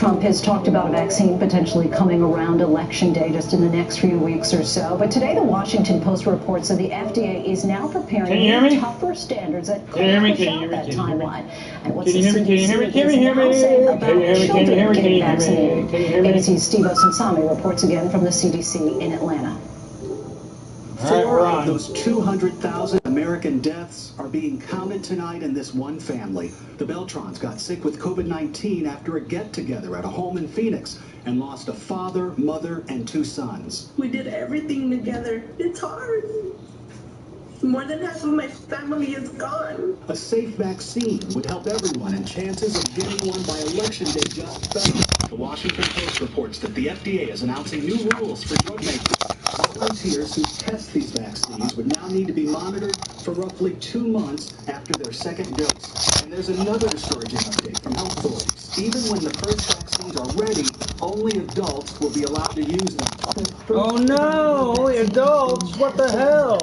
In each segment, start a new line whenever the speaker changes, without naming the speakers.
Trump has talked about a vaccine potentially coming around Election Day, just in the next few weeks or so. But today, the Washington Post reports that the FDA is now preparing tougher standards that could push out that timeline. And what's the CDC now saying about children getting vaccinated? ABC's Steve Osunsami reports again from the CDC in Atlanta.
4 of those 200,000 American deaths are being counted tonight in this one family. The Beltrons got sick with COVID-19 after a get-together at a home in Phoenix and lost a father, mother, and 2 sons.
We did everything together. It's hard. More than half of my family is gone.
A safe vaccine would help everyone, and chances of getting one by Election Day just better. The Washington Post reports that the FDA is announcing new rules for drug makers. Volunteers who test these vaccines would now need to be monitored for roughly 2 months after their second dose. And there's another discouraging update from health authorities. Even when the first vaccines are ready, only adults will be allowed to use them.
Oh no, only adults? What the hell?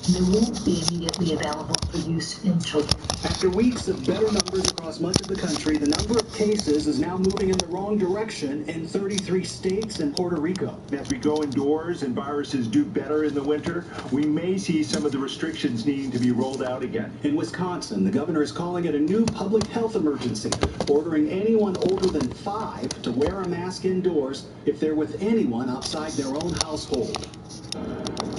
They won't be immediately available for use in children.
After weeks of better numbers across much of the country, the number of cases is now moving in the wrong direction in 33 states and Puerto Rico.
As we go indoors and viruses do better in the winter, we may see some of the restrictions needing to be rolled out again.
In Wisconsin, the governor is calling it a new public health emergency, ordering anyone older than 5 to wear a mask indoors if they're with anyone outside their own household.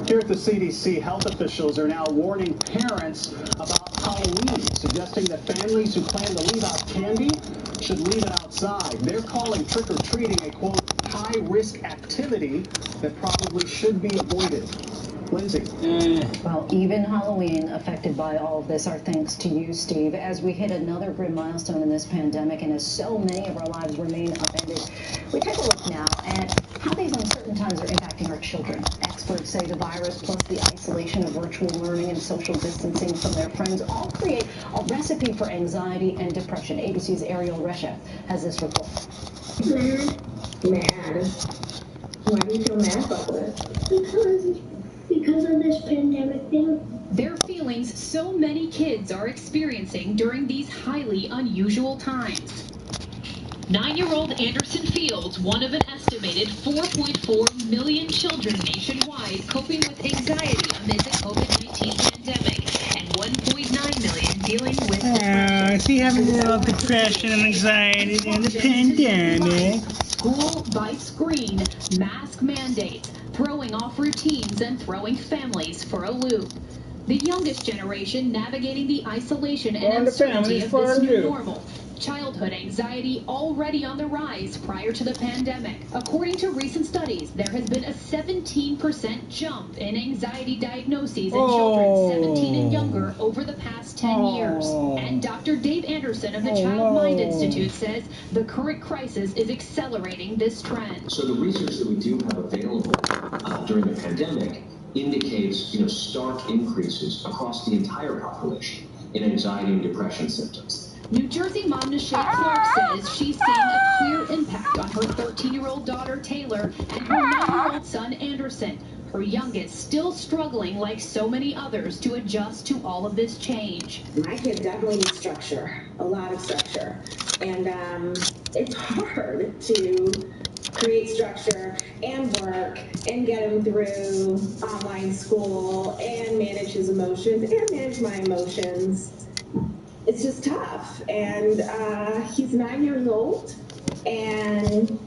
Here at the CDC, health officials are now warning parents about Halloween, suggesting that families who plan to leave out candy should leave it outside. They're calling trick-or-treating a, quote, high-risk activity that probably should be avoided. Lindsay.
Well, even Halloween affected by all of this. Our thanks to you, Steve. As we hit another grim milestone in this pandemic, and as so many of our lives remain upended, we take a look now at how these uncertain times are impacting our children. Experts say the virus plus the isolation of virtual learning and social distancing from their friends all create a recipe for anxiety and depression. ABC's Ariel Resha has this report.
Mad. Why do you feel mad about that? Because of this pandemic thing.
Their feelings so many kids are experiencing during these highly unusual times. 9-year-old Anderson Fields, one of an estimated 4.4 million children nationwide coping with anxiety amid the COVID-19 pandemic, and 1.9 million dealing with depression.
Is he having a little depression and anxiety in the pandemic?
School by screen, mask mandates, throwing off routines and throwing families for a loop. The youngest generation navigating the isolation and uncertainty of this new normal. Childhood anxiety already on the rise prior to the pandemic. According to recent studies, there has been a 17% jump in anxiety diagnoses in children 17 and younger over the past 10 years. And Dr. Dave Anderson of the Child Mind Institute says the current crisis is accelerating this trend.
So the research that we do have available during the pandemic indicates, stark increases across the entire population in anxiety and depression symptoms.
New Jersey mom Nisha Clark says she's seeing a clear impact on her 13-year-old daughter Taylor and her 9-year-old son Anderson, her youngest still struggling like so many others to adjust to all of this change.
My kid definitely needs structure, a lot of structure, and it's hard to create structure and work and get him through online school and manage his emotions and manage my emotions. It's just tough, and he's 9 years old, and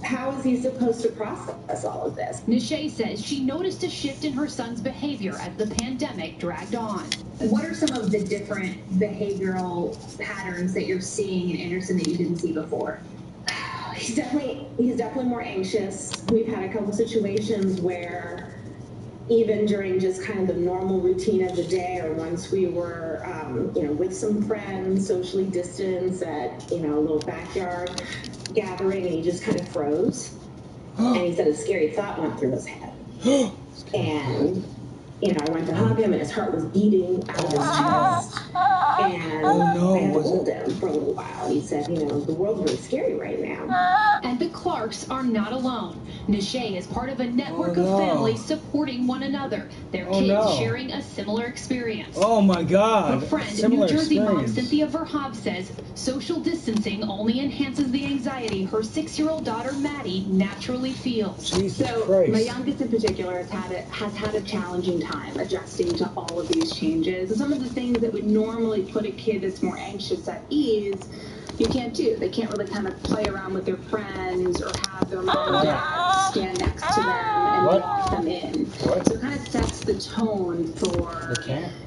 how is he supposed to process all of this?
Nisha says she noticed a shift in her son's behavior as the pandemic dragged on.
What are some of the different behavioral patterns that you're seeing in Anderson that you didn't see before?
He's definitely more anxious. We've had a couple situations where even during just kind of the normal routine of the day, or once we were, with some friends, socially distanced at, a little backyard gathering, and he just kind of froze. And he said a scary thought went through his head. And, I went to hug him, and his heart was beating out of his chest. And I had to hold him for a little while. He said, you know, the world's really scary right now.
And the Clarks are not alone. Nishay is part of a network of families supporting one another. Their kids sharing a similar experience.
Oh my God.
Her friend, New Jersey mom Cynthia Verhoeven says social distancing only enhances the anxiety her 6-year-old daughter Maddie naturally feels.
My youngest in particular has had a challenging time adjusting to all of these changes. Some of the things that would normally put a kid that's more anxious at ease, you can't do. They can't really kind of play around with their friends or have their mom and dad stand next to them and walk them in. So it kind of sets the tone for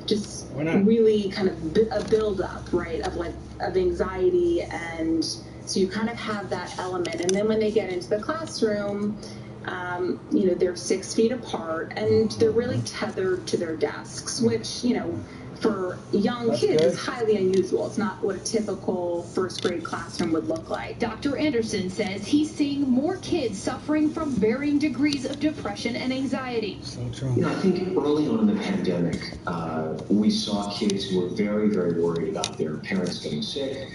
just really kind of a build-up, right, of anxiety, and so you kind of have that element. And then when they get into the classroom, you know, they're 6 feet apart and they're really tethered to their desks, which, you know, for young kids is highly unusual. It's not what a typical first grade classroom would look like.
Dr. Anderson says he's seeing more kids suffering from varying degrees of depression and anxiety.
So true.
You know, I think early on in the pandemic, we saw kids who were very, very worried about their parents getting sick.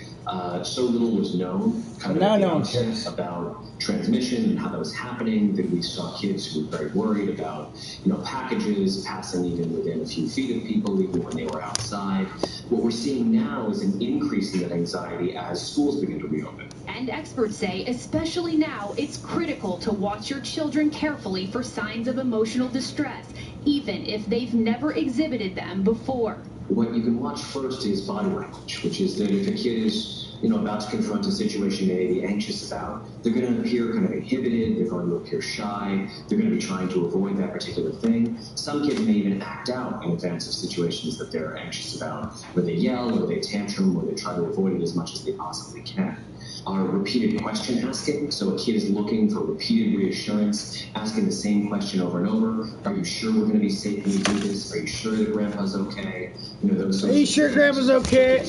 So little was known about transmission and how that was happening, that we saw kids who were very worried about, you know, packages passing even within a few feet of people, even when they were outside. What we're seeing now is an increase in that anxiety as schools begin to reopen.
And experts say, especially now, it's critical to watch your children carefully for signs of emotional distress, even if they've never exhibited them before.
What you can watch first is body language, which is that if a kid is, you know, about to confront a situation they may be anxious about, they're going to appear kind of inhibited, they're going to appear shy, they're going to be trying to avoid that particular thing. Some kids may even act out in advance of situations that they're anxious about, where they yell, or they tantrum, or they try to avoid it as much as they possibly can. Our repeated question asking, so a kid is looking for repeated reassurance, asking the same question over and over. Are you sure we're going to be safe when we do this? Are you sure that grandpa's okay? You know, those. Are you
sure grandpa's okay?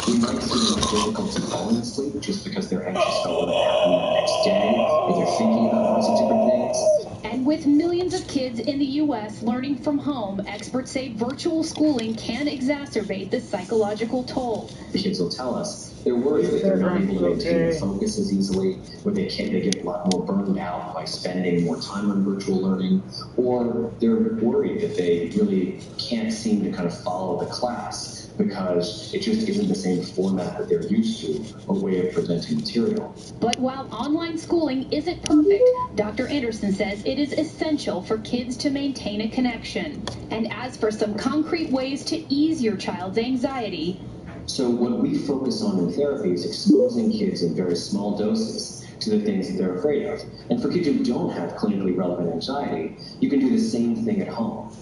We might see more difficulty falling asleep just because they're anxious about what will happen the next day, or they're thinking about lots of different things.
And with millions of kids in the U.S. learning from home, experts say virtual schooling can exacerbate the psychological toll.
The kids will tell us they're worried that they're not able to maintain their focus as easily, or they get a lot more burned out by spending more time on virtual learning, or they're worried that they really can't seem to kind of follow the class because it just isn't the same format that they're used to, a way of presenting material.
But while online schooling isn't perfect, Dr. Anderson says it is essential for kids to maintain a connection. And as for some concrete ways to ease your child's anxiety,
so what we focus on in therapy is exposing kids in very small doses to the things that they're afraid of. And for kids who don't have clinically relevant anxiety, you can do the same thing at home.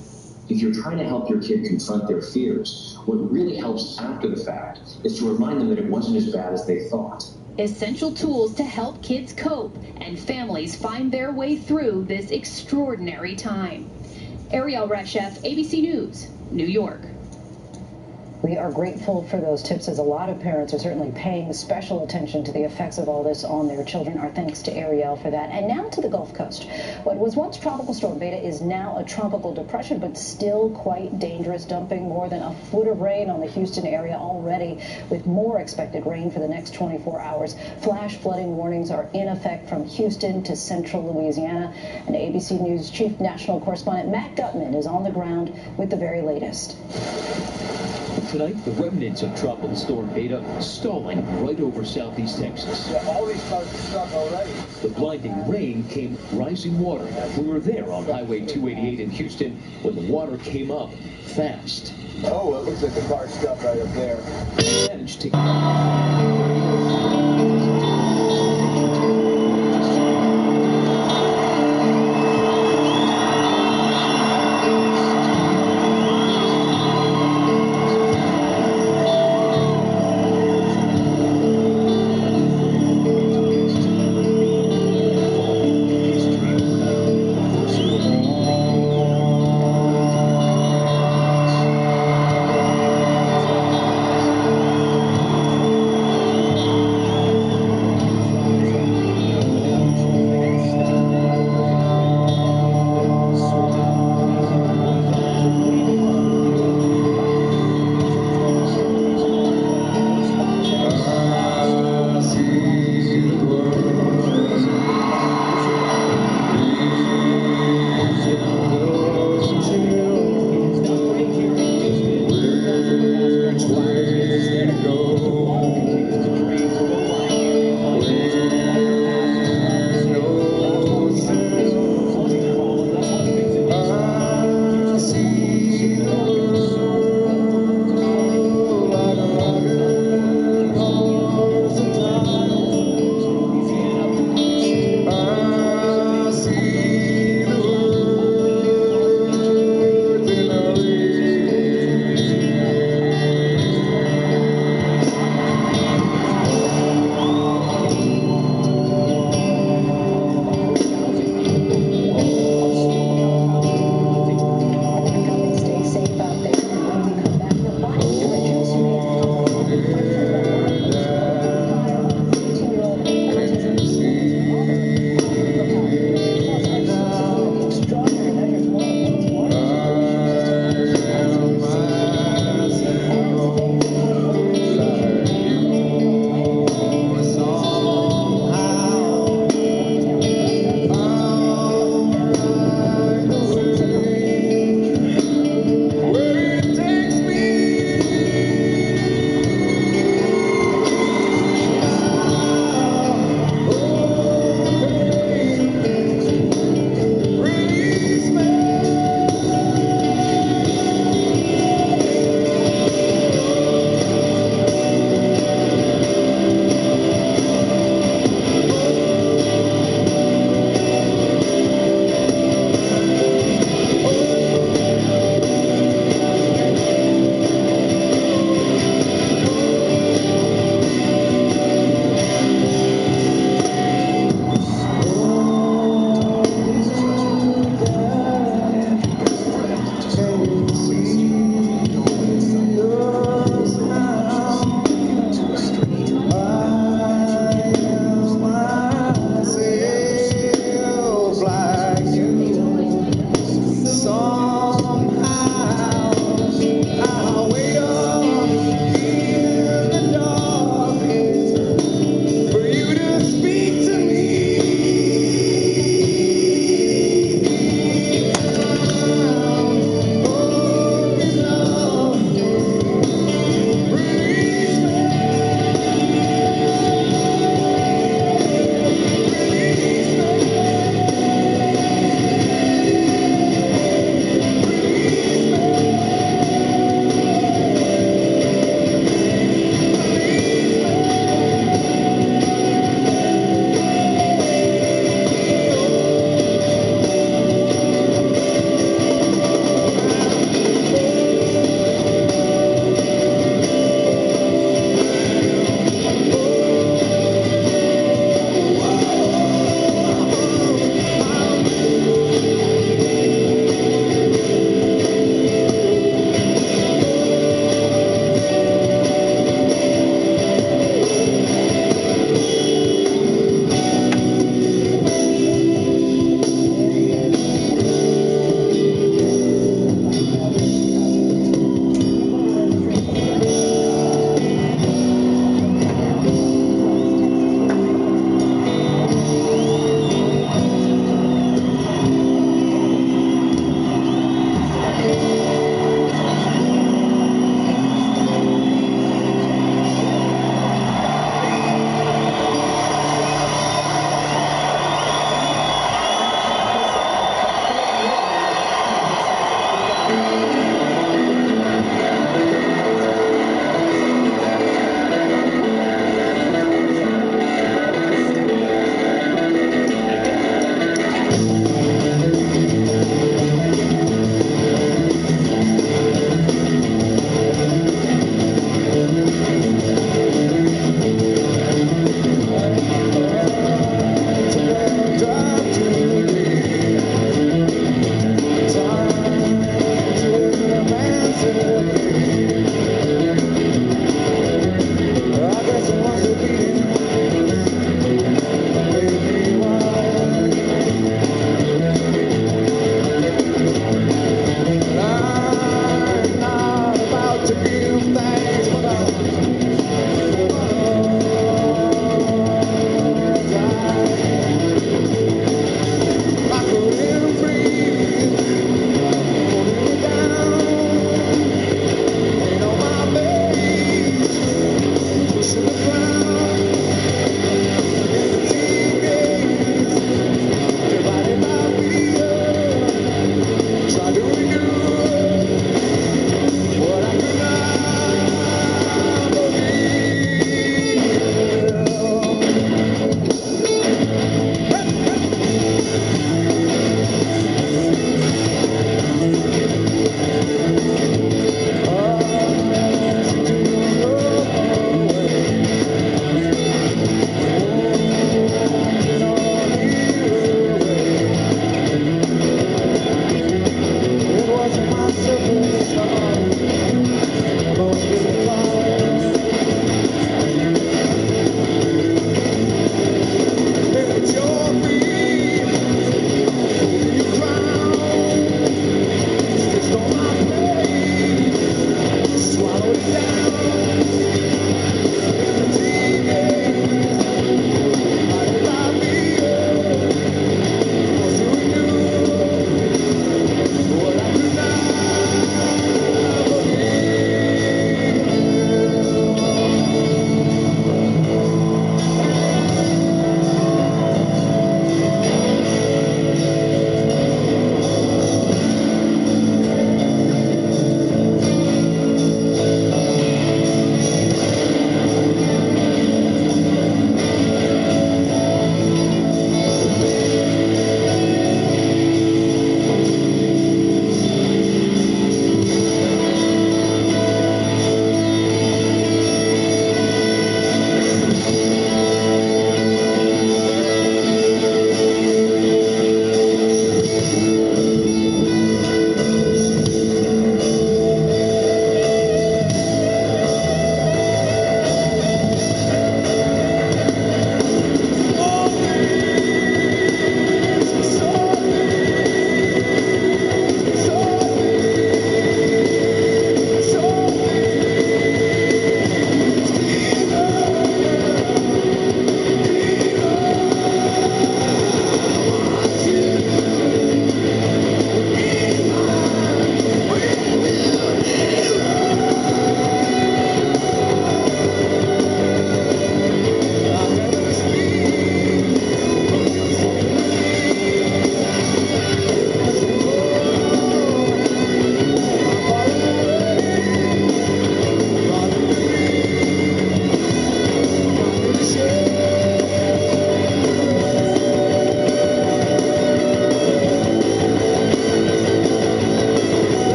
If you're trying to help your kid confront their fears, what really helps after the fact is to remind them that it wasn't as bad as they thought.
Essential tools to help kids cope and families find their way through this extraordinary time. Ariel Reshef, ABC News, New York.
We are grateful for those tips, as a lot of parents are certainly paying special attention to the effects of all this on their children. Our thanks to Ariel for that. And now to the Gulf Coast. What was once Tropical Storm Beta is now a tropical depression, but still quite dangerous, dumping more than a foot of rain on the Houston area already, with more expected rain for the next 24 hours. Flash flooding warnings are in effect from Houston to central Louisiana. And ABC News Chief National Correspondent Matt Gutman is on the ground with the very latest.
Tonight, the remnants of Tropical Storm Beta stalling right over southeast Texas.
All these cars are stuck already.
The blinding rain came rising water. We were there on Highway 288 in Houston when the water came up fast.
Oh, it looks like the car's stuck right up there.
We managed to...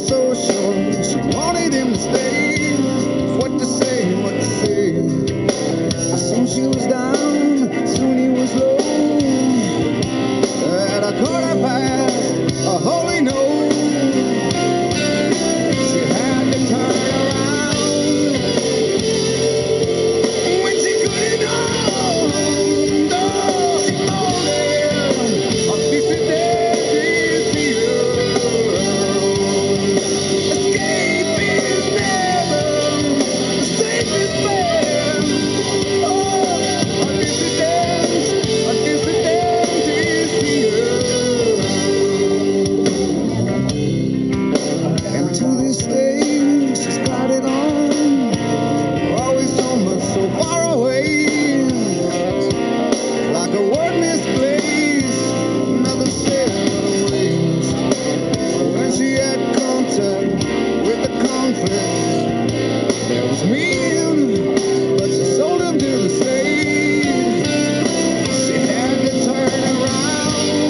so sure she wanted him to stay. What to say, what to say. Soon she was down, soon he was low. At a quarter past, a holy no. She had to turn around when she couldn't hold. No, she folded. A piece of daisies here. Escape is never the safest plan. Oh, a dissident is here. And to this day, she's got it on. Always so much so far away. Like a word misplaced, another set of ways. When she had contact with the conflict, there was meaning, but she sold him to the slave. She had to turn around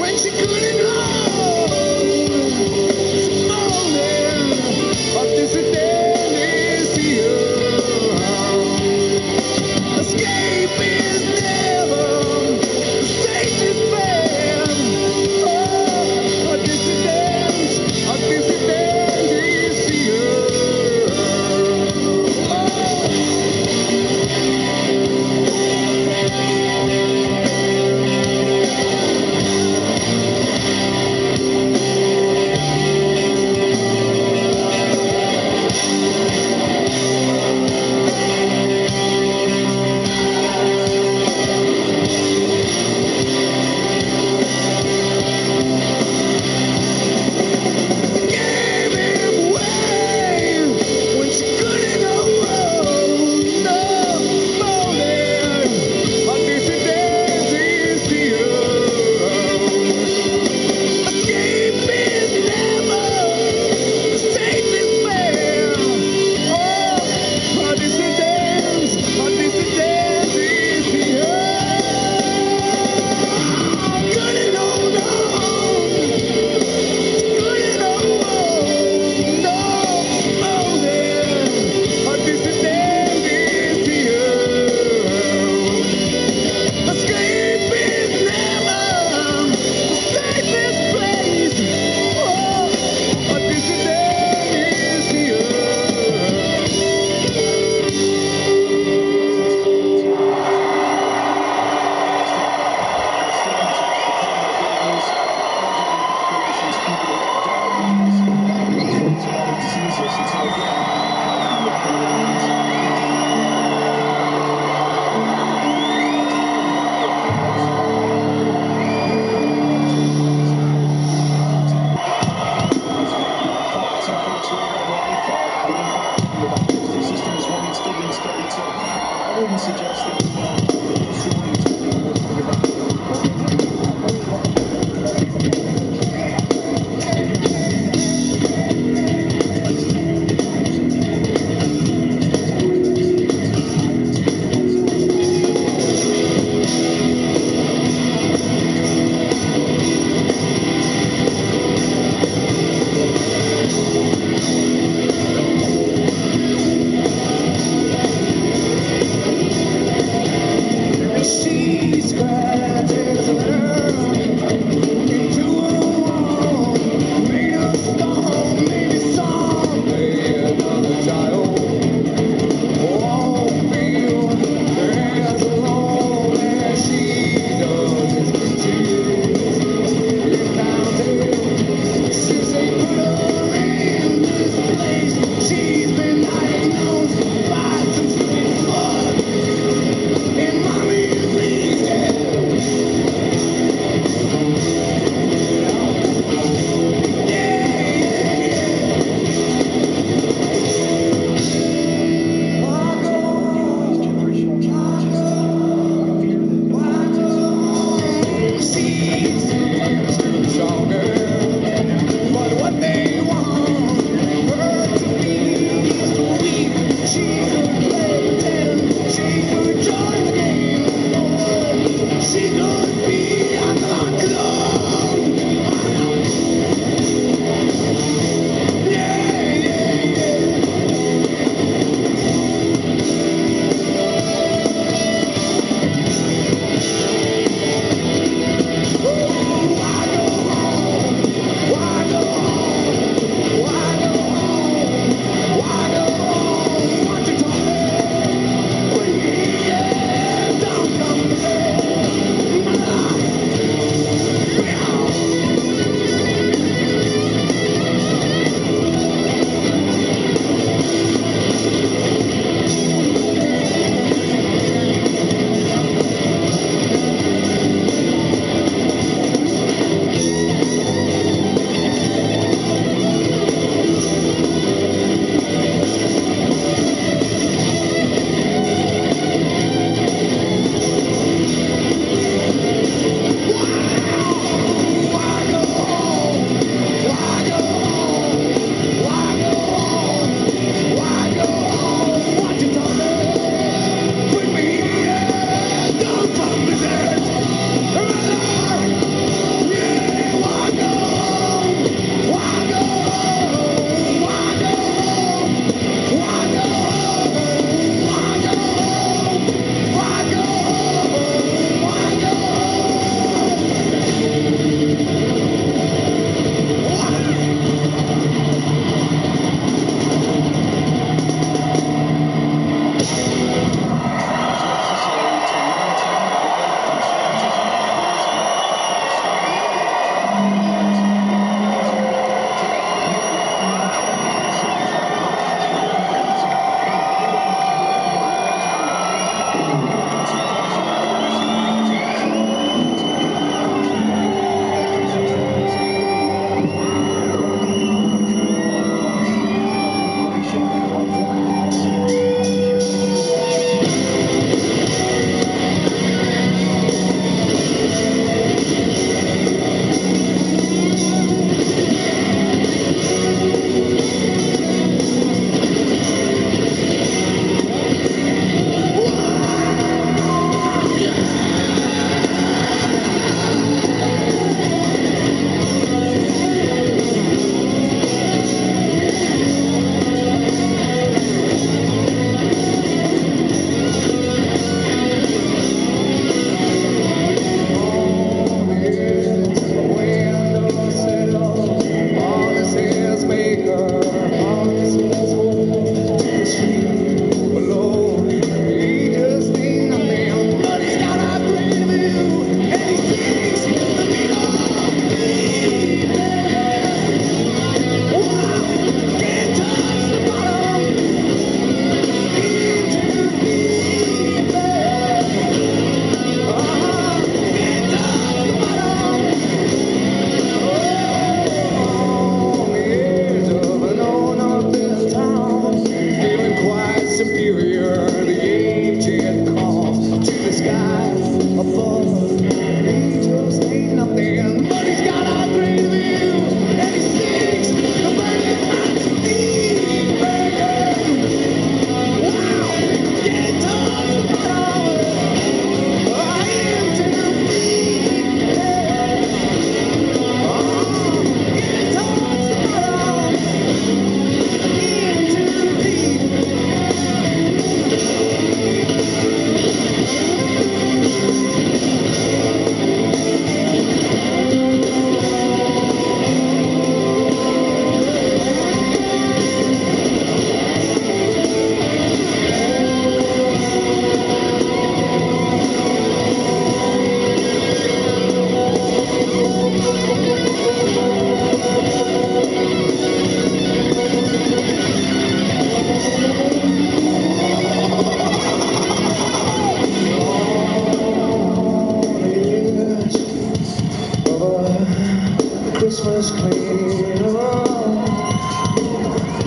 when she couldn't hold. She molded a dissident is here. Escape is never the safest plan. Oh, a dissident is here.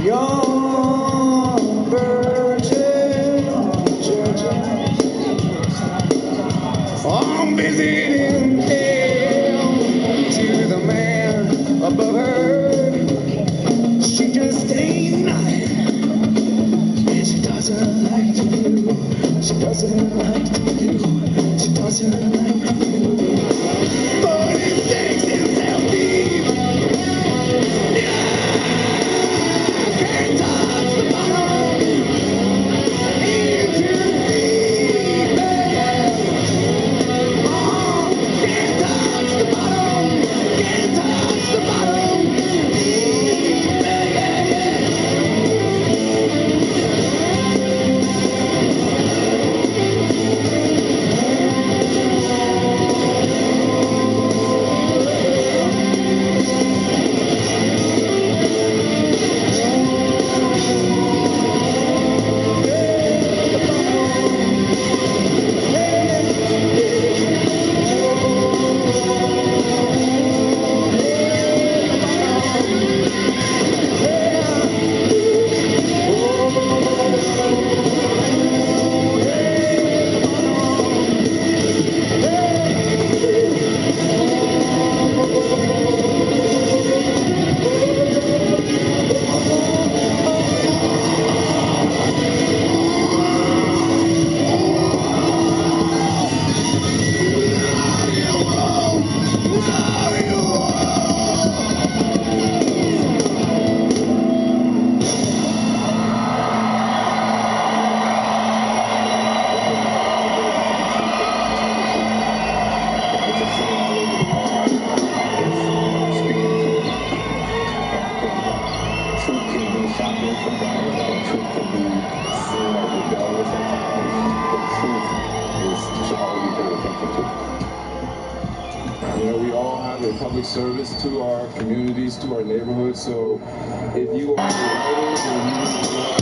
young virgin churches. I'm visiting hell to the man above her. She just ain't nothing. She doesn't like to do. She doesn't like to do. She doesn't like to do. But it takes himself deep. Can't touch the bottom. Into deep. Can't touch the bottom. Can't touch the bottom.
You know, we all have a public service to our communities, to our neighborhoods. So if you are a writer,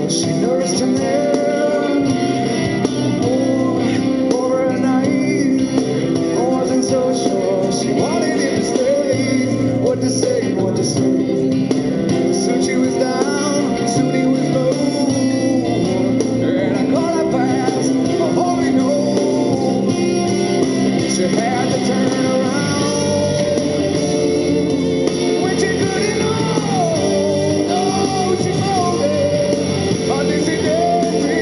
She nursed him there over a night. I wasn't so sure she wanted him to stay. What to say, what to say. Soon she was down, soon he was low. And I caught her fast, I hope you know. She had to turn around when she couldn't know. Oh, she told me. I think she did.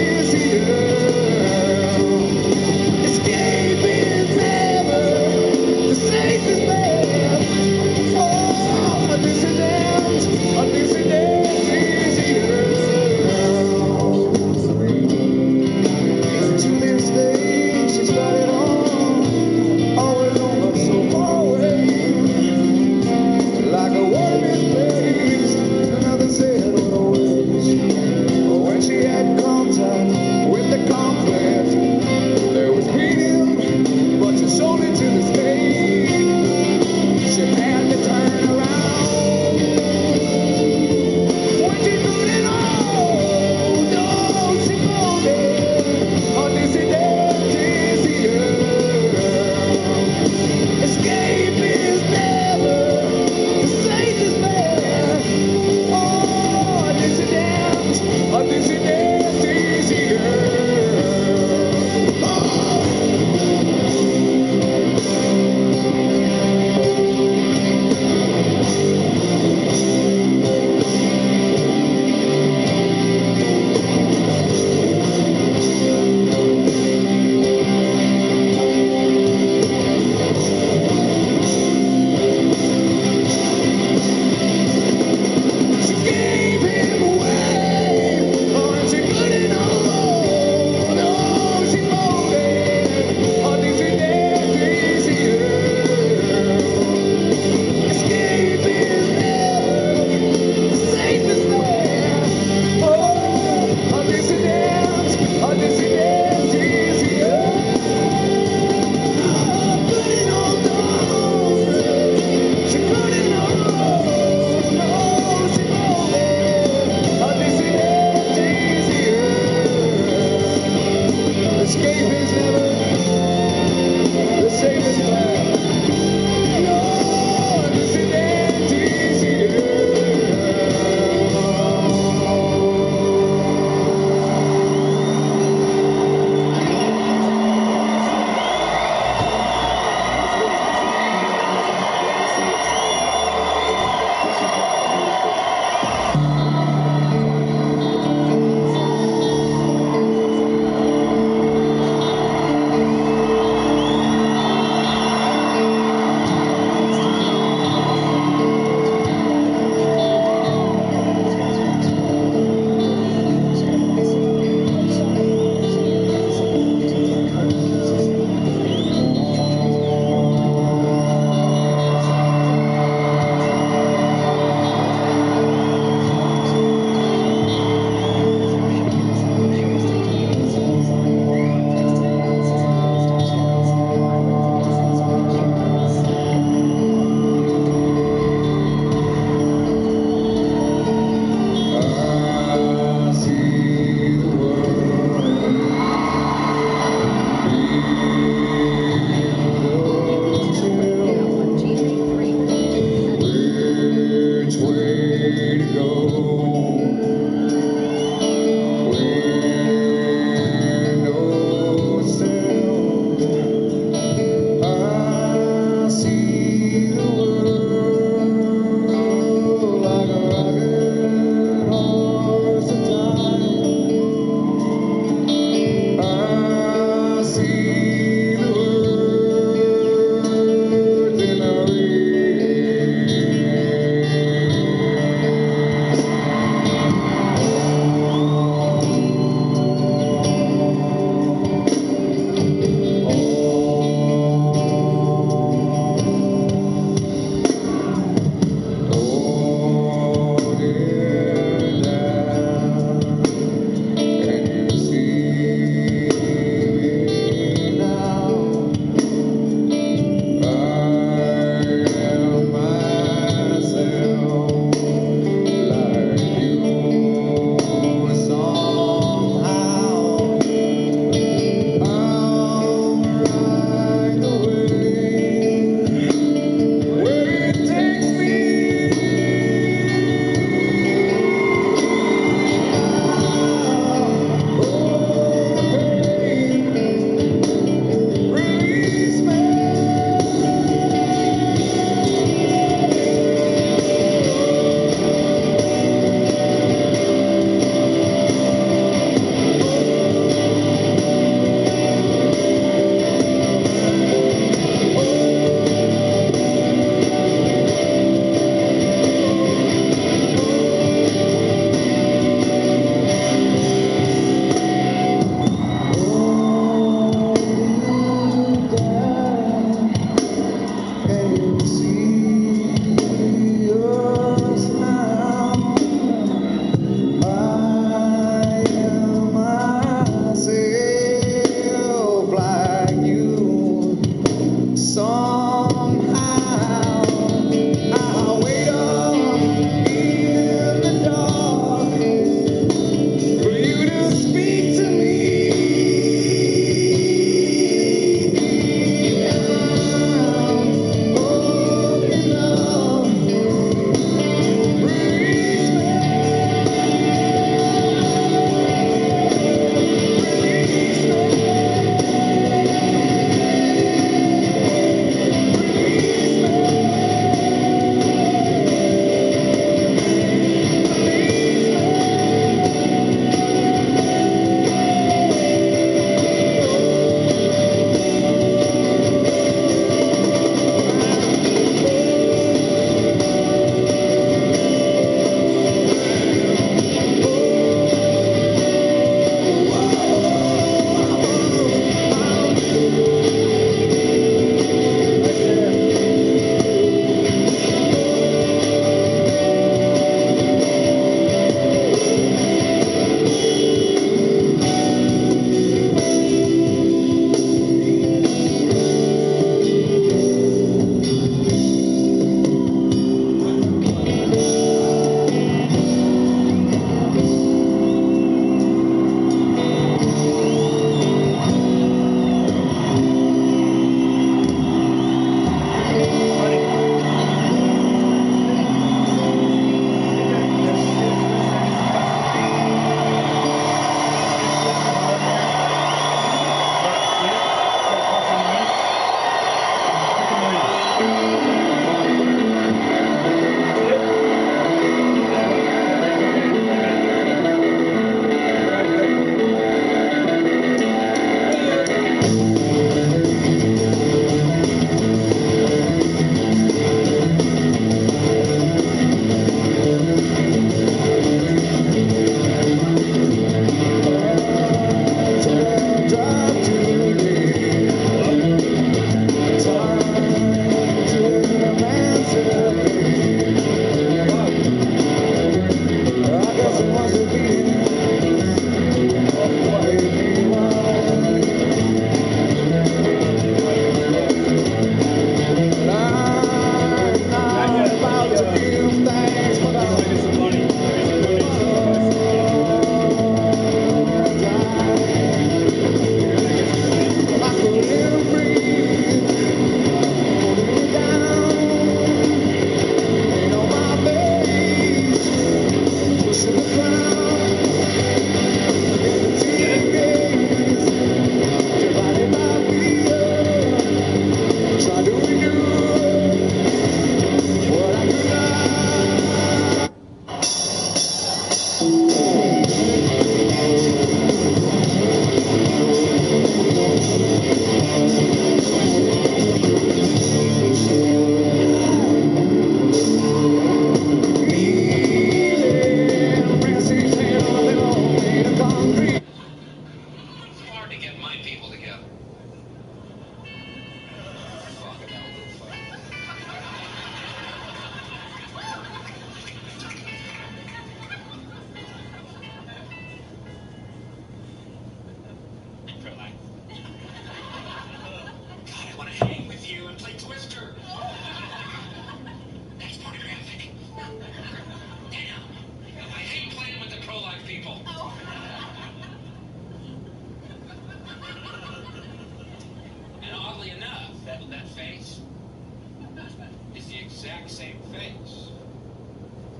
same face.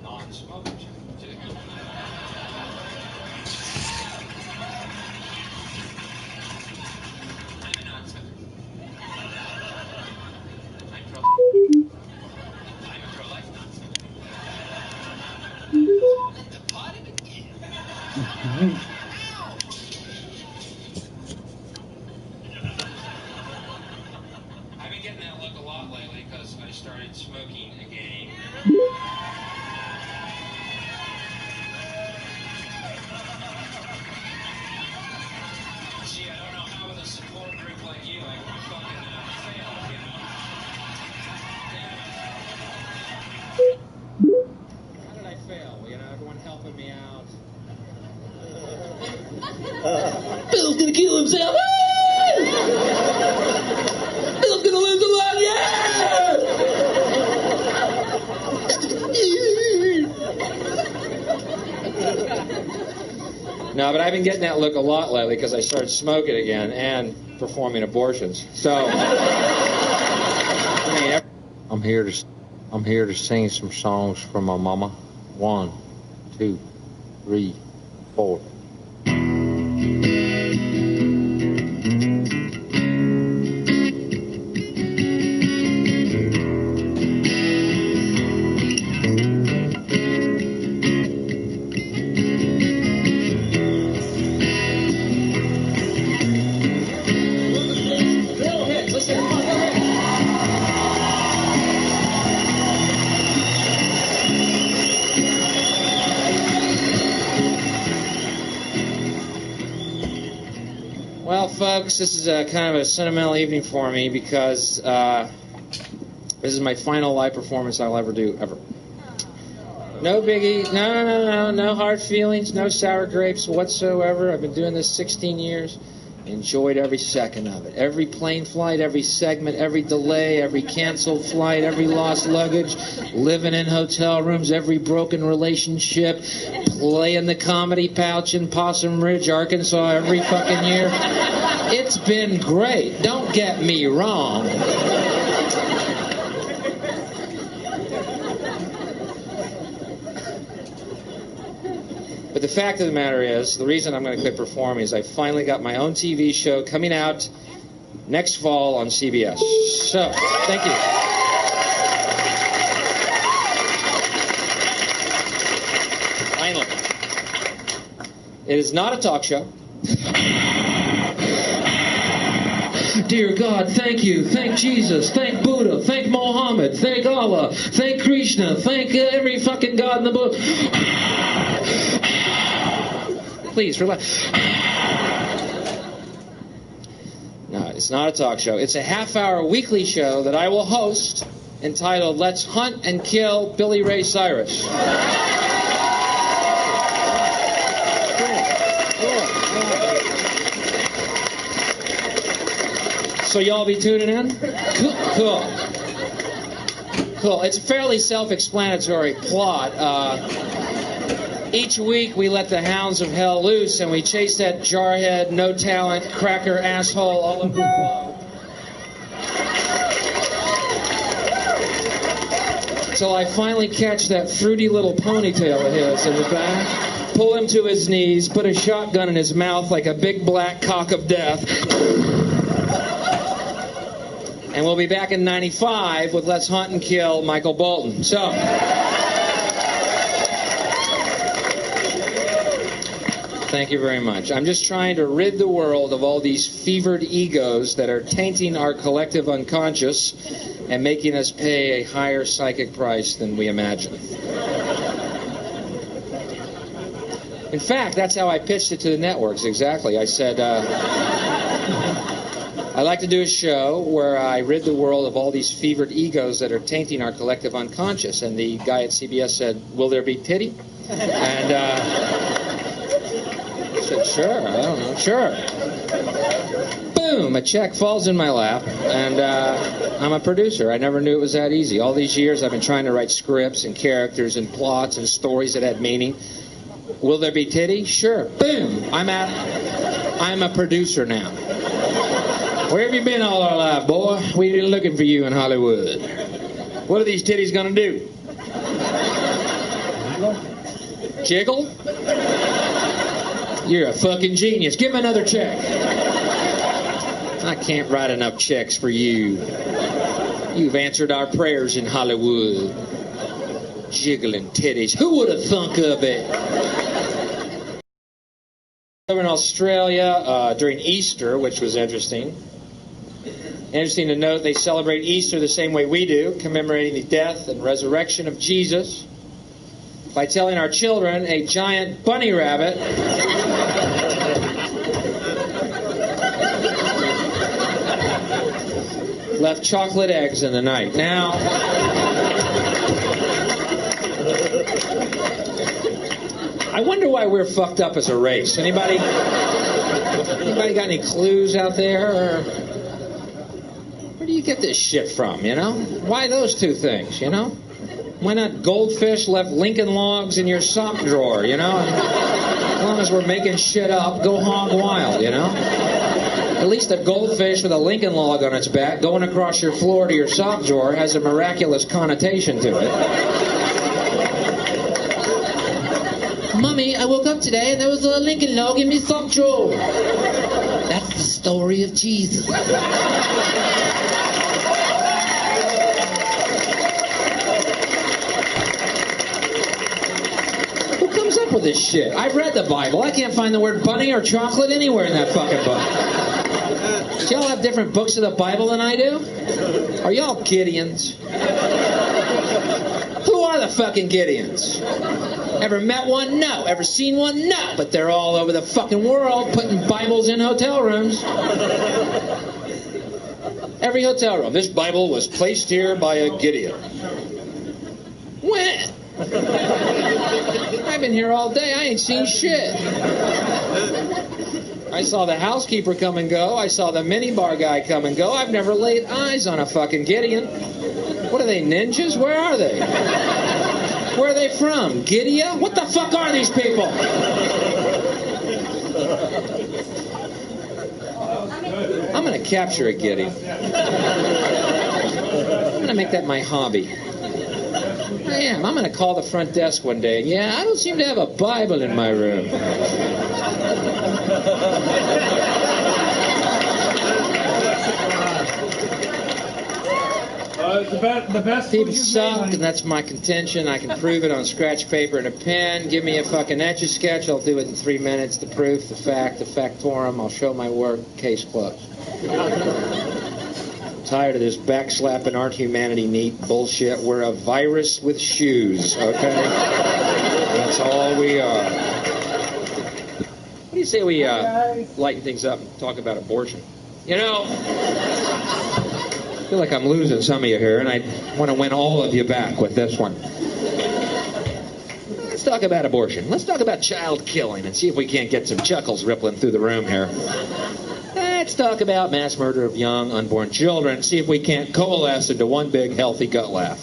Non-smokers. I'm a non-smoker. I'm a pro-life non-smoker. Let the party begin. I've been getting that look a lot lately because I started smoking again. See, I don't know how with a support group like you I can fucking fail, you know? How did I fail? You know, everyone helping me out.
Bill's gonna kill himself! Bill's gonna lose a lot,
No, but I've been getting that look a lot lately because I started smoking again and performing abortions. So, I mean, I'm here to sing some songs for my mama. 1, 2, 3, 4. Well, folks, this is a kind of a sentimental evening for me because this is my final live performance I'll ever do, ever. No biggie, no hard feelings, no sour grapes whatsoever. I've been doing this 16 years. Enjoyed every second of it. Every plane flight, every segment, every delay, every canceled flight, every lost luggage, living in hotel rooms, every broken relationship, playing the comedy pouch in Possum Ridge, Arkansas every fucking year. It's been great. Don't get me wrong. But the fact of the matter is, the reason I'm going to quit performing is I finally got my own TV show coming out next fall on CBS. So, thank you. Finally. It is not a talk show. Dear God, thank you. Thank Jesus. Thank Buddha. Thank Mohammed. Thank Allah. Thank Krishna. Thank every fucking God in the book. Please, relax. No, it's not a talk show. It's a half-hour weekly show that I will host entitled Let's Hunt and Kill Billy Ray Cyrus. So y'all be tuning in? Cool. It's a fairly self-explanatory plot. Each week we let the hounds of hell loose and we chase that jarhead, no talent, cracker, asshole all over the globe. Till I finally catch that fruity little ponytail of his in the back, pull him to his knees, put a shotgun in his mouth like a big black cock of death. And we'll be back in 95 with Let's Hunt and Kill Michael Bolton. So... Thank you very much. I'm just trying to rid the world of all these fevered egos that are tainting our collective unconscious and making us pay a higher psychic price than we imagine. In fact, that's how I pitched it to the networks, exactly. I said, I'd like to do a show where I rid the world of all these fevered egos that are tainting our collective unconscious. And the guy at CBS said, will there be titty? And I said, sure, I don't know, sure. Boom, a check falls in my lap, and I'm a producer. I never knew it was that easy. All these years I've been trying to write scripts and characters and plots and stories that had meaning. Will there be titty? Sure. Boom, I'm a producer now. Where have you been all our life, boy? We've been looking for you in Hollywood. What are these titties gonna do? Jiggle? You're a fucking genius. Give him another check. I can't write enough checks for you. You've answered our prayers in Hollywood. Jiggling titties. Who would have thunk of it? Over in Australia during Easter, which was interesting. Interesting to note, they celebrate Easter the same way we do, commemorating the death and resurrection of Jesus by telling our children a giant bunny rabbit left chocolate eggs in the night. Now, I wonder why we're fucked up as a race. Anybody got any clues out there? Or where do you get this shit from, you know? Why those two things, you know? Why not goldfish left Lincoln logs in your sock drawer, you know? As long as we're making shit up, go hog wild, you know? At least a goldfish with a Lincoln log on its back going across your floor to your sock drawer has a miraculous connotation to it.
Mommy, I woke up today and there was a Lincoln log in my sock drawer. That's the story of Jesus.
Who comes up with this shit? I've read the Bible. I can't find the word bunny or chocolate anywhere in that fucking book. Do y'all have different books of the Bible than I do? Are y'all Gideons? Who are the fucking Gideons? Ever met one? No. Ever seen one? No. But they're all over the fucking world putting Bibles in hotel rooms. Every hotel room. This Bible was placed here by a Gideon. When? I've been here all day. I ain't seen shit. I saw the housekeeper come and go. I saw the minibar guy come and go. I've never laid eyes on a fucking Gideon. What are they, ninjas? Where are they? Where are they from? Gideon? What the fuck are these people? I'm going to capture a Gideon. I'm going to make that my hobby. I am. I'm going to call the front desk one day. Yeah, I don't seem to have a Bible in my room.
The best
people suck, and that's my contention. I can prove it on scratch paper and a pen. Give me a fucking Etch-a-Sketch. I'll do it in 3 minutes. The proof, the fact, the factorum. I'll show my work. Case closed. Tired of this backslapping art humanity neat bullshit. We're a virus with shoes, okay? That's all we are. What do you say we lighten things up and talk about abortion? You know, I feel like I'm losing some of you here, and I want to win all of you back with this one. Let's talk about abortion. Let's talk about child killing and see if we can't get some chuckles rippling through the room here. Let's talk about mass murder of young, unborn children. See if we can't coalesce into one big, healthy gut laugh.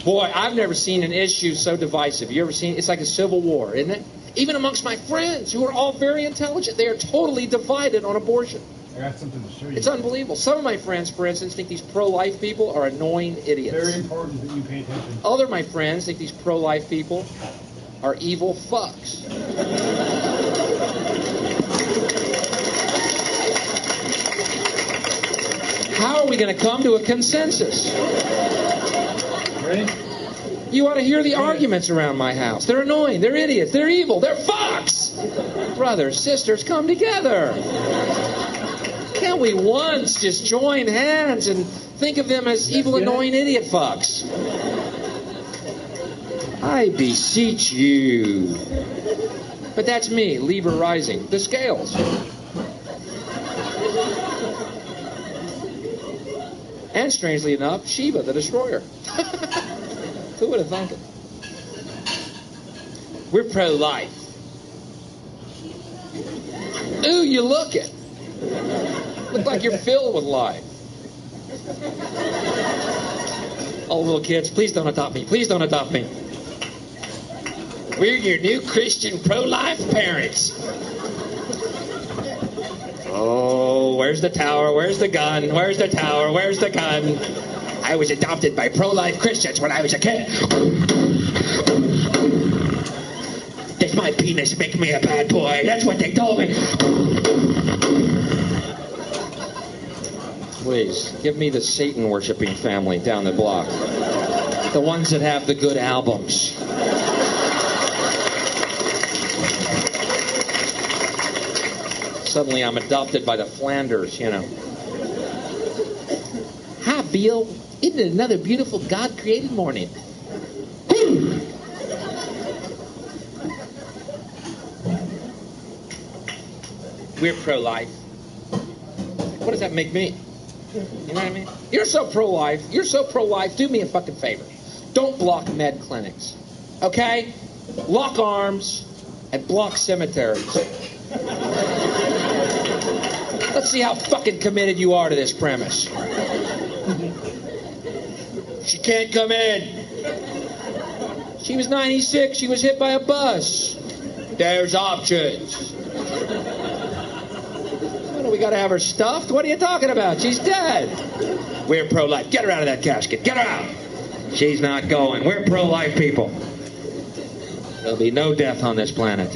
Boy, I've never seen an issue so divisive. You ever seen? It's like a civil war, isn't it? Even amongst my friends, who are all very intelligent, they are totally divided on abortion.
I got something to show you.
It's unbelievable. Some of my friends, for instance, think these pro-life people are annoying idiots.
Very important that you pay attention.
Other of my friends think these pro-life people are evil fucks. How are we going to come to a consensus?
Ready?
You ought to hear the arguments around my house. They're annoying. They're idiots. They're evil. They're fucks. Brothers, sisters, come together. Can't we once just join hands and think of them as evil, annoying idiot fucks? I beseech you. But that's me, Libra rising. The scales. And strangely enough, Shiva, the destroyer. Who would have thunk it? We're pro-life. Ooh, you look it. Look like you're filled with life. Oh, little kids, please don't adopt me. Please don't adopt me. We're your new Christian pro-life parents. Oh, where's the tower? Where's the gun? Where's the tower? Where's the gun? I was adopted by pro-life Christians when I was a kid. Does my penis make me a bad boy? That's what they told me. Please, give me the Satan-worshipping family down the block. The ones that have the good albums. Suddenly I'm adopted by the Flanders, you know. Hi, Bill. Isn't it another beautiful God-created morning? We're pro-life. What does that make me? You know what I mean? You're so pro-life. You're so pro-life. Do me a fucking favor. Don't block med clinics. Okay? Lock arms and block cemeteries. Let's see how fucking committed you are to this premise. She can't come in. She was 96. She was hit by a bus. There's options. We got to have her stuffed? What are you talking about? She's dead. We're pro-life. Get her out of that casket. Get her out. She's not going. We're pro-life people. There'll be no death on this planet.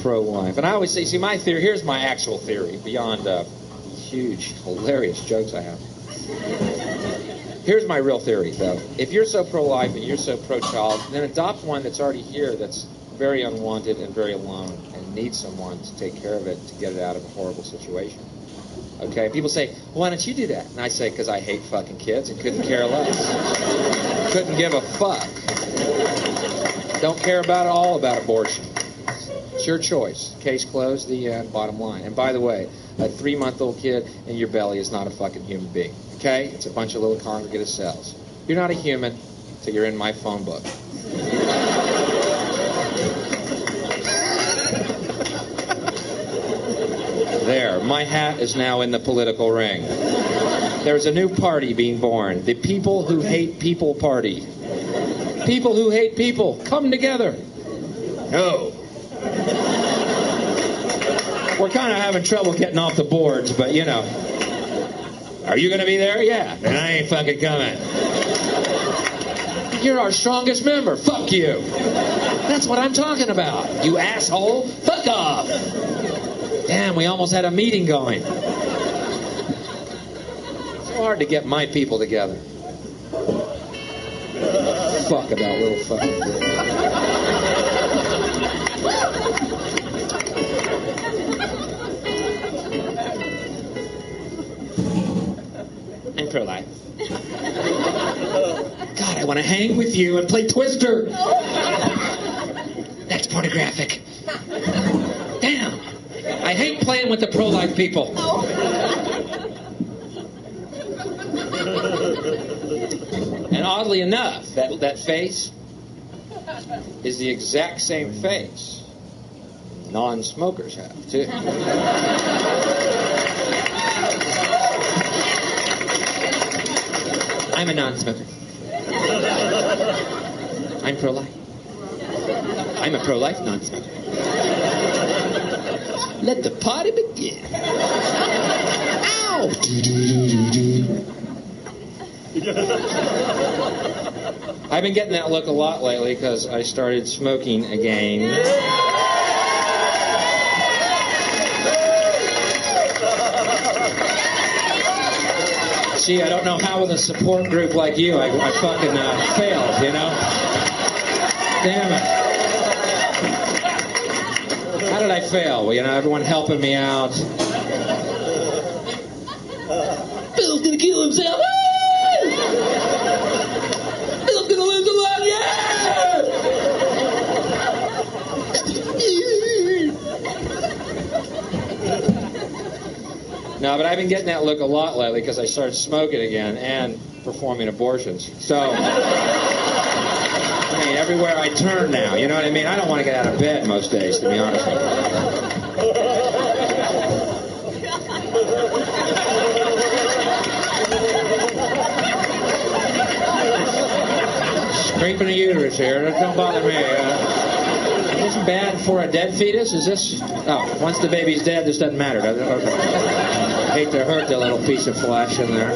Pro-life. And I always say, see, my theory, here's my actual theory, beyond huge, hilarious jokes I have. Here's my real theory, though. If you're so pro-life and you're so pro-child, then adopt one that's already here that's very unwanted and very alone and needs someone to take care of it to get it out of a horrible situation. Okay? People say, well, why don't you do that? And I say, because I hate fucking kids and couldn't care less. Couldn't give a fuck. Don't care about all about abortion. It's your choice. Case closed, the end, bottom line. And by the way, a 3-month-old kid in your belly is not a fucking human being. Okay? It's a bunch of little congregate cells. You're not a human until you're in my phone book. There, my hat is now in the political ring. There's a new party being born. The People Who Hate People Party. People who hate people, come together. No. We're kind of having trouble getting off the boards, but you know. Are you going to be there? Yeah. Then I ain't fucking coming. You're our strongest member. Fuck you. That's what I'm talking about. You asshole. Fuck off. Damn, we almost had a meeting going. So hard to get my people together. Fuck about little fucking things. I'm pro-life. God, I want to hang with you and play Twister. That's pornographic. Damn. I hate playing with the pro-life people. And oddly enough, that face is the exact same face non-smokers have, too. I'm a non-smoker. I'm pro-life. I'm a pro-life non-smoker. Let the party begin. Ow! I've been getting that look a lot lately because I started smoking again. See, I don't know how with a support group like you I fucking failed, you know? Damn it. How did I fail? Well, you know, everyone helping me out. Bill's gonna kill himself. Bill's gonna lose a lot, yeah! No, but I've been getting that look a lot lately because I started smoking again and performing abortions. So, I mean, everywhere I turn now, you know what I mean? I don't want to get out of bed most days, to be honest with you. Scraping the uterus here. Don't bother me. this bad for a dead fetus? Is this... Oh, once the baby's dead, this doesn't matter, does it? Okay. Hate to hurt the little piece of flesh in there.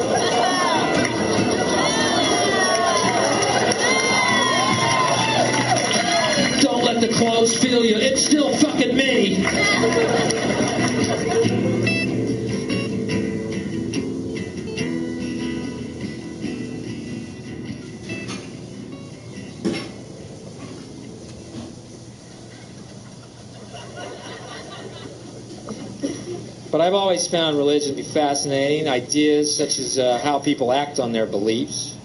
Don't let the clothes feel you. It's still fucking me. But I've always found religion to be fascinating. Ideas such as how people act on their beliefs.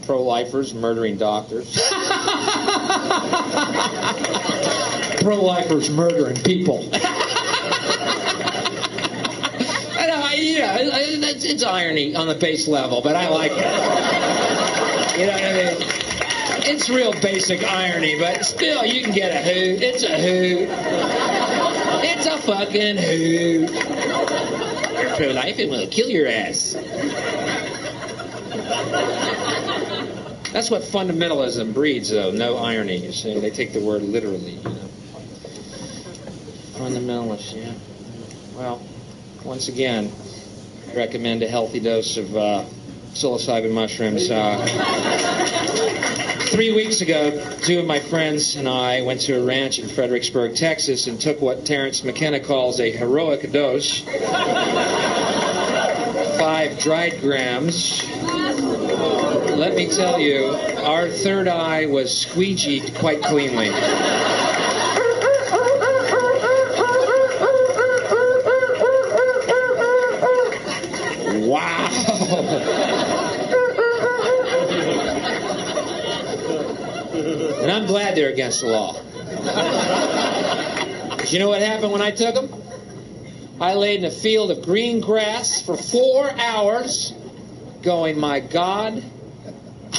Pro-lifers murdering doctors. Pro-lifers murdering people. I know, it's irony on the base level, but I like it. You know what I mean? It's real basic irony, but still, you can get a hoot. It's a hoot. It's a fucking hoot. You're pro-life and we'll kill your ass. That's what fundamentalism breeds, though. No irony, you see. They take the word literally, you know. Fundamentalists, yeah. Well, once again, I recommend a healthy dose of psilocybin mushrooms. 3 weeks ago, 2 of my friends and I went to a ranch in Fredericksburg, Texas, and took what Terrence McKenna calls a heroic dose. 5 dried grams. Let me tell you, our third eye was squeegeed quite cleanly. Wow! And I'm glad they're against the law. Because you know what happened when I took them? I laid in a field of green grass for 4 hours going, my God,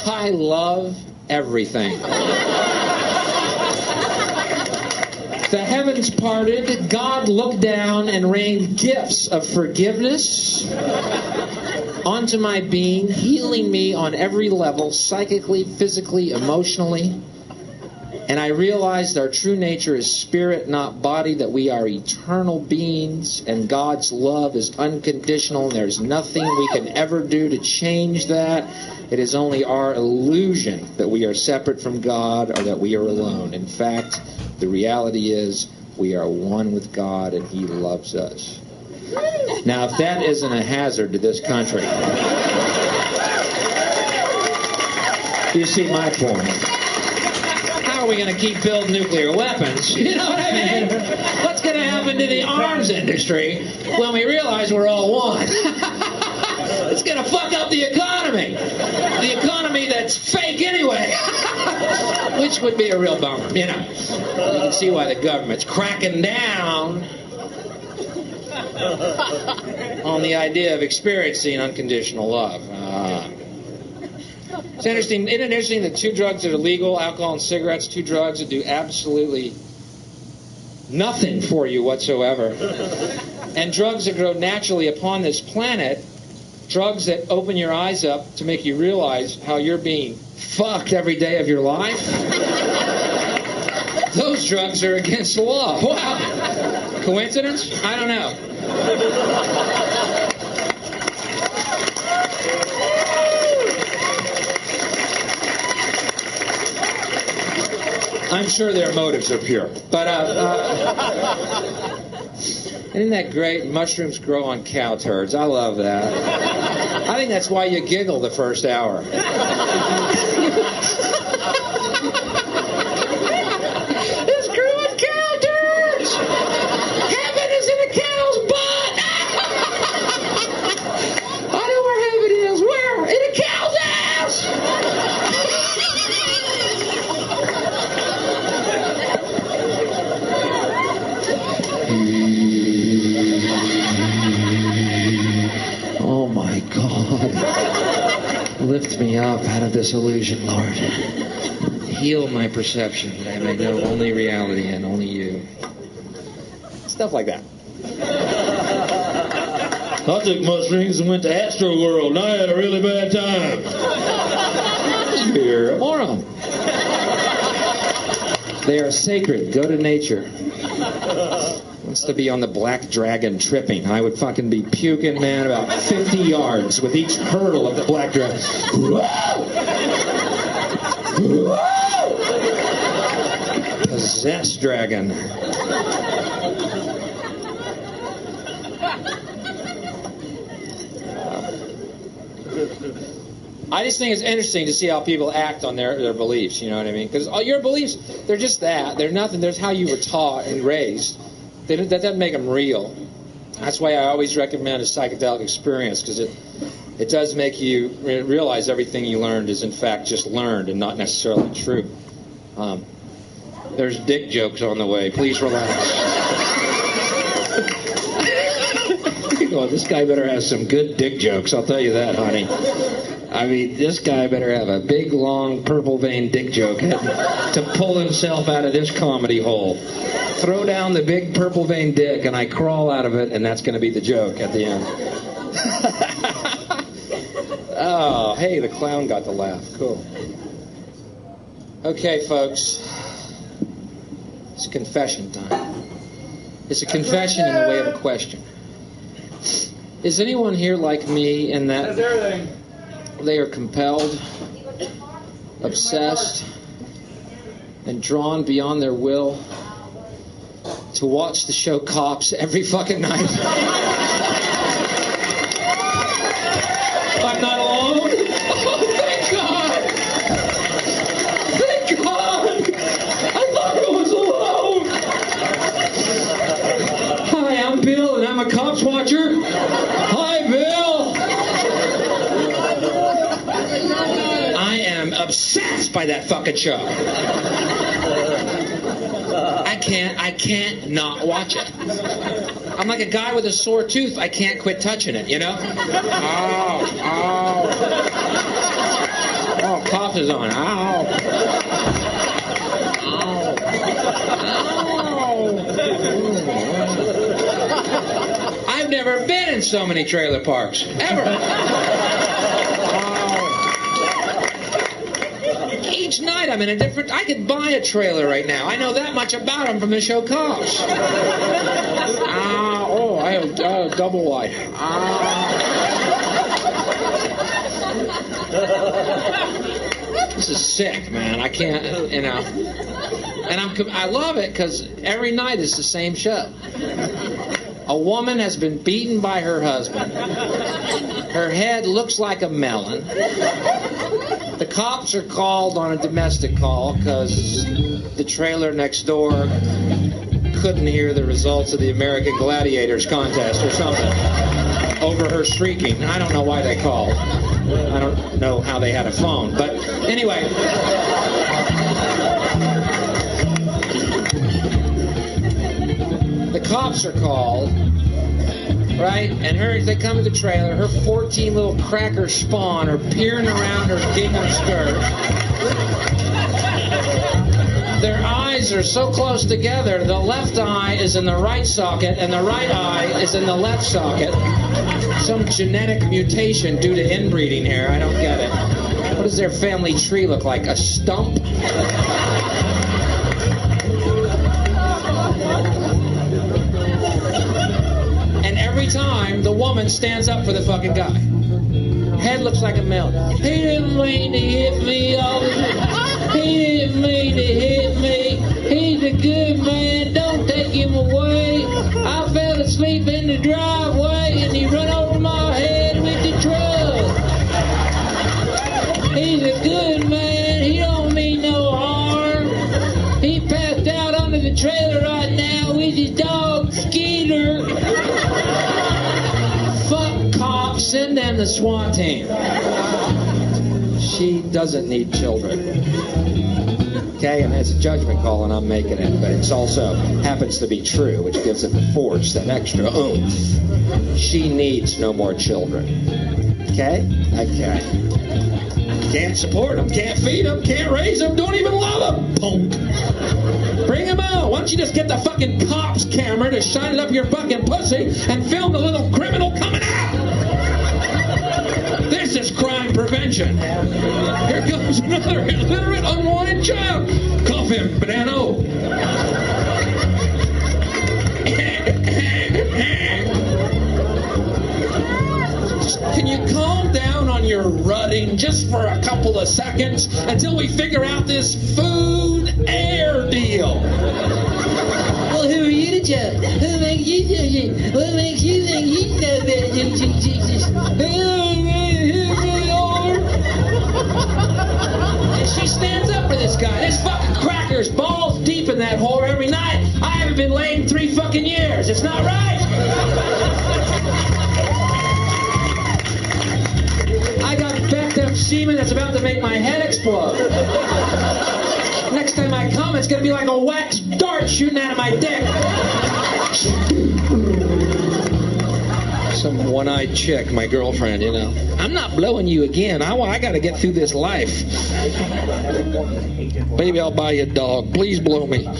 I love everything. The heavens parted, God looked down and rained gifts of forgiveness onto my being, healing me on every level, psychically, physically, emotionally. And I realized our true nature is spirit, not body, that we are eternal beings, and God's love is unconditional, and there's nothing we can ever do to change that. It is only our illusion that we are separate from God or that we are alone. In fact, the reality is we are one with God, and He loves us. Now, if that isn't a hazard to this country, you see my point. How are we going to keep building nuclear weapons? You know what I mean? What's going to happen to the arms industry when we realize we're all one? It's going to fuck up the economy. The economy that's fake anyway. Which would be a real bummer, you know. You can see why the government's cracking down on the idea of experiencing unconditional love. It's interesting. Isn't it interesting that 2 drugs that are legal, alcohol and cigarettes, 2 drugs that do absolutely nothing for you whatsoever, and drugs that grow naturally upon this planet, drugs that open your eyes up to make you realize how you're being fucked every day of your life, those drugs are against the law. Wow. Coincidence? I don't know. I'm sure their motives are pure. But, isn't that great? Mushrooms grow on cow turds. I love that. I think that's why you giggle the first hour. It's growing cow turds! Heaven is in a cow's butt! I know where heaven is. Where? In a cow's ass! Oh my God. Lift me up out of this illusion, Lord. Heal my perception that I may know only reality and only you. Stuff like that. I took mushrooms and went to Astro World and I had a really bad time. You're a moron. They are sacred. Go to nature. Wants to be on the black dragon tripping. I would fucking be puking, man, about 50 yards with each hurdle of the black dragon. Possessed dragon. I just think it's interesting to see how people act on their beliefs, you know what I mean? Because your beliefs, they're just that. They're nothing. There's how you were taught and raised. That doesn't make them real. That's why I always recommend a psychedelic experience, because it does make you realize everything you learned is in fact just learned and not necessarily true. There's dick jokes on the way. Please relax. Well, this guy better have some good dick jokes, I'll tell you that, honey. I mean, this guy better have a big, long, purple vein dick joke to pull himself out of this comedy hole. Throw down the big purple vein dick, and I crawl out of it, and that's going to be the joke at the end. Oh, hey, the clown got the laugh. Cool. Okay, folks. It's confession time. It's a confession in the way of a question. Is anyone here like me in that they are compelled, obsessed, and drawn beyond their will to watch the show Cops every fucking night? I'm not alone. Oh, thank God. Thank God. I thought I was alone. Hi, I'm Bill, and I'm a Cops watcher. Hi, Bill. I am obsessed by that fucking show. I can't not watch it. I'm like a guy with a sore tooth. I can't quit touching it, you know? Oh, Cops is on. Ow. I've never been in so many trailer parks. Ever. Each night I'm in a different... I could buy a trailer right now. I know that much about them from the show Cops. I have double wide. This is sick, man. I can't, you know. And I love it because every night it's the same show. A woman has been beaten by her husband. Her head looks like a melon. The cops are called on a domestic call because the trailer next door couldn't hear the results of the American Gladiators contest or something over her shrieking. I don't know why they called. I don't know how they had a phone. But anyway... The cops are called, right? And they come to the trailer. Her 14 little cracker spawn are peering around her gingham skirt. Their eyes are so close together, the left eye is in the right socket and the right eye is in the left socket. Some genetic mutation due to inbreeding here. I don't get it. What does their family tree look like? A stump? And every time, the woman stands up for the fucking guy. Head looks like a melon. He didn't mean to hit me. He didn't mean to hit me. He's a good man. Don't take him away. I fell asleep in the driveway and he run over my head with the truck. He's a good man. He don't mean no harm. He passed out under the trailer right now with his dog Skeeter. Fuck cops. Send them the SWAT team. She doesn't need children. Okay, and it's a judgment call, and I'm making it, but it's also happens to be true, which gives it the force, that extra oomph. She needs no more children. Okay? Okay. Can't support them, can't feed them, can't raise them, don't even love them. Punk. Bring them out. Why don't you just get the fucking cop's camera to shine it up your fucking pussy and film the little criminal coming out? This is crime prevention. Here comes another illiterate, unwanted child. Cuff him, banana. Can you calm down on your rutting just for a couple of seconds until we figure out this food air deal?
Well, who are you to judge? Who makes you judge it? What makes you think he's so bad?
And she stands up for this guy. This fucking cracker's balls deep in that whore every night. I haven't been laid in 3 fucking years. It's not right. I got backed up semen that's about to make my head explode. Next time I come, it's gonna be like a wax dart shooting out of my dick. Some one-eyed chick, my girlfriend, you know. I'm not blowing you again. I gotta get through this life. Baby, I'll buy you a dog. Please blow me. I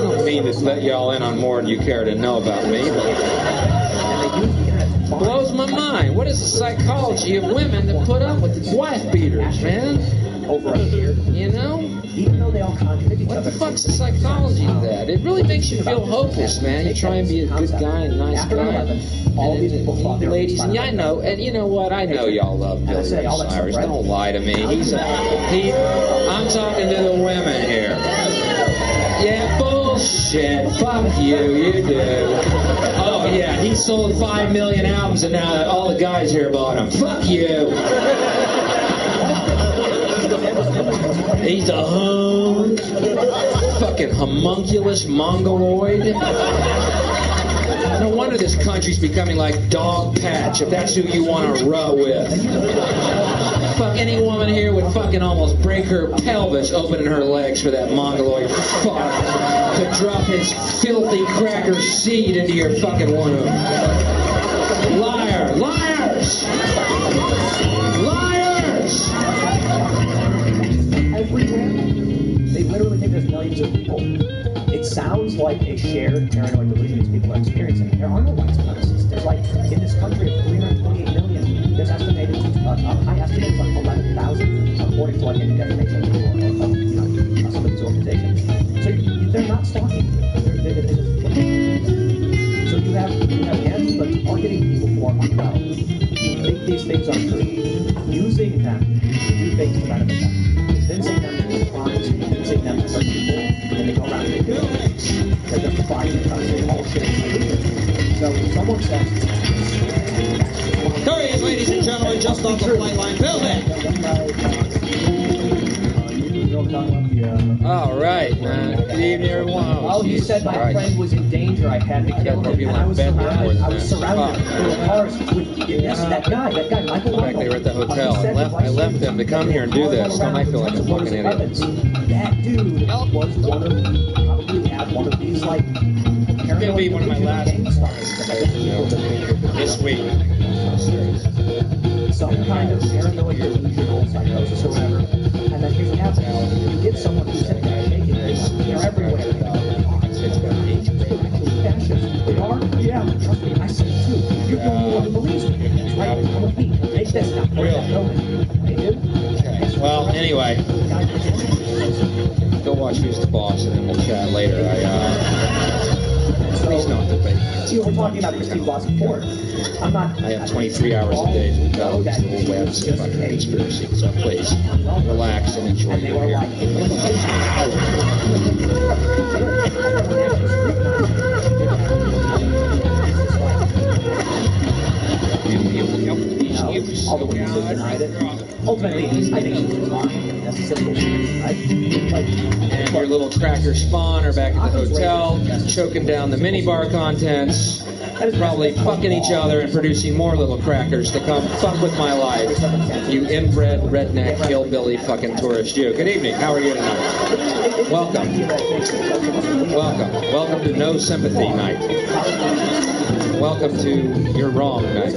don't mean to let y'all in on more than you care to know about me, but it blows my mind. What is the psychology of women that put up with wife beaters, man?
Over here,
you know?
Even though they all contradict each other.
What the fuck's the psychology of that? It really makes you feel hopeless, man. You try and be a good guy and a nice guy.
All these people thought they were
ladies, and I know, and you know what? I know y'all love Billy Ray Cyrus. Don't lie to me. I'm talking to the women here. Yeah, bullshit. Fuck you. You do. Oh, yeah, he sold 5 million albums and now all the guys here bought them. Fuck you. He's a fucking homunculus mongoloid. No wonder this country's becoming like Dog Patch, if that's who you want to rut with. Fuck, any woman here would fucking almost break her pelvis opening her legs for that mongoloid fuck to drop his filthy cracker seed into your fucking womb. Liar! Liars! Liars!
Everywhere, they literally think there's millions of people. It sounds like a shared paranoid delusion these people are experiencing. There are no white supremacists. There's like, in this country of 328 million, there's estimated, high estimates like 11,000, according to like any definition of some of these organizations. So they're not stalking. So you have Antifa targeting people who are unwell, who think these things are true, using them to do things to benefit them. Convincing them to do crimes, convincing them to hurt people, and then they go around and they do it. They're justifying it because they all shit. So someone says...
There he is, ladies and gentlemen, just off the flight line. Bill it! All right, man. Good evening, everyone.
Oh, you said my friend was in danger. I had to kill him. And I was surrounded. I was surrounded with cars with that guy, Michael.
In fact, they were at the hotel. I left them to come here and do this. Don't I feel like a fucking idiot?
That dude was one of these, like,
It's going to be one of my last this week.
Some kind of paranoid delusional psychosis or whatever. And then here's what happens. You get someone who's sitting there shaking. They're everywhere. It's got fascists. They are? Yeah, trust me, I see it too. You're the only one who believes me. Right? Come with me. Take this now. They do?
Well, anyway, go watch Who's the Boss and then we'll chat later. Please don't debate.
You were talking about Christine Blasey Ford. I'm not.
I have 23 hours a day to develop the whole web's fucking conspiracy. So please, relax and enjoy your beer.
All the witnesses denied it. Ultimately, I think she was lying. That's a simple thing, right?
And your little cracker spawn are back at the hotel, choking down the minibar contents, probably fucking each other and producing more little crackers to come fuck with my life. You inbred, redneck, hillbilly fucking tourist you. Good evening. How are you tonight? Welcome. Welcome. Welcome to No Sympathy Night. Welcome to You're Wrong Night.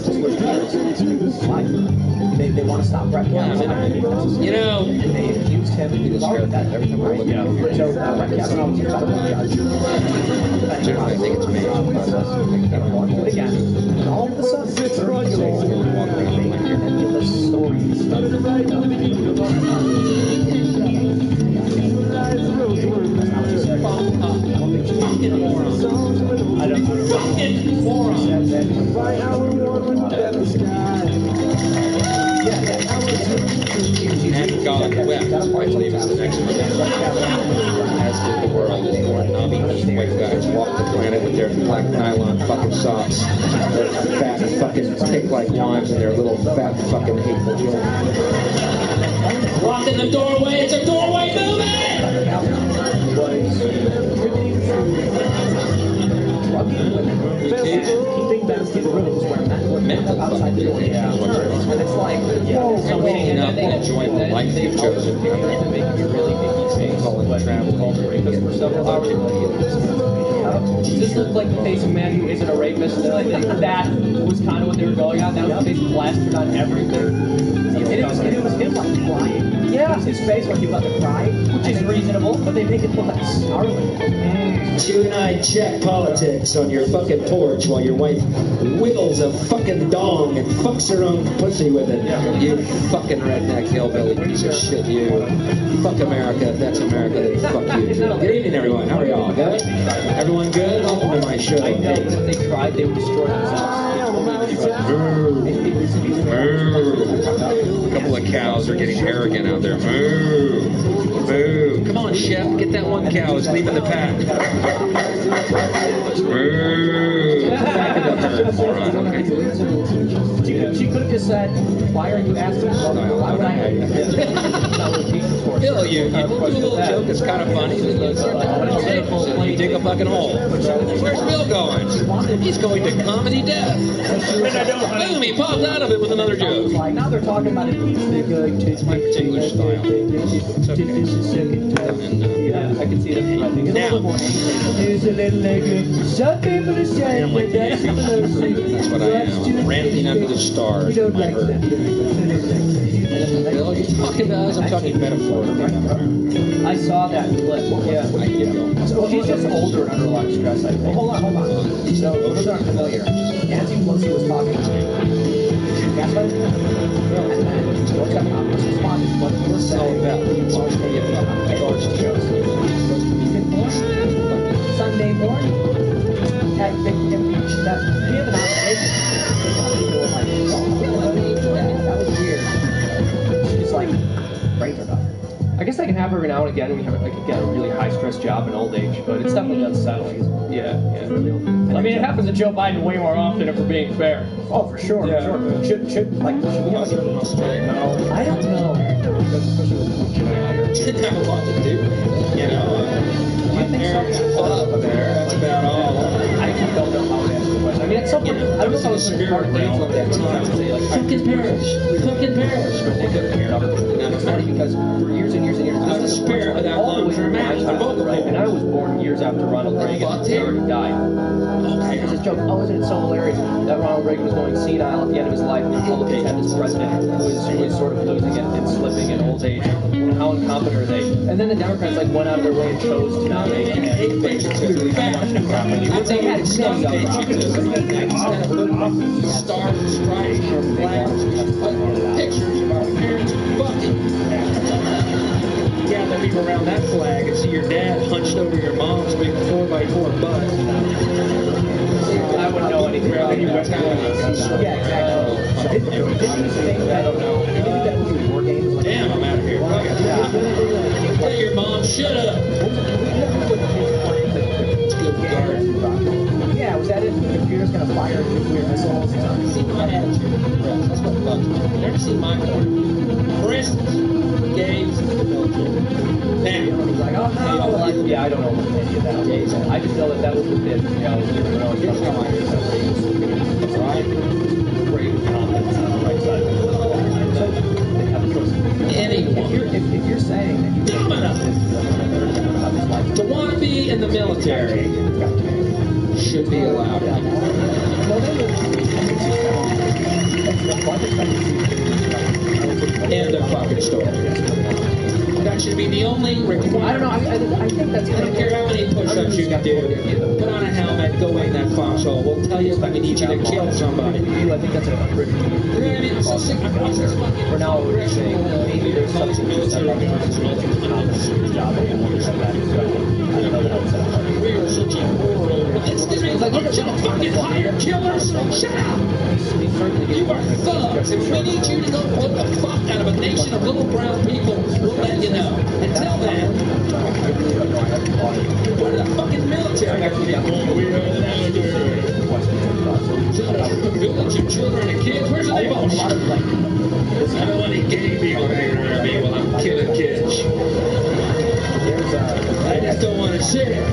They want to stop Brett Kavanaugh.
You know,
they accused him. He was every time we're looking over. So Brett Kavanaugh was a federal judge.
Generally, I think it's me.
going through it again. And all of a sudden, 36 years nebulous stories started to write up. I don't know. Fucking moron.
And God wept, I believe is the next one. As did the world, as more knobby white guys walked the planet with their black nylon fucking socks, their fat fucking pig-like wives, and their little fat fucking hateful children. Walk in the doorway, it's a doorway movement!
Keeping basket rooms where men were met up outside the door. And it's like, whoa,
Waking up and enjoying the life you've chosen. Calling travel culture.
Because for several hours, does this look like the face of a man who isn't a rapist? And I think that was kind of what they were going on. That was the face plastered on everything. And it was him like crying. Yeah, it was his face when he was about to cry, which is reasonable, but they make it look like snarling.
Two-night check politics on your fucking porch while your wife wiggles a fucking dong and fucks her own pussy with it. You fucking redneck hillbilly piece of shit, you. Fuck America. If that's America, then fuck you. Good evening, everyone. How are y'all? Good? Everyone good? Welcome to my show.
I know that if they tried, they would destroy themselves.
A couple of cows are getting arrogant out there. Moo! Moo! Come on, chef, get that one cow. It's leaving the pack. Moo! Back it up there, moron. Okay.
She could have just said, "Why are you asking? Why would I?"
Bill, you do a little joke that's kind of funny. You dig a fucking hole. Where's Bill going? He's going to comedy death. Boom, he popped out of it with another joke.
Like, now they're talking about it.
It's my particular style. It's okay.
Yeah, I can see that. Now,
that's what I am. Ranting under the stars. My bird. Bill, he's talking to us. I'm talking metaphorically.
I saw that clip. Yeah. Well, he's just older and under a lot of stress, I think. Well, hold on. So, for those that aren't familiar, Nancy Pelosi was talking to gas money? And then what's got the opposite response? What we're saying about when you watch the charged shows. Sunday morning, had impeached that we have an obligation. That was weird. She's like, great or not. I guess I can have her every now and again when you have like a really high stress job in old age, but it's definitely unsettling. Yeah. I mean, it happens to Joe Biden way more often if we're being fair. Oh, for sure. Yeah. For sure. Should we have a Australia? No, I don't know.
Didn't have a lot to do. You know, my parents fought up there. That's about all.
I just don't know how to answer the question. I mean, at some point, I don't know if I was spirit realm at that time. Fucking perish. Fucking perish. But they couldn't hear it. And it's funny because for years and years and years,
I'm the spirit of that long-term match.
And I was born years after Ronald Reagan already died. Okay. There's this joke, isn't it so hilarious that Ronald Reagan was going senile at the end of his life and the Republicans had this president who was sort of losing it and slipping in old age. And how incompetent are they? And then the Democrats like went out of their way and chose to nominate him. They had many other options.
Stars and stripes or flags, pictures of our parents fucking. Gather people around that flag and see your dad hunched over your mom's big 4x4 butt.
I wouldn't know anything about that. Yeah, exactly. I don't know.
Damn, I'm out of here. Tell your mom, shut up.
Yeah, was that it? The computer's gonna fire nuclear missiles?
See my attitude. That's what fucks me. You never see my point of view. For instance, gays in the military. Now,
he's like, oh no. Yeah, I don't know any of that. I just know that was the bit. Yeah, here's how I hear that. Right? Great comments on the right side of the so they have a choice.
Anyone.
If you're saying that you
to want to be in the military should be allowed. End of fucking story. That should be the only requirement.
I don't know. I think that's.
I don't care how many push-ups you can do. Put on a helmet, go wait in that foxhole. We'll tell you when we need you to kill somebody.
I think that's a pretty.
You know what I mean? I'm so sick of this fucking.
For now, we're saying maybe there's something military job that you want to that as well. I don't know that helps out.
We are such a horrible. Excuse me, like, look at you fucking hired killers. Shut up. You are thugs. If we need you to go put the fuck out of a nation of little brown people, we'll let you know. Until then, what are the fucking military? Village of children and kids. Where's the name of them? I don't want any gay people hanging around me while I'm killing kids. I just don't want to see it.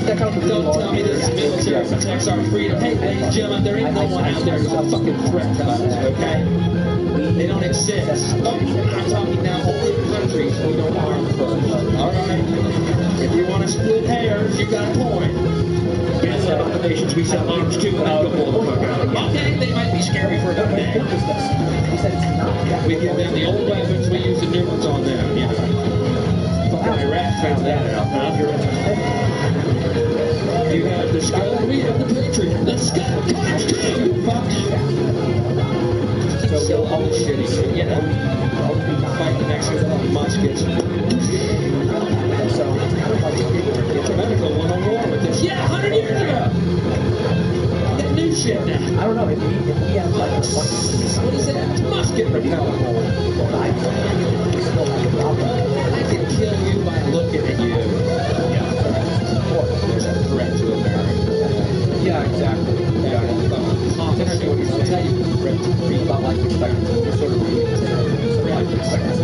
Don't tell me this military protects our freedom. Hey, ladies and gentlemen, there ain't no one out there who's a fucking threat to us, okay? They don't exist. I'm talking now only countries we don't arm first. All right? If you want to split hairs, you got a point. And some of the nations we sell arms to, and I go pull the fuck out. Okay, they might be scary for a day. We give them the old weapons, we use the new ones on them. Yeah. Fucking Iraq found that out, huh? You have the Scud, we have the Patriot. The Scud comes to you, fucks. So all the shitty shit, you know. Fight the next one with muskets. So it's kind of like America won a war with this. Yeah, 100 years ago. That new shit now.
I don't know if we have like a what
is it? Musket repellent.
I
can kill you by looking at you. There's a threat to America.
Yeah, exactly.
I'll tell you,
read about life expectancy. We're sort of reading life expectancy.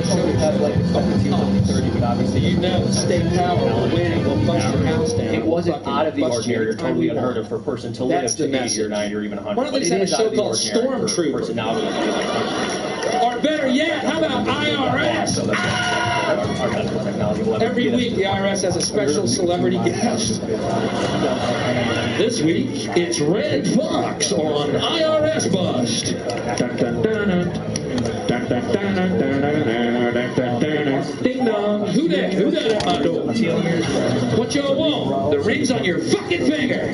People have life expectancy of 30, but obviously
you know state power will win. Will bust your house down.
It wasn't out of the ordinary or totally unheard of for a person to live to 80 or 90 or even 100.
One of these have a show called Stormtrooper. Or better yet, how about IRS? Every week the IRS has a special celebrity guest. This week it's Red Fox on IRS Bust. Ding dong. Who that? Who that at my door? What y'all want? The rings on your fucking finger.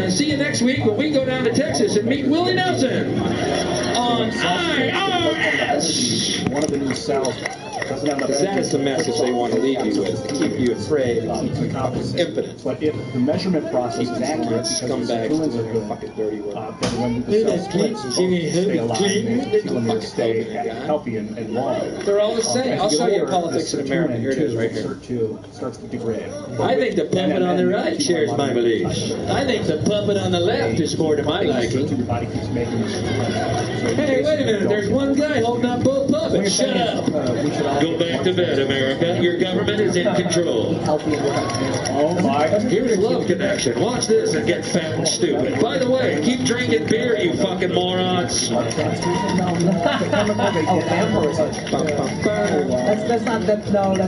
See you next week when we go down to Texas and meet Willie Nelson on IRS.
One of the new cells.
That is the message they want to leave you with. Keep you afraid. Keep you impotent.
But if the measurement process is accurate,
scumbags doing fucking dirty work.
Then when the cells stay alive, telomeres stay healthy and long.
They're all the same. I'll show you politics in America. Here it is, right here.
Starts to degrade.
I think the puppet on the right shares my beliefs. I think the puppet on the left is more to my liking. Hey, wait a minute. There's one guy holding up both puppets. Shut up. Go back to bed, America. Your government is in control.
Oh my.
Here's Love Connection. Watch this and get fat and stupid. By the way, keep drinking beer, you fucking morons.
That's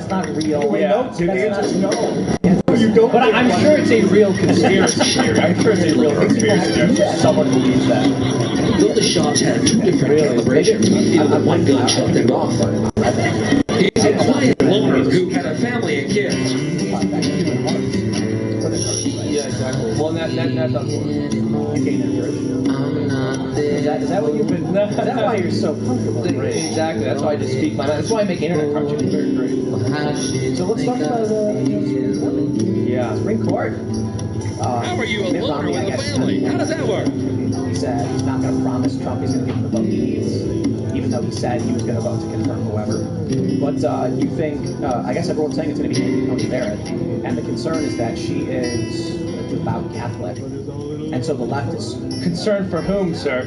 not real.
Yeah, the answer is no.
You don't. But I'm sure it's a real conspiracy theory. I'm sure it's a real conspiracy theory. Someone believes that.
Though the shots had two different calibrations, either one gun shut them off.
He's a quiet loner who had a family and kids.
Yeah, exactly. Well, that doesn't work. Is that what you've been? Is that why you're so comfortable? Exactly. That's why I just speak my mind. That's why I make internet cartoons. Very great. So let's talk about Supreme Court.
How are you a loner with a family? How does that work?
He said he's not going to promise Trump he's going to give him the vote he needs, even though he said he was going to vote to confirm whoever. But you think, I guess everyone's saying it's going to be Amy Barrett, and the concern is that she is a devout Catholic, and so the left is concerned for whom, sir?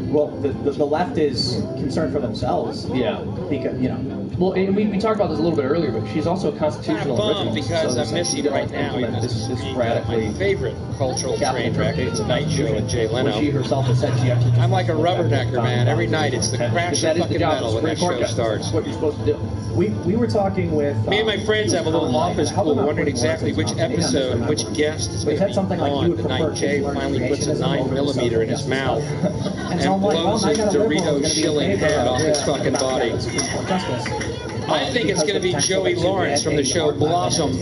Well, the left is concerned for themselves. Yeah. Because, Well, and we talked about this a little bit earlier, but she's also a constitutional
bummed
originalist.
because
so
I'm missing right now.
This
My favorite cultural train wreck is Tonight Show with Jay Leno.
She herself has said she actually
I'm like a rubbernecker, man. Every night it's the crash of fucking metal when that show starts.
That's what you're supposed to do. We were talking with...
Me and my friends have a little office pool wondering exactly which episode and which guest is going to be on the night Jay finally puts a 9mm in his mouth and blows his Dorito shilling head off his fucking body. I think it's going to be Joey Lawrence from the show Blossom.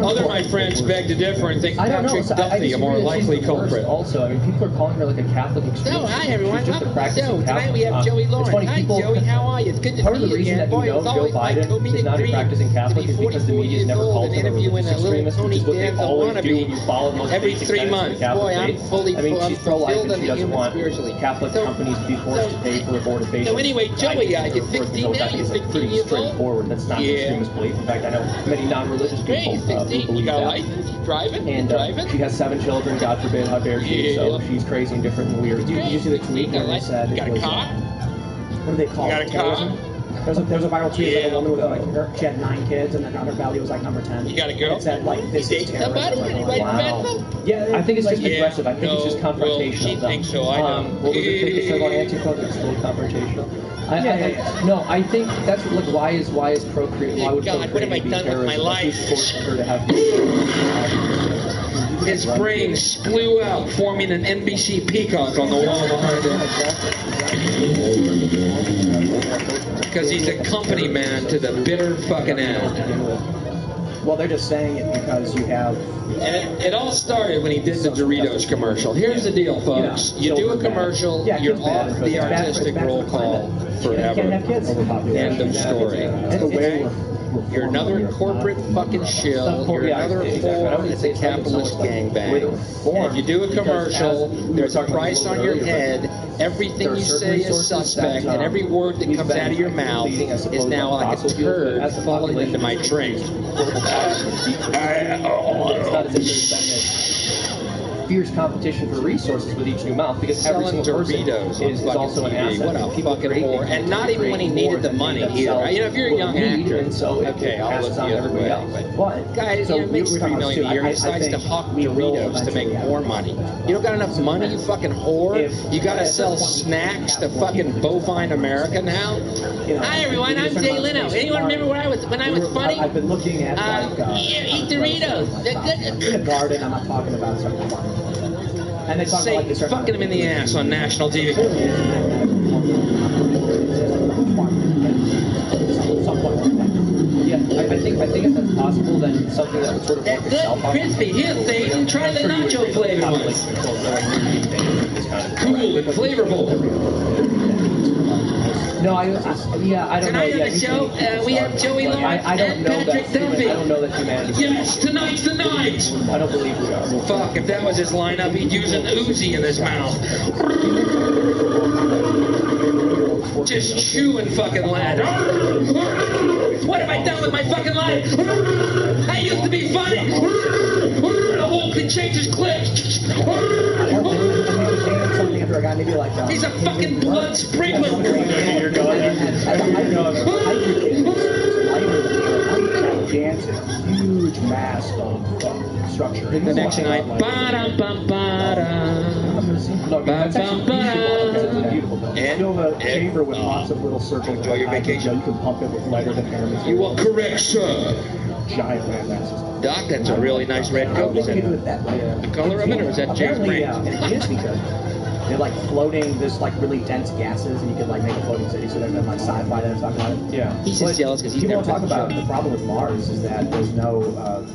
Other my friends beg to differ and think Patrick Duffy a more likely culprit.
Also, I mean, people are calling her like a Catholic extremist.
So, hi everyone.
So,
tonight we have Joey Lawrence. Hi Joey, how are you? It's good to see you again. Boy, it was always my comedic dream to be 44 years old and interviewing a little Tony Danza wannabe every 3 months. Boy, I'm fulfilled in the human spiritually.
Catholic companies be forced to pay for abortifacients.
So anyway, Joey, you're 16 now? You're 16 years old?
That's not an extremist belief. In fact, I know many non-religious people who believe
you got a
that.
license? You driving?
And she has 7 children, God forbid, how dare she, so she's crazy and different and weird. Did you see the tweet where they said...
You got a car?
What do they call it?
You got a car?
There's a viral tweet of like a woman with she had 9 kids and her belly was like number 10.
You got a girl?
It said like this is
somebody?
wow. Yeah, I think it's just aggressive. I think it's just confrontational.
She thinks so. I know.
What was the thing that said on Antifa? It's still confrontational. No, I think that's like why is procreate? Why would
God, what have I done with my life?
Her to have
his brain splew out, forming an NBC peacock on the wall behind him. Because he's a company man to the bitter fucking end.
Well, they're just saying it because you have...
And it all started when he did the Doritos commercial. Here's the deal, folks. You do a commercial, you're off the artistic roll call forever. End of story. Okay? You're another corporate fucking shill. You're another whore at the capitalist gangbang. And if you do a commercial, there's a price on your head. Everything you say is suspect, and every word that comes out of your mouth is now like a turd falling into my drink.
Fierce competition for resources with each new mouth because every
selling
single person
Doritos
is also an asset.
What a fucking whore. And not even when he needed the money either. You know, if you're a young actor, okay, I'll look the other way. But guys, you know, makes $3 million a year. He decides to hawk Doritos to make more money. You don't got enough money, you fucking whore. You got to sell snacks to fucking bovine America now. Hi everyone, I'm Jay Leno. Anyone remember when I was funny?
I've been looking at
eat Doritos. They're good.
In a garden, I'm not talking about something. And they talk about this
fucking him in the ass on national TV.
Yeah, I think if that's possible, then something that would sort of work itself out.
Crispy. Here, Satan, try the nacho flavored ones. Cool and flavorful.
No, I don't know.
Tonight on the show, we have Joey Lawrence and Patrick Duffy.
I don't know that humanity.
Yes, tonight's the night.
I don't believe we are.
Fuck, if that was his lineup, he'd use an Uzi in his mouth. Just chewing fucking lad. What have I done with my fucking life? I used to be funny. The whole can change his clip. He's a fucking blood sprinkler.
Gigantic, huge mass of structure.
The next night,
and you have a chamber with lots of little circles.
Enjoy your vacation.
You can pump it with lighter than air.
You are correct, sir.
Giant land masses.
Doc, that's a really nice red coat. Is it the color of it, or is that James Green?
It is because they're like floating. There's like really dense gases, and you could like make a floating city. So there's like sci-fi that's talking about it.
Yeah. He's just jealous because he's
never
talk
about the problem with Mars is that there's no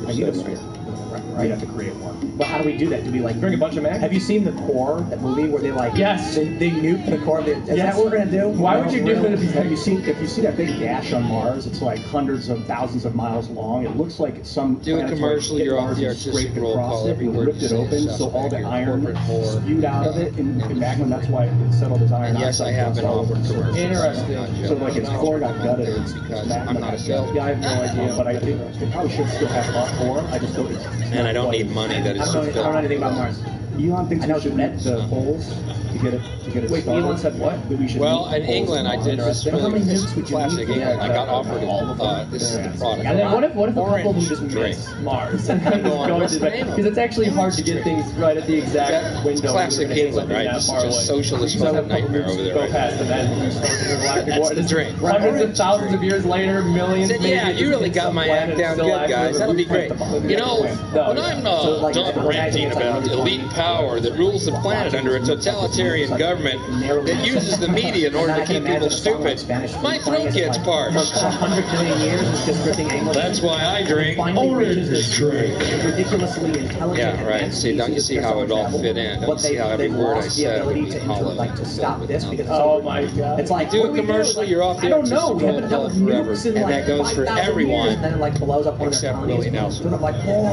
magnetosphere. Right, you have to create one. Well, how do we do that? Do we like bring a bunch of magnets? Have you seen The Core, that movie where they like they nuke the core? Is that what we're gonna do?
Why would you do that?
Have you seen that big gash on Mars? It's like hundreds of thousands of miles long. It looks like some
do a commercial. You're off the artistic roll call.
Every word ripped it open, so all the iron spewed out of it in magma. That's why it settled as iron.
And yes, I have been offered commercials.
Interesting. So like its core got gutted, or it's
because I'm not a salesman.
Yeah, I have no idea, but I think it probably should still have hot core. I just don't.
And I don't need money. That is
I don't know anything about Mars. Elon thinks we should net the holes. get it
Wait,
started.
Elon said what?
That we should
Well,
meet
in England, I did this
How many
really this
nukes would you
classic
need?
England. I got offered
all of them.
this is the product.
And then what if a couple
Orange
who just
drink.
miss Mars and then
Going,
go
what's
to
the name of
because it's actually hard to get things right at the exact window.
Classic England, right? This is just socialist fucking nightmare over there.
Go
Right?
past and then you start the galactic war.
That's the drink.
Hundreds of thousands of years later, millions.
Said, yeah,
maybe
you really
it's
got
some
my
planet
act down
still
good,
active,
guys. That'll be great. You know,
No,
when I'm done ranting about elite power that rules the planet under a totalitarian government that uses the media in order to keep people stupid, my throat gets parched.
100 million years is just ripping English.
That's why I drink orange drink.
Ridiculously intelligent.
Yeah, right. See, don't you see how it all fit in? Don't you see how every word I said would be hollow?
To stop this because
oh my god!
It's like
do a commercial, you're off the air
know. We haven't
hell
done
forever,
nukes in
and
like
that goes for
5,000
everyone
years, and then it like blows up one of their
except
colonies.
Willie Nelson.
Sort of like war.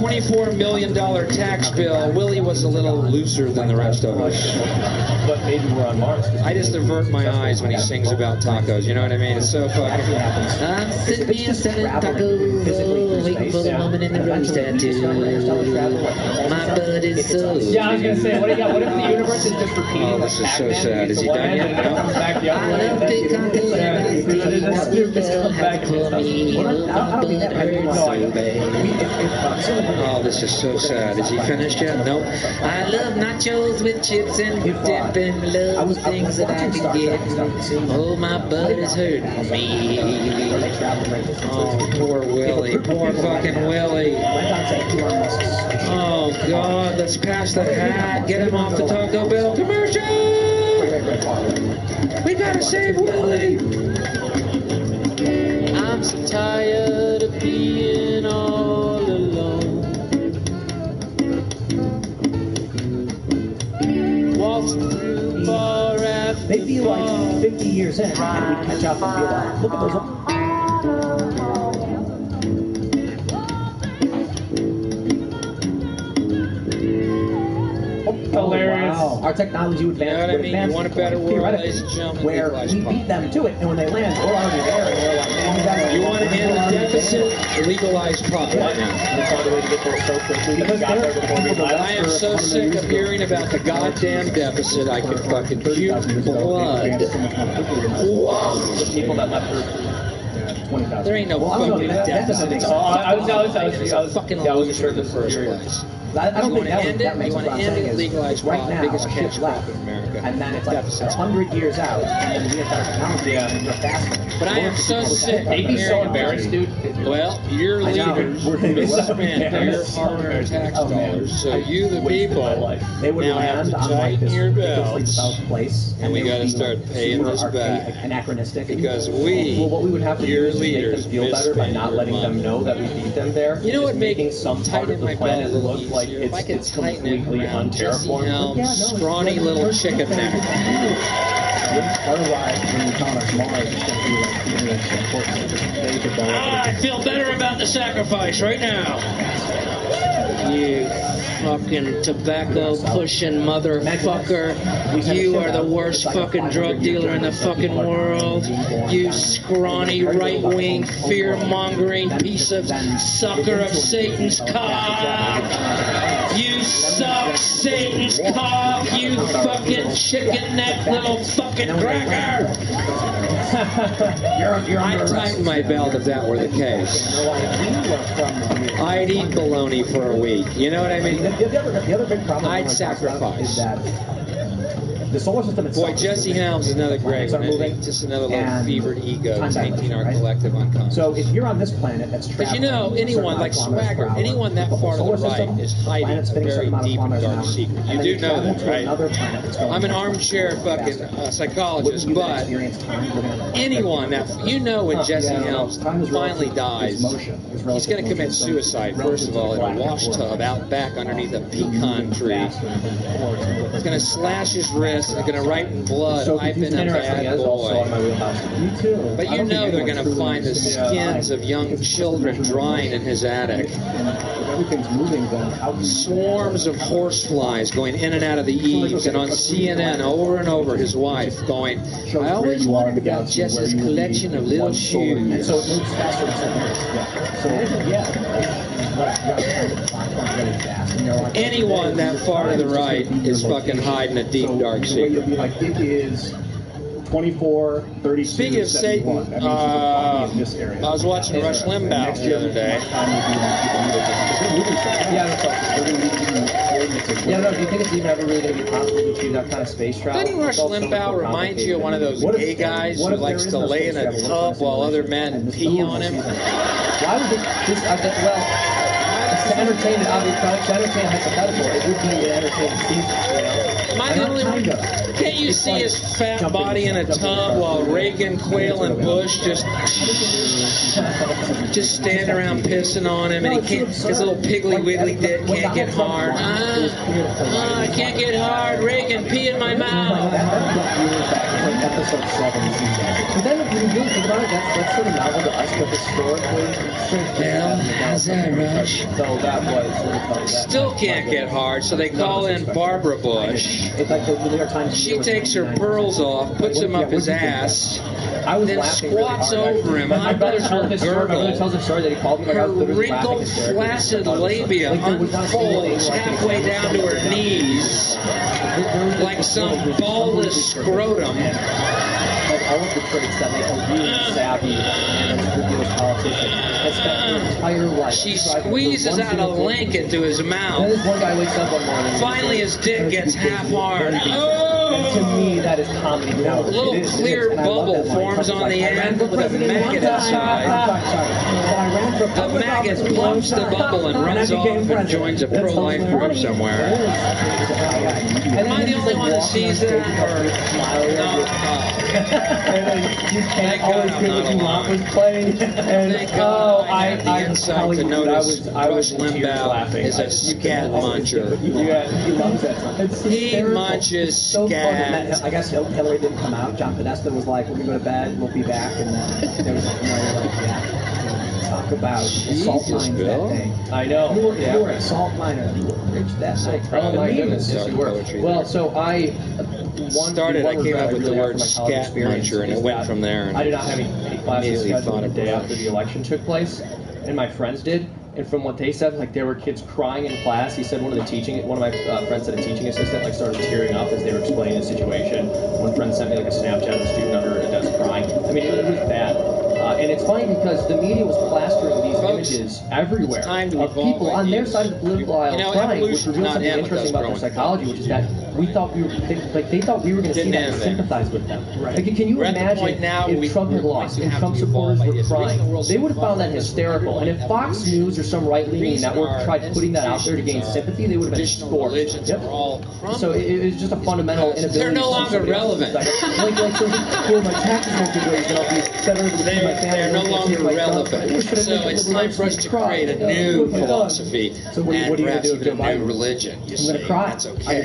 $24 million tax bill. Willie was a little looser than the rest of us.
But maybe we're on Mars.
I just avert my eyes when he sings about tacos. You know what I mean? It's so fucking.
I'm sitting here selling tacos, waiting for the woman in the rose tattoo. My butt is so.
Yeah, I was gonna say, what do you got? What if the universe is just repeating?
Oh, this is so sad. Is he done yet?
I love big tacos and iced tea. Still have to pull me up. My butt hurts so bad.
Oh, this is so sad. Is he finished yet? Nope.
I love nachos with chips and dip and love the things that I can get. Oh, my butt is hurting me.
Oh, poor Willie. Poor fucking Willie. Oh, God. Let's pass the hat. Get him off the Taco Bell commercial. We gotta save Willie. I'm so tired of being all alone. Waltzing through bar after
They'd be like 50 years in, and we'd catch up and be like, look at those.
Hilarious.
Wow. Our technology would advance.
You know what I mean? You want a better world, ladies and gentlemen?
Where we beat them to it, and when they land, we're already there, and we're like, man, you guys.
You want to end the deficit? Legalize pot right now. I am so sick of hearing about the goddamn deficit. I could fucking puke blood.
People that left
There ain't no fucking deficit.
I was
fucking
sure
loser in the first place.
I don't think
that makes
what I'm
end
saying
it,
is
legalize
right
pot,
now,
biggest
a
cash
ship
crop
left,
in America.
and then it's like
Deficits.
100 years out, and we have better technology, and we're faster.
But I am so sick of
They'd be so
hearing
embarrassed,
about
dude.
Well, your leaders spend your hard-earned tax dollars, so you, the people,
they would
now have
land
to
on like
tighten
this
your
ridiculously
belts,
developed place,
and we
they would
got to
be,
start
like,
paying
super
this
archaic,
back.
anachronistic.
Because
well, what we would have to do
your
is make them
leaders,
feel better by not letting
money.
them know that we beat them there.
You know what
making some part
tighten
of
my
the
belt a
planet
little
look like
easier? If I could
it's
tighten it
completely
around Jesse
unterraformed.
Helms' scrawny little chicken neck.
Otherwise, when you count us Mars, it's going to be like it's important. They develop.
I feel better about the sacrifice right now. You fucking tobacco pushing motherfucker. You are the worst fucking drug dealer in the fucking world. You scrawny right-wing fear-mongering piece of sucker of Satan's cock. You suck Satan's cock, you fucking chicken neck little fucking cracker. I'd tighten my belt if that were the case. I'd eat bologna for a week. You know what I mean?
The other big problem
I'd sacrifice.
is that the solar system itself.
Boy, Jesse Helms is another great one. Just another little fevered ego tainting our collective unconscious.
So if you're on this planet that's
Because you know, anyone like Swagger, anyone that far to the right is hiding a very deep and dark secret. You do know that, right? I'm an armchair fucking psychologist, but anyone that, you know, when Jesse Helms finally dies, he's going to commit suicide, first of all, in a wash tub out back underneath a pecan tree. He's going to slash his wrist. They're going to write in blood, I've been a bad boy. But you know they're going to find the skins of young children drying in his attic. Swarms of horseflies going in and out of the eaves, and on CNN over and over his wife going, I always wondered about Jesse's collection of little shoes.
really fast. And they're like,
Anyone that far to the right is fucking hiding a deep, dark secret.
It'll be like, it is 24, 32,
Speaking of
71.
Satan,
That means you're probably in this area.
I was watching Rush Limbaugh the other day.
Yeah, no, do you think it's even ever really going to be possible to achieve that kind of space travel?
Doesn't Rush Limbaugh remind you of one of those gay guys who likes to lay in a tub while other men pee on him?
Why would it, well, to entertain an object, to entertain a hypothetical, it would be an entertaining season, you know?
Am I the only one? Can't you see his fat body in a tub while Reagan, Quayle, and Bush just stand around pissing on him, and he can't, his little piggly wiggly dick can't get hard. I can't get hard. Reagan, pee in my mouth.
Episode 7 But then when you really think about it, that's sort of novel to us, but historically,
well, how's that, Rush?
So that was
still can't get hard, so they call in Barbara Bush. She takes her pearls off, puts them up his ass, then squats over him, hugs her girdle. Her wrinkled, flaccid labia unfolds halfway down to her knees like some ballless scrotum.
All of the traits that make a really savvy and unscrupulous politician has spent her entire life.
She squeezes out a link into his mouth.
Then this one guy wakes up one morning.
Finally, his dick gets half hard.
And to me, that is comedy.
A little clear bubble forms on the end with a maggot inside. The maggot plumps the bubble and runs off and joins a pro-life group somewhere. Am I the only one that sees that? Or no?
And then you can't always get what you want with playing. And
I had the insight to notice Rush Limbaugh is a scat muncher.
Yeah, he loves that song.
He munches scat.
I guess Hillary didn't come out. John Podesta was like, "We're gonna go to bed. We'll be back." And there was like, talk about salt mines that day. I know. You were a salt miner. You were rich that night.
Oh my goodness.
Yes, you were. Well, so I
came up with the word scat muncher, and it went from there. And
I did not have any classes scheduled the day after the election took place, and my friends did. And from what they said, like there were kids crying in class. He said one of my friends said a teaching assistant like started tearing up as they were explaining the situation. One friend sent me like a Snapchat of a student under a desk crying. I mean, it was bad. And it's funny because the media was plastering these images everywhere of people on their side of the political aisle crying, which reveals something interesting about their psychology, which is that they thought we were going to see that and sympathize with them. Right. Like, can you imagine if Trump had lost, if Trump supporters were crying? They would have found that hysterical. And if Fox News or some right-leaning network tried putting that out there to gain sympathy, they would have been scorched. Yep. So it's just a fundamental inability.
They're no longer relevant.
My taxes won't be raised, and I'll be better with my family.
They're no longer relevant. So it's time for us to create a new philosophy and perhaps even a new religion. I'm going to cry. That's okay.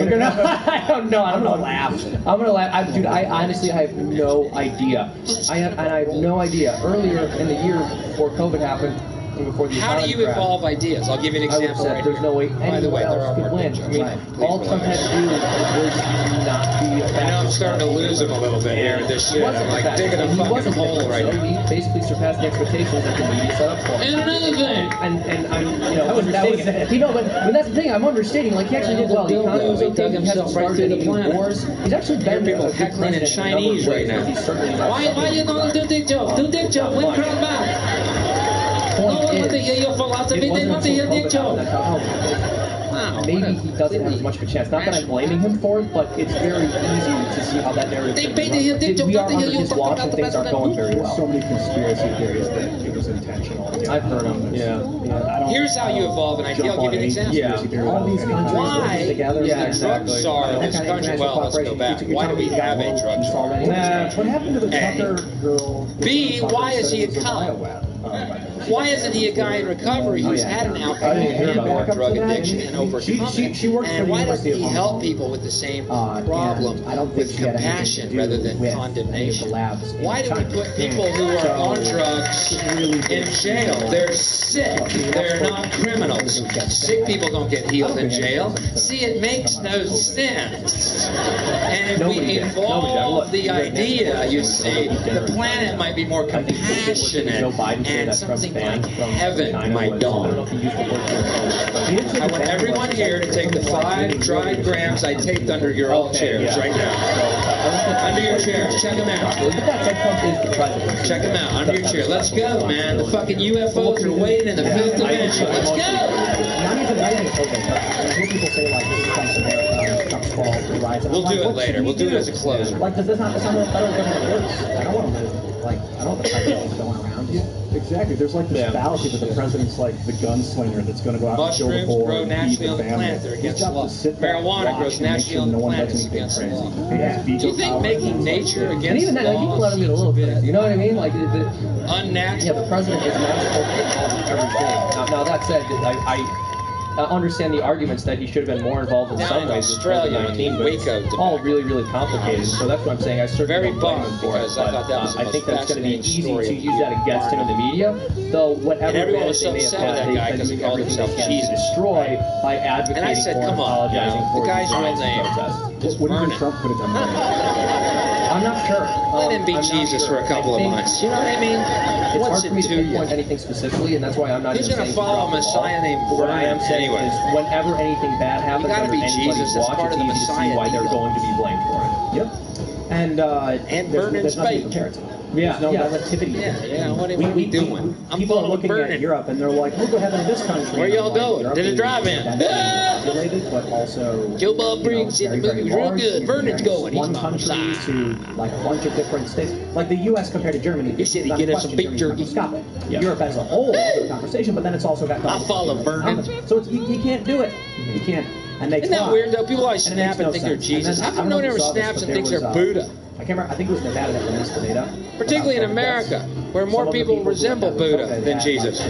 I don't know. I'm going to laugh. Dude, I honestly have no idea. I have no idea. Earlier in the year before COVID happened, before the
how do you evolve ideas? I'll give you an example.
There's no way anyone else could win. I mean, all Trump had to do was not be a
I know I'm starting to lose him a little bit here with this shit. I'm like digging a fucking hole right now.
He basically surpassed the expectations that the media set up for him.
And another thing.
And I'm, but that's the thing. I'm understating. Like, he actually did well. The economy was okay. He hasn't started any wars. He's actually been
people heckling in Chinese right now. Why you don't do dick joke? Do dick joke. Win crowd back. They want to hear your philosophy. They want to hear dick joke.
Maybe he doesn't have as much of a chance. Not that I'm blaming him for it, but it's very easy to see how that narrative.
They paid to hear dick joke.
We are under his watch and things aren't going very well.
There's so many conspiracy theories that it was intentional.
I've heard them. Yeah.
Here's how you evolve an idea. I'll give you an example.
All these countries together.
The drug czar of this country. Well, let's go back. Why do we have a drug czar?
What happened to the Tucker girl?
B, why is he a cop? Why isn't he a guy in recovery who's had an alcohol and drug addiction and overcome it? And why doesn't he help people with the same problem with compassion rather than condemnation? Why do we put people who are on drugs in jail? They're sick. They're not criminals. Sick people don't get healed in jail. See, it makes no sense. And if we evolve the idea, you see, the planet might be more compassionate and something like heaven might dawn. I want everyone here to take the 5 dried grams I taped under your all chairs right now. Under your chairs. Check them out. Check them out. Under your chair. Let's go, man. The fucking UFOs are waiting in the 5th dimension. Let's go.
Not even okay, but I hear people say like Trump's America, Trump's fault, the rise.
We'll do it later. We'll do it as a closer.
Like, does this not sound like federal government works? I don't want to live like I don't want the president going around.
Exactly. There's like this fallacy that the president's like the gunslinger that's going to go out and kill the
Mushrooms
boar
grow
and
naturally
feed
on
the
the
family.
planet. They're against
He's got
law.
to sit back,
Marijuana
watch,
grows
and make
naturally
sure
on the
no one
planet.
does
It's
anything
against
crazy.
law.
He has veto
Do you think
power.
making nature against
And even that, like, people let him get a little bit. You know what I mean? Like,
unnatural.
Yeah, the president is not supposed to involve in everything. Now that said, I understand the arguments that he should have been more involved in
Down
some
in
ways with
Australia,
COVID-19, but
Waco
it's all really, really complicated. So that's what I'm saying. I certainly
Very
don't blame him
bummed
for it.
because I thought that was the
I
most
think that's going to be
fascinating
easy
story
to
of
use that against him in the media. Though whatever
And everyone was
advantage
so
they may
upset
have
with that
had,
guy
they've
because he
been
called
doing
himself
everything they can to
Jesus.
destroy by advocating
And I said,
for
come on,
apologizing
the
for
guy's
the
real
riots
name.
and protests.
What do you think Trump could have done?
I'm not sure.
Let him be
I'm not
Jesus
sure.
for a couple of
I think
months. You know what I mean?
It's
What's
hard for me
it
to
to
pinpoint
you?
anything specifically, and that's why I'm not
Who's
even
gonna
saying
follow a
drop the ball.
Messiah named
What I am
Brian
saying
anyway?
is whenever anything bad happens
gotta
under
be
anybody's
Jesus. That's
watch,
part
it's
of the
easy to see
Messiah
why they're
deal.
going to be blamed for it.
Yep. And
burn in
there's nothing
space.
compared to.
Yeah,
There's no
yeah.
relativity.
Yeah, what are we doing? I'm
People are
full of
looking
burning.
at Europe and they're like, look what happened in this country.
Where y'all
And I'm
going?
Europe
Did it
is
drive in?
densely populated, but also
Joe Bob Briggs in the
very,
movie
very
was real
large.
good.
You
Vernon's
compare
going. He's
one
by my
country
side.
to like a bunch of different states. Like the U.S. compared to Germany.
He said he'd
without
get us some
question,
beef
Germany's
jerky.
microscopic. Europe as a whole is a conversation, but then it's also got.
I follow Vernon.
So it's, you can't do it. You can't. And they
Isn't that
try.
weird though? People always
And it makes
snap and
no
think they're
sense.
Jesus.
And
How
then,
come
I
no
don't
one
know
ever
if you saw
snaps
this,
and
but
thinks
there
they're
was,
Buddha?
I can't remember. I think it was Nevada that released the data.
Particularly in
about deaths.
America, where
Some
more
of the
people
who
resemble
had
Buddha
COVID
than
had,
Jesus.
like,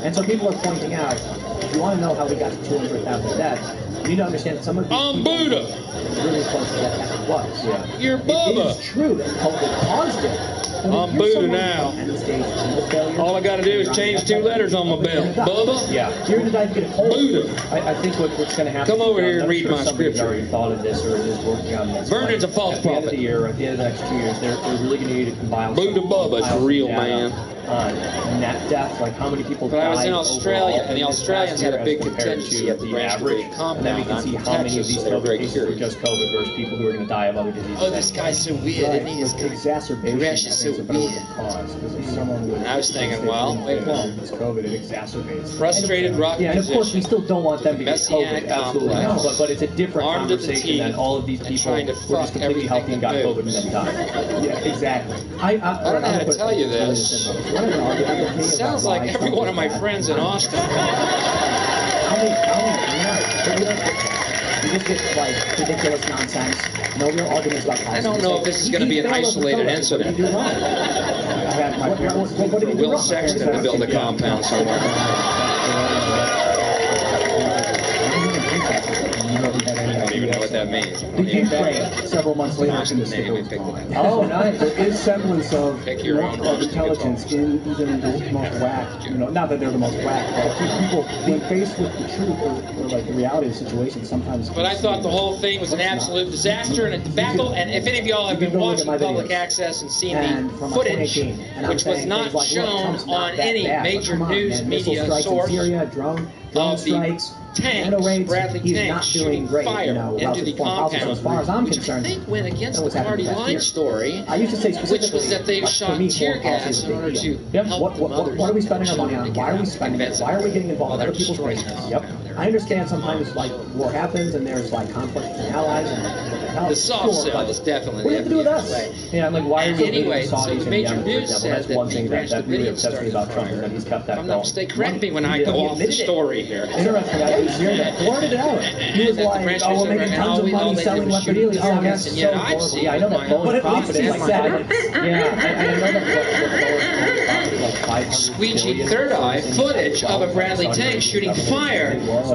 and so people are pointing out, if you want to know how we got to 200,000 deaths, you need to understand that some of these
I'm
people
Buddha.
were really close to what that was. Yeah.
You're
It
Bubba.
is true that COVID caused it. But
I'm
if you're
Buddha
someone
now.
with end-stage renal failure,
All I gotta do is change 2 letters on my belt. Bubba.
Yeah.
You're going to die if you get a cold.
Buddha.
I think what's going to happen.
Come over here and
I'm
read
sure
my
somebody's
scripture.
already thought of this or is working on this.
Vernon's a false
At the end of
prophet.
the year, at the end of the next 2 years, they're really going to need to compile.
Buddha Bubba's real man.
Net death, like how many people
But I was
died
in Australia,
overall
and the
in this
Australians
past
had a
year
big
as compared
contingency
to
at the
the
branch
average.
of the compound.
And then we can
I'm
see
from
how many of
Texas,
these
so they're
COVID
very
cases were
curious.
just COVID versus people who are going to die of other diseases.
Oh, this guy's so weird, isn't he? This guy.
Exacerbation.
Rash is so
I think, is a better
weird.
cause, because if someone with
And I was thinking, well, wait, well.
It's COVID, it exacerbates.
Frustrated rock
Yeah, and of course we
musician.
still don't want them to get
Messianic
COVID, absolutely no,
complex.
but it's a different
Armed to the
conversation
teeth
than all of these
and
people
trying to
were
fuck
just completely
everything
healthy and got
that
COVID and
moves.
then died.
Yeah, exactly.
I don't know how to tell you this.
It
Sounds like every one of my friends in Austin.
You just get like ridiculous nonsense. No real arguments about policy.
I don't know if this is going to be an isolated incident.
What did you do wrong? I had my parents. What did you do
Will
wrong?
Sexton to build a compound somewhere. I don't even know what that means.
The Ukraine, several months later,
Pronounce
in
the
the
name and
sticker
pick
was
it
gone.
up.
Oh, nice.
There is semblance of,
Pick your own
of intelligence in even the most whack, not that they're the most whack, but people, when faced with the truth or like the reality of the situation, sometimes.
But I thought the whole thing was an absolute disaster and a debacle. And if any of y'all have been watching public access and seen the footage, which was not shown on any major news media source of the tanks, Bradley tanks shooting fire into the compound,
as far as I'm
which
concerned,
I think went against the
happened
party
last
line
year.
story,
I used to say
which was that they shot tear gas in order to help the mothers.
What are we spending our money on? Why are we spending it? Why are we getting involved in other people's business? Yep. I understand sometimes like war happens and there's like conflict between allies and what the hell.
The soft
Sure,
cell
but
is definitely
what does it have to do with us?
Right. Yeah, I'm like, why are we
Anyway,
hating the
so
Saudis
the
and
major
Yemen, for
news
example?
said
That's
that
one
the
thing
Branch
that really
Davidians
upsets me
started
about Trump
fire.
is that he's kept that
If I'm not
going.
mistaken, correct me when I
Yeah,
go
he
off the
admitted it.
story here.
Interesting. I was hearing that. Blurted it out. He was
That the
like,
Branch
"Oh, we're
Davidians
making
and
tons
all
of
we- all
money
they did
selling
was
weapons."
shoot
Oh,
targets,
that's
and
so
yet I'd
horrible.
see
Yeah, I know that
my
Boeing
But at least
profited
he
like
said
that.
it.
Yeah, I know that Boeing profited like 500
Squeegee
billion
third eye
in
footage of a Bradley
dollars
tank shooting
government
fire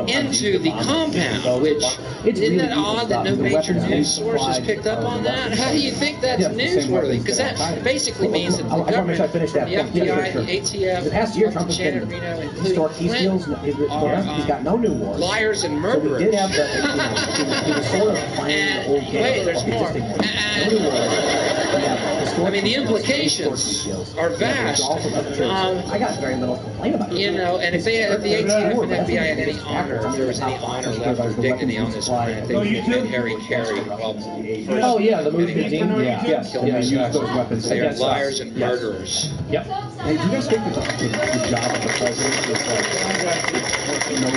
into the compound, which isn't that odd that no major news sources picked up on that? How do you think that's newsworthy? Because that basically means that the government, the FBI, the ATF,
The past year, Trump has
Janet
been
Reno,
historic. He
including
steals.
Clinton,
He's got no new wars.
liars and
So we
murderers.
did have the. He was sort of playing the old game.
Wait, there's more.
No new wars. We have
I mean, the implications are vast.
I got very little complaint about it.
You know, and if they had, if the ATF and FBI had any honor, if there was any honor left for dignity on this planet, they would have been Harry Carey.
Oh yeah, the movie Dean.
Yeah,
Killed weapons.
they are liars and murderers.
Yep.
Hey, do you guys think that the job of the president is like no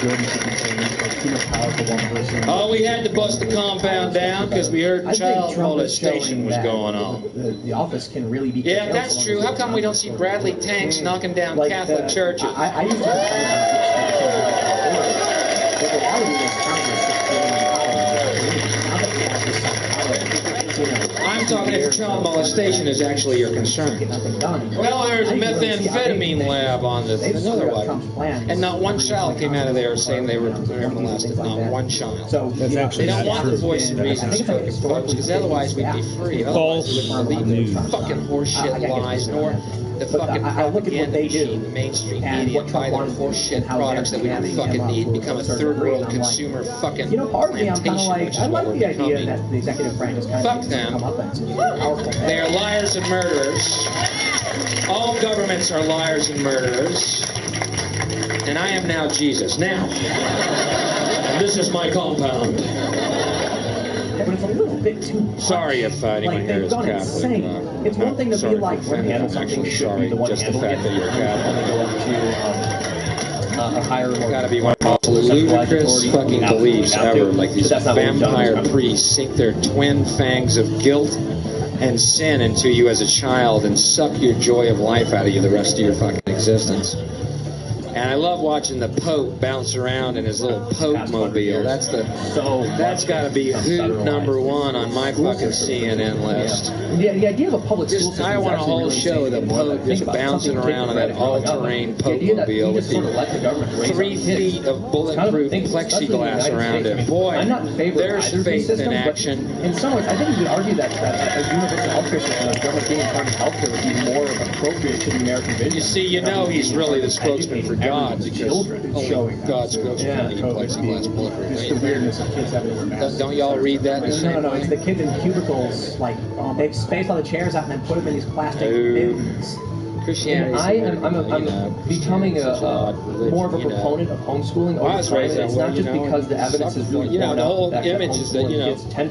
good and should be changed? Like too much power for one person.
Oh, we had to bust the compound down because we heard child molestation was going on.
The office can really be.
Yeah, that's true. How come we don't see Bradley tanks knocking down Catholic churches?
I used to but the reality is Congress is giving now that we have this power,
I'm talking if child molestation is actually your concern. Well, there's a methamphetamine lab on this another one, and not one child came out of there saying they were molested. Not one child. They don't want the voice and reason spoken, folks, because otherwise we'd be free. Otherwise we wouldn't believe the fucking horseshit lies, nor the fucking propaganda machine, the mainstream media, buy their horseshit products that we don't fucking need, become a third-world consumer fucking
part of me, I'm kind of
plantation,
like,
which is
I
what
like
we're
the idea
becoming.
that the executive branch is kind
Fuck
of
them.
come up and powerful.
They are liars and murderers. All governments are liars and murderers. And I am now Jesus. Now, this is my compound.
But it's a little bit too much.
Sorry if anyone
Like,
here
they've
is
gone
Catholic.
insane. It's one thing to be like, when handle something should be the one
just the
handling
fact that you're Catholic.
A higher,
Gotta be one of the most ludicrous fucking beliefs ever. Like these vampire priests sink their twin fangs of guilt and sin into you as a child and suck your joy of life out of you the rest of your fucking existence. And I love watching the Pope bounce around in his little Pope mobile. That's got to be hoot number one on my fucking CNN list.
The idea of a public school system
I want a whole show of the Pope just bouncing around on that all-terrain Pope mobile with the 3 feet of bulletproof plexiglass around it. Boy, there's faith in action.
In some ways, I think you could argue that a universal healthcare system, a government being in charge of healthcare, would be more appropriate to the American vision.
You see, you know he's really the spokesman for God, because only God's spokesman need plexiglass bulletproof.
It's the weirdness of kids having to wear masks.
Don't y'all read that in the same
No,
way?
it's the kids in cubicles, like, they've spaced all the chairs out and then put them in these plastic bins.
Christianity.
I'm becoming more of a proponent of homeschooling over time. It's not just because the evidence is really
the whole image is that,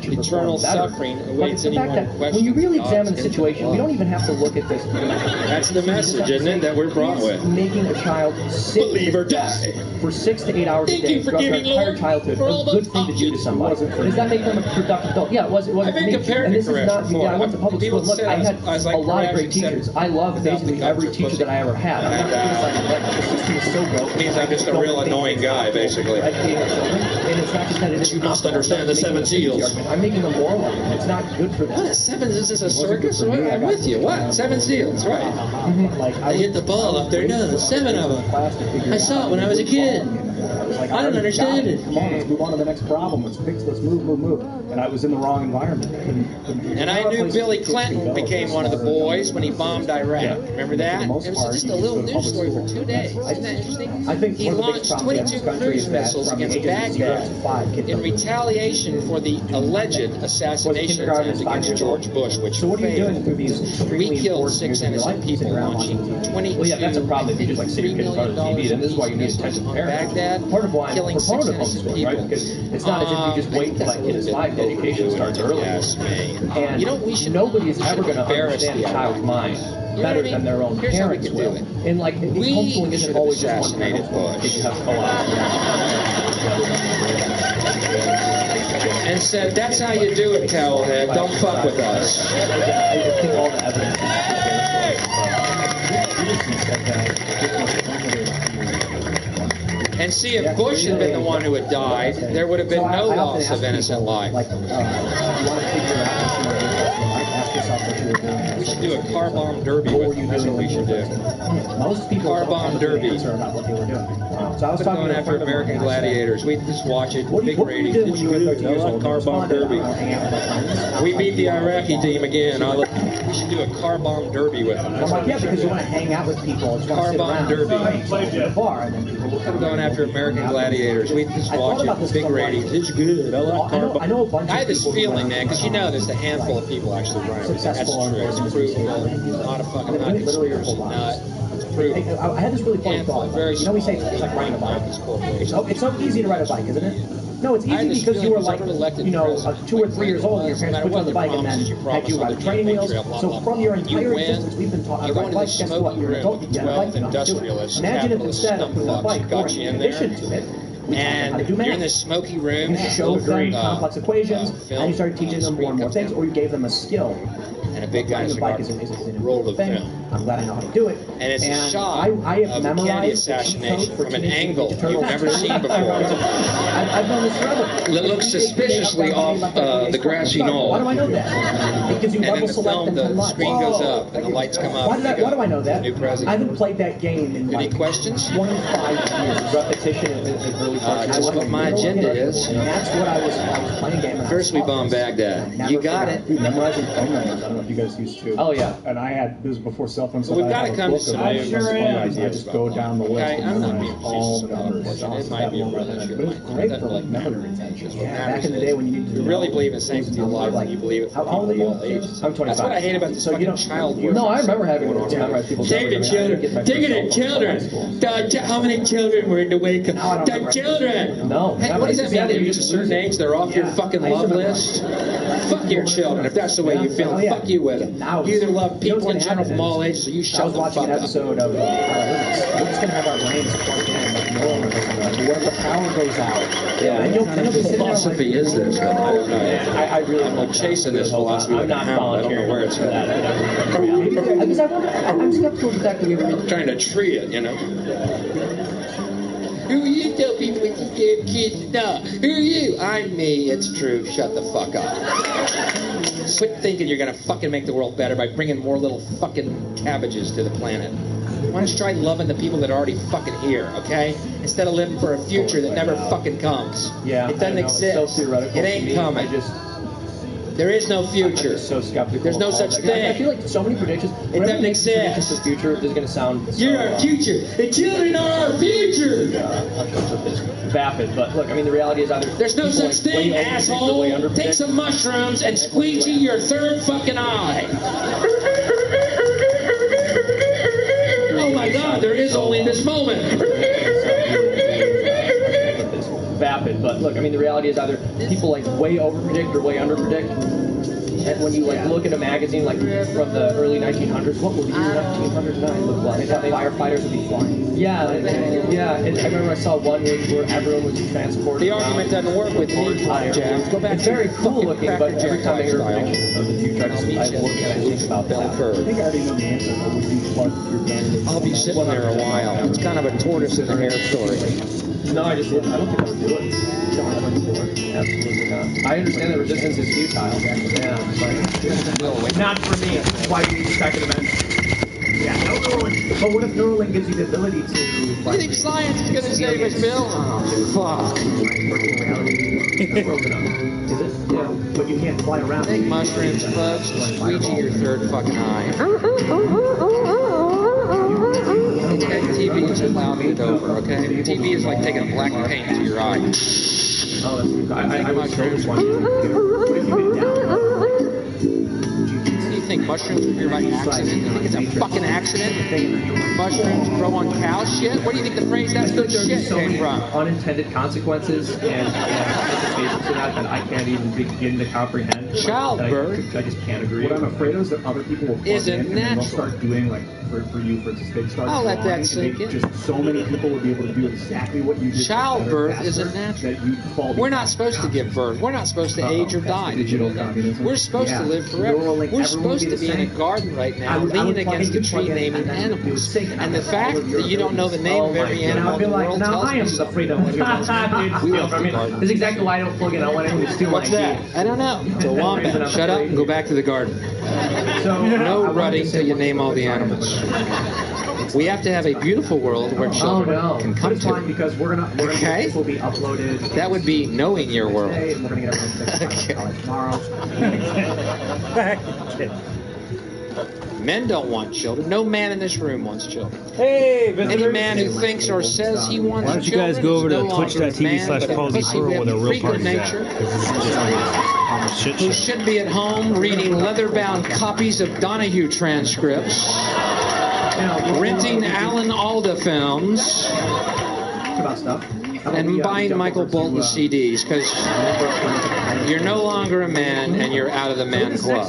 eternal suffering awaits anyone who questions.
When you really examine the situation, we don't even have to look at this.
That's the message, isn't it, that we're brought with?
Making a child sit
Believe or die.
for 6 to 8 hours a day throughout their entire childhood, a good thing to do to somebody. Does that make them a productive adult? Yeah, it wasn't for me. And this is not, I went to public school. Look, I had a lot of great teachers. I loved basically every teacher that I ever had. I'm not criticizing them. The system is so broken.
Means I'm just a real annoying guy, basically.
And it's not just that it is.
You must understand the 7 seals.
I'm making a moral argument. It's not good for them.
What, 7? Is this a circus? I'm with you. What? 7 seals, right. They hit the ball up their nose. 7 of them. I saw it when I was a kid. I don't understand it.
Come on, let's move on to the next problem. Let's move. And I was in the wrong environment.
And I knew Billy Clinton became one of the boys when he bombed Iraq. Remember that? It was just a little news story for 2 days. Isn't that interesting?
I think
he launched 22 cruise missiles against Baghdad in retaliation for the alleged assassination attempt against George Bush, which failed. We killed 6 innocent people launching 22
that's a problem if you just like sit your kid in front of the TV. Then this is why you need attention from parents.
Baghdad,
part of why I'm
killing 6 innocent people.
Right? Because it's not as if you just wait until that kid is 5. Education starts early.
Yes,
and nobody is ever going to understand a child's mind better than their own parents will. And like, homeschooling isn't always just one kind of Bush. You have
and said, that's how you do it, Towelhead. Don't fuck with us.
I think all the evidence
and see, if Bush had been the one who had died, there would have been no loss of innocent life. We should do a car bomb derby with them. That's what we should do.
Most people
car bomb derby.
About what they were doing. So I was
going after American Gladiators. We just watch it. Big ratings. It's good. I like car bomb derby. We beat the Iraqi team again. We should do a car bomb derby with them.
Yeah, because you want to hang out with people.
Car bomb derby. I'm going after American Gladiators. We just watch it. Big ratings. It's good. I like car bomb. I have this feeling, man, because you know there's a handful of people actually
successful on
That's true. It's provable. Not a fucking nut.
Literally your whole
Nut.
life. I had this really funny thought. You know, we say it's like riding a bike. It's so easy to ride a bike, isn't it? No, it's easy because you were like, 2 or 3 years old, and your parents put you on the bike and then had you ride training wheels. So from your entire existence, we've been taught how to ride bikes. Guess what? You're an adult, you get a bike, you know how to do it. Imagine if instead of putting a bike, or in addition to it,
and you're in this smoky room.
You showed them complex equations, and you started teaching them more and more things, or you gave them a skill.
And a big guy
the bike is an roll of thing. I'm glad I know how to do it.
And it's a shot of a Kennedy assassination from an angle you've never seen before.
I've known this forever.
It looks suspiciously off the grassy knoll.
Why do I know that? Because you double select and
the screen goes up and the lights come up.
Why do I know that?
New president.
I haven't played that game in
Any questions?
25 years. Repetition is really fun.
That's what my agenda is.
And that's what I was playing game.
First we bomb Baghdad. You got it.
Memorizing phone numbers. I don't know if you guys used to.
Oh yeah.
And I had this was before cell phones.
Well, we've got to come to some
I just go down the list and
I'm not
memorize
being
all the numbers.
It might be a religion.
But it's great for like memory retention.
Back in the day when you needed to
really believe in sanctity of life, like you believe it for
how old are you?
all ages.
I'm 25.
That's what I hate about this fucking child work.
No, I remember having to memorize people's
Take the children. How many children were in the wake of the children?
No.
Hey, what does that mean? They're just a certain age, they're off your fucking love list? Fuck your children, if that's the way you feel. Fuck you with them. You either love people in general from all ages, or you shut the fuck up.
I was watching an episode of we're just going to have our brains plugged in, like no one but what if the power goes out?
Yeah, what kind of philosophy is this? I don't know. I really am like chasing this philosophy like a hound. I don't know where it's headed.
Because I'm skeptical of the fact that we were
trying to tree it, you know. Who are you tell people what you give kids no? Who are you? I'm me. It's true. Shut the fuck up. Quit thinking you're gonna fucking make the world better by bringing more little fucking cabbages to the planet. Why don't you try loving the people that are already fucking here, okay? Instead of living for a future that never fucking comes.
Yeah,
it doesn't exist. It ain't coming. There is no future.
So skeptical.
There's no such thing.
I feel like so many predictions.
It doesn't exist.
The future is going to sound.
You're our future. The children are our future.
Vapid, but look, I mean, the reality is either.
There's no such thing, asshole. Take some mushrooms and squeegee your third fucking eye. Oh my God, there is only this moment.
Vapid, but look, I mean, the reality is either people like way overpredict or way underpredict. And when you like look at a magazine like from the early 1900s, what would the year 1909 look like? They thought firefighters would be flying. Yeah. And I remember I saw one where everyone was transported.
The argument doesn't work with me, Jack. Go back.
It's very cool looking, but every time I hear a prediction of the future, I look at it and think about that.
I think I already know the answer, but would you plug your game?
I'll be sitting there a while. It's kind of a tortoise in the hare story.
No, I don't think I would do it. Absolutely not. I understand that resistance is futile. Yeah, but not for me. That's why you need the second amendment. Yeah, no Neuralink. But what if Neuralink gives you the ability to?
You think science is going to save us, Bill? Oh, fuck.
Is it? Yeah. But you can't fly around.
Take mushrooms, fudge, squeegee your third fucking eye. TV is allowed it over, okay? TV is like taking black paint to your eye.
Oh, that's I was this one.
Do you think mushrooms would be by accident? You think it's a fucking accident? Mushrooms grow on cow shit? Where do you think the phrase "that's good shit" came from?
Unintended consequences and implications to that I can't even begin to comprehend.
Childbirth.
I just can't agree. What I'm afraid is that other people will plug in and they'll start doing like for you, for instance, they start.
I'll let that sink in.
Just so many people would be able to do exactly what you did.
Childbirth isn't natural. We're not supposed to give birth. We're not supposed to age or die. Did you know that? We're supposed to live forever. We're supposed to be in a garden right now, leaning against a tree naming animals. And the fact that you don't know the name of every animal in the world tells me something.
We love the garden. That's exactly why I don't plug in. I want anyone to steal my
What's that? I don't know. It's a wombat. Shut up and go back to the garden. No rutting till you name all the animals. We have to have a beautiful world where children can come to.
Because we're gonna this will be uploaded.
That would be knowing your world.
We're gonna get everyone tomorrow.
Men don't want children. No man in this room wants children.
Hey,
any man who thinks or says he wants children.
Why don't you guys go over to twitch.tv/PaulDPearl where the real party's at?
Who should be at home reading leather-bound copies of Donahue transcripts, renting Alan Alda films, and buying Michael Bolton CDs, because you're no longer a man and you're out of the man club.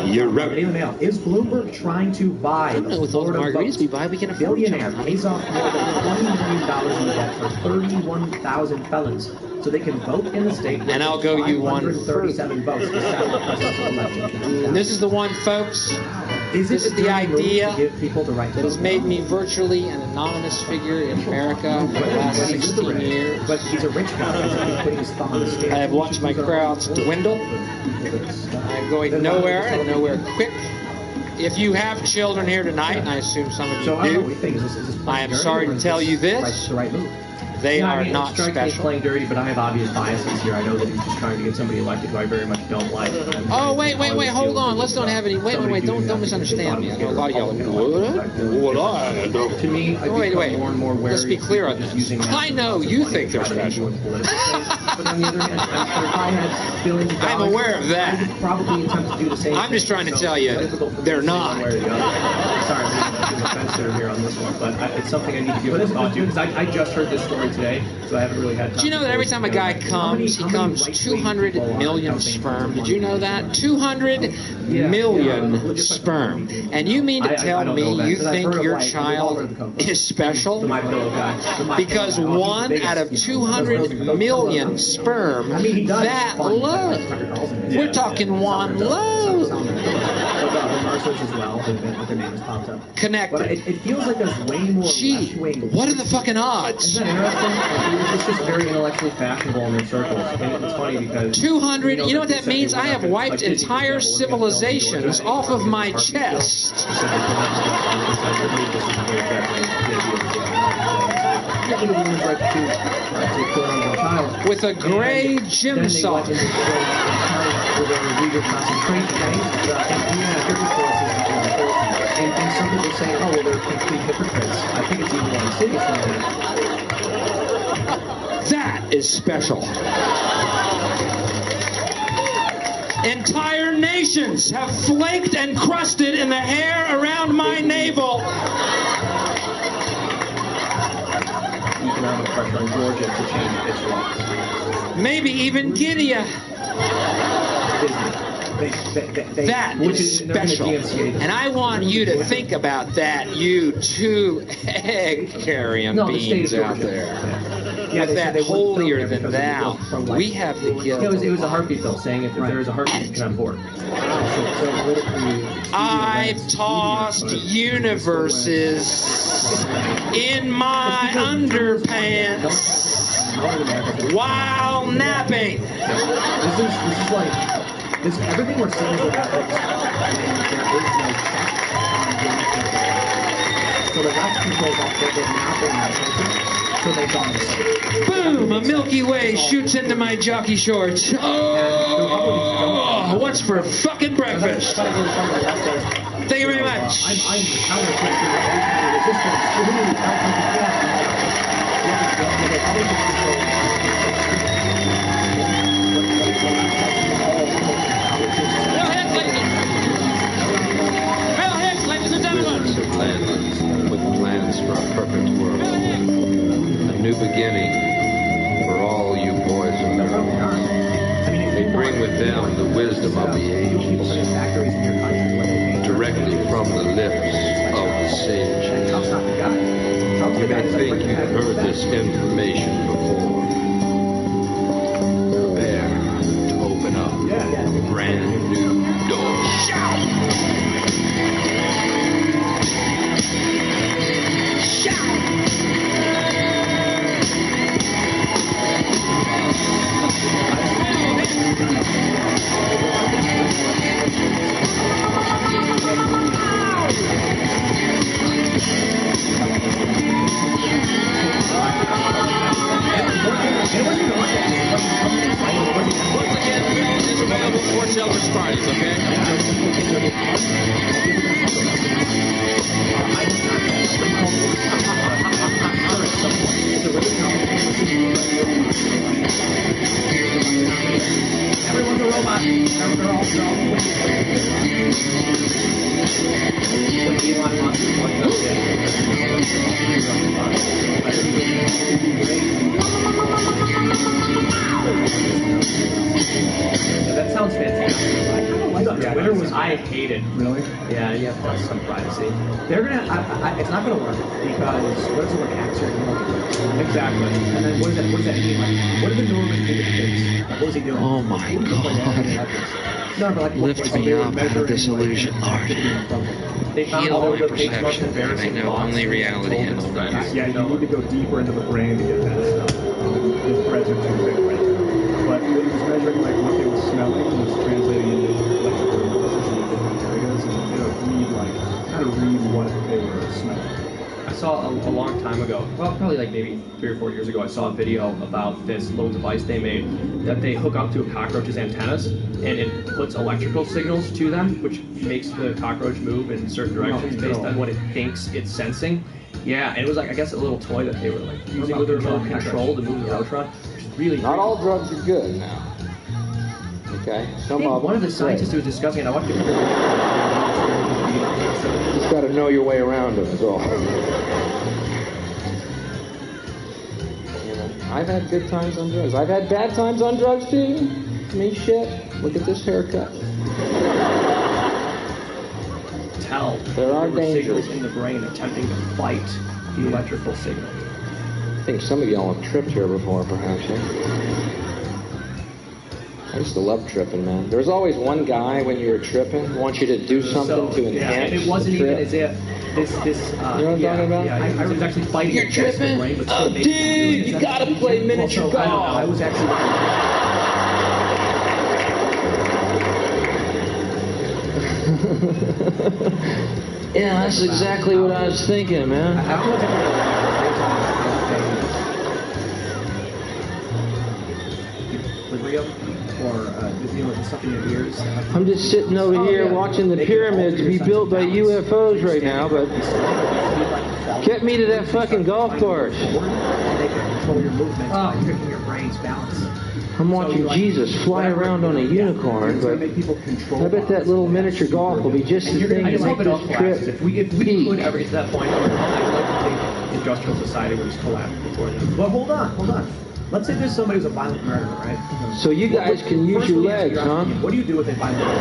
You're right. Is Bloomberg trying to buy the
with all the margaritas we buy, we can afford
billionaire pays off more than $20 million in debt for 31,000 felons so they can vote in the state?
And I'll go you one.
137 votes to settle the presidential election.
And this is the one, folks.
This
is the idea
to give people the right
that has made me virtually an anonymous figure in America for the last 16 years.
But he's a rich guy. He's putting his thumb on the scale.
I have watched my crowds dwindle. I'm going nowhere and nowhere quick. If you have children here tonight, and I assume some of you do, I am sorry to tell you this. They are not special.
Playing dirty, but I have obvious biases here. I know that he's just trying to get somebody elected who I very much don't like.
Oh, wait, hold on. Let's not have any. Wait. Don't misunderstand me. I know a lot of y'all. What?
To me, I
wait. Let's be clear on this. I know you think they're special. I'm aware of that.
Probably attempt to do the same.
I'm just trying to tell you, they're not.
Sorry, I'm offensive here on this one, but it's something I need to give a thought to because I just heard this story today, so I haven't really had time.
Do you know that every time a guy comes, he comes 200 million sperm? Did you know that? 200 million sperm. And you mean to tell me you think your child is special? Because 1 out of 200 million sperm, that low. We're talking one low. Connected.
But it feels like there's way more.
Gee, what are the fucking odds?
Isn't that interesting? It's just very intellectually fashionable in their circles. And it's funny because
200. You know what that means? I have wiped entire civilizations off of my chest. With a gray gym sock.
And some people say, oh, well, they're complete hypocrites. I think it's even more serious than that.
That is special. Entire nations have flaked and crusted in the hair around my navel.
Economic pressure on Georgia to change its laws.
Maybe even Guinea. That is special. And I want you to think about that, you two egg-carrying beings out there. With that holier than thou. We have the guilt.
It was a heartbeat, though, saying if there is a heartbeat, you can on board.
I've tossed universes in my underpants while napping.
This is like... everything we're seeing is about and there is no check on so the left controls all they've now been so they've gone this way.
Boom! A Milky Way shoots into my jockey shorts. Oh, what's for fucking breakfast? Thank you very much.
I'm
with plans for a perfect world. A new beginning for all you boys and girls. They bring with them the wisdom of the ages, directly from the lips of the sage. You may think you've heard this information before. Prepare to open up a brand new door.
available for Elvis parties, okay?
Everyone's a robot. They're all when Elon Musk is like, that sounds fantastic. I kind of like that. Twitter was, I hate it.
Really?
Yeah, you have to have some privacy. They're gonna, it's not gonna work because what if someone hacks your email? Exactly. And then what does that mean? Like, what did the Norman do to kids? Like, what was he doing?
Oh my God.
No, but like,
Lift me up out of this illusion, Lord. Heal my perception, and I know only reality and all that.
Yeah, you need to go deeper into the brain to get that stuff. The threads are too big right now. But it was measuring like what they were smelling and was translating into electrical impulses in different areas, and it would read like how to read what they were smelling.
I saw a long time ago, well, probably like maybe 3 or 4 years ago, I saw a video about this little device they made that they hook up to a cockroach's antennas, and it puts electrical signals to them, which makes the cockroach move in certain directions based on what it thinks it's sensing. Yeah, and it was like, I guess, a little toy that they were like using with their remote control to move the Voltron, which is really
Not all drugs are good now. Okay? Some of them.
One of the scientists who was discussing it, I watched it.
You just got to know your way around them, is all. I've had good times on drugs. I've had bad times on drugs too. I mean, shit. Look at this haircut.
There
are
dangers signals in the brain attempting to fight the electrical signal.
I think some of y'all have tripped here before, perhaps. Eh? I used to love tripping, man. There was always one guy when you were tripping who wants you to do something to enhance
and it wasn't
the trip.
even as if this
you know what I'm talking about?
Yeah, I was actually fighting.
You're tripping? Oh, dude, you gotta play miniature golf.
I was actually.
Yeah, that's exactly what I was thinking, man.
Or stuff in your ears.
I'm just sitting over here watching the pyramids be built by UFOs right now, but get me to that fucking golf course.
They can control your movement by tricking your brain's balance.
I'm watching Jesus fly around on a unicorn, but I bet that little miniature golf will be just the thing to make this trip
If we could ever get to that point, I'd like to think the industrial society would just collapse before then. But hold on. Let's say there's somebody who's a violent murderer, right?
So you guys can use your legs, huh?
What do you do with a violent murderer?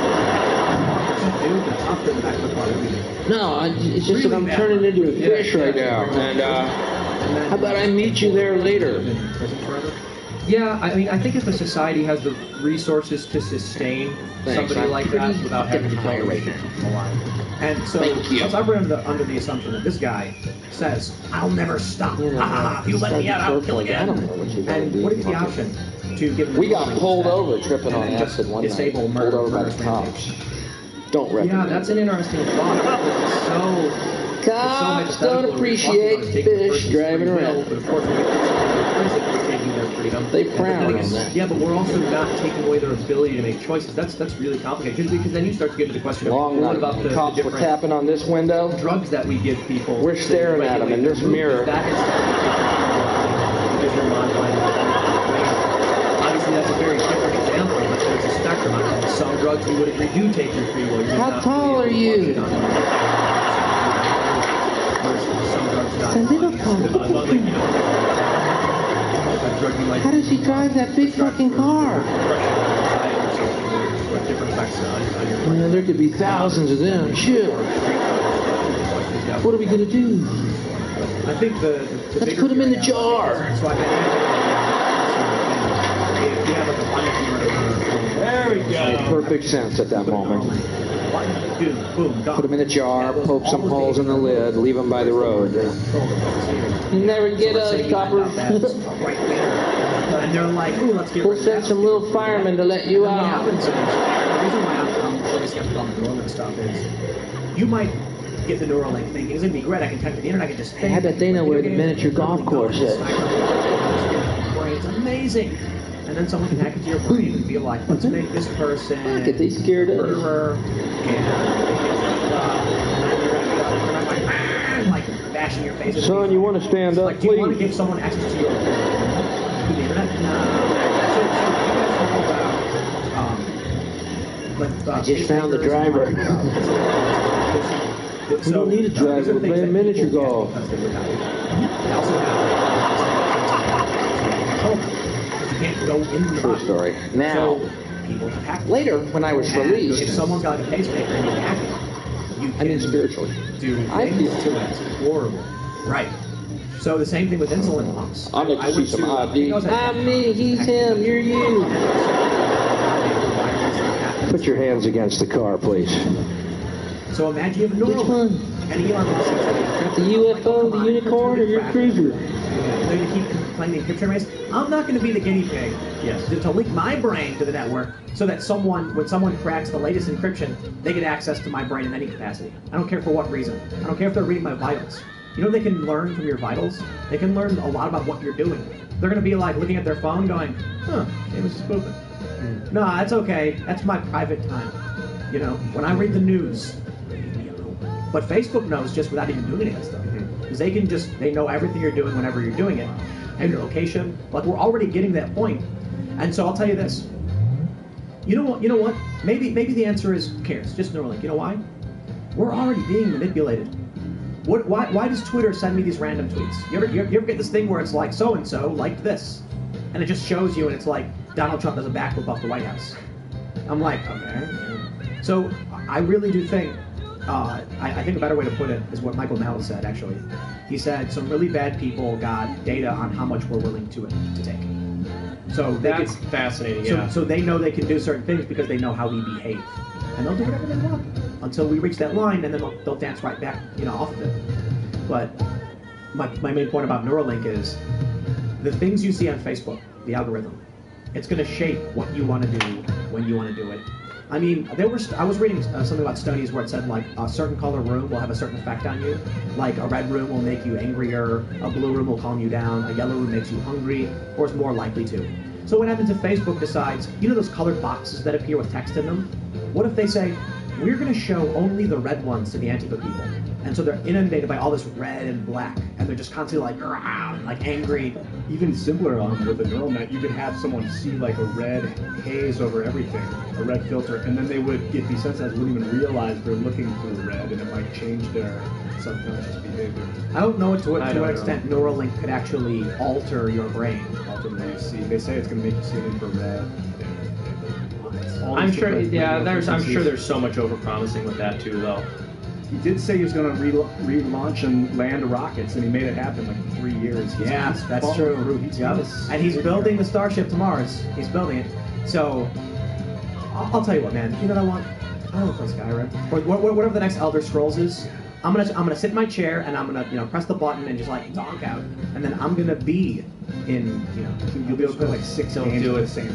No, it's just that I'm turning into a fish right now. And how about I meet you there later?
Yeah, I mean, I think if a society has the resources to sustain somebody like that without having to kill right now. And so, let's operate under the assumption that this guy says, "I'll never stop. If you let me out, I'll kill again." And what is the option to give him?
We got pulled over tripping on acid one night. Pulled over by the cops. Don't recommend.
Yeah, that's an interesting thought.
Cops don't appreciate fish driving around.
But of course, we're taking their freedom.
They frown on that.
Yeah, but we're also not taking away their ability to make choices. That's really complicated because then you start to get to the question of what about the
cops were tapping on this window.
Drugs that we give people.
We're staring at them in this mirror.
That is because you're modifying. Obviously, that's a very different example, but there's a spectrum. Some drugs you would agree do take your free will.
How tall are you? A little tall. How does he drive that big fucking car? Yeah, there could be thousands of them. Shit. What are we gonna do?
I think
let's put them in the jar.
There we go.
Made perfect sense at that moment. Put them in a jar, poke some holes in the lid, leave them by the road. You never get us, coppers.
And they're like, "Ooh, let's get."
We'll send some little firemen to let you out.
The reason why I'm really skeptical on the Neuralink stuff is, you might get the Neuralink thinking, "It's gonna be great. I can connect to the internet. I can just."
I bet they know where the miniature golf course is.
It's amazing. and then someone can hack into your brain and be like, let's make this person
Get they scared
a
of it.
murderer, and like bashing your face.
Son, you want to stand up,
like, do you want to
please?
give someone access to your to the internet? No. So you guys know about
I just found the driver. We don't need a driver. We're playing miniature golf.
They also have you can't go in the
True
box.
story. Now,
So people have hacked.
later, when I was
And
released,
if someone's got like a pacemaker and you hack it, you
I mean spiritually.
do
I
things
feel
to it. Horrible. Right. So the same thing with insulin pumps.
I'd like to see
went
some
to-
ID. I'm me, he's him, you're you. Put your hands against the car, please.
So imagine you have a neural. And Elon Musk is
Got the UFO, the unicorn, or your cruiser?
They're going to keep playing the encryption race. I'm not going to be the guinea pig.
Yes.
To link my brain to the network so that when someone cracks the latest encryption, they get access to my brain in any capacity. I don't care for what reason. I don't care if they're reading my vitals. You know they can learn from your vitals? They can learn a lot about what you're doing. They're going to be like looking at their phone going, huh, James is spoofing. No, that's okay. That's my private time. You know, when I read the news, leave me alone. But Facebook knows just without even doing any of that stuff. Because they know everything you're doing whenever you're doing it. And your location. Like, we're already getting to that point. And so I'll tell you this. You know what? Maybe the answer is who cares? Just Neuralink. You know why? We're already being manipulated. Why does Twitter send me these random tweets? You ever get this thing where it's like, so-and-so liked this? And it just shows you, and it's like, Donald Trump does a backflip off the White House. I'm like, okay. So I really do think, I think a better way to put it is what Michael Mallett said, actually. He said some really bad people got data on how much we're willing to take. So
That's fascinating, yeah.
So they know they can do certain things because they know how we behave. And they'll do whatever they want until we reach that line, and then they'll dance right back, off of it. But my main point about Neuralink is the things you see on Facebook, the algorithm, it's going to shape what you want to do when you want to do it. I mean, I was reading something about studies where it said like a certain color room will have a certain effect on you. Like a red room will make you angrier, a blue room will calm you down, a yellow room makes you hungry, or is more likely to. So what happens if Facebook decides, those colored boxes that appear with text in them? What if they say, we're going to show only the red ones to the Antifa people? And so they're inundated by all this red and black, and they're just constantly like, "Argh," like angry.
Even simpler with a neural net, you could have someone see like a red haze over everything, a red filter, and then they would get desensitized, wouldn't even realize they're looking through red, and it might change their subconscious behavior.
I don't know to what extent Neuralink could actually alter your brain.
Alter the way you see. They say it's going to make you see infrared.
I'm sure there's so much overpromising with that too, though.
He did say he was going to relaunch and land rockets, and he made it happen like in 3 years.
Yeah, that's true. And he's building the Starship to Mars. He's building it. So, I'll tell you what, man. You know what I want? I want to play Skyrim. Or whatever the next Elder Scrolls is. I'm gonna sit in my chair and I'm gonna press the button and just like donk out, and then I'm gonna be in
you'll be able to play like 6 games.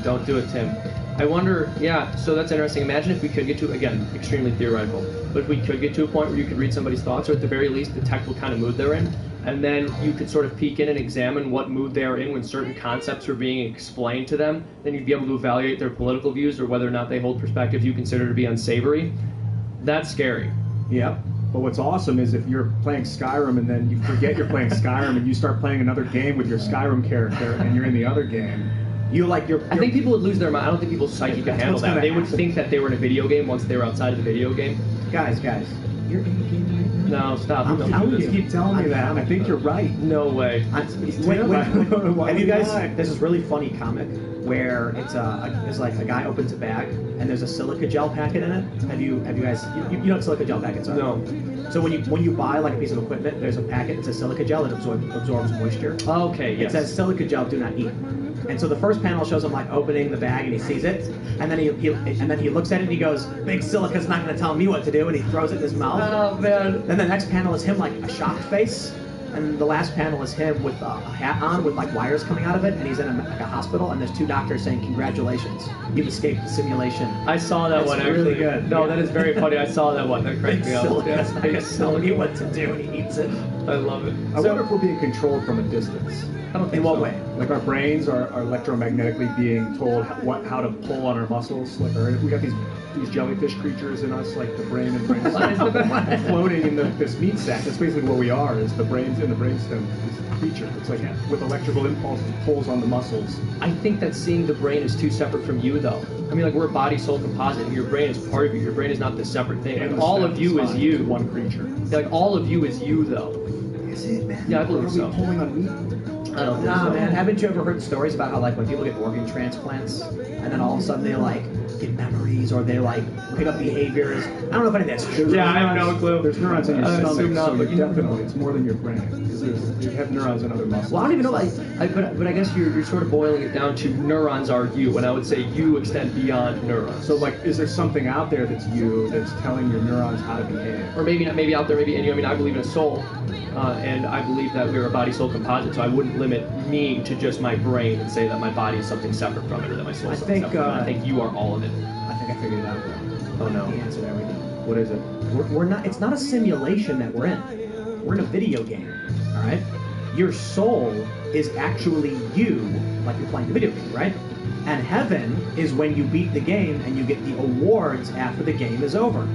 Don't do it, Tim. I wonder. Yeah, so that's interesting. Imagine if we could get to, again, extremely theoretical, but if we could get to a point where you could read somebody's thoughts, or at the very least detect what kind of mood they're in, and then you could sort of peek in and examine what mood they're in when certain concepts are being explained to them. Then you'd be able to evaluate their political views or whether or not they hold perspectives you consider to be unsavory. That's scary.
Yep. But what's awesome is if you're playing Skyrim and then you forget you're playing Skyrim and you start playing another game with your Skyrim character and you're in the other game.
I think people would lose their mind. I don't think people's psyche could handle that. They would think that they were in a video game once they were outside of the video game.
Guys, you're in the game right now.
No, stop.
You keep telling me that. I think you're right.
No way.
Have you guys? There's this really funny comic where it's like a guy opens a bag and there's a silica gel packet in it. Have you guys? You know what silica gel packets are?
No.
So when you buy like a piece of equipment, there's a packet that says silica gel that absorbs moisture.
Okay. Yes.
It says silica gel, do not eat. And so the first panel shows him like opening the bag and he sees it, and then he looks at it and he goes, "Big silica's not going to tell me what to do," and he throws it in his mouth.
Oh man!
Then the next panel is him like a shocked face, and the last panel is him with a hat on with like wires coming out of it, and he's in a hospital, and there's 2 doctors saying, "Congratulations, you've escaped the simulation."
I saw that one actually.
Really good.
No, that is very funny. I saw that one. That cracked me up.
Silica's not going to tell me what to do, and he eats it.
I love it.
I wonder if we're being controlled from a distance.
I don't think
In what
so.
way?
Like our brains are electromagnetically being told how to pull on our muscles. Like we got these jellyfish creatures in us, like the brain and brain stem floating in this meat sack. That's basically what we are, is the brains in the brainstem, this creature. It's like with electrical impulses pulls on the muscles.
I think that seeing the brain is too separate from you, though. I mean, like, we're a body-soul composite, and your brain is part of you. Your brain is not this separate thing.
And
Like, all of you is you.
One creature.
Like, all of you is you, though.
Is it, man?
Yeah, I believe so.
Pulling on meat?
I don't think
Nah,
so.
man. Haven't you ever heard stories about how, like, when people get organ transplants, and then all of a sudden they, like, get memories, or they, like, pick up behaviors? I don't know if any of that's true.
Yeah, I have no clue.
There's neurons in your stomach,
assume not,
so
but
definitely it's more than your brain. Because you have neurons in other muscles.
Well, I don't even know, but I guess you're sort of boiling it down to neurons are you, and I would say you extend beyond neurons.
So, like, is there something out there that's you that's telling your neurons how to behave?
Or maybe not, maybe out there, maybe in you. I mean, I believe in a soul, and I believe that we're a body-soul composite, so I wouldn't limit me to just my brain and say that my body is something separate from it, or that my soul is something separate from it. I think you are all of it.
I think I figured it out.
Oh no.
The answer to everything.
What is it?
We're not. It's not a simulation that we're in. We're in a video game. All right. Your soul is actually you, like you're playing the video game, right? And heaven is when you beat the game and you get the awards after the game is over.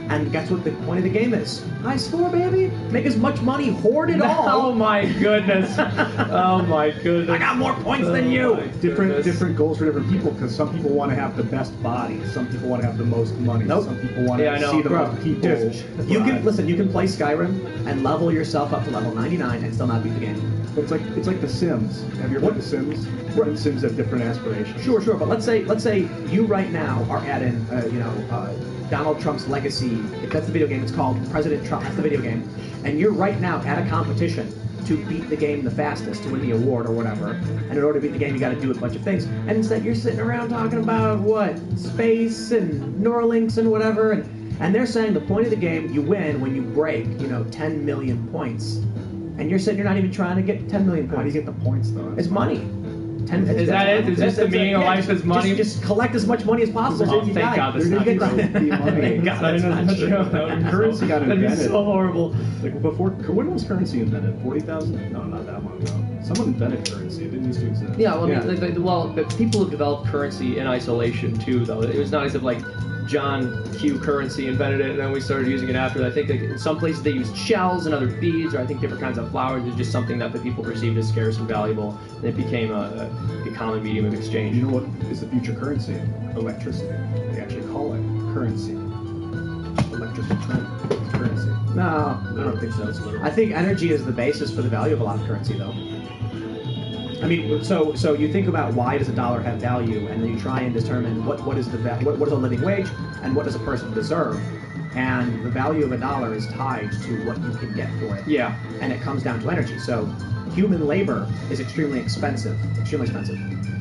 And guess what the point of the game is? High score, baby. Make as much money, hoard it all.
Oh my goodness. Oh my goodness.
I got more points than you.
Different goals for different people, because some people want to have the best body, some people want to have the most money, some people want to see the most people.
You can listen. You can play Skyrim and level yourself up to level 99 and still not beat the game.
But it's like The Sims. Have you ever played The Sims? The Sims have different aspirations.
Sure. But let's say you right now are at Donald Trump's legacy. If that's the video game, it's called President Trump. That's the video game. And you're right now at a competition to beat the game the fastest, to win the award or whatever. And in order to beat the game, you got to do a bunch of things. And instead, you're sitting around talking about what? Space and Neuralinks and whatever. And they're saying the point of the game, you win when you break, 10 million points. And you're saying you're not even trying to get 10 million points.
How do you get the points, though?
It's money.
Is that it? Is this the meaning of life is money?
Just collect as much money as possible.
Oh, thank God that's not true.
Thank God that's not true.
Currency got invented.
That'd be so horrible.
Like before, when was currency invented? 40,000? No, not that long ago. Someone invented currency. It didn't used to exist.
Yeah, well, but people have developed currency in isolation too, though. It was not as if like John Q. Currency invented it and then we started using it after. I think that in some places they used shells and other beads, or I think different kinds of flowers. It was just something that the people perceived as scarce and valuable, and it became a common medium of exchange.
You know what is the future currency? Electricity. They actually call it currency. Electricity currency.
No,
I don't think so. It's literal.
I think energy is the basis for the value of a lot of currency, though. I mean, so you think about why does a dollar have value, and then you try and determine what is a living wage and what does a person deserve, and the value of a dollar is tied to what you can get for it.
Yeah.
And it comes down to energy. So human labor is extremely expensive.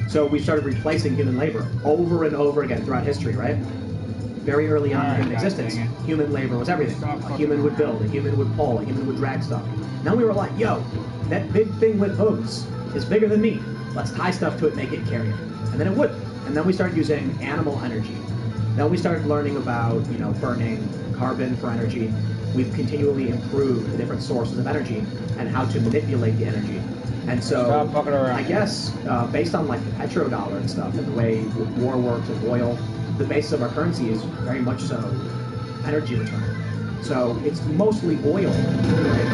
So we started replacing human labor over and over again throughout history, right? Very early on in human existence, human labor was everything. A human would build, a human would pull, a human would drag stuff. Now we were like, yo, that big thing with hooves is bigger than me. Let's tie stuff to it, make it carry it. And then it would. And then we started using animal energy. Then we started learning about, burning carbon for energy. We've continually improved the different sources of energy and how to manipulate the energy. And so, I guess, based on like the petrodollar and stuff, and the way war works with oil, the basis of our currency is very much so energy return. So it's mostly oil. Right?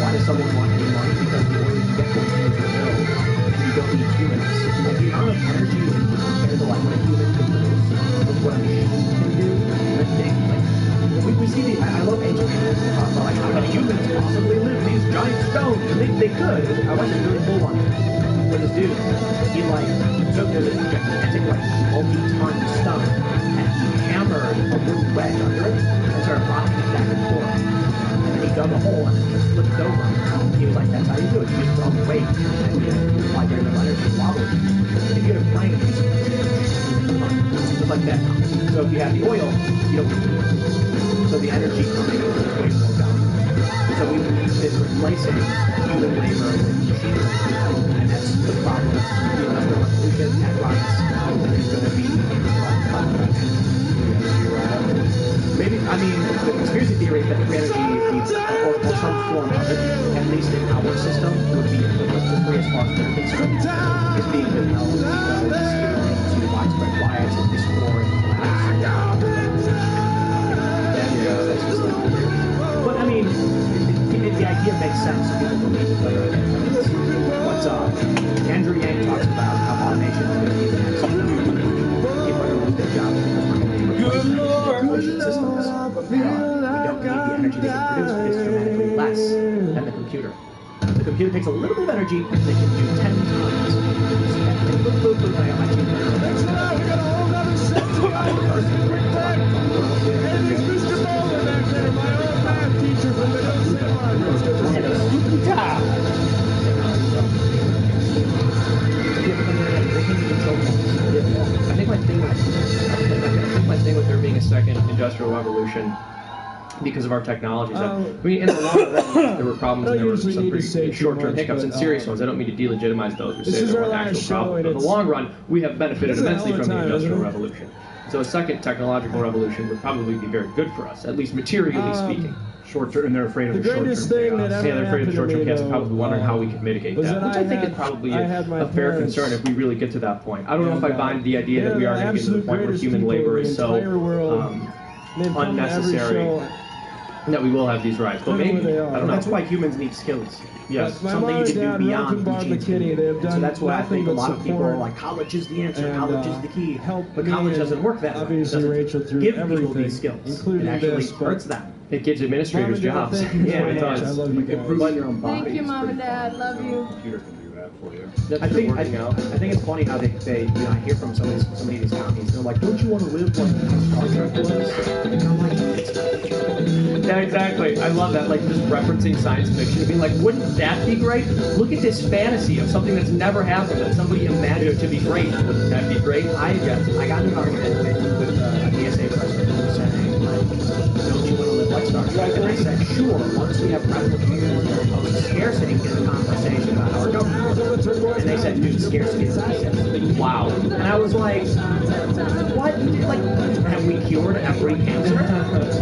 Why does someone want any money? Because the oil you get from it is build, and you don't need humans. Like the amount of energy compared to like what a human can produce with what a machine can do, we see I love ancient humans and talk about like how can humans possibly live in these giant stones? And they could. I watched this really cool one with this dude. He like took this gigantic like multi-ton stone and he hammered a wooden wedge under it and started rocking it back and forth. And then he dug a hole and then flipped it over. He was like, that's how you do it. You just throw the weight and you apply very little energy and wobble it. If you had a plane, just like that. So if you have the oil, you don't need it. So the energy coming in is way more valuable. So we've been replacing human labor with machine labor. And that's the problem with the Industrial Revolution and rockets. It's going to be maybe, I mean, the conspiracy theory is that the energy, or some some form of it, at least in our system, would be equivalent to free as far as they're concerned, is being developed because it would lead to widespread riots and discord and collapse. That's just but I mean, the idea makes sense. People believe it. But Andrew Yang talks about how automation is going to be the next. People are going to lose their jobs because we're going to be replacing efficient systems. We don't need the energy they can produce, but it's dramatically less than the computer. The computer takes a little bit of energy, and they can do 10 times. Boop, boop, boop, I got my team. I think my thing with there being a second industrial revolution because of our technologies. I mean, in the long run, there were problems and there were some pretty short-term hiccups and serious ones. I don't mean to delegitimize those or say there were actual problems. But in the long run, we have benefited immensely from the industrial revolution. So a second technological revolution would probably be very good for us, at least materially speaking.
Short-term, and they're afraid of the short-term chaos.
Yeah, they're afraid of the short-term chaos and probably wondering how we can mitigate that, which I think is probably a fair concern if we really get to that point. I don't know if I bind the idea that we are going to get to the point where human labor is so unnecessary that we will have these riots. But maybe, I don't know.
That's why humans need skills.
Yes.
Something you can do beyond teaching. And so that's why I think a lot of people are like, college is the answer, college is the key. But college doesn't work that way. It doesn't give people these skills. It actually hurts them.
It gives administrators jobs.
Yeah, it does.
Improve your own body.
Thank you, Mom and Dad. Love you.
Computer can do that for you.
I think it's funny how they you know, I hear from some of these companies, they're like, don't you want to live like Star Trek was?
Yeah, exactly. I love that. Like just referencing science fiction and being like, wouldn't that be great? Look at this fantasy of something that's never happened that somebody imagined to be great. Wouldn't that be great?
I got in an argument with a ESA president who was saying, like, don't you want to live like Star Trek? And I said, sure, once we have replication of scarcity in the conversation about our government. And they said, dude, scarcity is assets. Wow. And I was like, what? Like, have we cured every cancer?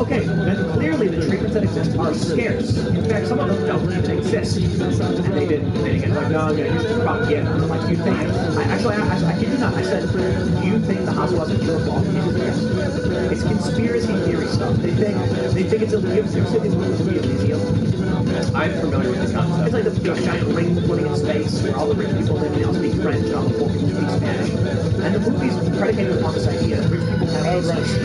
Okay, then clearly the treatments that exist are scarce. In fact, some of them don't even exist. And they didn't get like, no, I'm going to use this propaganda. I'm like, do you think, I kid you not, I said, do you think the hospital has a cure for all cancer? It's conspiracy theory stuff. They think it's illegal. They're saying it's illegal.
I'm familiar with the concept.
It's like the giant ring floating in space where all the rich people live and they all speak French and all the poor people speak Spanish. And the movie's predicated upon this idea that rich people have these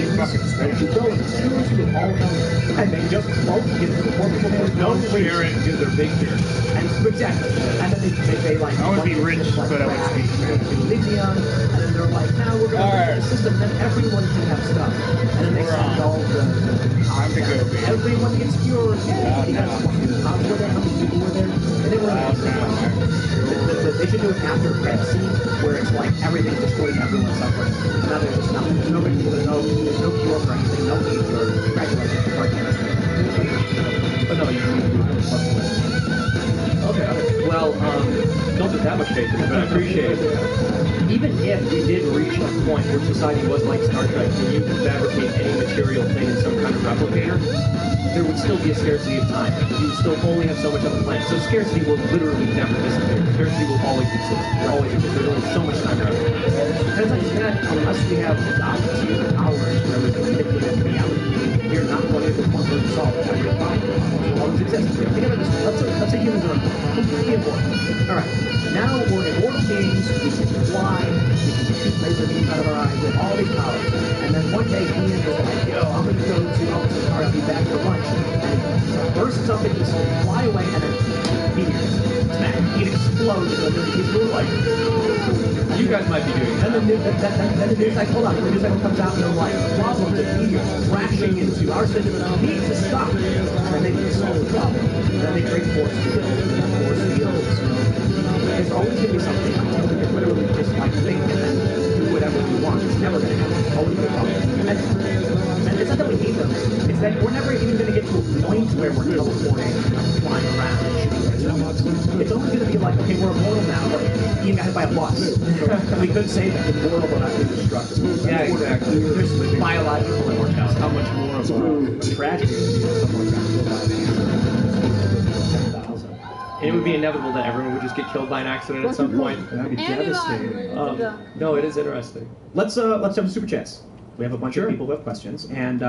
and you go and choose with all of them and they just both give the poor people
don't share it because they're big here.
And exactly. And then they like
I want to be rich,
like,
but I want to speak Spanish.
And then they're like, now we're going to do the system, and then everyone can have stuff. And then they send all the everyone gets cured. Yeah, how many people were there? And they were they should do an after credit scene where it's like everything's destroyed and everyone's suffering. And now there's just nothing. There's no cure for anything, no need for congratulations for
But no, you can do it. Okay. Well, don't put that much faith in it, but I appreciate it. Even if we did reach a point where society was like Star Trek, where you could fabricate any material thing in some kind of replicator, there would still be a scarcity of time. You would still only have so much on the planet. So scarcity will literally never disappear. Scarcity will always exist. There's only so much time around. And it's like that, unless we have dominant powers where we can manipulate reality, we're not going to be able to solve every problem. It always exists. Think of it this way. Let's say humans are completely immortal. Alright, now we're immortal beings, we can fly, we can shoot laser beams out of our eyes, we have all these powers. And then one day Ian was like, yo, I'm going to go to Officer Cars, be back for lunch. And he bursts up into the fly away, and then meteors smack. It explodes, and then he's like, you guys might be doing that.
And then the news cycle, hold on, the news cycle comes out and they're like, problems of meteors crashing into our system need to stop. And then they solve the problem. And then they create force fields. There's always going to be something until we can literally just like think and then do whatever we want. It's never going to happen. It's always going to problem. And it's not that we need them. It's that we're never even going to get to a point where we're teleporting, flying around and shooting. It's always going to be like, okay, we're immortal now, but Ian got hit by a bus. We could say that immortal but not indestructible.
Yeah, exactly.
There's biological immortality.
How much more of a
tragedy would be if someone got killed by an
10,000.
And it would be inevitable that everyone would just get killed by an accident at some point.
That'd be devastating.
No, it is interesting.
Let's jump to super chats. We have a bunch of people who have questions, and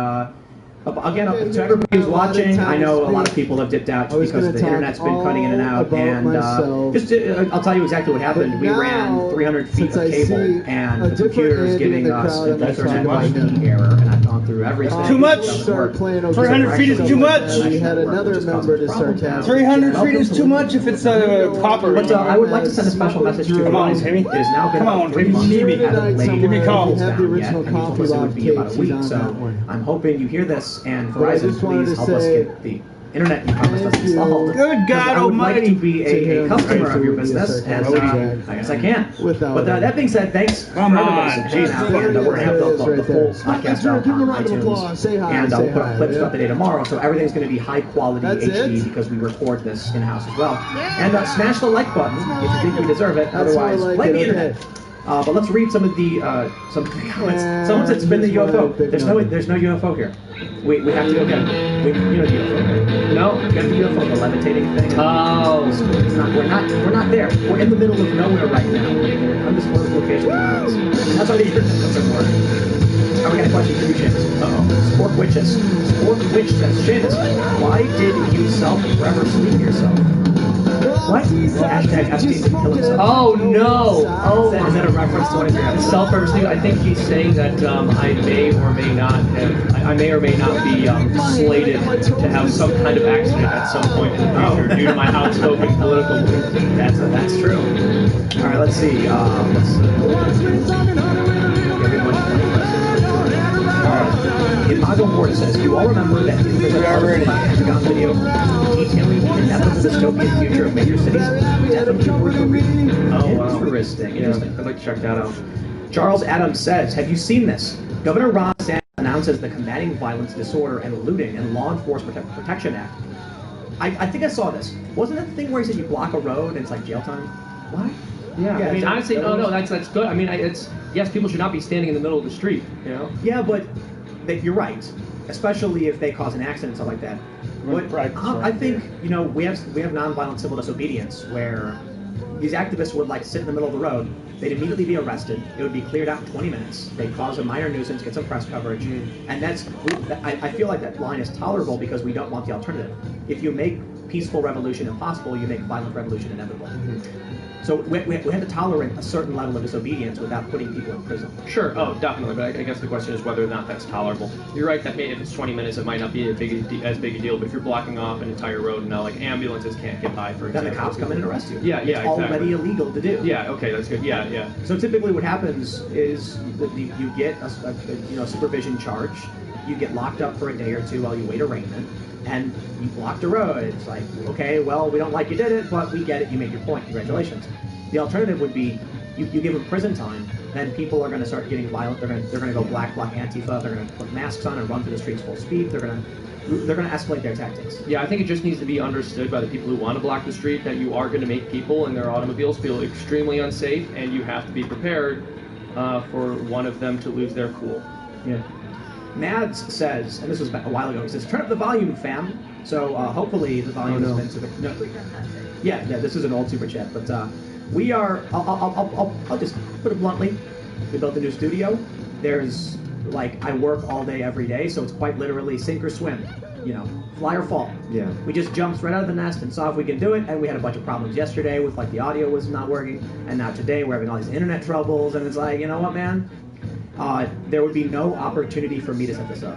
again, to everybody who's watching, I know a lot of people have dipped out because the internet's been cutting in and out, and I'll tell you exactly what happened. We ran 300 feet of cable, and the computer is giving us an Ethernet IP error, and I've gone through everything.
Too much. 300 feet is too much.
We had another member to sarcasm.
300 feet is too much if it's copper.
But I would like to send a special message to Verizon. It has now been about 3 months.
Give me a call.
We have the original copy
it would be about a week, so I'm hoping you hear this, and Verizon, please help us get the internet you promised us installed.
Good God
I would like
Almighty!
to be a customer of your business as I guess I can. But that being said, thanks for everybody. And we're going to have the full podcast out on iTunes, and I'll put up clips throughout the day tomorrow, so everything's going to be high quality HD because we record this in-house as well. And smash the like button if you think we deserve it, otherwise blame the internet. But let's read some of the comments. Someone said spin the UFO. There's no UFO here. We have to go get it. You know the UFO. No, get the UFO, the levitating thing.
Oh,
we're not there. We're in the middle of nowhere right now. Undisclosed location. That's why the internet doesn't work. We got a question for you, Shins. Spork Witches. Spork Witch says, Shins, why did you forever sleep yourself? What? Hashtag Epstein kill himself.
Oh no! Oh,
is that a reference to one of your episodes?
Self-purposely, I think he's saying that I may or may not be slated to have some kind of accident at some point in the future due to my outspoken political beliefs.
That's true. All right, let's see. Imago Ward says, you all remember that there's a Pentagon video detailing the inevitable dystopian future of major cities? Definitely worth a read. Oh, wow. Interesting.
I'd like to check that out.
Charles Adams says, have you seen this? Governor Ron DeSantis announces the Combating Violence, Disorder, and Looting and Law Enforcement Protection Act. I think I saw this. Wasn't that the thing where he said you block a road and it's like jail time? What?
Yeah, I mean, honestly, no, that's good. I mean, yes, people should not be standing in the middle of the street, you know?
Yeah, but you're right, especially if they cause an accident and stuff like that. But I think, we have nonviolent civil disobedience where these activists would sit in the middle of the road. They'd immediately be arrested. It would be cleared out in 20 minutes. They'd cause a minor nuisance, get some press coverage, and I feel like that line is tolerable because we don't want the alternative. If you make peaceful revolution impossible, you make violent revolution inevitable. So we have to tolerate a certain level of disobedience without putting people in prison.
Sure, definitely, but I guess the question is whether or not that's tolerable. You're right that maybe if it's 20 minutes, it might not be as big a deal, but if you're blocking off an entire road and now ambulances can't get by, for example.
Then the cops come in and arrest you.
Yeah,
it's already illegal to do.
Yeah, okay, that's good. Yeah.
So typically what happens is that you get a supervision charge, you get locked up for a day or two while you wait arraignment, and you blocked a road. It's like, okay, well, we don't like you did it, but we get it, you made your point, congratulations. The alternative would be you give them prison time, then people are going to start getting violent. They're going to go black Antifa. They're going to put masks on and run through the streets full speed. They're going to escalate their tactics.
Yeah, I think it just needs to be understood by the people who want to block the street that you are going to make people in their automobiles feel extremely unsafe, and you have to be prepared for one of them to lose their cool.
Yeah. Mads says, and this was a while ago, he says, turn up the volume, fam. So hopefully the volume has been to the... No. Yeah, this is an old super chat, but we are... I'll just put it bluntly. We built a new studio. There's, I work all day, every day, so it's quite literally sink or swim. Fly or fall.
Yeah.
We just jumped right out of the nest and saw if we can do it, and we had a bunch of problems yesterday with, the audio was not working, and now today we're having all these internet troubles, and it's like, you know what, man? There would be no opportunity for me to set this up,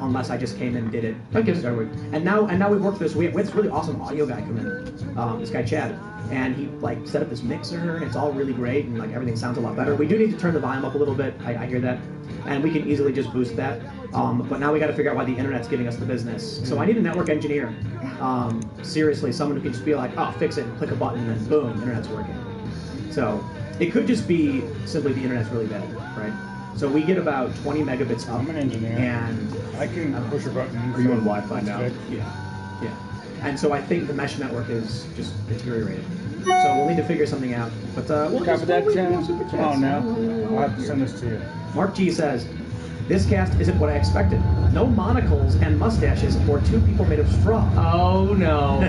unless I just came and did it. And now we've worked this. We have this really awesome audio guy come in, this guy Chad, and he set up this mixer, and it's all really great, and everything sounds a lot better. We do need to turn the volume up a little bit. I hear that, and we can easily just boost that. But now we got to figure out why the internet's giving us the business. So I need a network engineer. Seriously, someone who can just be like, oh, fix it, and click a button, and then boom, internet's working. So it could just be simply the internet's really bad, right? So we get about 20 megabits up.
I'm an engineer.
And
I can push a button.
Are you on Wi-Fi now?
Good.
Yeah. And so I think the mesh network is just deteriorated. So we'll need to figure something out. But we'll
copy that, Tim. Come on now. I'll have to send this to you.
Mark G says, This cast isn't what I expected. No monocles and mustaches or two people made of straw.
Oh no.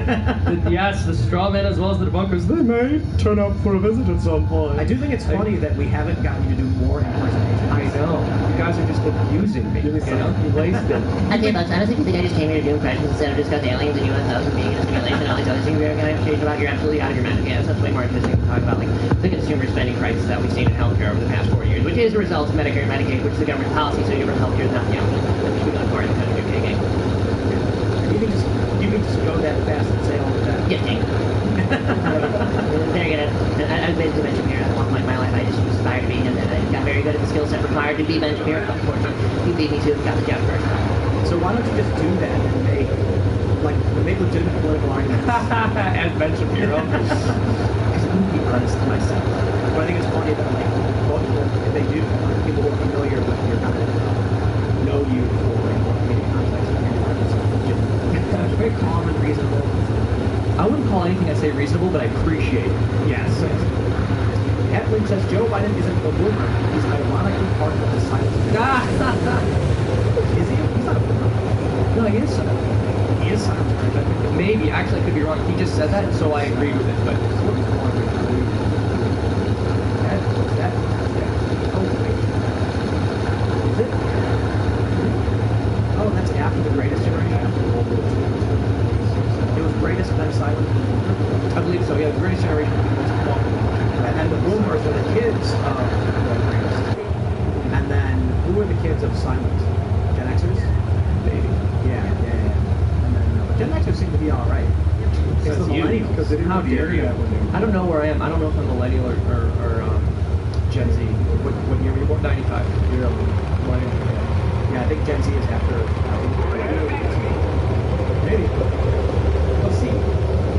Yes, the straw man as well as the debunkers, they may turn up for a visit at some point.
I do think it's funny that we haven't gotten you to do more impersonations.
I know. You guys are just abusing me. You wasted.
I think honestly, do you think I just came here to do impressions instead of discuss aliens and UFOs and being in a simulation and all these other things we're going to change about? You're absolutely out of your mind. Yeah, that's way more interesting to talk about, like, the consumer spending crisis that we've seen in healthcare over the past 4 years, which is a result of Medicare and Medicaid, which is the government policy, so universal healthcare is not, you know, we go for it and kind of do taking.
You can just go that fast and say all of that.
Yeah, thanks. Very good. I've been to engineer at one point in my life. I just aspired to be, and I got very good at the skill set required to be engineer. Unfortunately, you beat me to it, got the job first.
So why don't you just do that and make legitimate political arguments?
As Ben Shapiro.
Because I wouldn't be honest to myself. But I think it's funny that, like, if they do, people who are familiar with your content know you for any context of your arguments. It's very calm and reasonable.
I wouldn't call anything I say reasonable, but I appreciate it.
Yes. Edwin says Joe Biden isn't a boomer. He's ironically part of the silent. Is he? He's not a boomer.
No, he is.
He is silent.
Maybe. Actually, I could be wrong. He just said that, so I agreed with it. But
oh, that's after the Greatest Generation. It was Greatest, then Silent.
I believe so. Yeah, the Greatest Generation was long.
And the boomers were the kids of the Greatest. And then who were the kids of Silent? Gen Xers?
Maybe.
Yeah. And then Gen Xers seem to be all right. It's the millennials.
Because they didn't
How dare you? I don't know where I am. I don't know if I'm millennial or Gen Z.
What year were you born?
95.
You're a millennial. Yeah, I think Gen Z is after. Maybe. Let's see.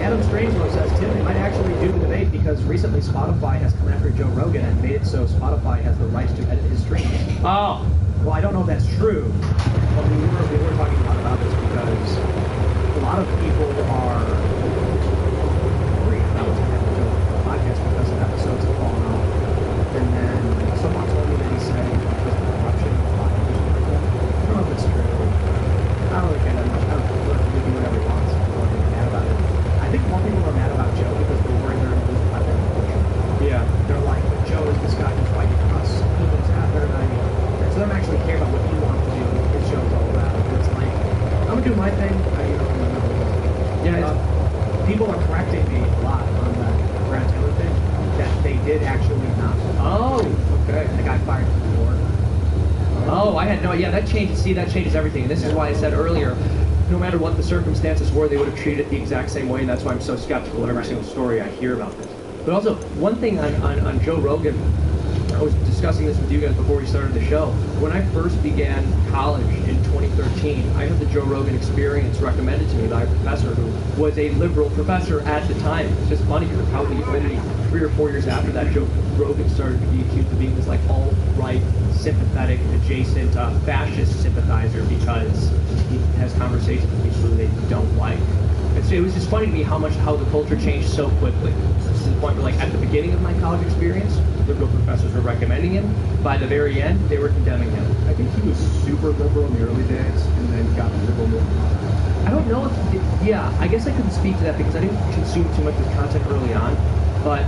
Adam Strangelove says, Tim, they might actually do the debate because recently Spotify has come after Joe Rogan and made it so Spotify has the rights to edit his streams.
Oh.
Well, I don't know if that's true, but we were talking a lot about this because a lot of people are worried about what's going to happen to Joe podcast because of episodes have fallen off. And then someone told me that he said because of corruption, I don't know if it's true. I don't really care that much. I don't know if he can do whatever he wants. People are really mad about it. I think more people are mad about Joe because they're worried they're going to lose the platform.
Yeah.
They're like, but Joe is this guy who's fighting for us. He knows that better than I do. So they don't actually care about what you want to do. His show's all about. It's like, I'm going to do my thing. People are correcting me a lot on the Brad Taylor thing that they did actually not.
Oh, okay.
The guy fired from the board.
Oh, I had no. Yeah, that changes. See, that changes everything. And this is why I said earlier, no matter what the circumstances were, they would have treated it the exact same way. And that's why I'm so skeptical of every single story I hear about this. But also, one thing on Joe Rogan, I was discussing this with you guys before we started the show. When I first began college in 2013, I had the Joe Rogan Experience recommended to me by a professor who was a liberal professor at the time. It's just funny because probably literally 3 or 4 years after that, Joe Rogan started to be accused of being this like alt-right, sympathetic, adjacent, fascist sympathizer because he has conversations with people who they don't like. It was just funny to me how the culture changed so quickly. To the point where, like, at the beginning of my college experience, liberal professors were recommending him. By the very end, they were condemning him.
I think he was super liberal in the early days, and then got a little more.
I don't know if, I guess I couldn't speak to that because I didn't consume too much of his content early on. But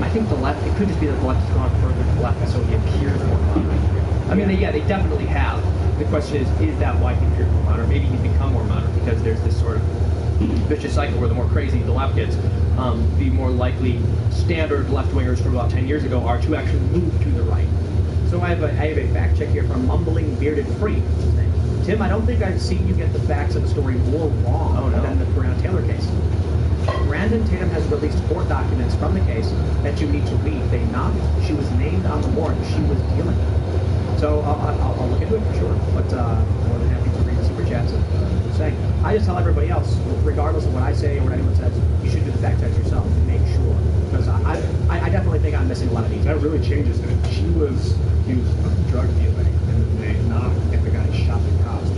I think the left, it could just be that the left has gone further to the left, so he appears more moderate. I mean, they definitely have. The question is that why he appears more moderate? Maybe he's become more moderate because there's this sort of vicious cycle where the more crazy the left gets, the more likely standard left-wingers from about 10 years ago are to actually move to the right.
So I have a fact check here from Mumbling Bearded Free. His name. Tim, I don't think I've seen you get the facts of the story more wrong than the Breonna Taylor case. Brandon Tatum has released court documents from the case that you need to read. They knocked. She was named on the warrant. She was dealing. So I'll look into it for sure. But I'm more than happy to read the super chats and saying. I just tell everybody else, regardless of what I say or what anyone says, you should do the fact checks yourself and make sure. Because I definitely think I'm missing a lot of details.
That really changes it. She was accused of drug dealing, and they knocked, and the guy shot the cops.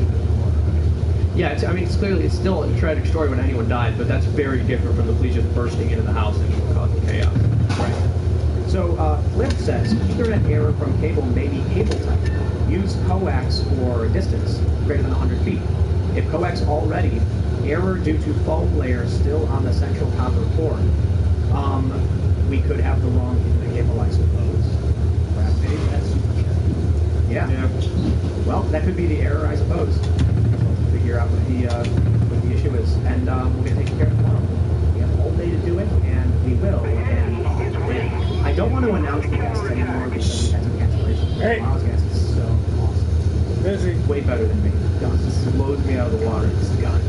Yeah, it's clearly, it's still a tragic story when anyone died, but that's very different from the police just bursting into the house and causing chaos.
Right. So Cliff says, Ethernet error from cable may be cable type. use coax for distance greater than 100 feet. If coax already, error due to foam layer still on the central copper core, we could have the wrong cable, I suppose. Perhaps maybe that's yeah. Well, that could be the error, I suppose. We'll figure out what the issue is, and we'll get taken care of tomorrow. We have all day to do it, and we will. And I don't want to announce the guests anymore because we've had some cancellations.
Hey.
Tomorrow's guest is so awesome.
Busy.
Way better than me.
This blows me out of the water.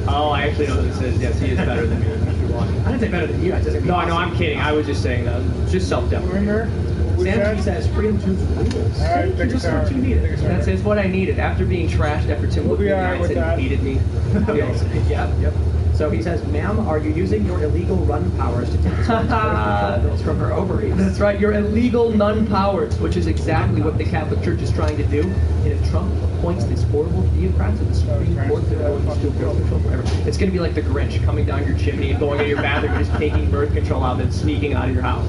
Oh, I actually know what this is. Yes, he is better than me.
I didn't say better than you. I just said
no, I'm kidding. I was just saying that. Just self-deprecating.
Sam says Freedom Tunes rules.
Alright, take
Just
a
what you needed.
That's what I needed. After being trashed after Tim looked at me and said he hated me.
Yep. So he says, ma'am, are you using your illegal run powers to take this woman's birth control pills from her ovaries?
That's right, your illegal nun powers, which is exactly what the Catholic Church is trying to do. And if Trump appoints this horrible theocrat to the Supreme Court, they're going to steal birth control forever. It's going to be like the Grinch coming down your chimney and going into your bathroom and just taking birth control out and then sneaking out of your house.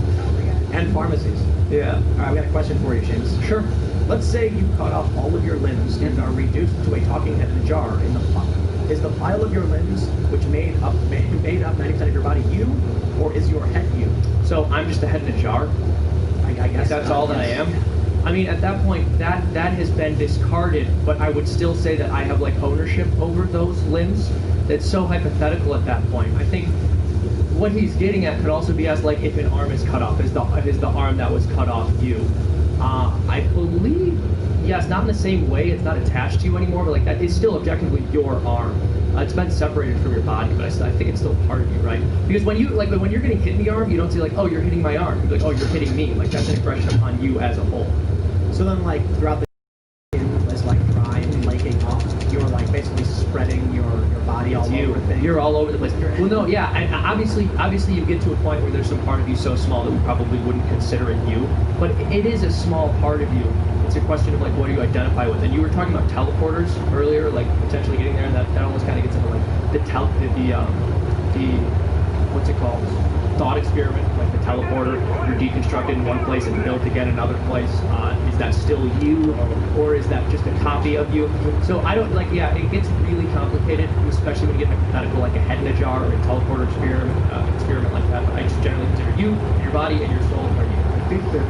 And pharmacies.
Yeah.
All right, we got a question for you, James.
Sure.
Let's say you cut off all of your limbs and are reduced to a talking head in a jar in the pile. Is the pile of your limbs, which made up 90% of your body, you, or is your head you?
So I'm just a head in a jar?
I guess
that's all that I am? I mean, at that point, that has been discarded, but I would still say that I have, like, ownership over those limbs. It's so hypothetical at that point. I think what he's getting at could also be as, like, if an arm is cut off, is the arm that was cut off you? I believe, yes, not in the same way, it's not attached to you anymore, but like that is still objectively your arm. It's been separated from your body, but I think it's still part of you, right? Because when you're getting hit in the arm, you don't say like, oh, you're hitting my arm. You're like, oh, you're hitting me. Like that's an impression upon you as a whole.
So then, like throughout the as like dry and flaking off, you're like basically spreading your body all over things.
You're all over the place. Well, no, yeah, and obviously you get to a point where there's some part of you so small that we probably wouldn't consider it you, but it is a small part of you. It's a question of like what do you identify with? And you were talking about teleporters earlier, like potentially getting there, and that almost kind of gets into like the what's it called? Thought experiment, like the teleporter. You're deconstructed in one place and built again another place. Is that still you, or is that just a copy of you? So I don't like. Yeah, it gets really complicated, especially when you get hypothetical, like a head in a jar or a teleporter experiment like that. But I just generally consider you, your body, and your soul are you.
I think that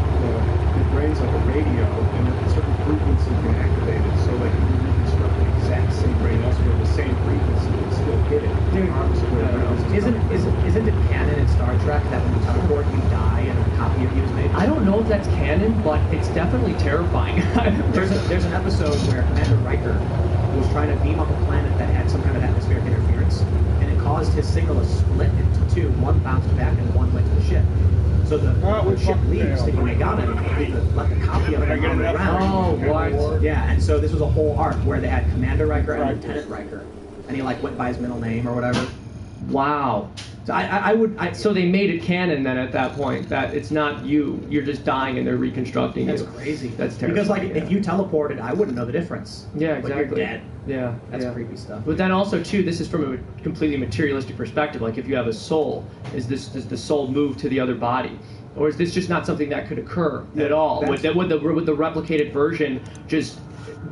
the brain's like a radio, and a certain frequency can activate it. So like if you reconstruct the exact same brain elsewhere, the same frequency, you still hit it.
Isn't it canon in Star Trek that when you teleport, you die and a copy of you is made?
I don't know if that's canon, but it's definitely terrifying.
There's an episode where Commander Riker was trying to beam up a planet that had some kind of atmospheric interference, and it caused his signal to split into two. One bounced back and one went to the ship. So the ship leaves thinking they got it, and let the copy of it run around.
Oh, what?
Yeah, and so this was a whole arc where they had Commander Riker and Lieutenant Riker, and he like went by his middle name or whatever.
Wow. So so they made it canon then at that point that it's not you. You're just dying and they're reconstructing you.
That's crazy.
That's terrible.
Because like if you teleported, I wouldn't know the difference.
Yeah, exactly.
But you're dead.
Yeah,
that's creepy stuff.
But then also too, this is from a completely materialistic perspective. Like if you have a soul, does the soul move to the other body? Or is this just not something that could occur at all? Would the replicated version just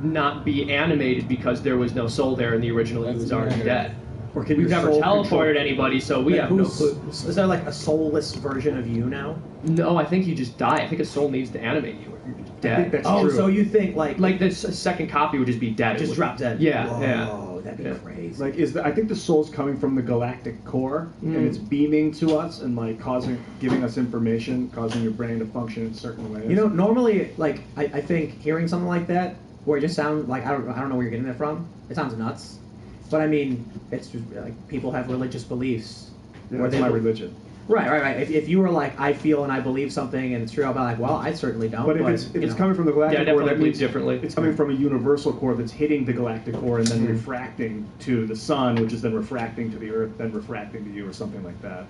not be animated because there was no soul there and the original was already dead?
Or can
We've never teleported anybody, so we have no clue.
Is there like a soulless version of you now?
No, I think you just die. I think a soul needs to animate you, or you're just dead.
I think that's true. So you think like
the second copy would just be dead.
Just drop dead.
Yeah,
Whoa, that'd be crazy.
Like I think the soul's coming from the galactic core, and it's beaming to us and like giving us information, causing your brain to function in certain ways.
You know, normally like I think hearing something like that, where it just sounds like I don't know where you're getting it from. It sounds nuts. But I mean, it's just like people have religious beliefs.
Yeah, that's my religion.
Right. If you were like, I feel and I believe something and it's true, I'll be like, well, I certainly don't.
But if it's coming from the galactic core, that means
differently.
It's coming from a universal core that's hitting the galactic core and then refracting to the sun, which is then refracting to the Earth, then refracting to you, or something like that.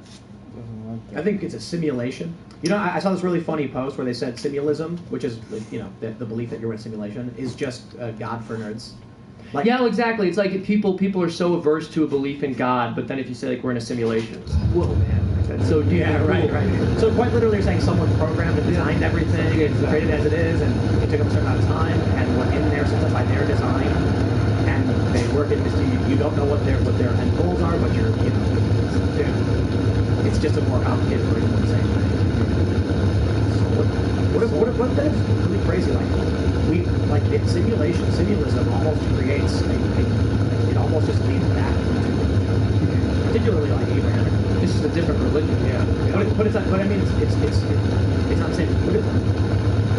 I think it's a simulation. You know, I saw this really funny post where they said simulism, which is the belief that you're in a simulation, is just God for nerds.
Like, yeah, exactly. It's like people are so averse to a belief in God, but then if you say like we're in a simulation,
whoa, man.
so deep.
Yeah, right. So quite literally saying someone programmed and designed everything, it's created as it is, and it took them a certain amount of time, and what in there set up by their design, and they work it. You don't know what their end goals are, but it's just a more complicated version of the same thing. What that is really crazy, simulism almost creates it almost just leads back into, particularly like Abraham.
This is a different religion, yeah.
But I mean, it's not the same.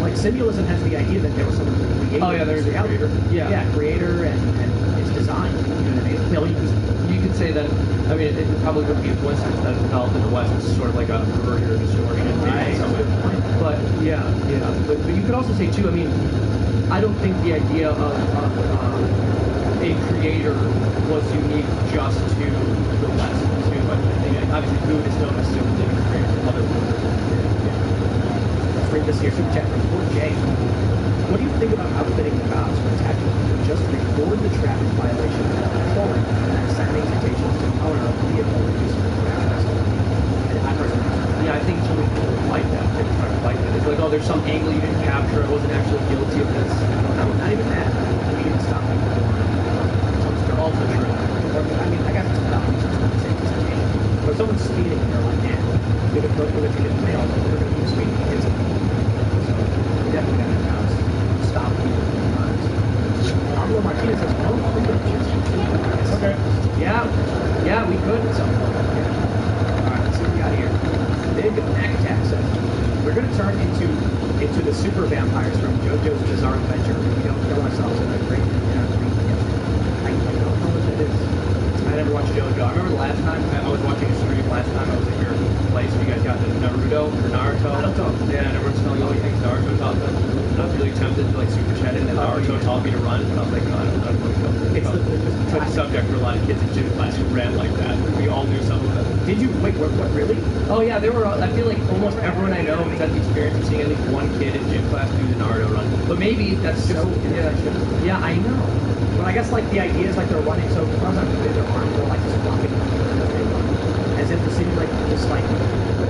Like simulism has the idea that there was someone who created.
Oh yeah, there's a creator.
Yeah, creator and it's design. You know what I mean?
You could say that. I mean, it probably wouldn't be a coincidence that it developed in the West. It's sort of like a perverted or distortion.
Right.
But yeah. But you could also say too. I mean, I don't think the idea of a creator was unique just to the West. Obviously, Buddhists don't assume that it's created from other religions.
Let's read this here. Super chat from Fort J. What do you think about outfitting the cops for detectives to just record the traffic violation while patrolling and sending citations to the owner of the vehicle or user of
Yeah, I think too many people like that. They try to fight that. It's like, oh, there's some angle you didn't capture. I wasn't actually guilty of this.
No, not even that. We didn't stop people doing
also true.
I mean, I got to stop citation. But if someone's speeding and they're like, man, you could look at the mail, they're going to keep speeding. So we definitely got to stop people from times. Pablo Martinez says, oh, okay. Yeah, we could at some point. Yeah. Alright, let's see what we got here. Big Mac Attack says, we're going to turn into the super vampires from JoJo's Bizarre Adventure. We don't kill ourselves in a great, I don't know what that is.
I never watched JoJo. I remember the last time I was watching a stream. Last time I was at your place, you guys got the Naruto or Naruto. Yeah, and everyone's telling me all you think Naruto taught them. And I was really tempted to like super chat in that Naruto taught me to run, but I was like, no, I don't know. It's the subject for a lot of kids in gym class who ran like that. We all knew some of them.
Did you? Wait, what really?
Oh yeah, there were. I feel like almost everyone I know has had the experience of seeing at least one kid in gym class do the Naruto run. But maybe that's just
yeah, I know. But I guess like the idea is like they're running so far as their arms are like just walking as if it seems like just like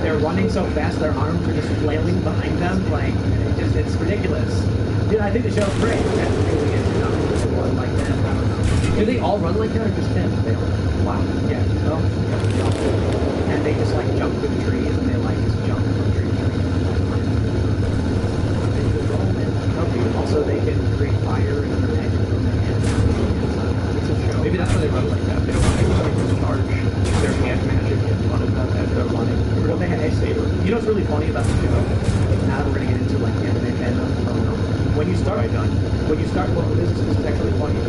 they're running so fast their arms are just flailing behind them, like it's ridiculous. Dude, I think the show's great. That really is one like that. I don't know.
Do they all run like that or just him?
They all run. Wow. Yeah. Oh, yeah. And they just like jump through the trees and they like just jump from tree to tree. Also they can create fire and magic from their hands. It's a show.
Maybe that's why they run like that. They don't want to charge their hand magic in front of them as they're running.
Well, they had a saber. You know what's really funny about the show? Like now we're gonna get into like anime fandom. When you start, well, this is actually funny.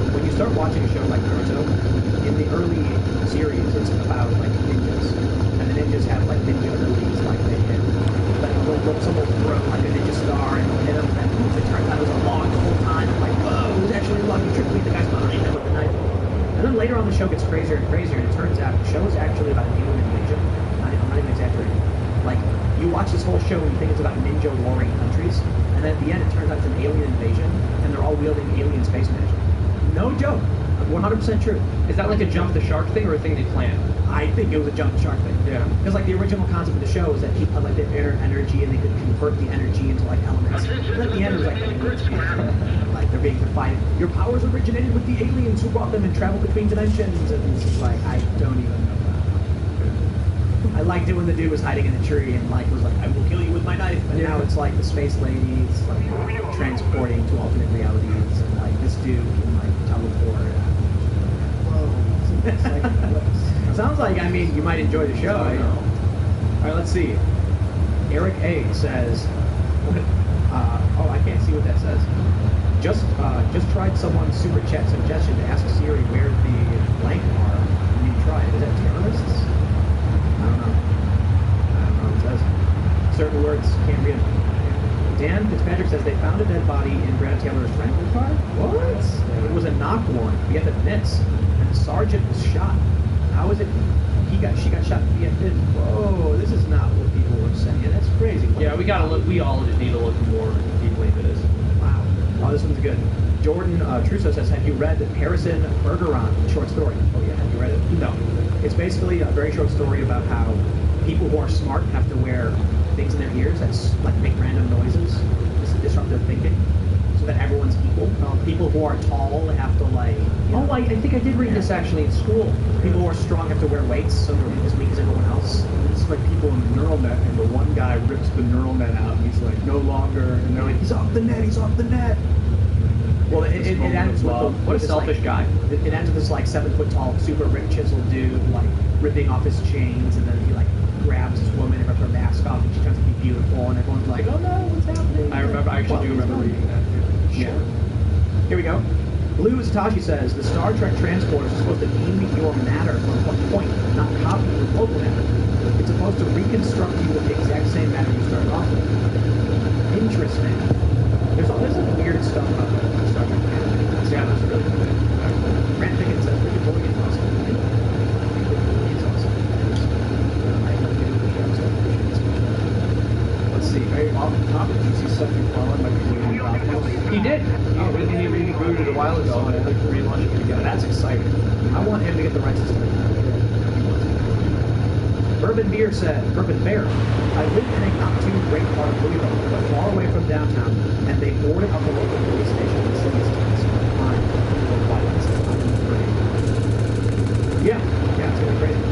When you start watching a show like Naruto, in the early series, it's about like ninjas, and the ninjas have like ninja abilities, like they hit, like someone will throw like a ninja star and hit them, and it turns out it was a log the whole time. I'm like, whoa, it was actually a log. You tricked me. The guy's behind them with the knife. And then later on, the show gets crazier and crazier, and it turns out the show is actually about an alien invasion. I'm not even exaggerating. Like, you watch this whole show and you think it's about ninja warring countries, and then at the end it turns out it's an alien invasion, and they're all wielding alien space magic. No joke. 100% true.
Is that like a jump the shark thing or a thing they planned?
I think it was a jump the shark thing.
Yeah.
Because like the original concept of the show was that people had like their energy and they could convert the energy into like elements. And at the end it was like they're being defied. Your powers originated with the aliens who brought them and traveled between dimensions, and it's just like, I don't even know that. I liked it when the dude was hiding in a tree and like was like, I will kill you with my knife. And now it's like the space ladies like transporting to alternate realities, and like this dude can like teleport. Sounds like, I mean, you might enjoy the show. Alright, let's see. Eric A says, oh, I can't see what that says. Just tried someone's super chat suggestion to ask Siri where the blank are when you try it. Is that terrorists? I don't know what it says. Certain words, can't read them. Dan Fitzpatrick says they found a dead body in Brad Taylor's rental car. What? It was a knock warrant. We had the minutes. And the sergeant was shot. How is it? She got shot via fifth. Whoa, this is not what people were saying. That's crazy.
Yeah, we gotta look. We all just need to look more deeply into this.
Wow. Oh, this one's good. Jordan Trusso says, have you read Harrison Bergeron short story? Oh yeah, have you read it? No. It's basically a very short story about how people who are smart have to wear things in their ears that like make random noises, disrupt their thinking, so that everyone's equal. People who are tall have to like.
Oh, I think I did read this actually in school.
People who are strong have to wear weights, so they're as weak as everyone else.
It's like people in the neural net, and the one guy rips the neural net out, and he's like, no longer, and they're like, he's off the net, he's off the net.
Well, it ends with
what a selfish guy.
It ends with this like 7 foot tall, super rich chiseled dude like ripping off his chains, and then he like grabs this woman and rips her mask off, and she tries to be beautiful, and everyone's like, oh no, what's happening?
I actually do remember reading that.
Yeah. Here we go. Blue Satoshi says, the Star Trek transporters are supposed to beam your matter from one point, not copy your local matter. It's supposed to reconstruct you with the exact same matter you started off with. Interesting. There's all this weird stuff about the Star Trek canon.
Yeah, that's really good.
Grant Pickett says, Rick and Morty is awesome. I think it's awesome.
Let's see, hey, off the topic, did you see Seth MacFarlane might be doing a podcast?
He did. He rebooted it a while ago, and I think we're relaunching it again.
That's exciting. I want him to get the rights to it. Bourbon Bear, I live in a not too great part of Louisville, but far away from downtown, and they boarded up the local police station in the city's time for violence and crime. Yeah, it's gonna be crazy.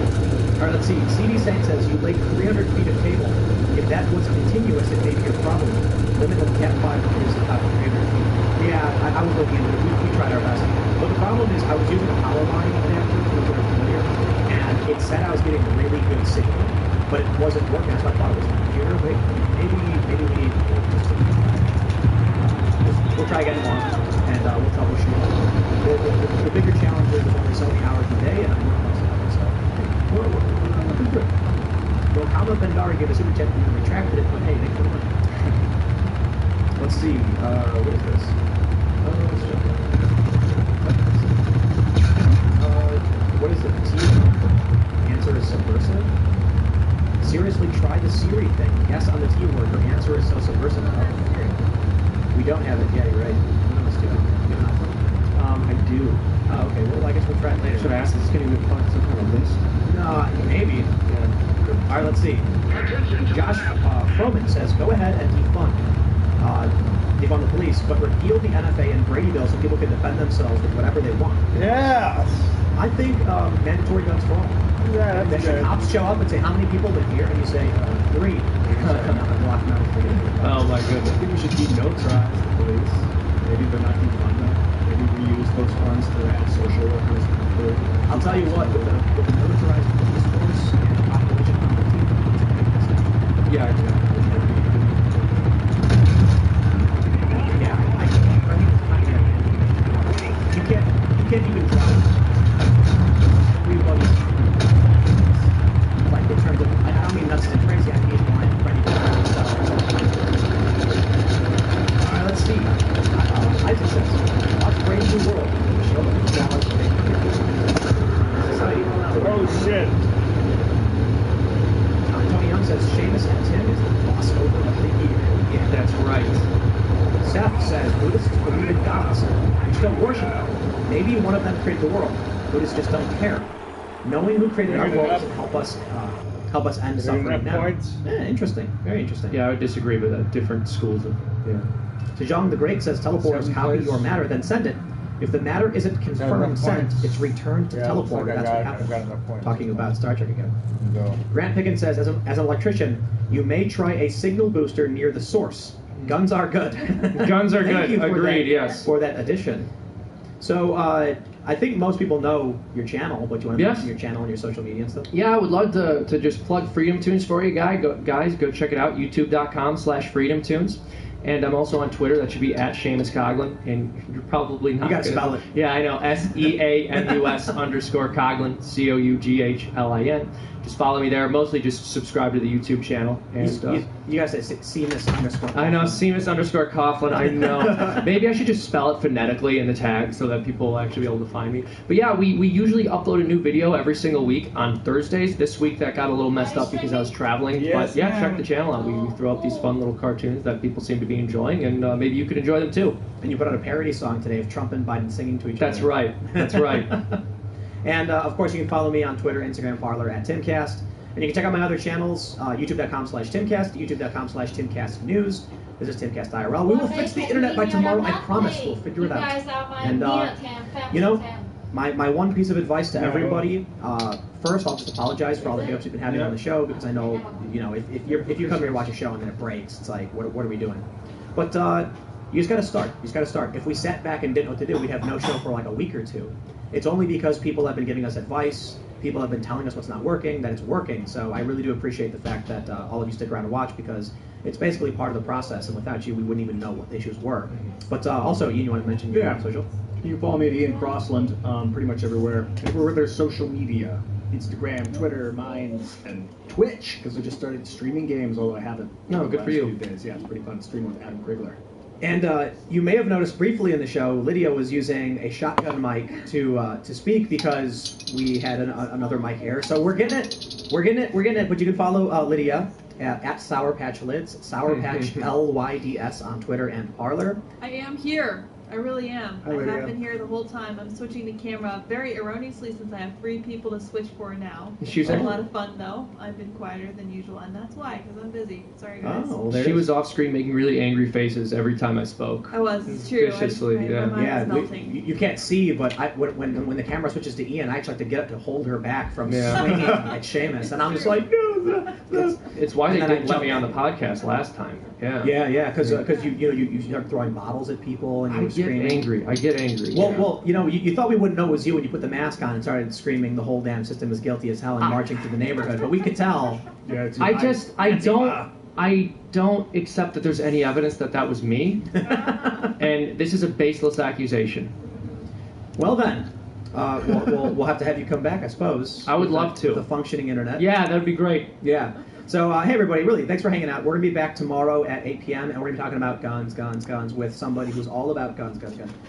Alright, let's see. CD Saint says, you laid 300 feet of cable. If that was continuous, it may be a problem. Limit of Cat 5 is about 300 feet. Yeah, I was looking into it. We tried our best. But the problem is I was using a power line adapter, which are familiar, and it said I was getting a really good signal, but it wasn't working. That's why I thought it was a computer. Wait, maybe we need we'll try again tomorrow, and we'll troubleshoot. The bigger challenge is there's only so many hours a day, and I'm working on stuff, so we're looking good. Well, Kama Bendari gave a super chat and retracted it, but hey, thanks for the money. Let's see, what is this? Let's check it. What is it? Answer is subversive? Seriously, try the Siri thing. Yes on the T word, but answer is so subversive. We don't have it yet, right? Let's do it. I do. Okay, well, I guess we'll try it later.
Should I ask, is this going to be some kind of list?
No, maybe. Yeah. Alright, let's see. Josh Froman says, go ahead and defund the police, but repeal the NFA and Brady bill so people can defend themselves with whatever they want.
Yes!
I think mandatory guns for all.
Yeah, that's good.
Cops show up and say, how many people live here? And you say, 3.
Oh my goodness.
I think we should denotarize the police. Maybe they're not defund them. Maybe we use those funds to add social workers.
I'll tell you what, with the militarized police force and population number 2, it's a big business.
Yeah, exactly.
You can't even trust everybody's like in terms of I don't mean that's crazy, I mean like ready to stuff. Alright, let's see. Isaac says, watch Brave New World. Show them the challenge.
Oh shit.
Tony Young says Seamus and Tim is the crossover of the year. Yeah, that's right. Seth says Buddhists believe in gods. They still worship them. Maybe one of them created the world. Buddhists just don't care. Knowing who created our world can help us end suffering now. Yeah, interesting. Very interesting.
Yeah, I would disagree with that. Different schools of
Zhang the Great says teleporters copy your matter, then send it. If the matter isn't confirmed sent, it's returned to teleporter. That's what happened. Talking about Star Trek again. Grant Pickens says, as an electrician, you may try a signal booster near the source. Guns are good.
Guns are
Thank
good.
you for
Agreed,
that,
yes.
For that addition. So, I think most people know your channel, but you want to mention your channel and your social media and stuff?
Yeah, I would love to just plug Freedom Tunes for you, guys. Go check it out, youtube.com/Freedom Tunes. And I'm also on Twitter. That should be at Seamus Coughlin. And you're probably not.
You gotta spell it.
Yeah, I know. SEAMUS _Coughlin, COUGHLIN. just follow me there. Mostly just subscribe to the YouTube channel. And
you guys say Seamus_Coughlin.
I know, Seamus_Coughlin. I know. Maybe I should just spell it phonetically in the tag so that people will actually be able to find me. But yeah, we usually upload a new video every single week on Thursdays. This week that got a little messed up because I was traveling.
Yes,
but yeah, check the channel out. We throw up these fun little cartoons that people seem to be enjoying, and maybe you could enjoy them too.
And you put out a parody song today of Trump and Biden singing to each other.
That's right. That's right.
And of course, you can follow me on Twitter, Instagram, Parler @TimCast. And you can check out my other channels, youtube.com/TimCast, youtube.com/TimCastNews. This is TimCast IRL. We will fix the internet by tomorrow. I promise we'll figure it out. And, you know, my one piece of advice to everybody, first, I'll just apologize for all the hiccups you've been having on the show, because I know, you know, if you come here to watch a show and then it breaks, it's like, what are we doing? But you just got to start. You just got to start. If we sat back and didn't know what to do, we'd have no show for like a week or two. It's only because people have been giving us advice, people have been telling us what's not working, that it's working. So I really do appreciate the fact that all of you stick around to watch, because it's basically part of the process, and without you, we wouldn't even know what the issues were. But also, Ian, you want to mention your social?
You can follow me at Ian Crossland pretty much everywhere. Everywhere there's social media. Instagram, Twitter, Minds, and Twitch, because I just started streaming games, although I haven't.
No, good for you.
Days. Yeah, it's pretty fun streaming with Adam Krigler.
And you may have noticed briefly in the show, Lydia was using a shotgun mic to speak, because we had another mic here. So we're getting it. But you can follow Lydia at Sour Patch Lids, Sour Patch LYDS on Twitter and Parler.
I am here. I really am.
Hi,
I
Lydia.
have been here the whole time. I'm switching the camera very erroneously, since I have 3 people to switch for now.
She's
a lot of fun though. I've been quieter than usual, and that's why, because I'm busy. Sorry guys.
Oh,
she was off screen making really angry faces every time I spoke.
I was. It's true.
Viciously,
You can't see, but when the camera switches to Ian, I actually have to get up to hold her back from swinging at Seamus, and I'm just like, no.
It's why they didn't let me on the podcast last time. Yeah.
Yeah, because you start throwing bottles at people and you were screaming.
I get angry.
Well, you thought we wouldn't know it was you when you put the mask on and started screaming the whole damn system is guilty as hell and marching through the neighborhood, but we could tell.
Yeah,
I don't accept that there's any evidence that was me, and this is a baseless accusation.
Well then, we'll have to have you come back, I suppose.
I would love to.
The functioning internet.
Yeah, that'd be great.
Yeah. So, hey everybody, really, thanks for hanging out. We're going to be back tomorrow at 8 p.m. and we're going to be talking about guns with somebody who's all about guns.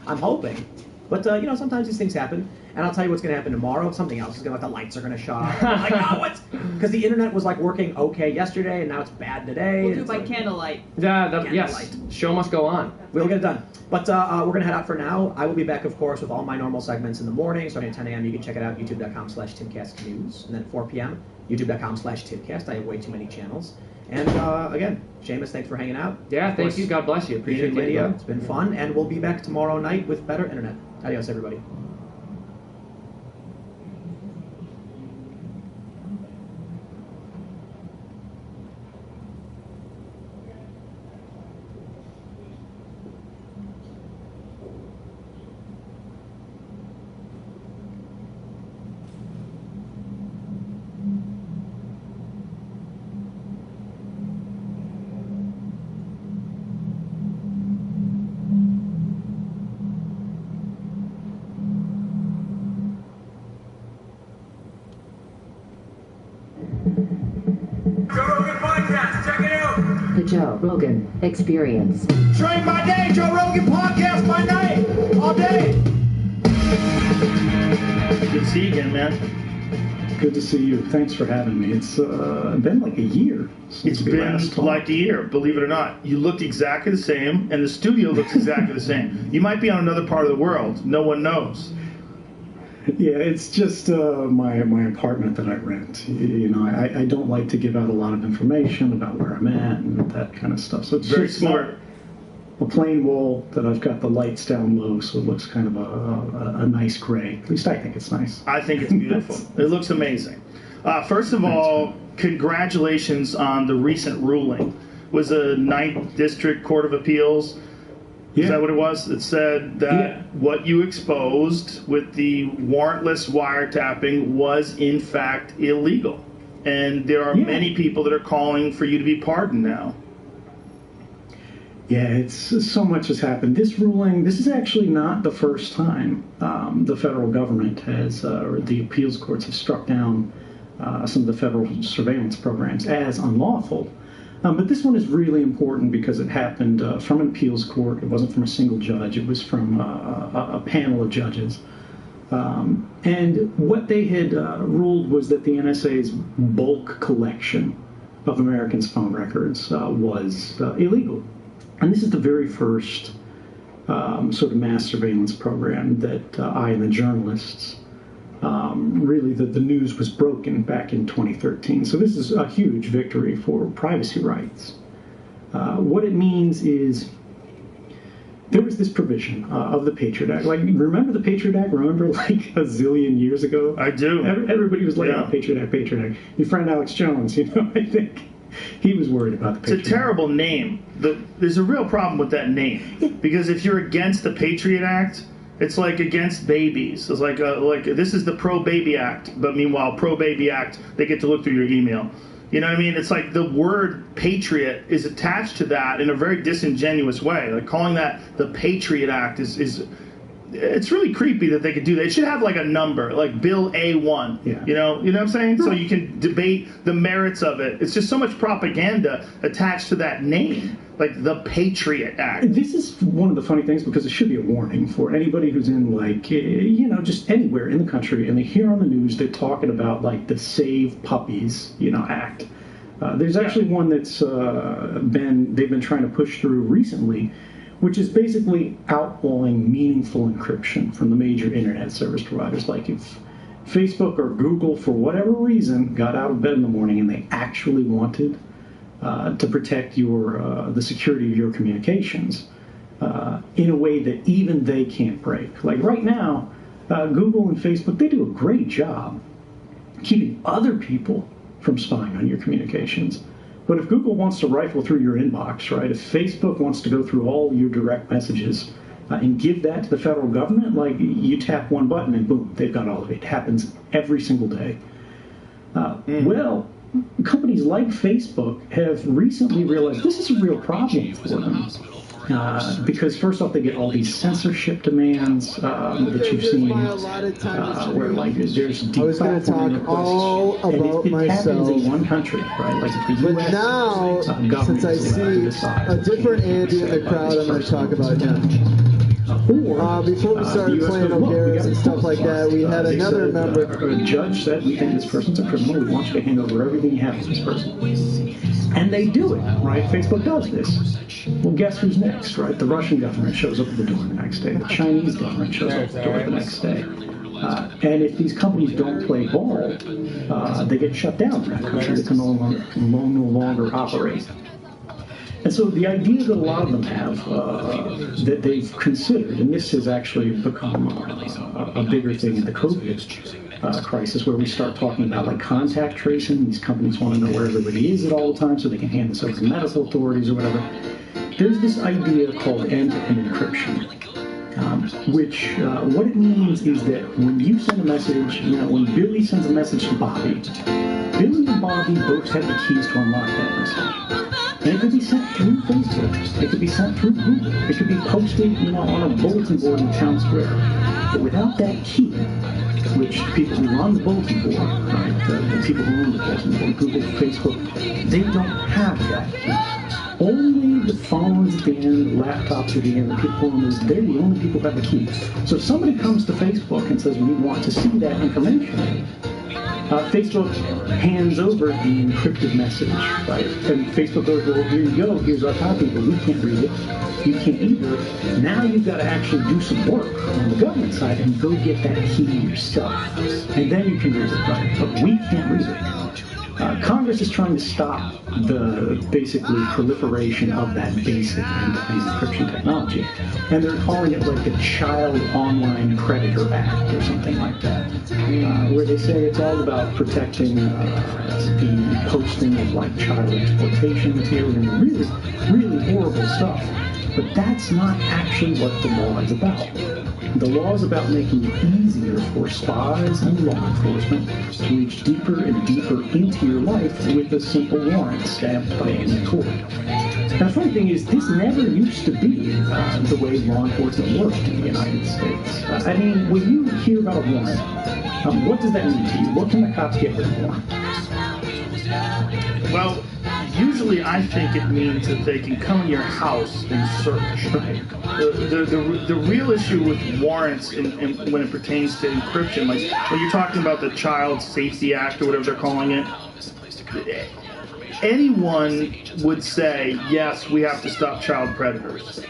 I'm hoping. But, sometimes these things happen. And I'll tell you what's going to happen tomorrow. Something else is going to, the lights are going to shut off. Like, oh, what's... Because the internet was, working okay yesterday, and now it's bad today.
We'll do it by candlelight.
Yes, show must go on.
We'll get it done. But we're going to head out for now. I will be back, of course, with all my normal segments in the morning. Starting at 10 a.m., you can check it out, youtube.com/TimCastNews. And then at 4 p.m., youtube.com/TimCast. I have way too many channels. And again, Seamus, thanks for hanging out.
Yeah, thank you. God bless you. Appreciate it,
Lydia. It's been fun, and we'll be back tomorrow night with better internet. Adios, everybody.
The Joe Rogan Experience.
Train by day, Joe Rogan podcast by night, all day.
Good to see you again, man.
Good to see you. Thanks for having me. It's been like a year.
It's been like a year, believe it or not. You look exactly the same, and the studio looks exactly the same. You might be on another part of the world. No one knows.
Yeah, it's just my apartment that I rent. I don't like to give out a lot of information about where I'm at and that kind of stuff. So it's
very
just
smart.
A plain wall that I've got the lights down low, so it looks kind of a nice gray. At least I think it's nice.
I think it's beautiful. It looks amazing. First of all, congratulations on the recent ruling. It was the 9th District Court of Appeals. Is that what it was? It said that what you exposed with the warrantless wiretapping was, in fact, illegal. And there are many people that are calling for you to be pardoned now.
Yeah, it's so much has happened. This ruling, this is actually not the first time the federal government has, or the appeals courts have struck down
some of the federal surveillance programs as unlawful. But this one is really important because it happened from an appeals court. It wasn't from a single judge. It was from a panel of judges. And what they had ruled was that the NSA's bulk collection of Americans' phone records was illegal. And this is the very first sort of mass surveillance program that I and the journalists, really the news was broken back in 2013. So this is a huge victory for privacy rights. What it means is there was this provision of the Patriot Act. Like, remember the Patriot Act? Remember, like, a zillion years ago?
I do.
Everybody was like, oh, Patriot Act, Patriot Act. Your friend Alex Jones, you know, I think he was worried about the Patriot Act.
It's a terrible name. There's a real problem with that name. Because if you're against the Patriot Act, it's like against babies. It's like this is the Pro-Baby Act, but meanwhile, Pro-Baby Act, they get to look through your email. You know what I mean? It's like the word patriot is attached to that in a very disingenuous way. Like calling that the Patriot Act is it's really creepy that they could do that. It should have like a number, like Bill A1.
Yeah.
You know what I'm saying? So you can debate the merits of it. It's just so much propaganda attached to that name, like the Patriot Act.
This is one of the funny things because it should be a warning for anybody who's in, like, you know, just anywhere in the country and they hear on the news they're talking about like the Save Puppies, you know, Act. There's actually one that's they've been trying to push through recently, which is basically outlawing meaningful encryption from the major internet service providers. Like if Facebook or Google, for whatever reason, got out of bed in the morning and they actually wanted to protect the security of your communications in a way that even they can't break. Like right now, Google and Facebook, they do a great job keeping other people from spying on your communications. But if Google wants to rifle through your inbox, right, if Facebook wants to go through all your direct messages and give that to the federal government, like you tap one button and boom, they've got all of it. It happens every single day. Well, companies like Facebook have recently realized this is a real problem for them. Because first off, they get all these censorship demands that you've seen, where like there's
I was going to talk all about myself.
In one country, right? Like if the US,
but now, since I see a different Andy in the crowd, I'm going to talk about him. Before we started playing O'Gares and stuff like that, we had another member.
A judge said, we think this person's a criminal. We want you to hand over everything you have to this person. And they do it, right? Facebook does this. Well, guess who's next, right? The Russian government shows up at the door the next day. The Chinese government shows up at the door the next day. And if these companies don't play ball, they get shut down in that country. They can no longer operate. And so the idea that a lot of them have, that they've considered, and this has actually become a bigger thing in the COVID crisis, where we start talking about like contact tracing. These companies want to know where everybody is at all the time so they can hand this over to medical authorities or whatever. There's this idea called end-to-end encryption, which what it means is that when you send a message, you know, when Billy sends a message to Bobby, Billy and Bobby both have the keys to unlock that message. And it could be sent through Facebook. It could be sent through Google. It could be posted, you know, on a bulletin board in town square. But without that key, which people who run the bulletin board, right, the people who run the bulletin board, Google, Facebook, they don't have that key. Only the phones at the end, the laptops at the end, the people on those, they're the only people who have the key. So if somebody comes to Facebook and says, we want to see that information, Facebook hands over the encrypted message, right? And Facebook goes, well, here you go, here's our copy, but we can't read it. You can't either. Now you've got to actually do some work on the government side and go get that key yourself. And then you can read it, right? But we can't read it. Congress is trying to stop the basically proliferation of that basic end-to-end encryption technology. And they're calling it like the Child Online Predator Act or something like that, where they say it's all about protecting the posting of like child exploitation material and really, really horrible stuff. But that's not actually what the law is about. The law is about making it easier for spies and law enforcement to reach deeper and deeper into your life with a simple warrant stamped by any court. Now, the funny thing is, this never used to be the way law enforcement worked in the United States. I mean, when you hear about a warrant, What does that mean to you? What can the cops get rid of?
Well, usually I think it means that they can come in your house and search.
Right.
The real issue with warrants when it pertains to encryption, like when you're talking about the Child Safety Act or whatever they're calling it, anyone would say, yes, we have to stop child predators.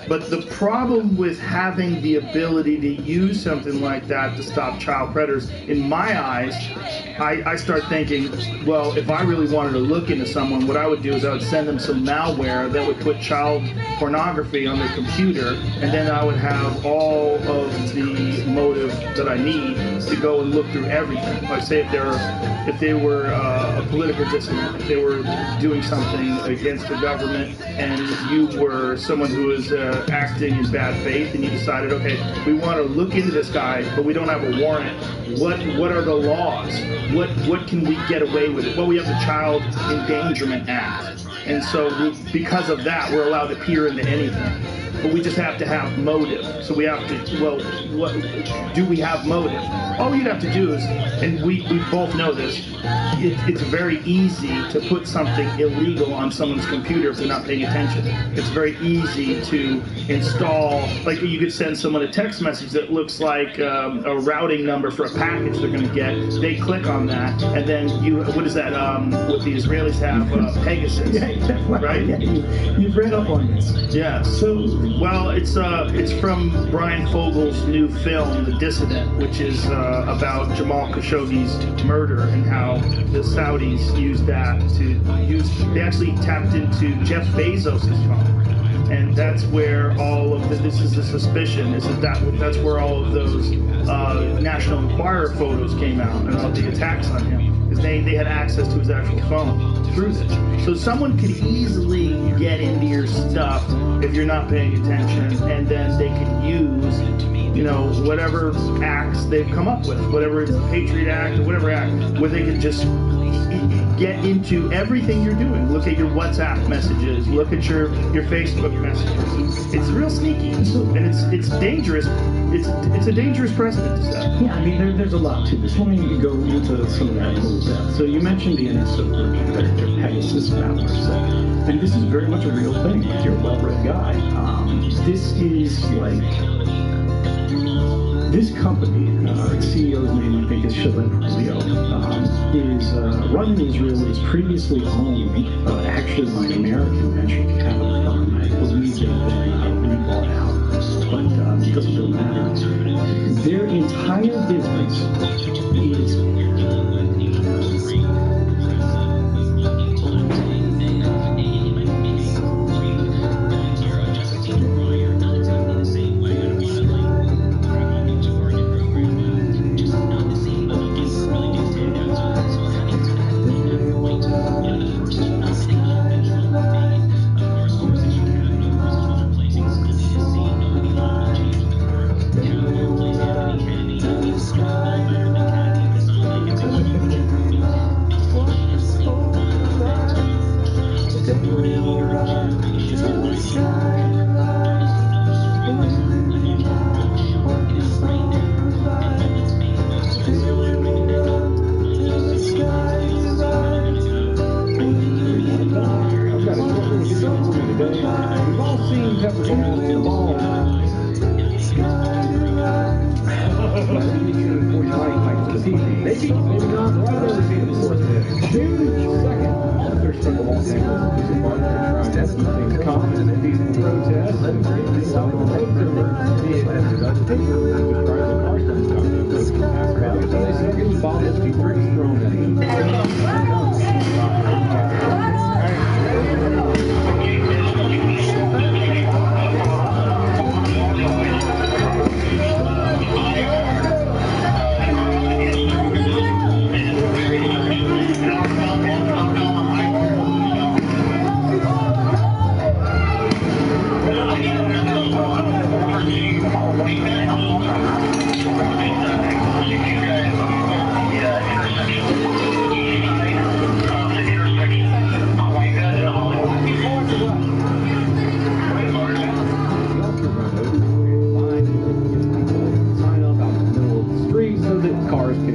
But the problem with having the ability to use something like that to stop child predators, in my eyes, I start thinking, well, if I really wanted to look into someone, what I would do is I would send them some malware that would put child pornography on their computer, and then I would have all of the motive that I need to go and look through everything. Like say if they were a political dissident, if they were doing something against the government, and you were someone who was acting in bad faith, and you decided, okay, we want to look into this guy, but we don't have a warrant. What are the laws? What can we get away with it? Well, we have the Child Endangerment Act, and so because of that, we're allowed to peer into anything. But we just have to have motive. So we have to, well, what do we have motive? All you'd have to do is, and we both know this, it's very easy to put something illegal on someone's computer if they're not paying attention. It's very easy to install, like you could send someone a text message that looks like a routing number for a package they're going to get. They click on that, and then what is that, what the Israelis have, Pegasus, right?
Yeah, you've read up on this.
Yeah, so, well, it's from Brian Fogel's new film, The Dissident, which is about Jamal Khashoggi's murder and how the Saudis used that they actually tapped into Jeff Bezos' phone. And that's where all of this is the suspicion, that's where all of those National Enquirer photos came out and all the attacks on him. Because they had access to his actual phone through this. So someone could easily get into your stuff if you're not paying attention, and then they could use, whatever acts they've come up with, whatever it's the Patriot Act or whatever act, where they could just get into everything you're doing. Look at your WhatsApp messages, look at your Facebook messages. It's real sneaky, and it's dangerous. It's a dangerous precedent to set.
Yeah, I mean, there's a lot to this. Let me go into some of that a little bit. So you mentioned the NSO version, their Pegasus malware set. And this is very much a real thing if you're a well-read guy. This is like, this company, its CEO's name I think is Shalin Julio, is run in Israel. It was previously owned actually by an American venture capital firm. I believe they've been bought out. But it doesn't really matter. Their entire business is cars can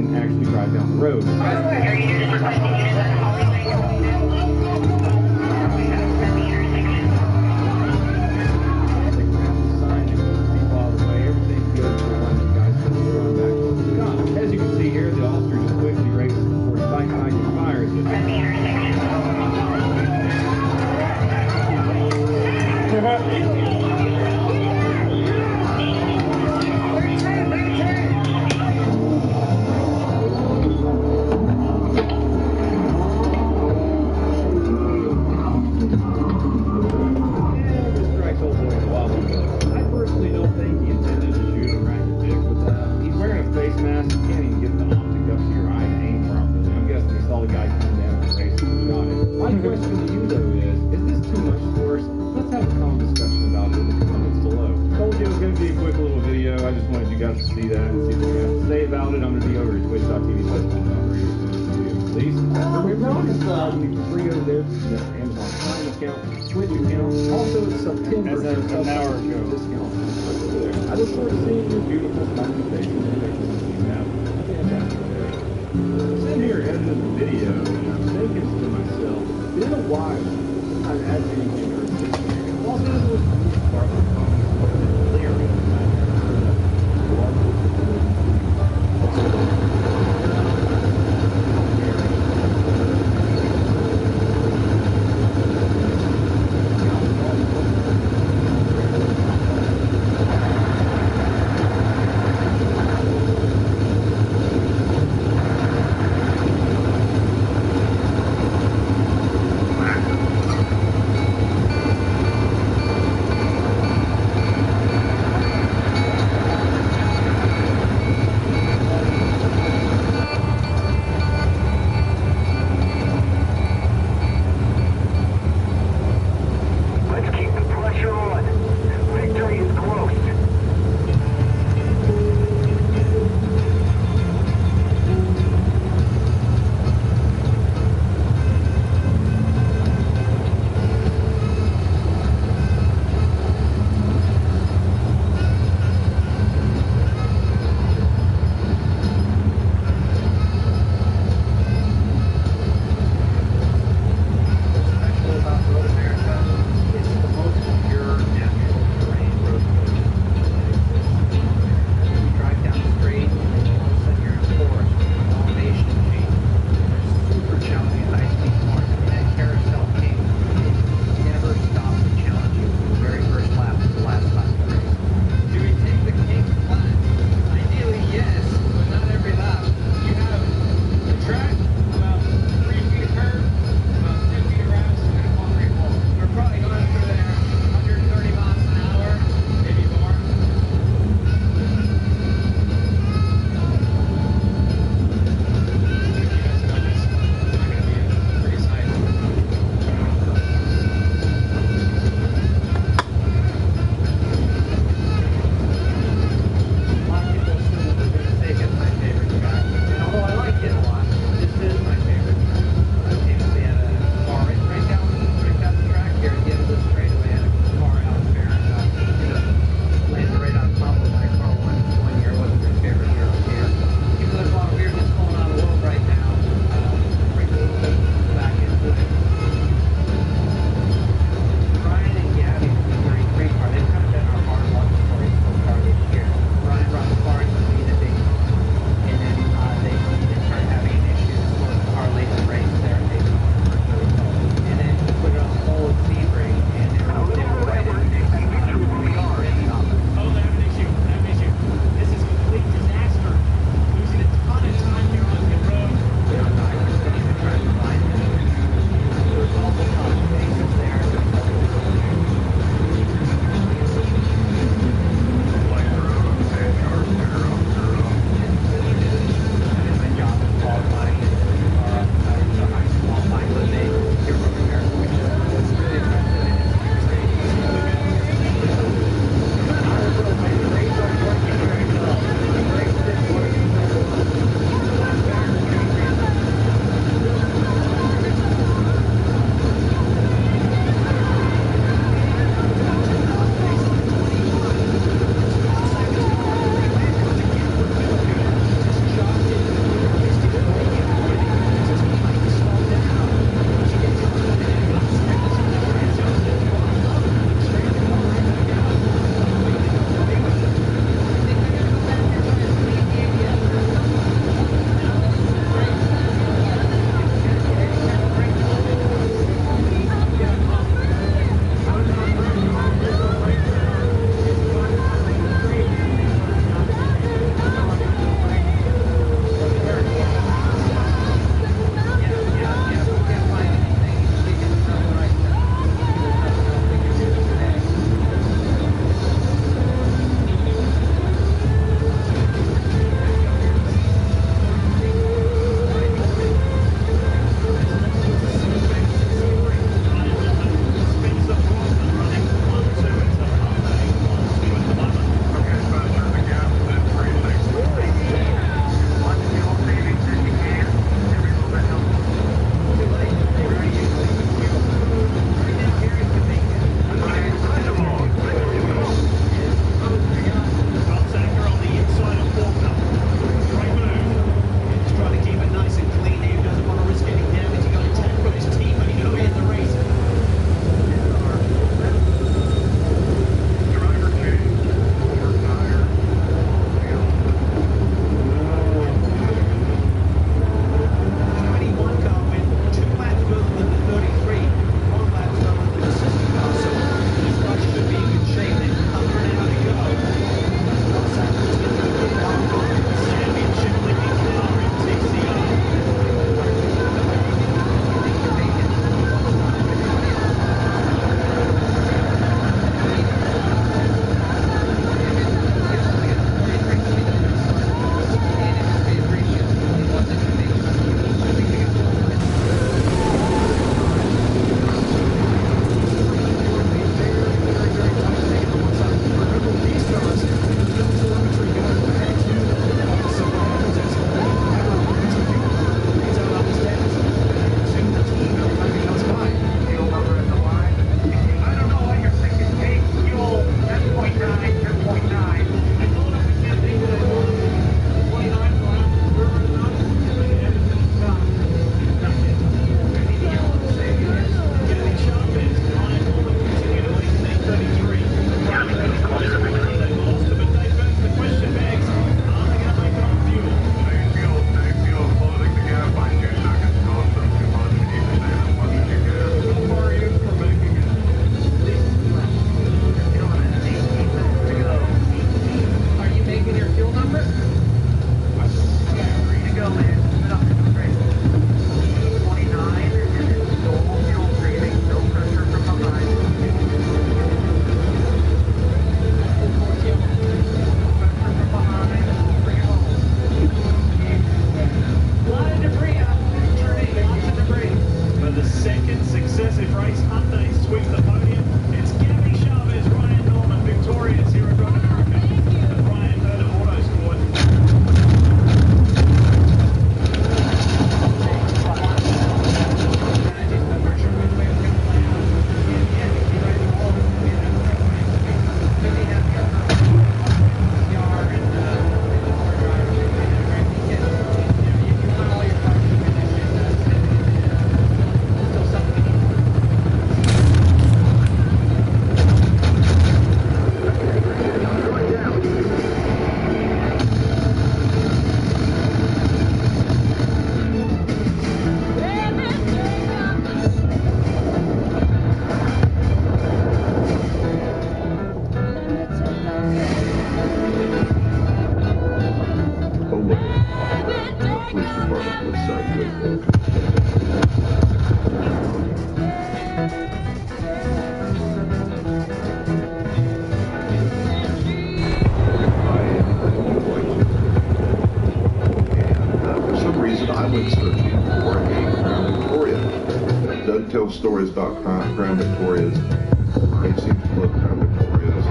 tell stories about Crown Victorias. They seem to love Crown Victorias.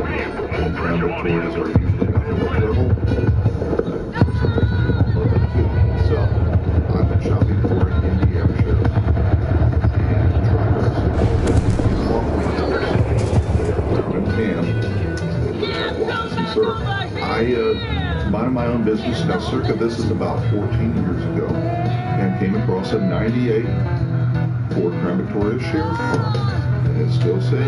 And Crown Victorias are usually nothing but trouble. So, I've been shopping for an Indiana sheriff. And truckers and tan. And syrup. I minded my own business. Now, circa this is about 14 years ago, and came across a 98 Ford Crown Victoria Sheriff car. And it still said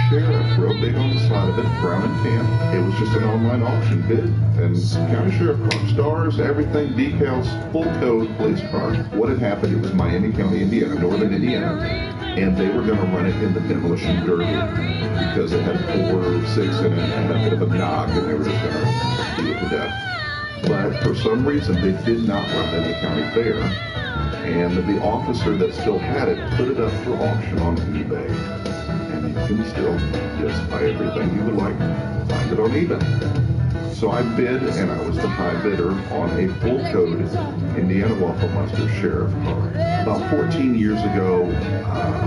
Sheriff, real big on the side of it, brown and tan. It was just an online auction bid, and county sheriff car, stars, everything, decals, full code police car. What had happened, it was Miami County, Indiana, northern Indiana, and they were going to run it in the demolition derby because it had 4 or 6 in it and a bit of a knock, and they were just going to beat it to death. But for some reason, they did not run it in the county fair, and the officer that still had it put it up for auction on eBay. And you can still just buy everything you would like, find it on eBay. So I bid, and I was the high bidder on a full code Indiana Waffle Mustard Sheriff car. About 14 years ago,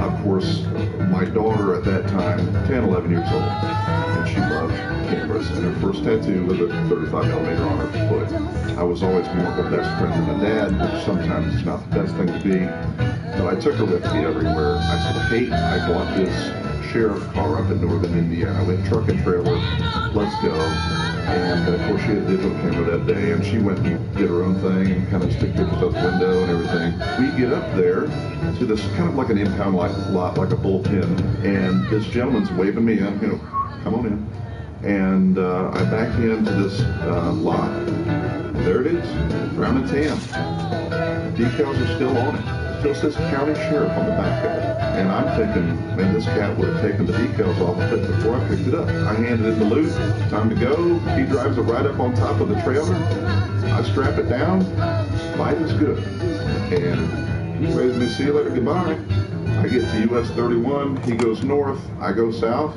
of course, my daughter at that time, 10, 11 years old, and she loved cameras, and her first tattoo was a 35mm on her foot. I was always more of a best friend than a dad, which sometimes is not the best thing to be, but I took her with me everywhere. I said, Kate, I bought this sheriff car up in northern Indiana. I went truck and trailer, let's go. And of course she had a digital camera that day, and she went and did her own thing and kind of stick pictures out the window and everything. We get up there to this kind of like an impound lot, like a bullpen, and this gentleman's waving me in, come on in. And I back into this lot. There it is, brown and tan. Decals are still on it. Still says county sheriff on the back of it. And I'm thinking, man, this cat would have taken the decals off of it before I picked it up. I handed it to Luke, time to go. He drives it right up on top of the trailer. I strap it down, life is good. And he waves me, see you later, goodbye. I get to US 31, he goes north, I go south.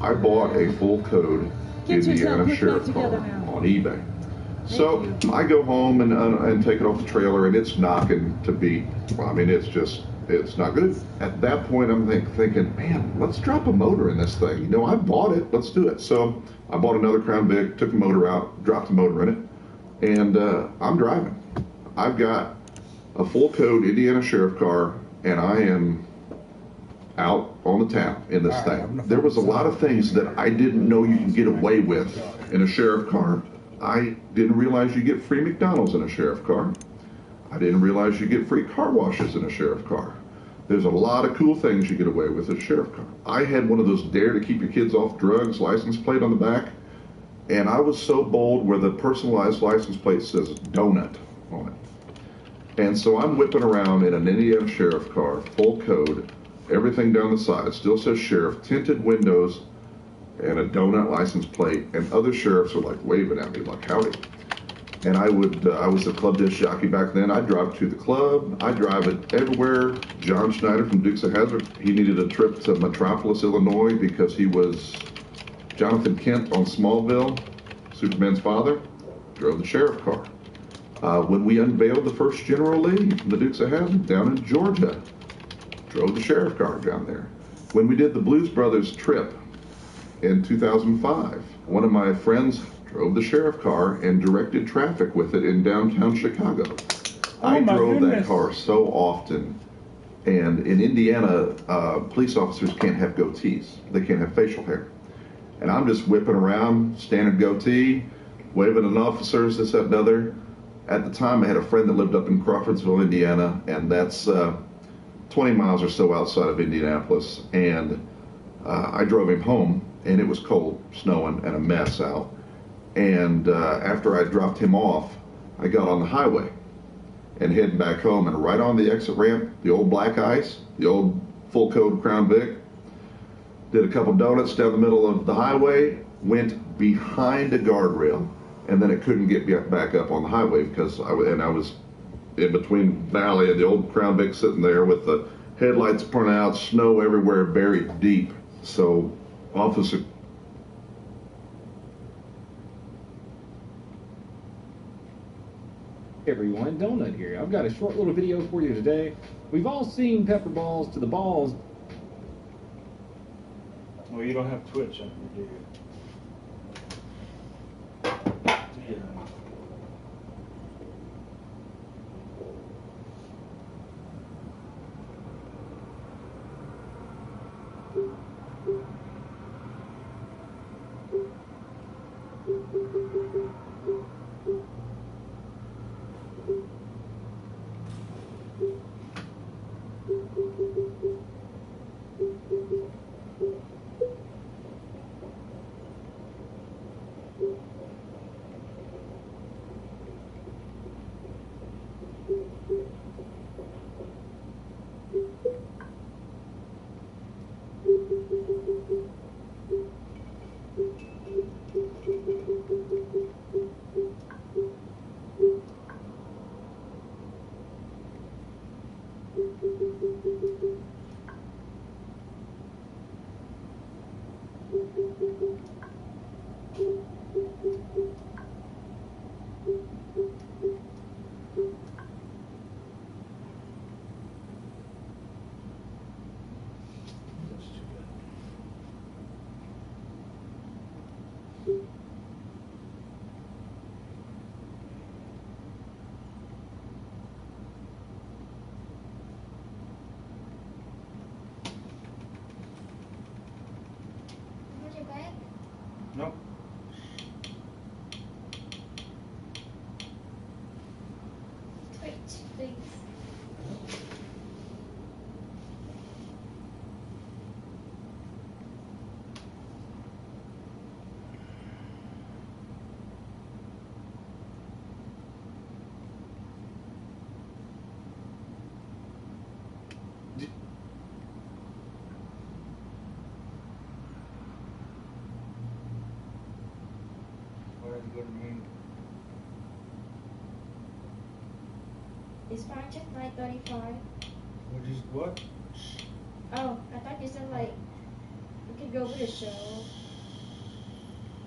I bought a full code Indiana sheriff car on eBay. So I go home and take it off the trailer, and it's knocking to beat. Well, I mean, it's not good. At that point, I'm thinking, man, let's drop a motor in this thing. I bought it. Let's do it. So I bought another Crown Vic, took the motor out, dropped the motor in it, and I'm driving. I've got a full code Indiana sheriff car, and I am out on the town in this thing. There was a lot of things that I didn't know you could get away with in a sheriff car. I didn't realize you get free McDonald's in a sheriff car. I didn't realize you get free car washes in a sheriff car. There's a lot of cool things you get away with in a sheriff car. I had one of those dare to keep your kids off drugs license plate on the back, and I was so bold where the personalized license plate says donut on it. And so I'm whipping around in an Indiana sheriff car, full code, everything down the side, still says sheriff, tinted windows, and a donut license plate, and other sheriffs are like waving at me like howdy. And I was a club disc jockey back then. I'd drive to the club. I'd drive it everywhere. John Schneider from Dukes of Hazzard, he needed a trip to Metropolis, Illinois, because he was Jonathan Kent on Smallville, Superman's father, drove the sheriff car. When we unveiled the first General Lee from the Dukes of Hazzard down in Georgia, drove the sheriff car down there. When we did the Blues Brothers trip in 2005, one of my friends drove the sheriff car and directed traffic with it in downtown Chicago. I drove that car so often, and in Indiana, police officers can't have goatees. They can't have facial hair. And I'm just whipping around, standard goatee, waving at officers, this, that, and other. At the time, I had a friend that lived up in Crawfordsville, Indiana, and that's 20 miles or so outside of Indianapolis. And I drove him home, and it was cold, snowing, and a mess out. And after I dropped him off, I got on the highway and heading back home, and right on the exit ramp, the old black ice, the old full code Crown Vic, did a couple donuts down the middle of the highway, went behind a guardrail, and then it couldn't get back up on the highway because I was in between Valley and the old Crown Vic sitting there with the headlights burnt out, snow everywhere, buried deep. So officer
everyone, Donut here. I've got a short little video for you today. We've all seen pepper balls to the balls.
Well, you don't have Twitch, do you? Yeah. Nope.
Twitch, please. Is Project 935?
Which is what?
Oh, I thought you said like we could go with a show.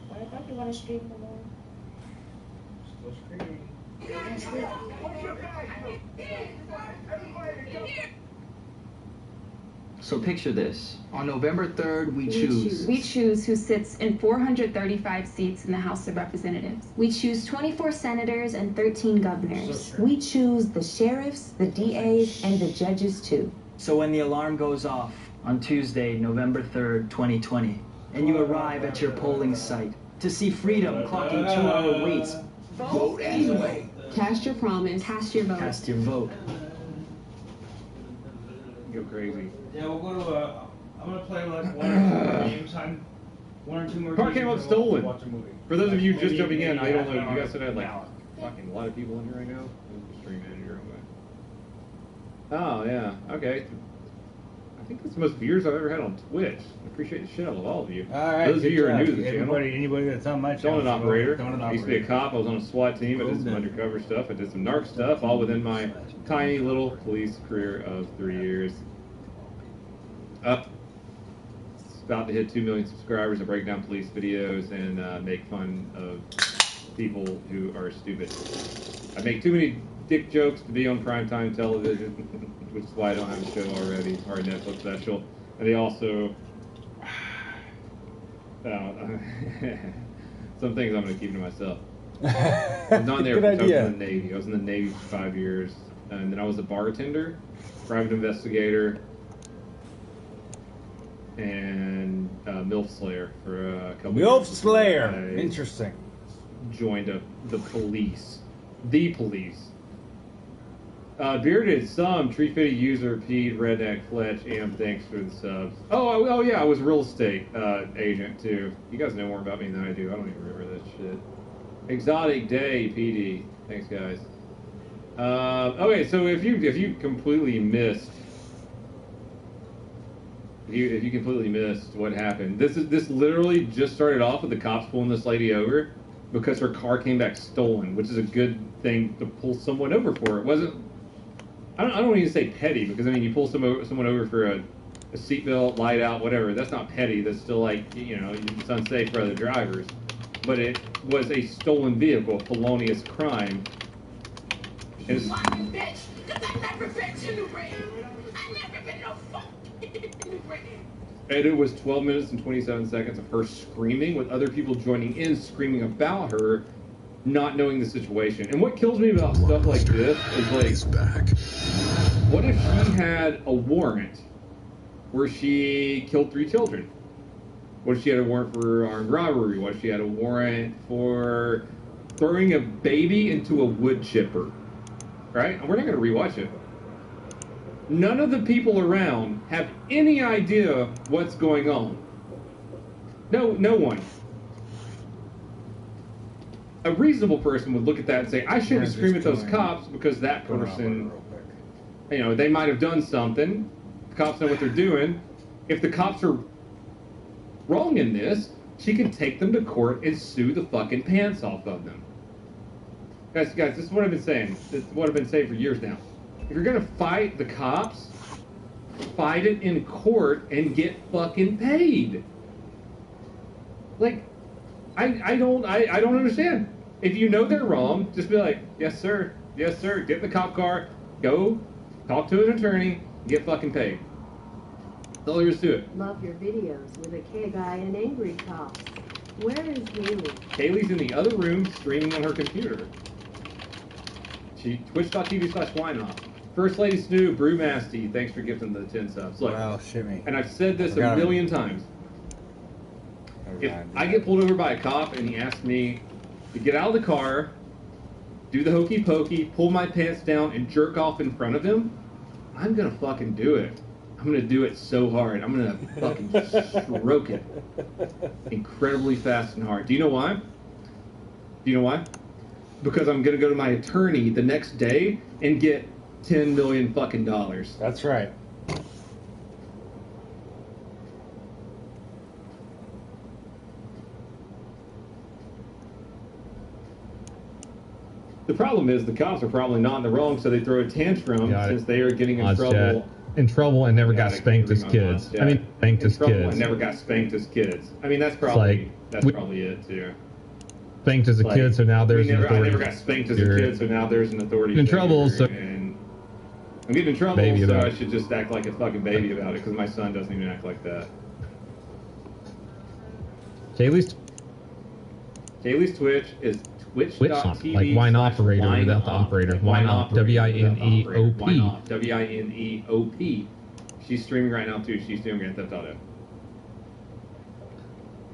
But I thought you want to stream more.
Still streaming.
So picture this. On November 3rd, we choose.
We choose who sits in 435 seats in the House of Representatives.
We choose 24 senators and 13 governors. We choose the sheriffs, the DAs, and the judges too.
So when the alarm goes off on Tuesday, November 3rd, 2020, and you arrive at your polling site to see freedom clocking 2-hour waits, vote anyway.
Cast your promise.
Cast your vote.
Cast your vote.
Go crazy.
Yeah, we'll go to I'm gonna play like one or two games. One or two more.
Car came up stolen.
Watch a movie.
For those of you just
Maybe-
jumping in,
maybe
I don't
half
know.
an
You
hour.
guys said I had like
Now.
fucking a lot of people in here right now. I'm the stream manager. Oh yeah. Okay. I think that's the most viewers I've ever had on Twitch. I appreciate the shit out of all of you.
All right,
Those of you who are
good
new to
job.
the channel.
Anybody that's on my channel.
Donut operator.
Donut
I used to be a
operator.
cop. I was on a SWAT team. I did some undercover stuff. I did some narc stuff, all within my tiny little police career of 3 years. Up. About to hit 2 million subscribers. I break down police videos and make fun of people who are stupid. I make too many dick jokes to be on primetime television, which is why I don't have a show already or a Netflix special. And they also... some things I'm going to keep to myself. I was not there
Good
because I was
idea.
in the Navy. I was in the Navy for 5 years. And then I was a bartender, private investigator, and MILF Slayer for a couple
MILF
years.
Slayer.
I
Interesting.
joined the police. The police. Bearded Some, Tree Fitty User, Pete, Redneck, Fletch, Am, thanks for the subs. Oh yeah, I was a real estate agent too. You guys know more about me than I do. I don't even remember that shit. Exotic Day, PD. Thanks, guys. Okay, so if you completely missed, if you completely missed what happened, this literally just started off with the cops pulling this lady over because her car came back stolen, which is a good thing to pull someone over for. It wasn't. I don't even say petty because I mean you pull someone over for a seatbelt, light out, whatever. That's not petty. That's still like it's unsafe for other drivers. But it was a stolen vehicle, a felonious crime. And it was 12 minutes and 27 seconds of her screaming with other people joining in, screaming about her, not knowing the situation. And what kills me about stuff like this is like, what if she had a warrant where she killed 3 children? What if she had a warrant for armed robbery? What if she had a warrant for throwing a baby into a wood chipper? Right? And we're not going to rewatch it. None of the people around have any idea what's going on. No one. A reasonable person would look at that and say, I shouldn't scream at those cops because that person, you know, they might have done something. The cops know what they're doing. If the cops are wrong in this, she can take them to court and sue the fucking pants off of them. Guys, this is what I've been saying. This is what I've been saying for years now. If you're gonna fight the cops, fight it in court and get fucking paid. Like, I don't understand. If you know they're wrong, just be like, yes sir, get in the cop car, go talk to an attorney, get fucking paid. That's all there is to it.
Love your videos with a K-Guy and Angry Cops. Where is Haley?
Haley's in the other room streaming on her computer. Twitch.tv/whynoff. First Lady Snoo, Brewmasty, thanks for gifting the 10 subs. Look,
wow, shit me.
And I've said this a million times. If I get pulled over by a cop and he asks me to get out of the car, do the hokey pokey, pull my pants down, and jerk off in front of him, I'm gonna fucking do it. I'm gonna do it so hard. I'm gonna fucking stroke it incredibly fast and hard. Do you know why? Because I'm gonna go to my attorney the next day and get $10 million fucking dollars.
That's right.
The problem is the cops are probably not in the wrong, so they throw a tantrum since they are getting in trouble.
In trouble and never got spanked as kids. I mean, spanked as kids.
And never got spanked as kids. I mean, that's probably probably it too.
Spanked as a kid, so now there's an authority.
I never got spanked as a kid, so now there's an authority.
In trouble, so
and I'm getting in trouble, so I should just act like a fucking baby about it because my son doesn't even act like that.
Kaylee's
Twitch is twitch.tv.
Like wine operator without the operator. Wine op. W-I-N-E-O-P.
W-I-N-E-O-P. She's streaming right now too. She's doing Grand Theft Auto.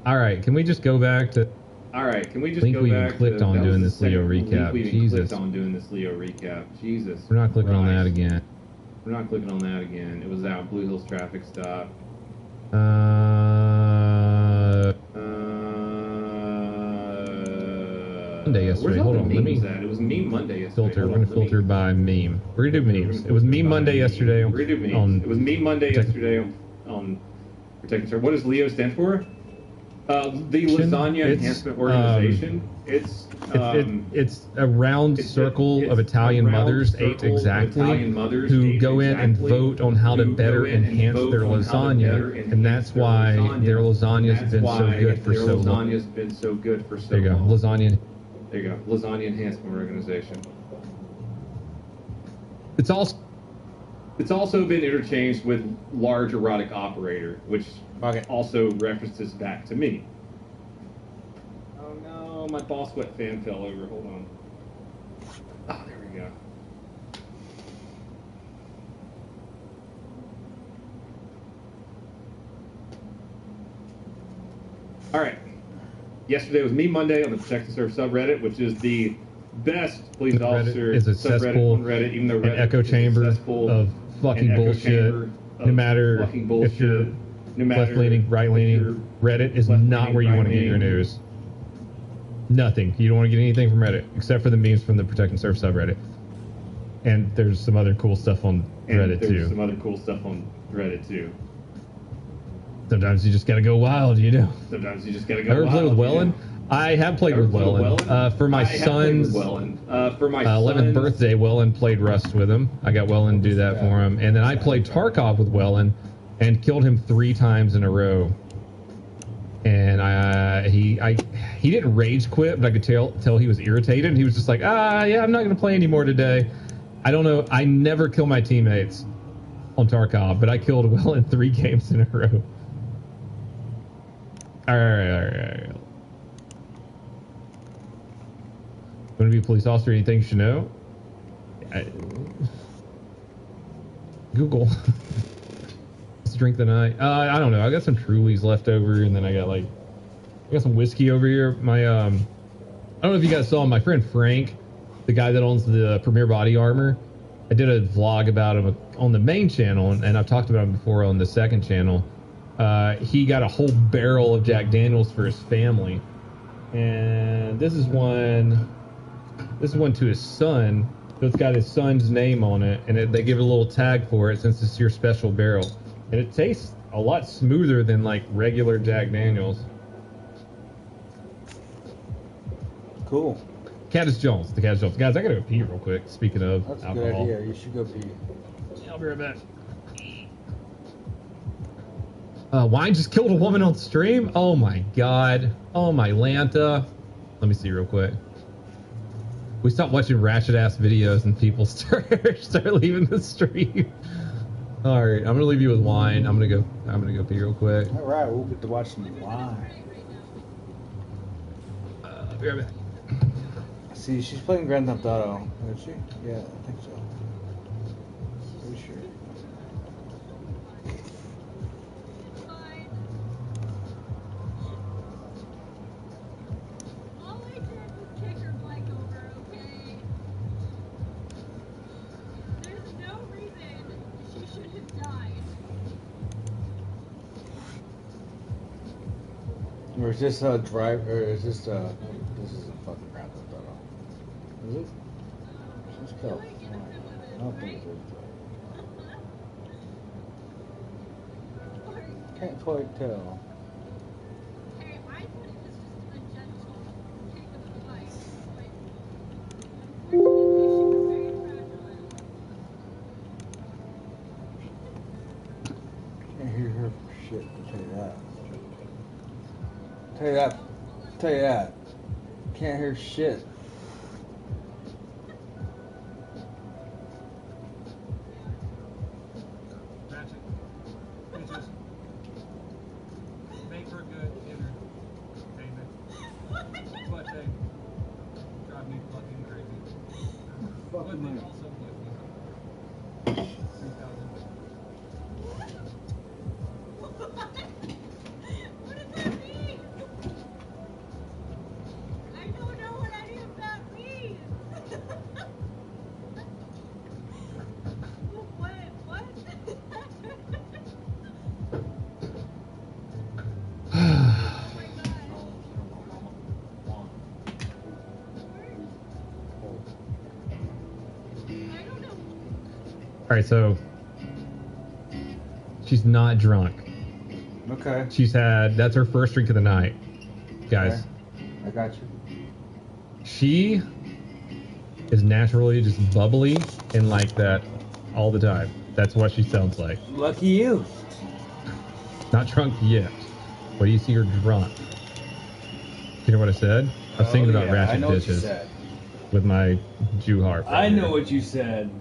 Alright, can we just go back to...
Alright, can we just
go back to...
we
even clicked on doing this Leo recap. Jesus.
Clicked on doing this Leo recap. Jesus.
We're not clicking on that again.
We're not clicking on that again. It was out Blue Hills traffic stop.
Monday yesterday. Hold on, let me.
It was Meme Monday yesterday.
Filter. We're gonna filter by meme. We're gonna do memes. It was Meme Monday yesterday.
We're gonna do memes. It was Meme Monday yesterday on Protecting Server. What does Leo stand for? The Lasagna Enhancement Organization. It's
a round circle of Italian mothers, 8 exactly, who go in and vote on how to better enhance their lasagna, and that's why their lasagna's been so good for so long.
Lasagna's been so good for so
long. There you go, lasagna.
There you go, Lasagna Enhancement Organization.
It's also
been interchanged with large erotic operator, which also references back to me. Oh no, my ball sweat fan fell over. Hold on. Oh, there we go. All right. Yesterday was Meme Monday on the Protect and Serve subreddit, which is the best police officer subreddit on Reddit, even though Reddit
an echo chamber of fucking bullshit. No matter if you're left-leaning, right-leaning, Reddit is not where you want to get your news. Nothing. You don't want to get anything from Reddit, except for the memes from the Protect and Serve subreddit. And there's some other cool stuff on Reddit, too. Sometimes you just gotta go wild, you know.
Sometimes you just gotta go wild.
Ever play with Wellen? I have played with Wellen. For my son's 11th birthday, Wellen played Rust with him. I got Wellen to do that for him. And then I played Tarkov with Wellen and killed him 3 times in a row. And he didn't rage quit, but I could tell he was irritated. And he was just like, yeah, I'm not going to play anymore today. I don't know. I never kill my teammates on Tarkov, but I killed Will in 3 games in a row. All right. Want to be a police officer? Anything you should know? Google. Let's drink the night. I don't know. I got some Trulies left over, and then I got some whiskey over here. My I don't know if you guys saw my friend Frank, the guy that owns the Premier Body Armor. I did a vlog about him on the main channel, and I've talked about him before on the second channel. He got a whole barrel of Jack Daniels for his family, and this is one to his son. So it's got his son's name on it, and they give a little tag for it since it's your special barrel, and it tastes a lot smoother than like regular Jack Daniels.
Cool.
Caddis Jones. The Caddis Jones. Guys, I gotta go pee real quick. Speaking of
That's
alcohol.
a good idea. You should go pee.
Yeah, I'll be right back. Wine just killed a woman on stream? Oh my god. Oh my Lanta. Let me see real quick. We stopped watching ratchet ass videos and people start leaving the stream. Alright, I'm gonna leave you with wine. I'm gonna go pee real quick.
Alright, we'll get to watch some wine.
I'll be right back.
See, she's playing Grand Theft Auto, is she? Yeah, I think so. Pretty sure. Or is this a drive, or is this a, this is a fucking Grand Theft Auto. Is it? Let's go. I don't think it is. Can't quite tell. Can't hear her for shit, I'll tell you that. Tell you that. Can't hear shit.
Make for good entertainment. But they drive me fucking crazy. But they also put me on 3,000.
Alright, so she's not drunk.
Okay.
That's her first drink of the night. Guys.
Okay. I got you.
She is naturally just bubbly and like that all the time. That's what she sounds like.
Lucky you.
Not drunk yet. What do you see her drunk? You know what I said? I was thinking about ratchet dishes with my Jew harp.
I know what you said.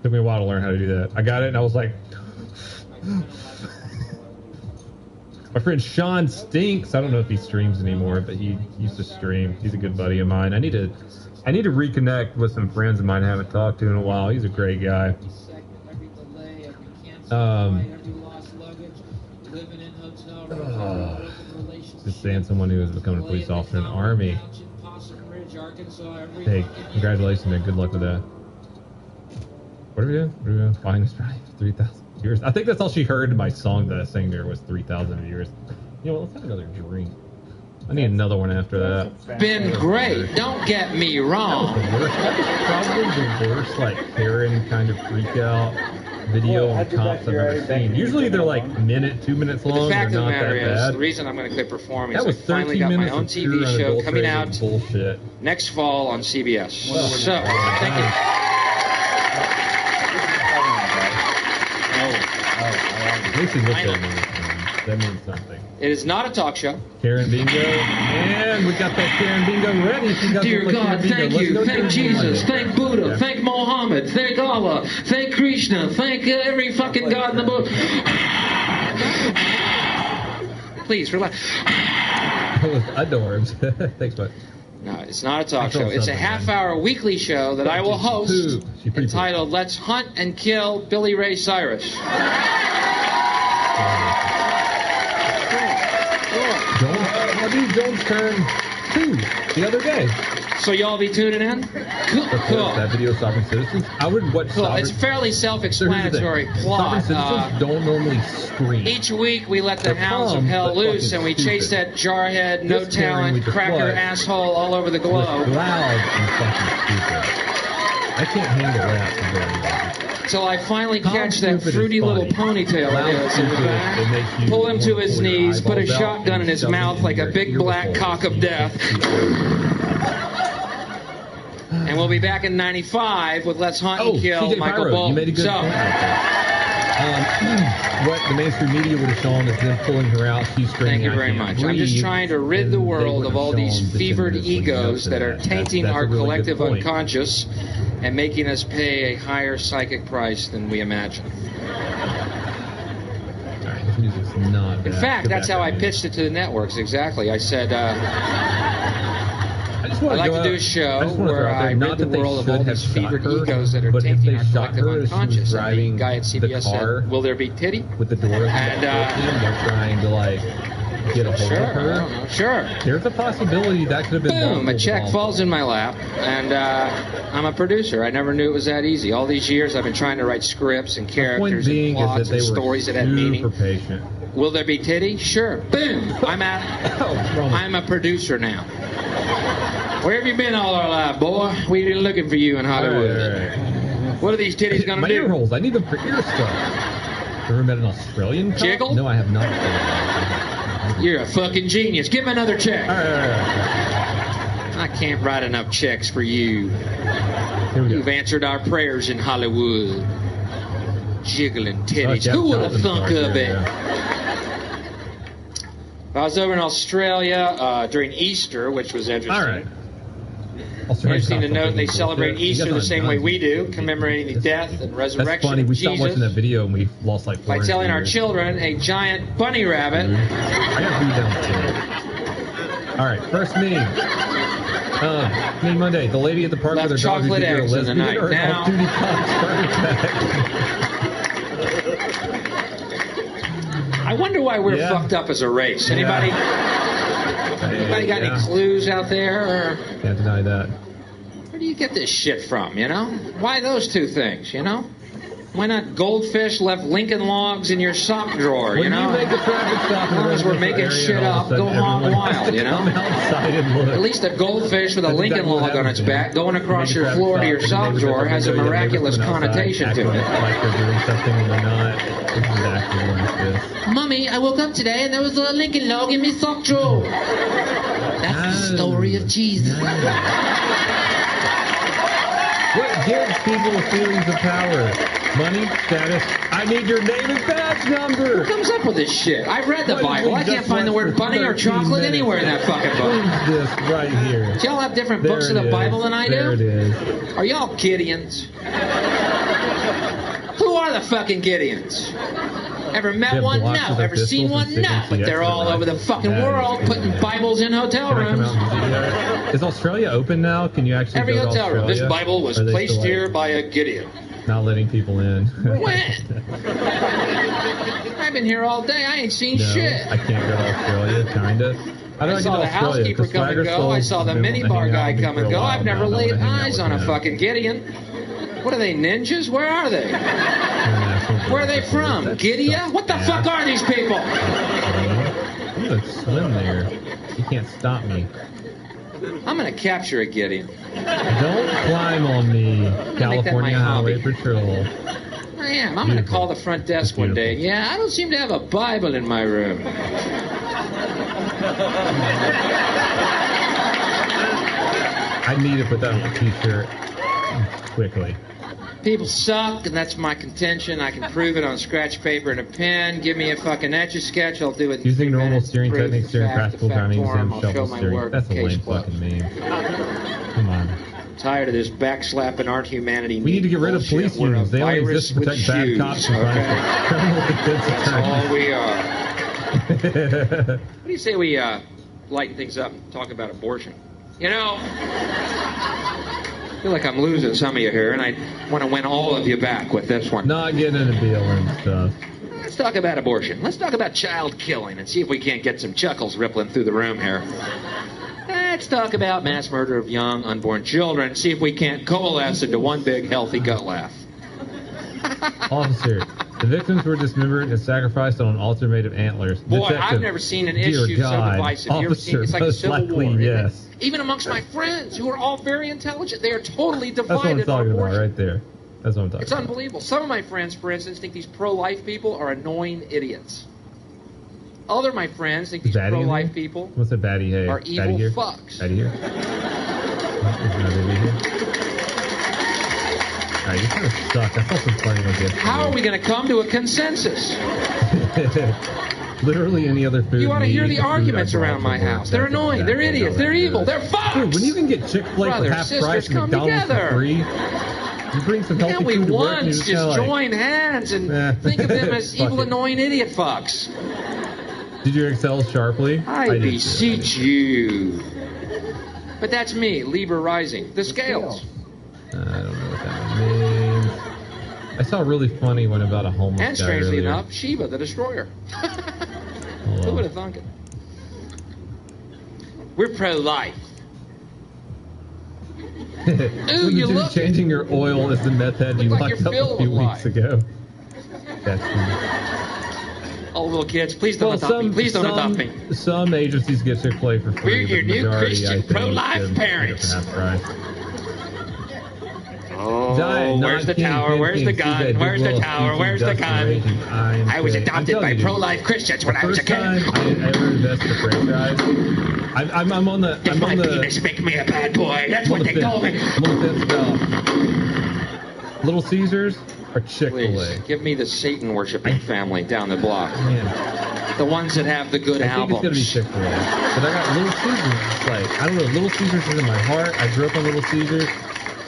Took me a while to learn how to do that. I got it and I was like... My friend Sean Stinks. I don't know if he streams anymore, but he used to stream. He's a good buddy of mine. I need to reconnect with some friends of mine I haven't talked to in a while. He's a great guy. Just saying, someone who is becoming a police officer in the Army. Hey, congratulations, man. Good luck with that. What are we doing? Fine, it's probably 3,000 viewers. I think that's all she heard in my song that I sang there was 3,000 viewers. You know what? Let's have another drink. I need another one after that.
Been great, don't get me wrong.
That was probably the worst, like, Karen kind of freak out video on cops I've ever seen. Usually they're like 2 minutes long.
The fact
They're
of the
not
matter
that
is,
bad.
the reason I'm going to quit performing
That
is
was
I finally
13
got my
minutes
own
of pure
TV show coming
unadulterated
out
bullshit.
next fall on CBS. So, thank you.
At least he looked at me. That means something.
It is not a talk show.
Karen Bingo. And we got that Karen Bingo ready.
Dear God, thank you. Thank Jesus. Thank Buddha.
Yeah.
Thank Mohammed. Thank Allah. Thank Krishna. Thank every fucking God in the book. Please, relax.
Adorbs. Thanks, bud.
No, it's not a talk show. It's a half-hour weekly show that I will host entitled Let's Hunt and Kill Billy Ray Cyrus.
Jones turned 2 the other day.
So y'all be tuning in? Cool.
That video, Sovereign Citizens. I would watch Sovereign.
It's fairly self-explanatory plot.
Sovereign Citizens don't normally scream.
Each week we let the hounds of hell loose and we chase that jarhead, no talent, cracker asshole all over the globe.
Loud and fucking stupid. I can't handle that very well.
Till I finally catch that fruity little ponytail of his in the back, pull him to his knees, put a shotgun in his mouth like a big black cock of death. And we'll be back in 95 with Let's Hunt and Kill
CJ
Michael
Pyro,
Bolton.
you made a good point. What the mainstream media would have shown is them pulling her out. She's screaming.
Thank you very much. I'm just trying to rid the world of all these fevered egos that are tainting our collective unconscious and making us pay a higher psychic price than we imagine.
This music's not bad.
In fact, that's how I pitched it to the networks, exactly. I said, I'd like to do a show where I rid the world of all these fevered egos that are tainting our collective unconscious. And the guy at CBS said, will there be titty?
With the door and they're trying to, like, get a hold of her.
Sure.
There's a possibility that could have been.
Boom! A check falls in my lap, and I'm a producer. I never knew it was that easy. All these years, I've been trying to write scripts and characters and plots and stories that had meaning.
Patient.
Will there be titty? Sure. Boom! I'm a producer now. Where have you been all our life, boy? We've been looking for you in Hollywood.
All right.
What are these titties gonna
my
do?
Ear holes. I need them for ear stuff. Ever met an Australian cop?
Jiggle?
No, I have not.
You're a fucking genius. Give him another check.
All right.
I can't write enough checks for you. You've answered our prayers in Hollywood. Jiggling titties. Who would have thunk of it? I was over in Australia during Easter, which was interesting.
All right.
Interesting to note they celebrate Easter the same way we do, commemorating the death and resurrection
That's funny.
of
We
Jesus.
stopped watching that video and we lost like 4
by telling our children a giant bunny rabbit.
I got beat down. All right, first meme. Meme Monday. The lady at the park with her dog who
chocolate
did her
eggs in the
lesbian
night.
or an
Now-
off-duty cop's heart attack.
I wonder why we're fucked up as a race. Anybody? Anybody got any clues out there? Or
Can't deny that.
where do you get this shit from? You know? Why those two things? You know? Why not goldfish left Lincoln Logs in your sock drawer? You know?
When you make a traffic stop,
as long as we're making shit up, go hog wild. You know? At least a goldfish with a Lincoln Log on its back going across your floor to your sock drawer has a miraculous connotation to it.
Like they're doing something when they're not. Exactly like this.
Mommy, I woke up today and there was a Lincoln Log in my sock drawer. That's the story of Jesus.
What gives people feelings of power? Money, status. I need your name and badge number.
Who comes up with this shit? I read the Bible. I can't find the word bunny or chocolate anywhere in that fucking book.
This right here.
Do y'all have different books of the Bible than I do?
There it is.
Are y'all Gideons? Who are the fucking Gideons? Ever met one? No. Ever seen one? No. But they're all over the fucking world putting Bibles in hotel rooms.
Is Australia open now? Can you actually
Every
go to
hotel room. This
Australia?
Bible was
Or are they
placed
still, like,
here by a Gideon.
Not letting people in.
When? I've been here all day. I ain't seen shit.
I can't go to Australia, kinda.
I saw the housekeeper come and go. I saw the minibar guy come and go. I've never laid eyes on a fucking Gideon. What are they, ninjas? Where are they? Where are they from? Gideon? What the fuck are these people?
I'm gonna swim there. You can't stop me.
I'm gonna capture a Gideon.
Don't climb on me, California Highway Patrol.
I am. I'm gonna call the front desk one day. Yeah, I don't seem to have a Bible in my room.
I need to put that on a t-shirt quickly.
People suck, and that's my contention. I can prove it on scratch paper and a pen. Give me a fucking Etch-a-Sketch, I'll do it in
Using
3
normal
minutes.
steering
Proof,
techniques during
fact,
practical
effect
drowning
form.
exam,
I'll show
shovel
my
steering.
work.
That's a
Case
lame
closed.
fucking meme. Come on.
Tired of this backslapping art humanity.
We need to get rid of police unions. They only exist to protect bad cops and criminal defense attorneys.
All we are. What do you say we lighten things up and talk about abortion? You know, I feel like I'm losing some of you here, and I want to win all of you back with this one.
Not getting into BLM stuff.
Let's talk about abortion. Let's talk about child killing and see if we can't get some chuckles rippling through the room here. Let's talk about mass murder of young, unborn children and see if we can't coalesce into one big, healthy gut laugh.
Officer, the victims were dismembered and sacrificed on an altar made of antlers.
Boy,
Detective,
I've never seen an
dear
issue so
God,
divisive. You ever seen?
Officer,
It's like a
most
civil
likely,
war.
yes.
Isn't it? Even amongst my friends, who are all very intelligent, they are totally
That's what I'm
divided on
talking about
abortion.
right there. That's what I'm talking
It's
about.
unbelievable. Some of my friends, for instance, think these pro-life people are annoying idiots. Other of my friends think these
Batty in
pro-life
here?
people
What's a baddie? Hey,
are
baddie
evil
here?
fucks.
Baddie here? Is another baby here? Alright, you kind of suck. I saw some funny ones yesterday.
How are we going to come to a consensus?
Literally any other food.
You ought to hear the
food
arguments
I brought
around my
from work,
house. They're
that's
annoying. They're
exactly
idiots.
how
They're
that
evil.
goes.
They're fucks.
Dude, when you can get Chick-fil-A for
Brothers,
half
sisters,
price and
come
McDonald's
together.
for free, you bring some healthy
Can't we
food to work and
once
you're
just
just kinda
join hands and think of them as
Fuck
evil,
it.
annoying idiot fucks?
Did you excel sharply?
I
did too.
beseech you. But that's me, Libra rising. The scales.
I don't know what that means. I saw a really funny one about a homeless
And
guy
strangely
earlier.
enough, Shiva, the destroyer. Who would have thunk it? We're pro-life.
Ooh,
you
the dude
look
changing your oil is the meth head you
like
locked
you're
up a
filled
few
with
weeks ago. That's funny.
Oh, little kids, please don't adopt me. Please don't adopt me.
Some agencies get Chick-fil-A for free.
We're your
but the
new
majority,
Christian
I think,
pro-life
get
parents.
half price.
Oh,
Diet,
where's the
not
tower?
King,
Where's the
King,
gun?
Big
Where's the
Wolf,
tower?
Eating
Where's the
Dust
gun?
Raging,
I was
I'm
adopted
telling
by
you,
pro-life Christians when I was a
first time
kid.
I ever invested in a franchise, I'm on the.
If
I'm
my
on the.
penis make me a bad boy, that's
I'm on
what
the
they told me.
fence. I'm on the fence about Little Caesars or Chick-fil-A.
Please, give me the Satan-worshipping family down the block.
Man.
The ones that have the good
I think
albums.
it's gonna be Chick-fil-A, but I got Little Caesars. Like I don't know, Little Caesars is in my heart. I grew up on Little Caesars.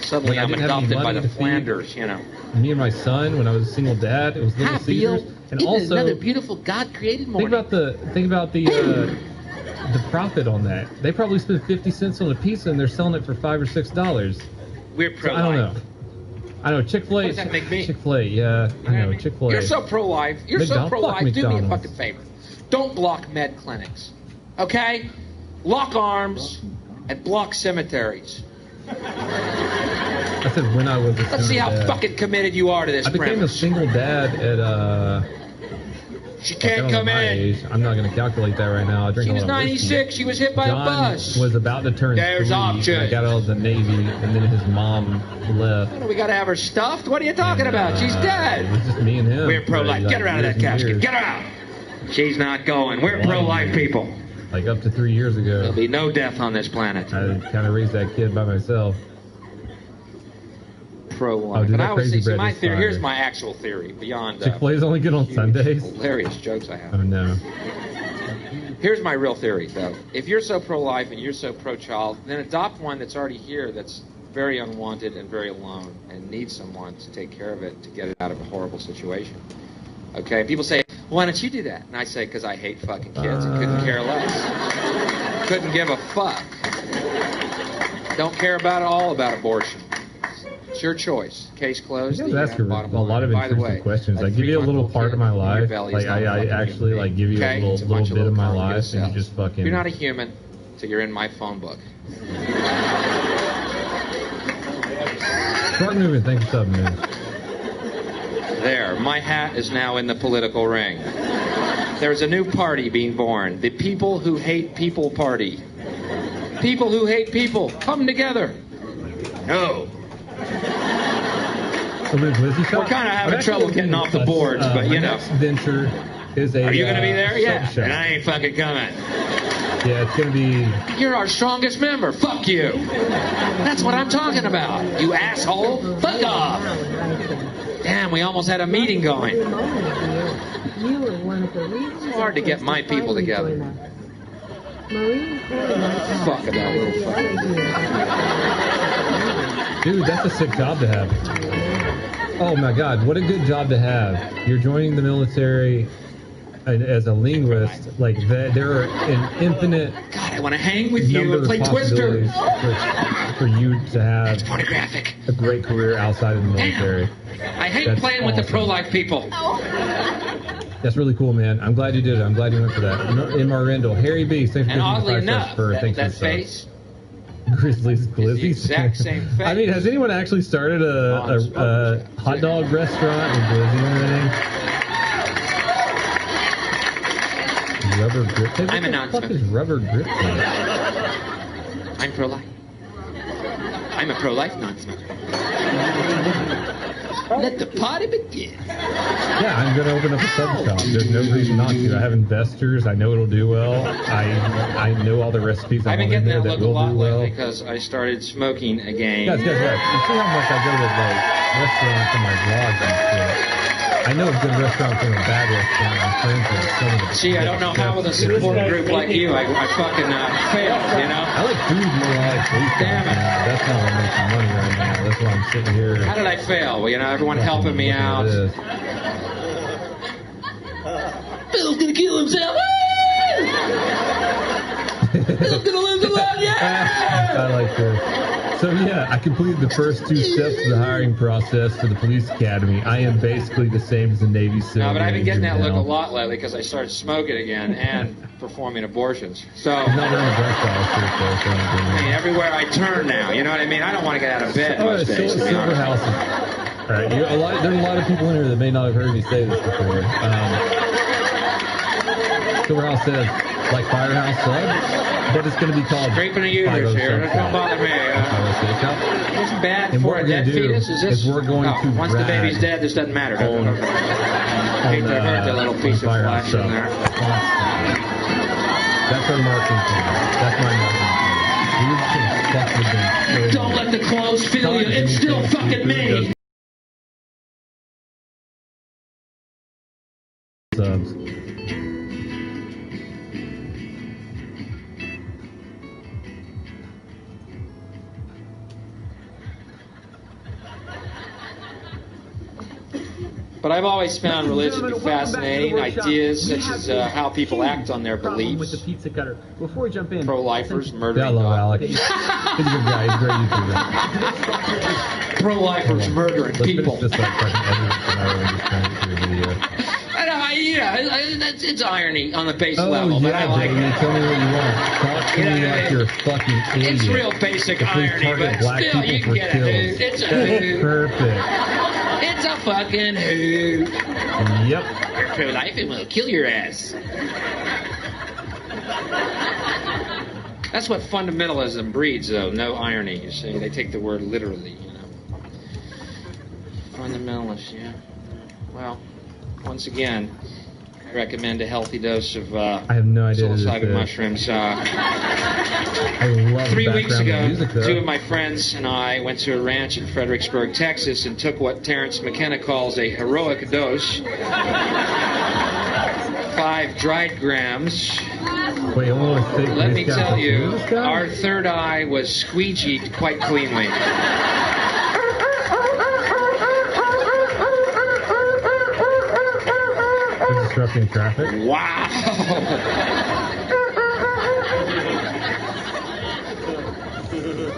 Suddenly
When I
I'm
didn't have any
adopted by
money
the
to feed
Flanders, you know.
Me and my son, when I was a single dad, it was Little
Hi,
Caesars.
Bill.
And
Isn't it
also,
another beautiful God-created morning?
think about the profit on that. They probably spent 50 cents on a pizza and they're selling it for $5 or $6.
We're
So
pro-life.
I don't know. I know Chick-fil-A.
What does that make me?
Chick-fil-A, yeah. I know Chick-fil-A.
You're so pro-life. You're so
McDonald's,
pro-life.
fuck
Do me a
McDonald's.
fucking favor. Don't block med clinics. Okay? Lock arms and block cemeteries.
I said when I was a single
Let's see how
dad.
fucking committed you are to this
I became
premise.
a single dad at
She
I
can't
don't know
come
my
in.
age. I'm not going to calculate that right now. I drink
She
a
was
lot of whiskey.
96. She was hit by
John
a bus.
was about to turn
There's
3.
options.
I got out of the Navy, and then his mom left.
We got to have her stuffed? What are you talking about? She's
It
dead.
was just me and him.
We're pro-life.
for,
Get her out of
years
that
and
casket.
years.
Get her out. She's not going. We're pro-life people.
Like up to 3 years ago.
There'll be no death on this planet.
I kind of raised that kid by myself.
Pro-life.
Oh, dude,
But
that
I was
crazy
see
bread
my
is
theory.
fire.
Here's my actual theory beyond
Chick-fil-A's only good on Sundays.
hilarious jokes I have.
Oh no.
Here's my real theory, though. If you're so pro-life and you're so pro-child, then adopt one that's already here that's very unwanted and very alone and needs someone to take care of it to get it out of a horrible situation. Okay? People say, why don't you do that? And I say, because I hate fucking kids and couldn't care less. Couldn't give a fuck. Don't care about all about abortion. It's your choice. Case closed.
You guys ask a
Bottom
lot of
line. By the
intrusive
way,
questions.
that
I give you a little
3-month-old
part of my
kid in your
life.
belly
Like
is not
I
fucking
actually
human
like give you
being.
a
It's a
little
bunch of
bit of my
little
life, and you
cells.
just fucking.
You're not a human till you're in my phone book.
Front movement. Thanks for subbing, man.
There, my hat is now in the political ring. There's a new party being born. The People Who Hate People Party. People who hate people, come together. No.
We're
kind of having trouble getting off the boards, but you know.
Next venture is a.
Are you going to be there? Yeah.
sub shop.
And I ain't fucking coming.
Yeah, it's gonna be.
You're our strongest member. Fuck you. That's what I'm talking about. You asshole. Fuck off. Damn, we almost had a meeting going. It's hard to get my people together. Fuck that little fuck.
Dude, that's a sick job to have. Oh my God, what a good job to have. You're joining the military as a linguist. Like, there are an infinite
God, I want to hang with you and play Twister.
For you to have
pornographic.
A great career outside of the military.
I hate playing with the pro-life people.
That's really cool, man. I'm glad you did it. I'm glad you went for that. Inmar Rendell, Harry B. Thanks for
And oddly
giving me
enough, that face.
Grizzlies Glizzies.
The exact same face.
I mean, has anyone actually started a hot dog restaurant in Glizzy or anything? Rubber grip tape?
I'm a
What the fuck is rubber grip tape?
I'm pro-life. I'm a pro-life non-smoker. Let the party begin.
Yeah, I'm going to open up a sub shop. There's no reason not to. I have investors. I know it'll do well. I know all the recipes
I've been
in
getting
there
that
that
look a
will
lot
do well.
lately because I started smoking again.
Guys, you see how much I go to like restaurants and my vlogs and shit. I know a good restaurant from a bad restaurant. I'm friends with some of the.
See, I don't know how with a support group like you, I fucking failed, you know?
I like food more than I like police.
Damn it.
That's not what makes me money right now. That's why I'm sitting here.
How did I fail? Well, you know, everyone helping me out. Bill's gonna kill himself. Bill's gonna lose a lot, yeah!
I like this. So yeah, I completed the first 2 steps of the hiring process for the police academy. I am basically the same as the Navy SEAL.
No, but I've been getting that look
now.
a lot lately because I started smoking again and performing abortions. So,
He's not wearing a dress style shirt though, so
I mean, everywhere I turn now, you know what I mean? I don't want to get out of bed most days, to be
Silver
honest.
House. All right, there's a lot of people in here that may not have heard me say this before. Silver House says, like Firehouse subs, but it's going to be called
Scraping the users here. That don't bother me. What's bad for a dead fetus? Is this?
We're going to
once the baby's dead, this doesn't matter. Hate to hurt the little piece of flesh in there.
That's our marketing plan. That's my marketing plan. We're just going to fuck with them.
Don't let the clothes fill you. It's still fucking me.
Subs.
But I've always found religion to be fascinating. Ideas such as how people act on their beliefs.
With the pizza cutter. Before we jump in,
Pro-lifers murdering
Hello,
dogs.
Alex. He's a good guy. He's a great YouTuber.
Pro-lifers murdering people.
Let's finish this up so I can edit it tomorrow and just turn it to a video.
It's irony on the base
Oh,
level, but I
yeah,
like
Jamie,
it.
tell me what you want. Talk to me like you're a fucking idiot.
It's real basic
The police
irony,
target
but
black
still,
people
you
for
can get
kills.
it, dude. It's a
That's
hoot.
perfect.
It's a fucking hoot.
Yep.
You're pro-life and we'll kill your ass. That's what fundamentalism breeds, though. No irony, you see. They take the word literally, you know. Fundamentalist, yeah. Well, once again, I recommend a healthy dose of
I have no idea what
psilocybin
this is.
mushrooms.
I love
3
the
weeks
background
ago,
music, though.
2 of my friends and I went to a ranch in Fredericksburg, Texas, and took what Terrence McKenna calls a heroic dose. 5 dried grams.
Wait, hold on.
Let me tell you, our third eye was squeegeed quite cleanly.
Disrupting traffic.
Wow.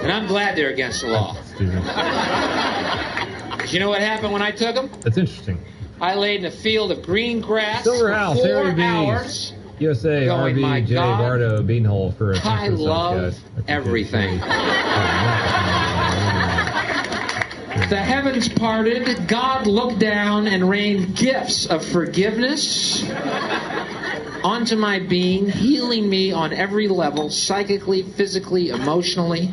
And I'm glad they're against the law. You know what happened when I took them?
That's interesting.
I laid in a field of green grass
Silver House,
for 4
Harry B.
hours.
USA,
Going, my
RB, J.
God,
Bardo, Beanhole for a
I love everything. The heavens parted, God looked down and rained gifts of forgiveness onto my being, healing me on every level, psychically, physically, emotionally.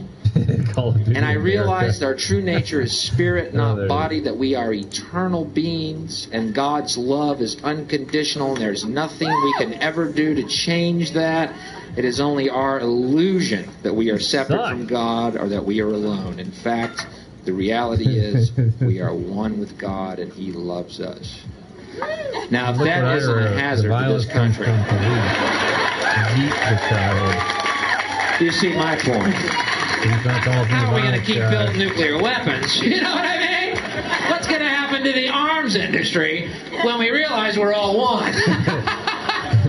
Call of Duty
And I
America.
realized our true nature is spirit, not body, that we are eternal beings, and God's love is unconditional, and there's nothing we can ever do to change that. It is only our illusion that we are separate from God or that we are alone. In fact, the reality is we are one with God, and He loves us. Now, if that isn't a hazard to this country, you see my point. How are we going to keep building nuclear weapons? You know what I mean? What's going to happen to the arms industry when we realize we're all one?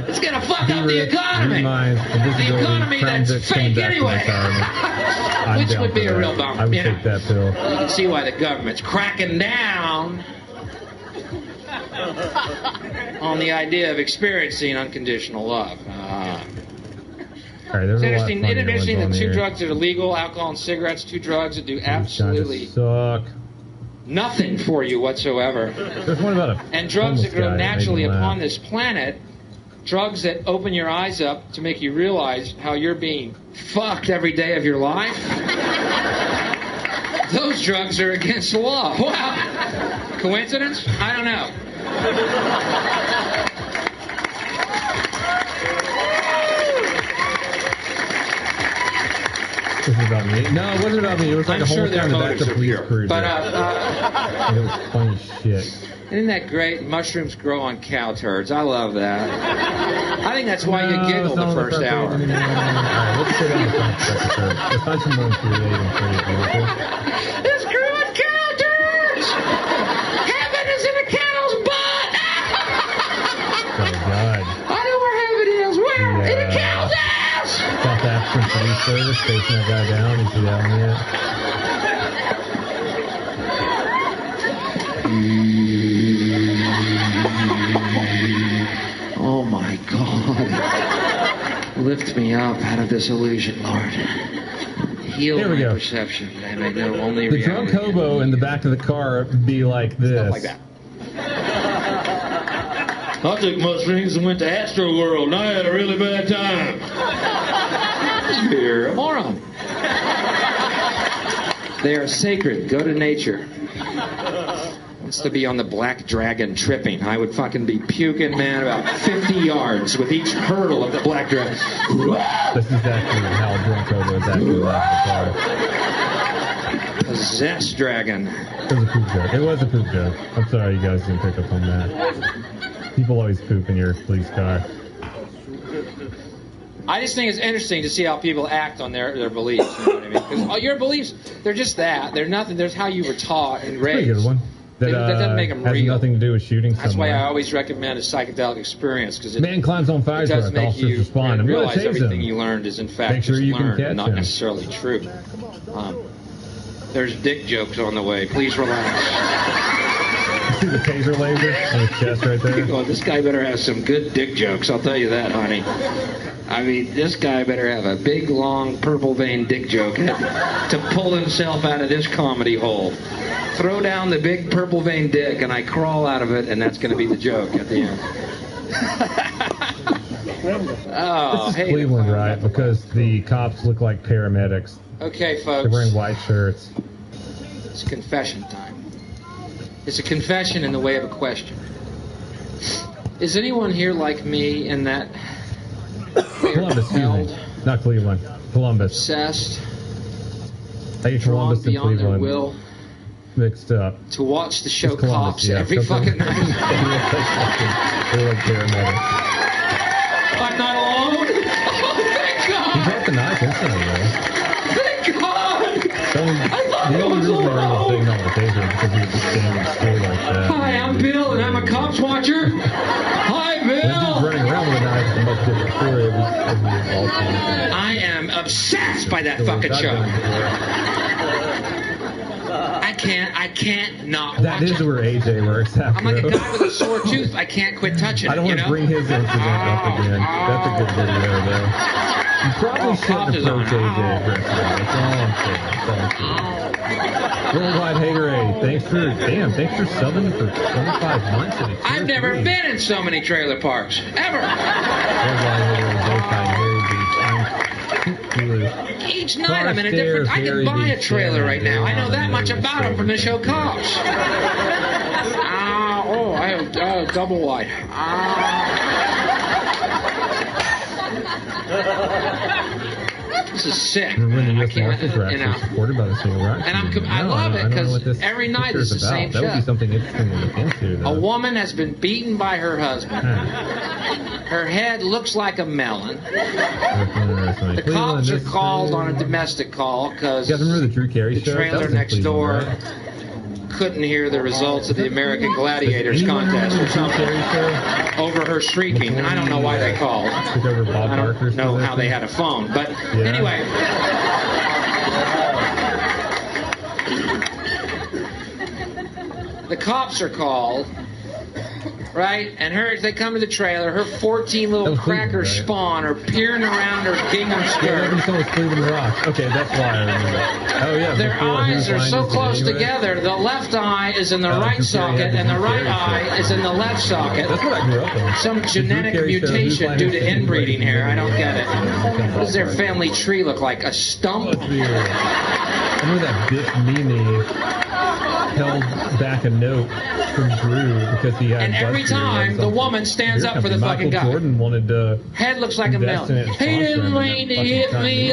It's going to fuck up the economy. The economy that's fake anyway. Which would be a real bummer.
I would take that pill.
You can see why the government's cracking down on the idea of experiencing unconditional love. It's interesting that two drugs that are legal, alcohol and cigarettes, two drugs that do absolutely nothing for you whatsoever.
There's one about
and drugs that grow naturally upon this planet, drugs that open your eyes up to make you realize how you're being fucked every day of your life. Those drugs are against the law. Wow. Coincidence? I don't know.
This is about me. No, it wasn't about me. It was like a whole kind of back to police cruiser.
But
and it was funny shit.
Isn't that great? Mushrooms grow on cow turds. I love that. I think that's why you giggle the first hour.
All right, let's sit down let's find some more creative and pretty.
It's growing cow turds! Heaven is in a cow's butt!
Oh, God.
I know where heaven is. Where? In a cow's ass!
South African police service chasing that guy down. You see that one yet?
Oh my God. Lift me up out of this illusion, Lord. Heal
There we
my
go.
perception. I may know only
The
reality.
drunk hobo in the back of the car be like this.
Stuff like that. I took mushrooms and went to Astro World, and I had a really bad time. You're a moron. They are sacred. Go to nature. Wants to be on the Black Dragon tripping. I would fucking be puking, man, about 50 yards with each hurdle of the Black Dragon.
This is actually how drunk hobo is actually left the car.
Possessed dragon.
It was a poop joke. It was a poop joke. I'm sorry you guys didn't pick up on that. People always poop in your police car.
I just think it's interesting to see how people act on their beliefs. You know what I mean? Because your beliefs, they're just that. They're nothing. There's how you were taught and raised.
Pretty good one. That
doesn't make them
has
real.
nothing to do with shooting
That's
somewhere.
why I always recommend a psychedelic experience, because it
Man climbs on fire
it does
truck.
make
Officers
you
respond. I'm gonna
realize
chase
everything
him.
you learned is in fact
Make sure
just
you can
learned
catch
and not
him.
necessarily true. There's dick jokes on the way. Please relax.
See the taser laser on his chest right there?
Oh, this guy better have some good dick jokes. I'll tell you that, honey. I mean, this guy better have a big, long, purple vein dick joke to pull himself out of this comedy hole. Throw down the big purple vein dick, and I crawl out of it, and that's going to be the joke at the end. Oh,
This is
hey.
Cleveland, right? Because the cops look like paramedics.
Okay,
They're
folks.
wearing white shirts.
It's confession time. It's a confession in the way of a question. Is anyone here like me in that
Columbus, excuse me. Not Cleveland. Columbus.
obsessed,
I get Columbus and
beyond their
Cleveland
will
mixed up.
to watch the show
It's Columbus,
Cops
yeah.
every fucking night?
They're like paramedics.
I'm not alone. Oh, thank God.
He dropped the knife instantly, though.
Thank God.
The only reason they were able to take him off the taser is because he was just standing still like that.
Hi, I'm Bill, and I'm a cops watcher. Hi,
When he was
Bill.
running around with a knife, it's a much different story. It was awesome.
I am obsessed by that fucking show. I can't not
That
watch
is
it.
where AJ works.
I'm like a guy with a sore tooth. I can't quit touching
I don't
it, you
want to
know?
bring his incident up again. That's a good video, though. You probably shouldn't approach AJ aggressively. That's all I'm saying. That's all I'm saying. Worldwide Haterade, thanks for subbing for 25 months. And a
I've never
tier 3.
been in so many trailer parks. Ever.
Worldwide Haterade, very kind, very deep.
Each night I'm in a different. I can buy a trailer right now. I know that much about them from the show Cops. I have double wide. This is sick.
Remember when the U.S. Marshals were actually supported by the civil rights movement?
I love it because every night is the same show.
That would be something interesting to look into. Though.
A woman has been beaten by her husband. Her head looks like a melon. The cops are called on a domestic call because
you guys remember the Drew Carey show?
Trailer next door couldn't hear the results of the American Gladiators contest or something over her shrieking. I don't know why they called. I don't know how they had a phone. But anyway. The cops are called, right? And they come to the trailer. Her 14 little cracker spawn are peering around her gingham skirt.
Okay, that's why I remember. Oh yeah.
Their eyes are so close together. The left eye is in the right socket, and the right eye is in the left socket.
That's what I grew up on.
Some genetic mutation due to inbreeding here. I don't get it. What does their family tree look like? A stump?
I remember that bitch Mimi held back a note from Drew because he had.
And every time the woman stands up for the fucking guy.
Jordan wanted to.
Head looks like a melon. He didn't mean to hit me.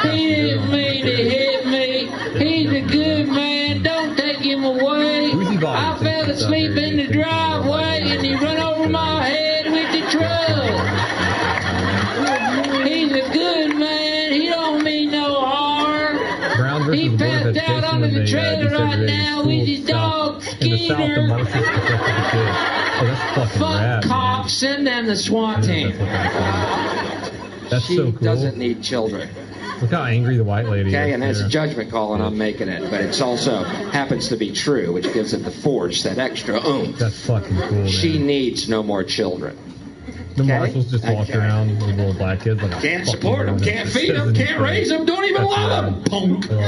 He didn't mean to hit me. He's a good man. Don't take him away. I fell asleep in the driveway and he run over my head with the truck. He's a good man. He don't mean no harm. He passed out under the trailer right now with his dog Skeeter. Fuck cops, send them the SWAT team.
That's so cool.
She doesn't need children.
Look how angry the white lady is.
Okay, and that's a judgment call, and I'm making it. But it's also happens to be true, which gives it the force, that extra oomph.
That's fucking cool, man.
She needs no more children.
The Marshals just walk around with little black kids. Like
can't support them, can't feed them, can't raise them, don't even love them. Punk. Bring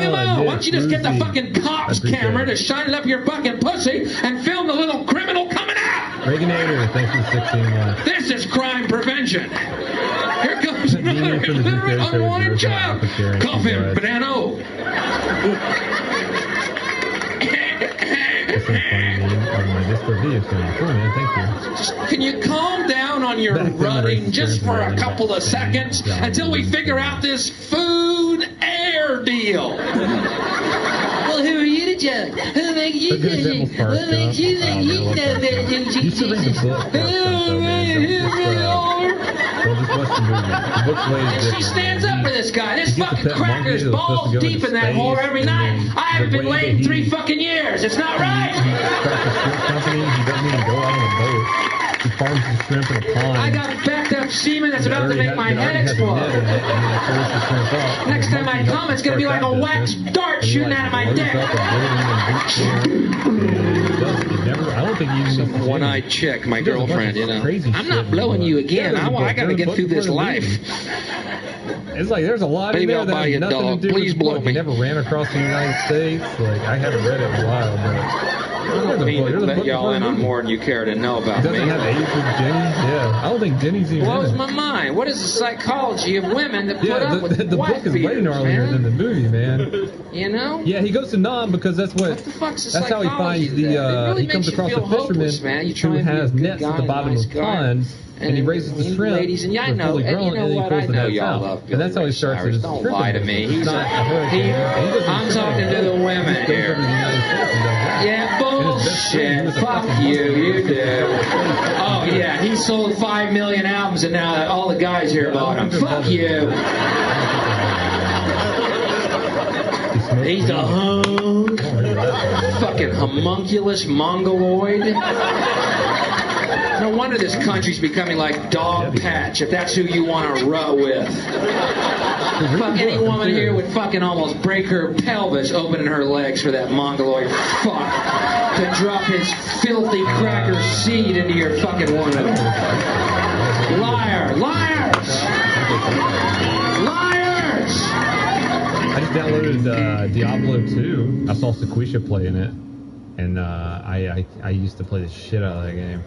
them out. Why don't you just get the fucking cops camera to shine it up your fucking pussy and film the little criminal coming out?
Reaganator, thanks for 16 months.
This is crime prevention. Here comes another unwanted child. Cuff him, Banano. Can you calm down on your running just for a couple of seconds until we figure out this food air deal? Well, who are you to judge? Who makes you think you know better than Jesus? She stands up for this guy. This fucking cracker's balls deep in that whore every night. I haven't been laid in 3 fucking years. It's not right.
He doesn't even go out on a boat. He farms the shrimp in a pond.
I got backed up semen that's about to make my head explode. Next time I come, it's going to be like a wax dart shooting out of my dick.
I don't think he's
some one-eyed chick, my girlfriend, you know. I'm not blowing you again. I got to get through this life.
It's like there's a lot in there that has nothing to do with
blow me.
He never ran across the United States. Like, I haven't read it in a while, but...
I don't mean to let y'all in on more than you care to know about me.
Doesn't have age with Jenny? Yeah. I don't think Jenny's even
blows my mind. What is the psychology of women that put up with
the
white
book is way gnarlier than the movie, man.
You know?
Yeah, he goes to Nam because that's what
the fuck's the
that's how he finds the
really
he comes across a fisherman who has nets at the bottom of ponds. And he raises the shrimp.
Ladies, and I know, and you know what? I know y'all love Billy.
And that's how he starts his
Don't lie to me. I'm talking to the women here. Yeah, bullshit. Fuck you. You do. Oh, yeah. He sold 5 million albums, and now all the guys here bought them. Fuck you. He's a fucking homunculus mongoloid. No wonder this country's becoming like Dog Patch, if that's who you want to rut with. Fuck, any woman here would fucking almost break her pelvis opening her legs for that mongoloid fuck to drop his filthy cracker seed into your fucking woman. Liar! Liars! Liars!
I just downloaded Diablo 2. I saw Sequisha playing it, and I used to play the shit out of that game.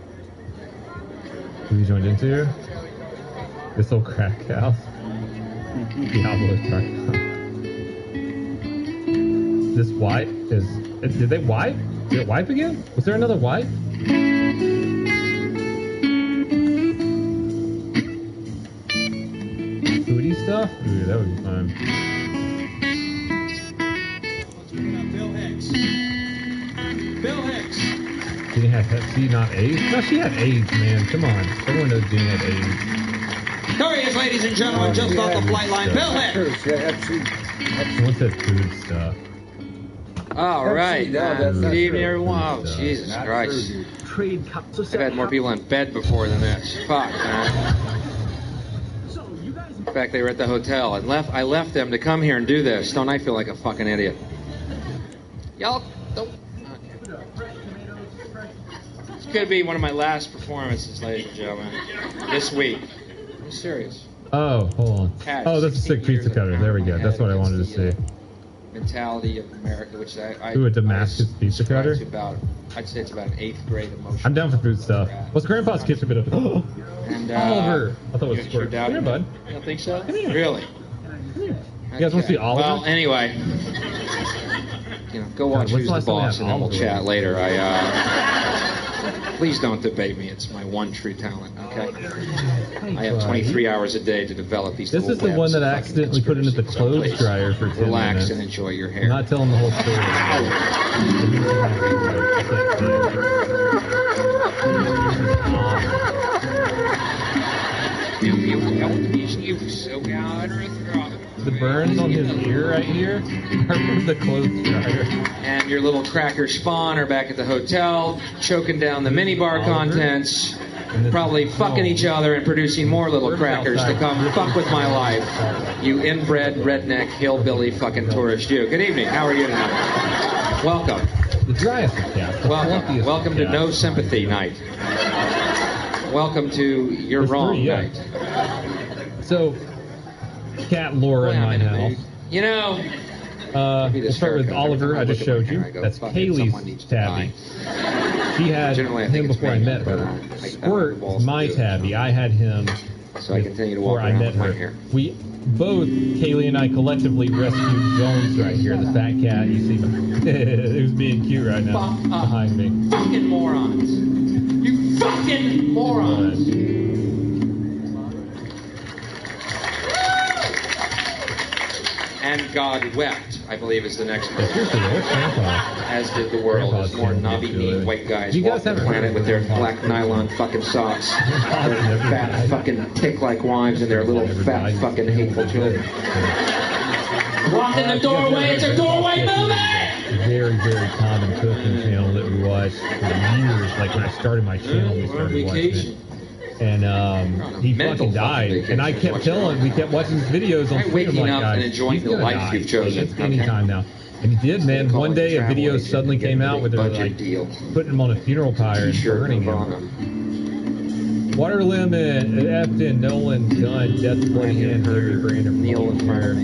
Who you joined into? This old crack house. Diablo.com. This wipe is... Did they wipe? Did it wipe again? Was there another wipe? Foodie stuff? Ooh, that would be fun.
Bill Hicks. Bill Hicks.
She had not AIDS? No, she had AIDS, man. Come on. Everyone knows Jean had AIDS.
Here he is, ladies and gentlemen, just off the flight line. Bill Hicks.
Someone said food stuff.
All right. Good evening, everyone. Oh, Jesus Christ. I've had more people in bed before than this. Fuck, man. In fact, they were at the hotel. I left them to come here and do this. Don't I feel like a fucking idiot? Y'all don't... This could be one of my last performances, ladies and gentlemen. This week. I'm serious.
Oh, hold on. Oh, that's a sick pizza cutter. There we go. That's what I wanted to see.
Mentality of America, which I
Ooh, a Damascus pizza cutter?
I'd say it's about an 8th grade emotion.
I'm down for food stuff. What's Grandpa's kitchen bit of?
And,
Oliver! I thought it was Squirt. Come here, bud.
You don't think so?
Come here.
Really?
You guys want to see Oliver?
Well, anyway. Go watch Who's the Boss and then we'll chat later. Please don't debate me. It's my one true talent, okay? I have 23 hours a day to develop these
This is the one that I accidentally put into the clothes dryer for 10 minutes.
Relax and enjoy your hair.
I'm not telling the whole story. The burns on his ear right here are from the clothes dryer.
And your little cracker spawn are back at the hotel, choking down the minibar contents, probably fucking each other and producing more little crackers to come fuck with my life. You inbred, redneck, hillbilly fucking tourist you. Good evening. How are you tonight? Welcome.
The driest of cats.
Welcome to No Sympathy Night. Welcome to You're Wrong Night.
So, Cat Laura in my house.
You know,
we'll start with Oliver. I just showed you. That's Kaylee's tabby. She had him before I met her. Squirt is my tabby. I had him before I met her. We both, Kaylee and I, collectively rescued Jones right here, the fat cat. You see him? Who's being cute right now behind me.
Fucking morons. You fucking morons. And God wept, I believe, is the next book. As did the world, as more knobby-kneed white guys walked the planet with their black nylon fucking socks, their fat fucking tick-like wives, and their little fat fucking hateful children. Walk in the doorway, it's a doorway movie!
Very, very common cooking channel that we watched for years. Like when I started my channel, we started watching it. And he fucking died. And I kept telling, we kept watching his videos on Freedom, like, guys, he's gonna die.
You've chosen.
It's any time now. And he did, man. One day a video suddenly came out where they were like putting him on a funeral pyre and burning him. Water Limit, Epton, Nolan, Gunn, Death Bloody Hand, Harry, Brandon, Neil, and Fire.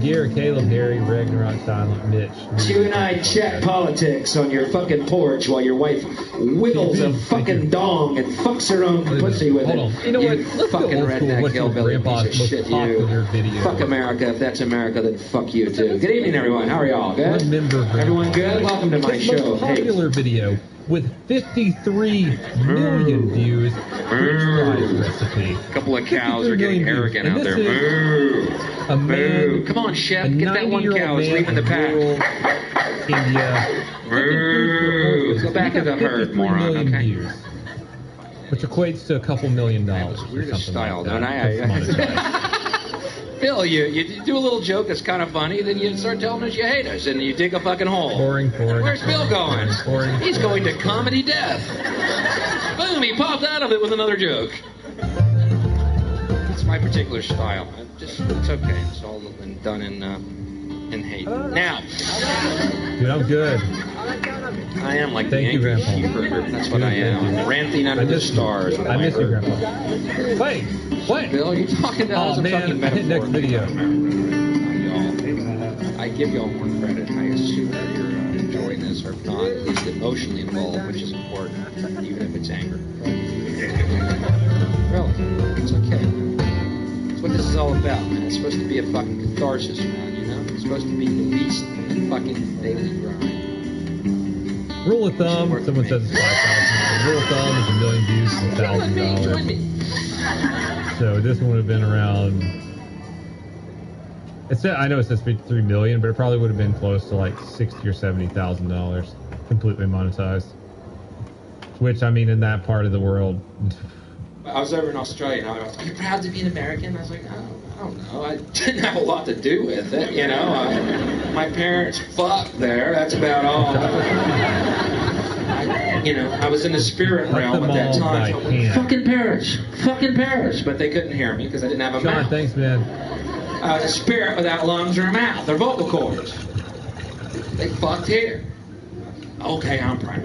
Gear, Caleb, Harry, Ragnarok, Silent, Mitch.
You and I chat politics on your fucking porch while your wife wiggles a fucking dong and fucks her own pussy with it.
You know what?
Let's fucking redneck hillbilly piece of shit, you. Fuck America. If that's America, then fuck you too. Good evening, everyone. How are y'all? Good? Everyone good? Welcome to my show.
Popular video with 53 million views. Recipe.
A couple of cows are getting arrogant out there. Moo! Moo! Come on, chef, get that one cow. It's leaving the pack.
India.
Moo! Go back to the herd, moron. Okay.
Views, which equates to a couple $1 million or something
style,
like
don't I? Bill, you do a little joke that's kind of funny, then you start telling us you hate us, and you dig a fucking hole.
Boring.
Where's Bill going? He's going to comedy death. Boom, he popped out of it with another joke. It's my particular style. It's okay. It's all been done in hate. Now.
Dude, I'm good.
I am like the angry cheeseburger. That's what I am. Ranting under the stars.
I miss you, Grandpa. Wait, what?
Bill, you talking about some fucking metaphor.
Next video.
I give y'all more credit. I assume that you're enjoying this, or if not, at least emotionally involved, which is important, even if it's anger. Really, it's okay. That's what this is all about, man. It's supposed to be a fucking catharsis, man, you know? It's supposed to be released in fucking daily grind.
Rule of thumb, someone says it's $5,000. Rule of thumb is 1 million views is $1,000. So this one would have been around. I know it says 53 million, but it probably would have been close to like $60,000 or $70,000 completely monetized. Which, I mean, in that part of the world.
I was over in Australia, and I was like, "Are you proud to be an American?" I was like, I don't know. I didn't have a lot to do with it, you know. My parents fucked there. That's about all. I was in the spirit realm at that time. Fucking Paris. But they couldn't hear me because I didn't have a mouth.
Thanks, man.
I was a spirit without lungs or a mouth or vocal cords. They fucked here. Okay, I'm proud.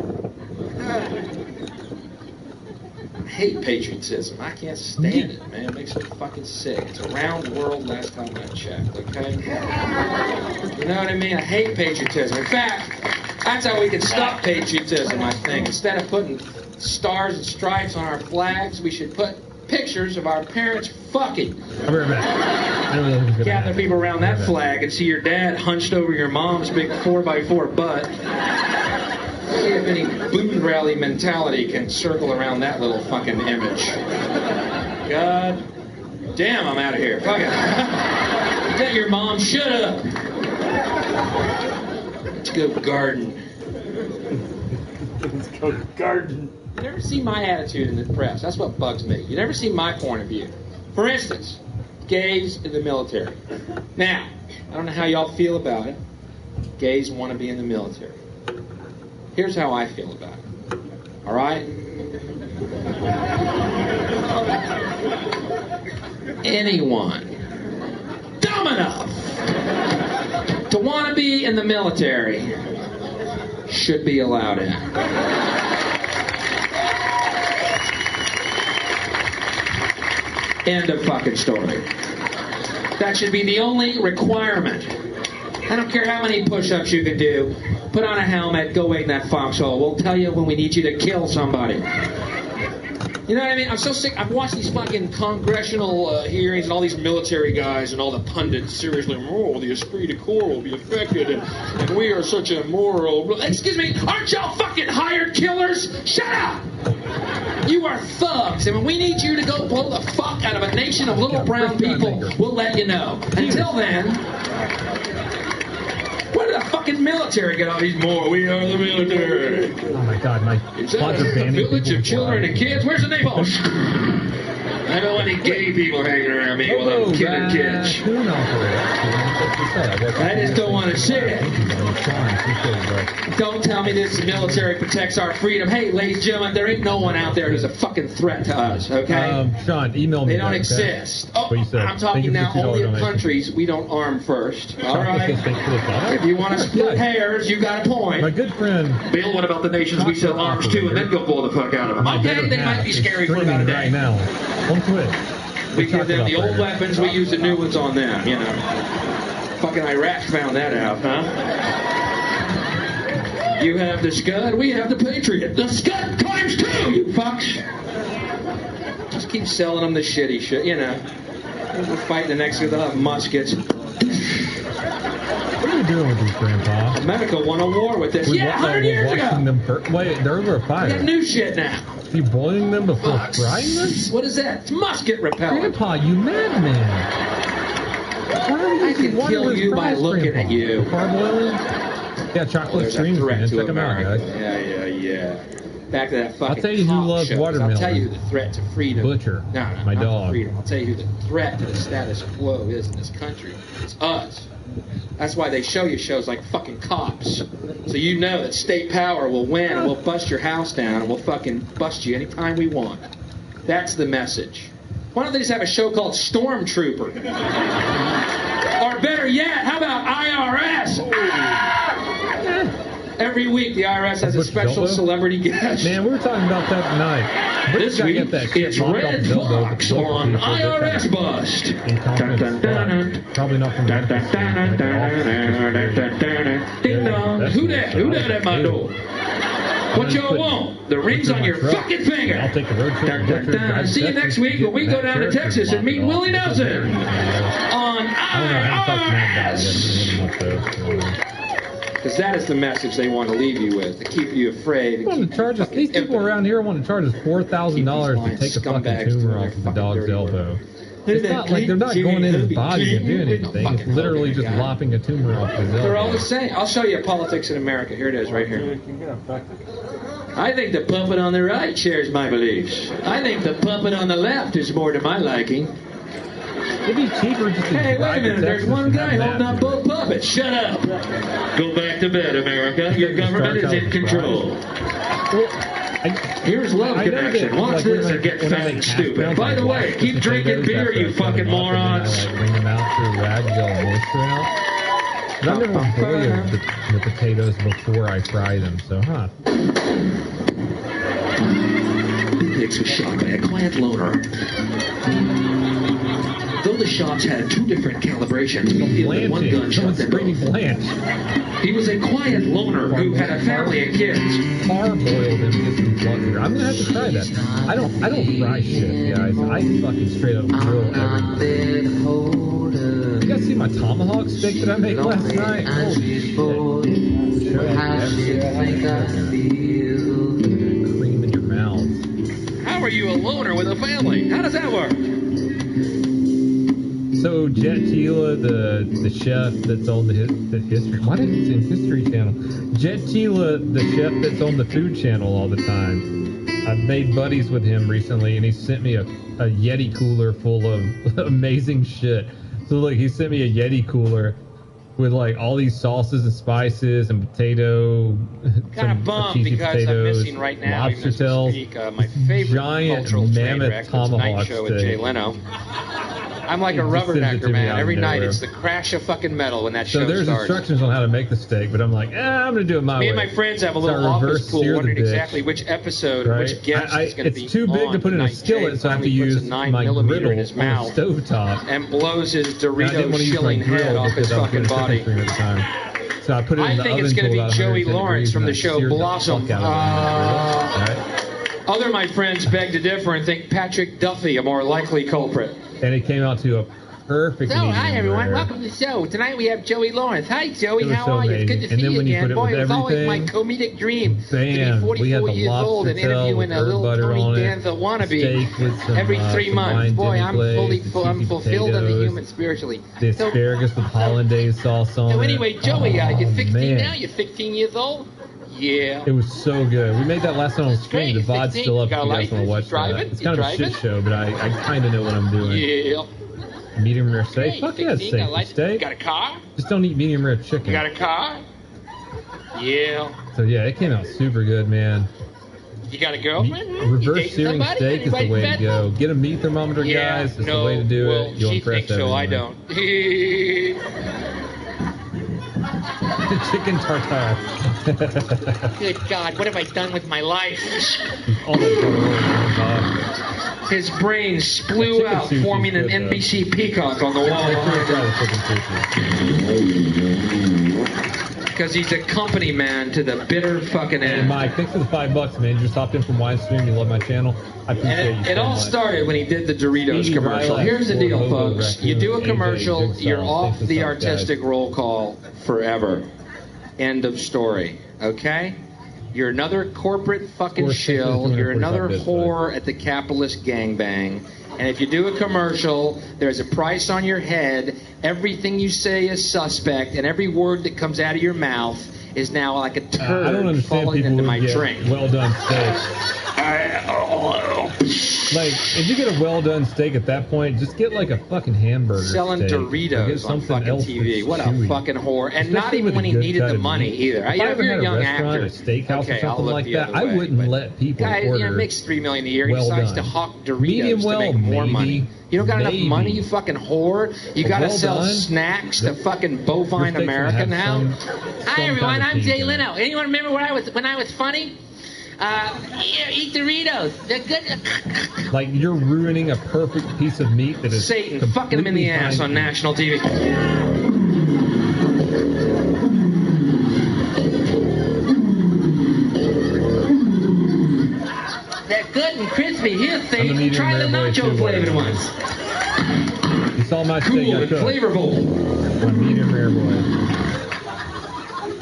I hate patriotism. I can't stand it, man. It makes me fucking sick. It's around the world last time I checked, okay? You know what I mean? I hate patriotism. In fact, that's how we can stop patriotism, I think. Instead of putting stars and stripes on our flags, we should put pictures of our parents fucking.
I'll be right back.
Gather people around that flag and see your dad hunched over your mom's big 4x4 butt. See if any booty rally mentality can circle around that little fucking image. God damn, I'm out of here. Fuck it. Tell your mom, shut up. Let's go garden.
Let's go garden.
You never see my attitude in the press. That's what bugs me. You never see my point of view. For instance, gays in the military. Now, I don't know how y'all feel about it. Gays want to be in the military. Here's how I feel about it. All right? Anyone dumb enough to want to be in the military should be allowed in. End of fucking story. That should be the only requirement. I don't care how many push-ups you can do. Put on a helmet, go wait in that foxhole. We'll tell you when we need you to kill somebody. You know what I mean? I'm so sick. I've watched these fucking congressional hearings and all these military guys and all the pundits seriously, the esprit de corps will be affected and we are such a moral... Excuse me, aren't y'all fucking hired killers? Shut up! You are thugs, and when we need you to go blow the fuck out of a nation of little brown people, we'll let you know. Until then... Where did the fucking military get all these more? We are the military.
Oh my god, my
spots are banning people. Village of children and kids. Where's the neighbor? I don't want any gay people hanging around me while I'm killing kids. I just don't want to see it. Don't tell me this military protects our freedom. Hey, ladies and gentlemen, there ain't no one out there who's a fucking threat to us, okay?
Sean, email me.
They don't exist. Oh, I'm talking now only of countries we don't arm first. All right? If you want to split hairs, you got a point.
My good friend.
Bill, what about the nations we sell arms to and then go blow the fuck out of them? Okay, they might be scary for about a day.
Right now. On Twitch.
We give them the old weapons, we use the new ones on them, you know. Fucking Iraq found that out, huh? You have the Scud, we have the Patriot. The Scud times 2, you fucks! Just keep selling them the shitty shit, you know. We're fighting the next guy, they'll have muskets.
What are you doing with these, Grandpa?
America won a war with this. 100 years ago!
Wait, they're over a fire.
We got new shit now.
You boiling them before frying them?
What is that? It's musket repellent.
Grandpa, you madman.
I can kill you by looking at you.
Parboiling? Yeah, chocolate streams, man. Check them out, guys.
Yeah. Back to that fucking
I'll tell you who loves watermelon.
I'll tell you who the threat to freedom.
Butcher.
No,
my dog.
Freedom. I'll tell you who the threat to the status quo is in this country. It's us. That's why they show you shows like fucking Cops. So you know that state power will win and we'll bust your house down and we'll fucking bust you anytime we want. That's the message. Why don't they just have a show called Stormtrooper? Or better yet, how about IRS? Every week, the IRS has a special celebrity guest.
Man, we were talking about that tonight.
This week, it's Red Fox on IRS Bust.
Probably not from
Ding dong. Who that at my door? What y'all want? The rings on your fucking finger.
I'll take the road trip.
See you next week when we go down to Texas and meet Willie Nelson on IRS. Because that is the message they want to leave you with, to keep you afraid.
They want to charge us. These people around here want to charge us $4,000 to take a fucking tumor off of the dog's elbow. It's not like they're not going in his body and doing anything. It's literally just lopping a tumor off his elbow.
They're all the same. I'll show you Politics in America. Here it is, right here. I think the puppet on the right shares my beliefs. I think the puppet on the left is more to my liking.
It'd be cheaper just to
Hey, wait a minute. There's one guy holding up both puppets. Shut up. Go back to bed, America. Your government is in control. Here's Love Connection. Watch this and get fat and stupid. By the way, keep drinking beer, you fucking morons.
Bring them out through rag gel moisture out. But I've never boiled the potatoes before I fry them, so
Nix was shot by a quiet loner. Though the shots had two different calibrations, one gun shot them both. He was a quiet loner who had a family and kids.
Parboiled him just some plunger. I'm gonna have to try that. I don't fry shit, guys. I fucking straight up grill everything. You guys see my tomahawk steak that I made last night? Holy shit. Cream in your mouth.
How are you a loner with a family? How does that work?
So Jet Tila, the chef that's on the History... Why did it say History Channel? Jet Tila, the chef that's on the Food Channel all the time. I've made buddies with him recently, and he sent me a Yeti cooler full of amazing shit. So look, he sent me a Yeti cooler with like all these sauces and spices and potato...
Kind of bummed because
potatoes,
I'm missing right now,
lobster tails,
my favorite
giant
cultural train
mammoth
wreck, the
tomahawk
Tonight Show with Jay Leno. I'm like a rubbernecker, man. Every night it's the crash of fucking metal when that show
starts. So there's instructions on how to make the steak, but I'm like, I'm going to do it my way.
Me and my friends have a little office pool wondering exactly which episode, which guest is going to be
It's too big to put in a skillet, so I have to use my griddle
in his mouth
on the stovetop.
And blows his Dorito shilling head off his fucking body.
So I put it in the oven.
I think it's going to be Joey Lawrence from the show Blossom. Other my friends beg to differ and think Patrick Duffy a more likely culprit.
And it came out to a perfect medium
hi everyone,
rare.
welcome to the show. Tonight we have Joey Lawrence. Hi Joey, how
so
are you? It's good to
and
see you again.
You
Boy, it was always my comedic dream to be 44 years old and interviewing a little Tony Danza wannabe every 3 months. Boy, I'm fulfilled and human spiritually.
The asparagus with hollandaise sauce on it.
So anyway, Joey, you're 16 now? You're 15 years old? Yeah.
It was so good. We made that last night on stream. The VOD's still up if you guys want to watch that. It's kind of a shit show, but I kind of know what I'm doing.
Yeah.
Medium rare steak? Fuck yeah, steak.
You got a car?
Just don't eat medium rare chicken.
You got a car? Yeah.
So yeah, it came out super good, man.
You got a girlfriend?
Reverse searing steak is the way to go. Get a meat thermometer, guys. It's the way to do it. You'll impress everyone.
I don't.
Chicken tartare.
Good God, what have I done with my life? His brain splew out, forming an NBC peacock on the wall. Because he's a company man to the bitter fucking end.
Hey, Mike, thanks for the $5, man. You just hopped in from Widestream. You love my channel. I appreciate you.
It all started when he did the Doritos commercial. Here's the deal, folks. You do a commercial, you're off the artistic roll call forever. End of story. Okay? You're another corporate fucking shill. You're another whore at the capitalist gangbang. And if you do a commercial, there's a price on your head. Everything you say is suspect, and every word that comes out of your mouth is now like a turd falling into my drink.
Well done steak. Like, if you get a well done steak at that point, just get like a fucking hamburger.
Selling
steak.
Doritos on fucking TV. What a fucking whore. And not even when he needed the money either.
If you're a young actor, a steakhouse or something like that, I wouldn't let people order.
Guy makes $3 million a year. He decides to hawk Doritos to make more money. You don't got enough
Maybe.
money, you fucking whore. You gotta
Well
sell
done.
snacks to fucking bovine
Your state's gonna
America
have
now.
some
Hi everyone,
kind of
I'm Jay
kink in it.
Leno. Anyone remember when I was funny? Eat Doritos. They're good.
Like, you're ruining a perfect piece of meat that is
Satan, fucking him in the
completely
ass
fine
on
to eat.
national TV. They're good and crispy. Here,
I'm a
Satan,
medium
try the
rare boy,
nacho
too,
flavored
whatever.
ones.
You saw my
Cool
steak I
and
cooked.
flavorful.
I'm a medium rare boy.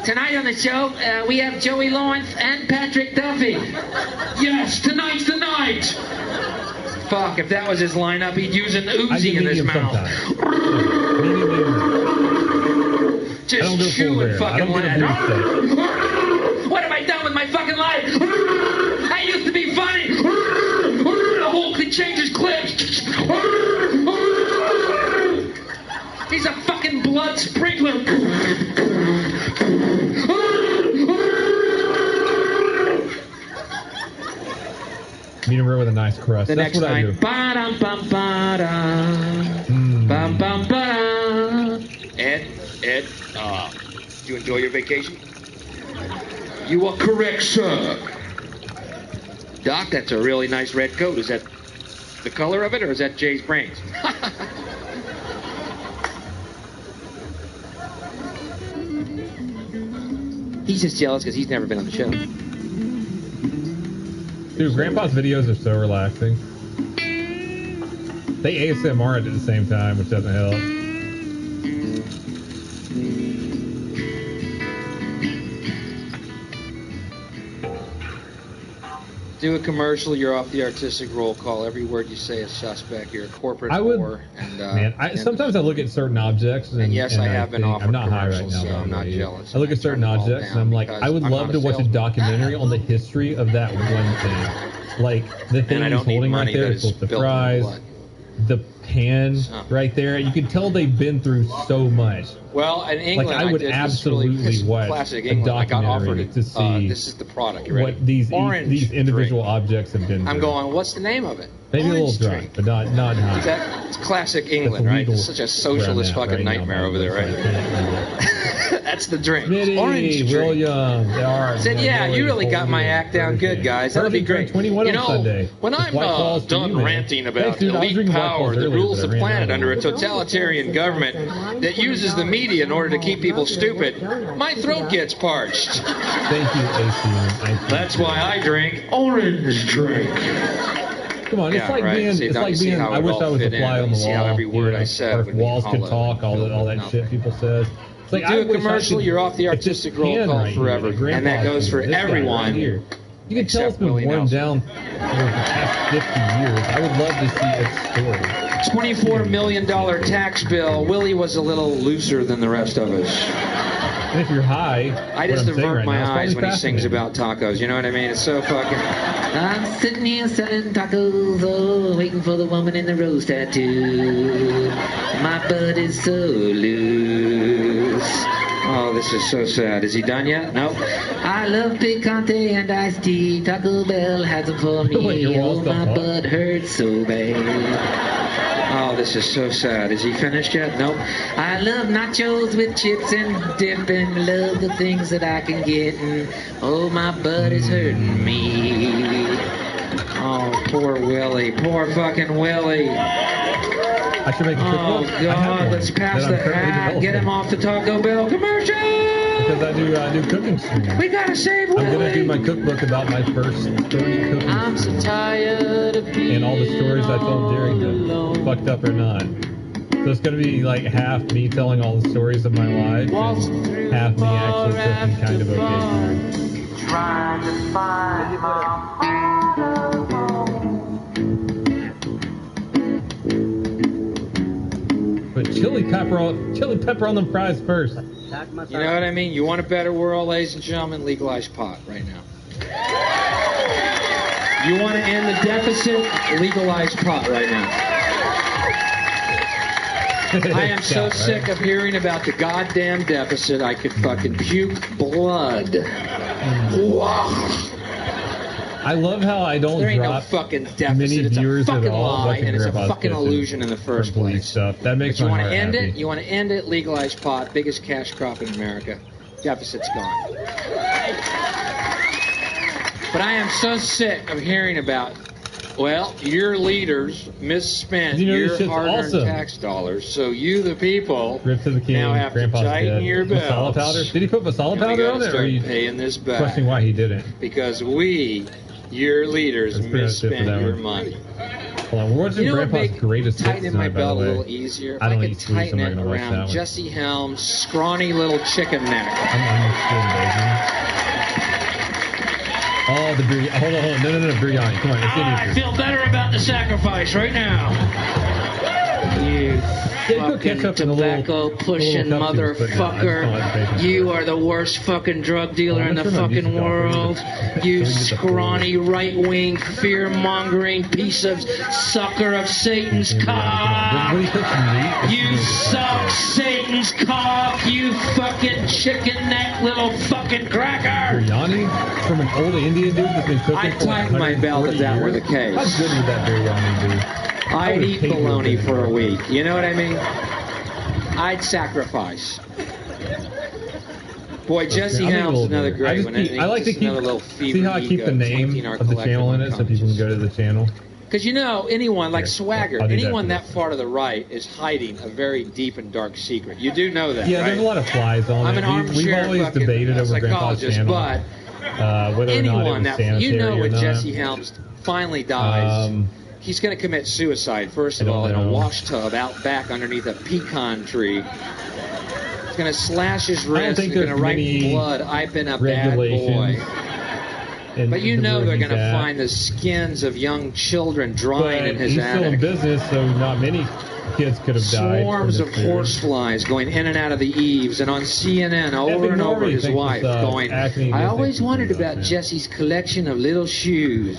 Tonight on the show, we have Joey Lawrence and Patrick Duffy. Yes, tonight's the night. Fuck, if that was his lineup, he'd use an
I
Uzi
get
in his
medium
mouth.
sometimes. Medium. I don't
Just
go
chew
full
and
rare. I
fucking
don't get a
lead.
beef steak.
What have I done with my fucking life? I used to be funny. The whole thing changes clips. He's a fucking blood sprinkler.
Medium rare with a nice crust.
The
That's
next
what I do.
night, ba-dum, bum, ba-dum, bum, bum, ba-dum. Ed, did you enjoy your vacation? You are correct, sir. Doc, that's a really nice red coat. Is that the color of it, or is that Jay's brains? He's just jealous because he's never been on the show.
Dude, Grandpa's videos are so relaxing. They ASMR it at the same time, which doesn't help.
Do a commercial, you're off the artistic roll call. Every word you say is suspect. You're a corporate
I would,
whore. And,
man.
and-
Sometimes I look at certain objects, and
yes, I have been
think-
offered
I'm not high right
commercials,
now,
so
by
I'm
the
not
way.
jealous.
I look at
I
certain
turn them all
objects, and
down
I'm like,
because
I would
I'm
love
not
to
a
watch a
salesman.
documentary on the history of that one thing. Like the thing
And I
he's
don't need
holding right
money
there
that
is
is
supposed to
built in
fries.
blood.
The pan right there, you can tell they've been through so much.
Well, in England,
Like, I would
did this
absolutely
really
watch
classic
a
England. I got offered
documentary
it.
to see
This is the product. You ready?
what these
Orange
individual
drink.
objects have been
I'm
through.
going, what's the name of it?
Maybe a little
Orange
drunk,
drink.
but not high.
It's classic England,
That's
right?
illegal
It's such a socialist
where I'm at
fucking
right now,
nightmare
by
over
the
there,
way,
right?
so I can't-
That's the drink.
Smitty,
Orange drink.
William, they are.
Said, yeah, you really got my act down good, guys. That'll be great.
21
You
on
know,
Sunday.
when
It's
I'm
White Claws for
done
you, man.
ranting about
Thanks, dude. I was
elite
drinking White
power
Claws
that
earlier,
rules
but I
the
ran
planet
out of
under a
it.
totalitarian government that uses the media in order to keep people stupid, my throat gets parched.
Thank you, ACM.
That's why I drink orange drink.
Come on, it's
Yeah,
like
right.
being.
See,
it's
now
like
you see
being.
how
I
it
wish
all
I was a
fit in.
fly on
You
the
see
wall.
how every word
you
I
know,
said
or if
would be
walls could
hollow
talk, all that
nothing.
shit people says. It's like,
Do
I
a
wish I
commercial,
could-
you're off the
if this
artistic roll
pan
call
right here,
forever,
the
and that
grandpa's
goes for
here, this guy
everyone.
right here. You can tell it's been
Willie
worn
Nelson.
down for the past 50 years. I would love to see its story.
$24 million tax bill. Willie was a little looser than the rest of us.
And if you're high,
I just
what I'm saying
avert
right
my
now is
eyes
probably
when he sings
fascinating.
about tacos. You know what I mean? It's so fucking. I'm sitting here selling tacos, oh, waiting for the woman in the rose tattoo. My butt is so loose. Oh, this is so sad. Is he done yet? Nope. I love picante and iced tea. Taco Bell has them for me. Oh, my butt hurts so bad. Oh, this is so sad. Is he finished yet? Nope. I love nachos with chips and dip and love the things that I can get. And oh, my butt is hurting me. Oh, poor Willie. Poor fucking Willie.
I should make a
Oh,
cookbook. I have
God.
one
Let's pass
that
the
I'm currently
hat. Get him off the Taco Bell commercial.
Because I do cooking streams.
We gotta save Willie.
I'm gonna do my cookbook about my first 30 cooking
I'm so tired of being
and all the stories I told during them, fucked up or not. So it's gonna be like half me telling all the stories of my life, and half me actually cooking kind of okay food.
Trying to find my
But chili pepper on them fries first.
You know what I mean? You want a better world, ladies and gentlemen? Legalize pot right now. You want to end the deficit? Legalize pot right now. I am so sick of hearing about the goddamn deficit. I could fucking puke blood. Wow.
I love how I don't
There ain't no
drop
fucking
many
deficit. It's a
viewers at
fucking
all
lie,
watching
and it's a
Grandpa's
fucking
Kitchen
illusion in the first
for police
place.
stuff. That makes
But you
my
want
heart
to end
happy.
it? You want to end it? Legalize pot. Biggest cash crop in America. Deficit's gone. But I am so sick of hearing about, well, your leaders misspent
You know, this
your
shit's
hard-earned
awesome.
tax dollars, so you, the people,
Rip to the king.
now have
Grandpa's
to tighten
dead.
your belts.
Masala powder? Did he put masala
And we
powder
gotta
on it? Or are
start
you
paying this back.
questioning why he didn't?
Because we, your leaders,
That's pretty much it for
misspent
that
your
one.
money.
Hold on, we're watching
You know what
Grandpa's
make
greatest hits
tightening my
tonight, by the
belt a
way.
little easier? If
I
I
don't
could
eat sweets,
tighten
I'm not
it
gonna watch that
around
one.
Jesse Helms' scrawny little chicken neck.
Oh, the biryani. Hold on. No, biryani. Come on, it's
I feel better about the sacrifice right now. You fucking tobacco pushing motherfucker. You are the worst fucking drug dealer in the fucking world. You scrawny right wing fear mongering piece of sucker of Satan's cock. You suck Satan's cock. You fucking chicken neck little fucking cracker.
Biryani from an old Indian dude that's been cooking
I'd
for
tighten my belt if that were the case.
How good would that biryani be?
I'd eat bologna for a week. You know what I mean? I'd sacrifice. Boy, Jesse Helms is another great one.
I like to keep. See how I keep the name of the channel in it so people can go to the channel.
Because you know, anyone like Swagger,
I'll do that
anyone
for
that far to the right is hiding a very deep and dark secret. You do know that,
Yeah,
right?
there's a lot of flies on
I'm
it.
an armchair
We've always
fucking
debated over Grandpa's
psychologist,
channel,
but
whether or not it
anyone
was
that
sanitary
you know
or
when
not.
Jesse Helms finally dies, he's going to commit suicide. First of all, in a wash tub out back underneath a pecan tree. He's going to slash his wrist. He's going to write in blood, "I've been a bad boy." But you know they're going to find the skins of young children drying in his
he's still in
attic.
business, so not many kids could have died.
Swarms
from
of
this food.
horseflies going in and out of the eaves, and on CNN over and over his wife going, "I always wondered about Jesse's collection of little shoes."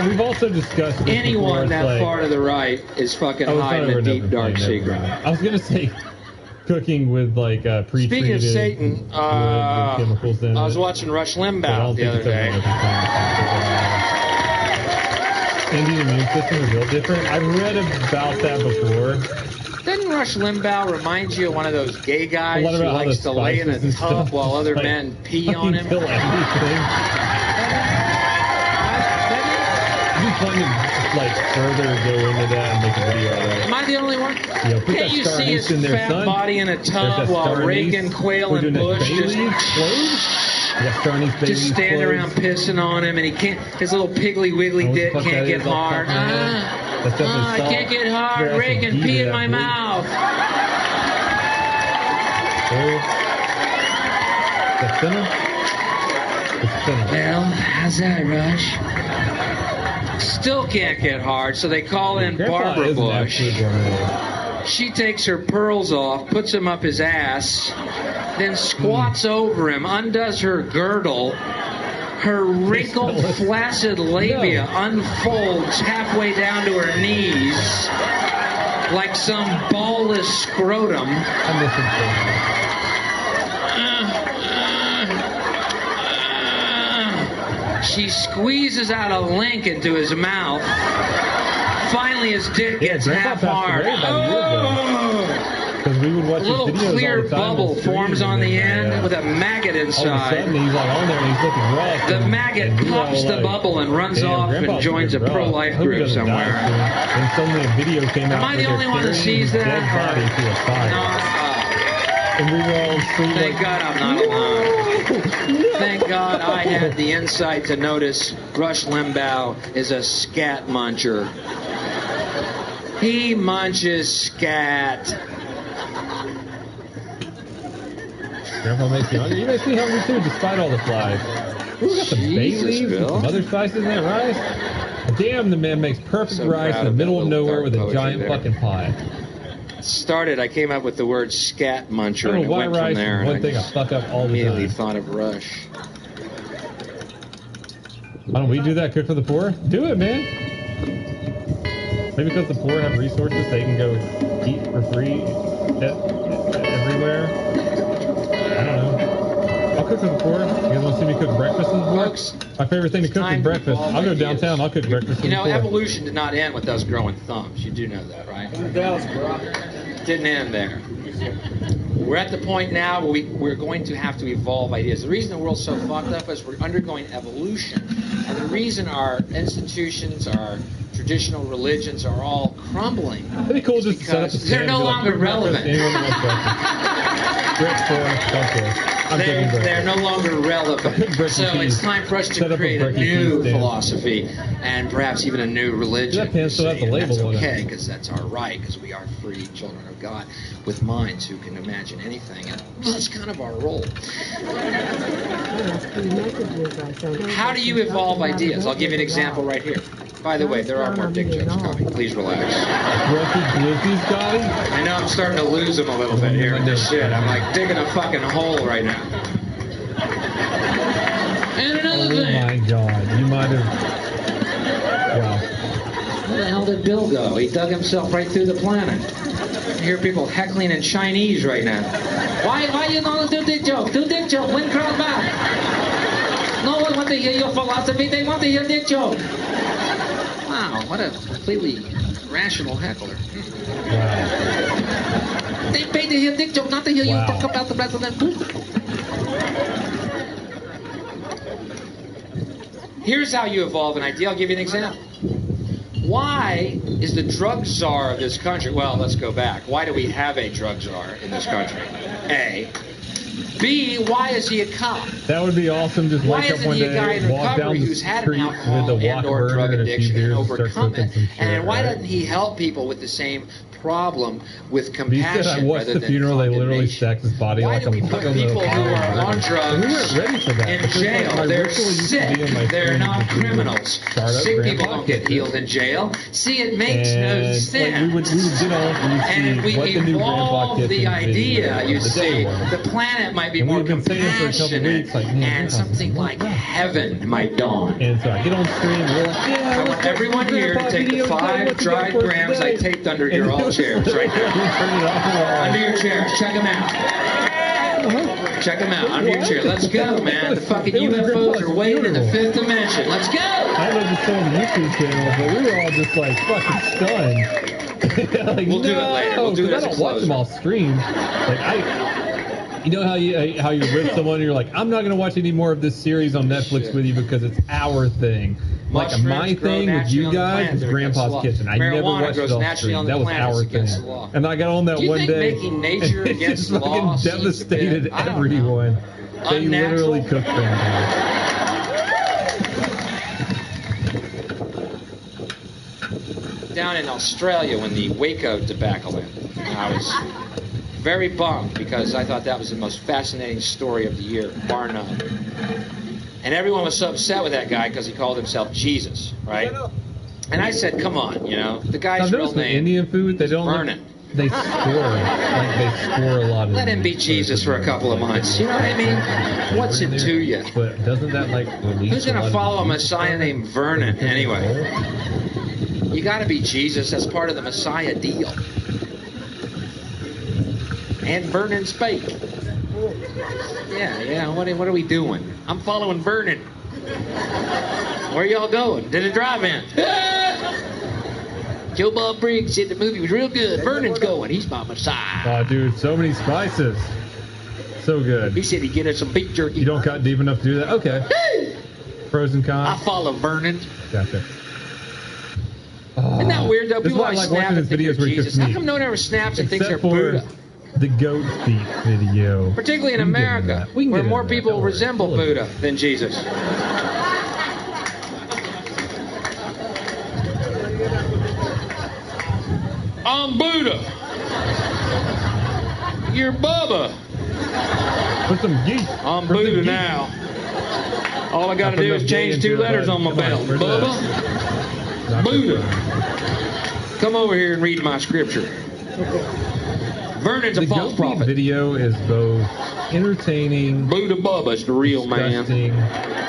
We've also discussed this
Anyone
before,
that
like,
far to the right is fucking
it's not
hiding a
over,
deep,
never
dark
mind,
secret.
never mind. I was gonna say cooking with like pre-treated
Speaking of Satan,
wood with chemicals in
I was
it.
watching Rush
But I
Limbaugh
don't
the
think
other
it's ever
day.
Indian immune system is real different. I've read about that before.
Didn't Rush Limbaugh remind you of one of those gay guys
A lot
who
about how
likes
the
to lay in a
spices and
tub
stuff
while other
like
men pee on him?
kill everything. It'd be fun to like further go into that and make a video out of it.
Am I the only one?
Yeah, put
Can't
that
you
star
see his
anise in there,
fat
son.
body in a
There's
tub
that
while
star
Reagan,
anise.
Quayle,
We're
and
doing that
Bush
bay
just
leaf clothes. Yeah, star anise, bay
just
leaf
stand
clothes.
around pissing on him, and he can't. His little piggly wiggly
Oh,
dick
what the fuck
can't
that
get
is, all
hard.
fucking That's definitely
I
salt.
can't get hard.
There, that's some
Reagan,
heat
pee
to
in
that
my
bleach.
mouth.
That's thinner? It's thinner.
Well, how's that, Rush? Still can't get hard, so they call in
Grandpa
Barbara
is an
Bush.
absolute gourmet.
She takes her pearls off, puts them up his ass, then squats over him, undoes her girdle. Her wrinkled, flaccid labia unfolds halfway down to her knees like some ballless scrotum. She squeezes out a link into his mouth. Finally, his dick gets half hard.
Because we would watch
A little
his videos
clear
all the time
bubble
on stream,
forms on
and
the
then,
end with a maggot
all of a
inside.
sudden he's like on there and he's looking rough.
The
and
maggot
we were all
pops the
like,
bubble and runs
"Damn,
off and
Grandpa's
joins a
looking rough.
pro-life
I hope he
group
doesn't die
somewhere.
soon." And suddenly a video came out
Am I
where
the
they're
only one that
carrying
sees
his
that?
dead body to a fire. And we were all screaming
Thank
like,
God I'm not alone. Thank God I had the insight to notice Rush Limbaugh is a scat muncher. He munches scat.
Grandpa makes me hungry. You makes me hungry too, despite all the flies. Ooh, we got some bay
Jesus,
leaves and
Bill.
some other spices in that rice. Damn, the man makes perfect
So
rice
proud
in the
of
middle
that
of
little
nowhere
dark
with a
poetry
giant
there.
fucking pot.
Started, I came up with the word scat muncher,
I don't
and
know
it
why
went from
rice
there.
is one
and
thing I fuck up all the
immediately
time.
thought of Rush.
Why don't we do that? Cook for the poor? Do it, man. Maybe because the poor have resources, they can go eat for free everywhere. I don't know. breakfast before? You guys want to see me cook breakfast before?
Folks,
my favorite thing to cook is breakfast. I'll go downtown. I'll cook breakfast.
You know,
before.
evolution did not end with us growing thumbs. You do know that, right? Didn't end there. We're at the point now where we're going to have to evolve ideas. The reason the world's so fucked up is we're undergoing evolution. And the reason our institutions, our traditional religions are all crumbling
It'd be cool just to set up a stand
they're no
and be
longer
cook breakfast,
relevant.
anyone wants breakfast.
They're no longer relevant. So it's time for us to create a new philosophy and perhaps even a new religion.
That pan still has the label on it.
Okay, because that's our right, because we are free children of God with minds who can imagine anything. And that's kind of our role. How do you evolve ideas? I'll give you an example right here. By the way, there are more dick jokes coming. Please relax. I know I'm starting to lose them a little bit here with this shit. I'm like digging a fucking hole right now. And another thing.
Oh my God, you might have. Wow.
Where the hell did Bill go? He dug himself right through the planet. I hear people heckling in Chinese right now. Why you not do dick joke? Do dick joke. Win crowd back. No one wants to hear your philosophy. They want to hear dick joke. Wow, what a completely rational heckler.
Wow.
They paid to hear dick joke, not to hear you talk about the rest of them. Here's how you evolve an idea. I'll give you an example. Why is the drug czar of this country? Well, let's go back. Why do we have a drug czar in this country? A. B, why is he a cop?
That would be awesome. Just
Why
wake up
isn't
one
he a
day,
guy in
walk down
recovery
the
who's had an
street
alcohol
with a
and or drug
and a few
addiction and
beers and start
overcome
cooking
it?
some shit,
And why
right?
doesn't he help people with the same problem with
He
compassion
said I watched
rather
the
than
funeral. They literally
condemnation?
stacked his body
Why
like
do
a
we put
fucking
people
little
who are
pile.
on drugs
We weren't ready for that.
in
Because, like,
jail?
my
They're
ritual used to
sick.
be on my
They're
phone
not
to do
criminals.
start up
Sick people
Grandpa
don't get
Kitchen.
healed in jail. See, it makes no
And,
sense.
like, we would get on and
And if
we'd see what
we
the new Grandpa
evolve
Kitchen
the idea,
video
you
of the
see,
day was.
the planet might be
And
more
we've been saying for a couple
compassionate,
weeks, like, man,
and something like heaven might dawn.
And so I get on stream, we're like, yeah,
I want everyone here to take the 5 dried grams I taped under your all chairs right now. Under your chairs. Check them out. Check them out. Under your chair. Let's go, man. The fucking UFOs are waiting in the 5th dimension. Let's go.
I don't know if it's still on the YouTube channel, but we were all just like fucking stunned. Like,
We'll do it later. We'll do it as
I
a
don't watch them
closer.
off stream. Like you know how you with someone and you're like, I'm not gonna watch any more of this series on Netflix with you because it's our thing. Like
Mushrooms
my
grow
thing with
naturally
you
on the
guys
planet
is
against
Grandpa's
law.
Kitchen. I never
Marijuana
watched
grows
it off
naturally on
stream.
the
That was
planet
our
against
thing.
the law.
And I got on that
Do you
one
think
day.
making nature
and it
against
just fucking
law seems a bit,
devastated
I don't know,
everyone. They
unnatural?
literally cooked Grandpa.
Down in Australia when the Waco debacle happened, I was very bummed because I thought that was the most fascinating story of the year, bar none. And everyone was so upset with that guy because he called himself Jesus, right? And I said, come on, you know, the guy's
I've
real
noticed with
name,
Indian food, they don't
Vernon.
They score a lot of.
Let him be Jesus for a couple of months. You know what I mean? What's it to you?
But doesn't that like release?
Who's going to follow a Messiah named Vernon anyway? You got to be Jesus. That's part of the Messiah deal. And Vernon's fake. Yeah. What are we doing? I'm following Vernon. Where y'all going? To the drive-in. Joe Bob Briggs said the movie was real good. Vernon's going. He's my Messiah.
Oh, dude, so many spices. So good.
He said he'd get us some beef jerky.
You don't cut deep enough to do that? Okay. Pros and cons.
I follow Vernon.
Gotcha.
Isn't that weird, though?
This is
People
why I
always
like
snap
watching
and
his
think
videos
they're
where he cooks
Jesus. How
meat.
come no one ever snaps and thinks they're
Except for
Buddha?
the goat feet video.
Particularly in America, where more people resemble Buddha than Jesus. I'm Buddha. You're Bubba.
Put some geese.
I'm Buddha now. All I gotta do is change 2 letters on my belt. Bubba. Buddha. Come over here and read my scripture. Vernon's a false prophet.
Video is both entertaining.
Buddha Bubba's the real man.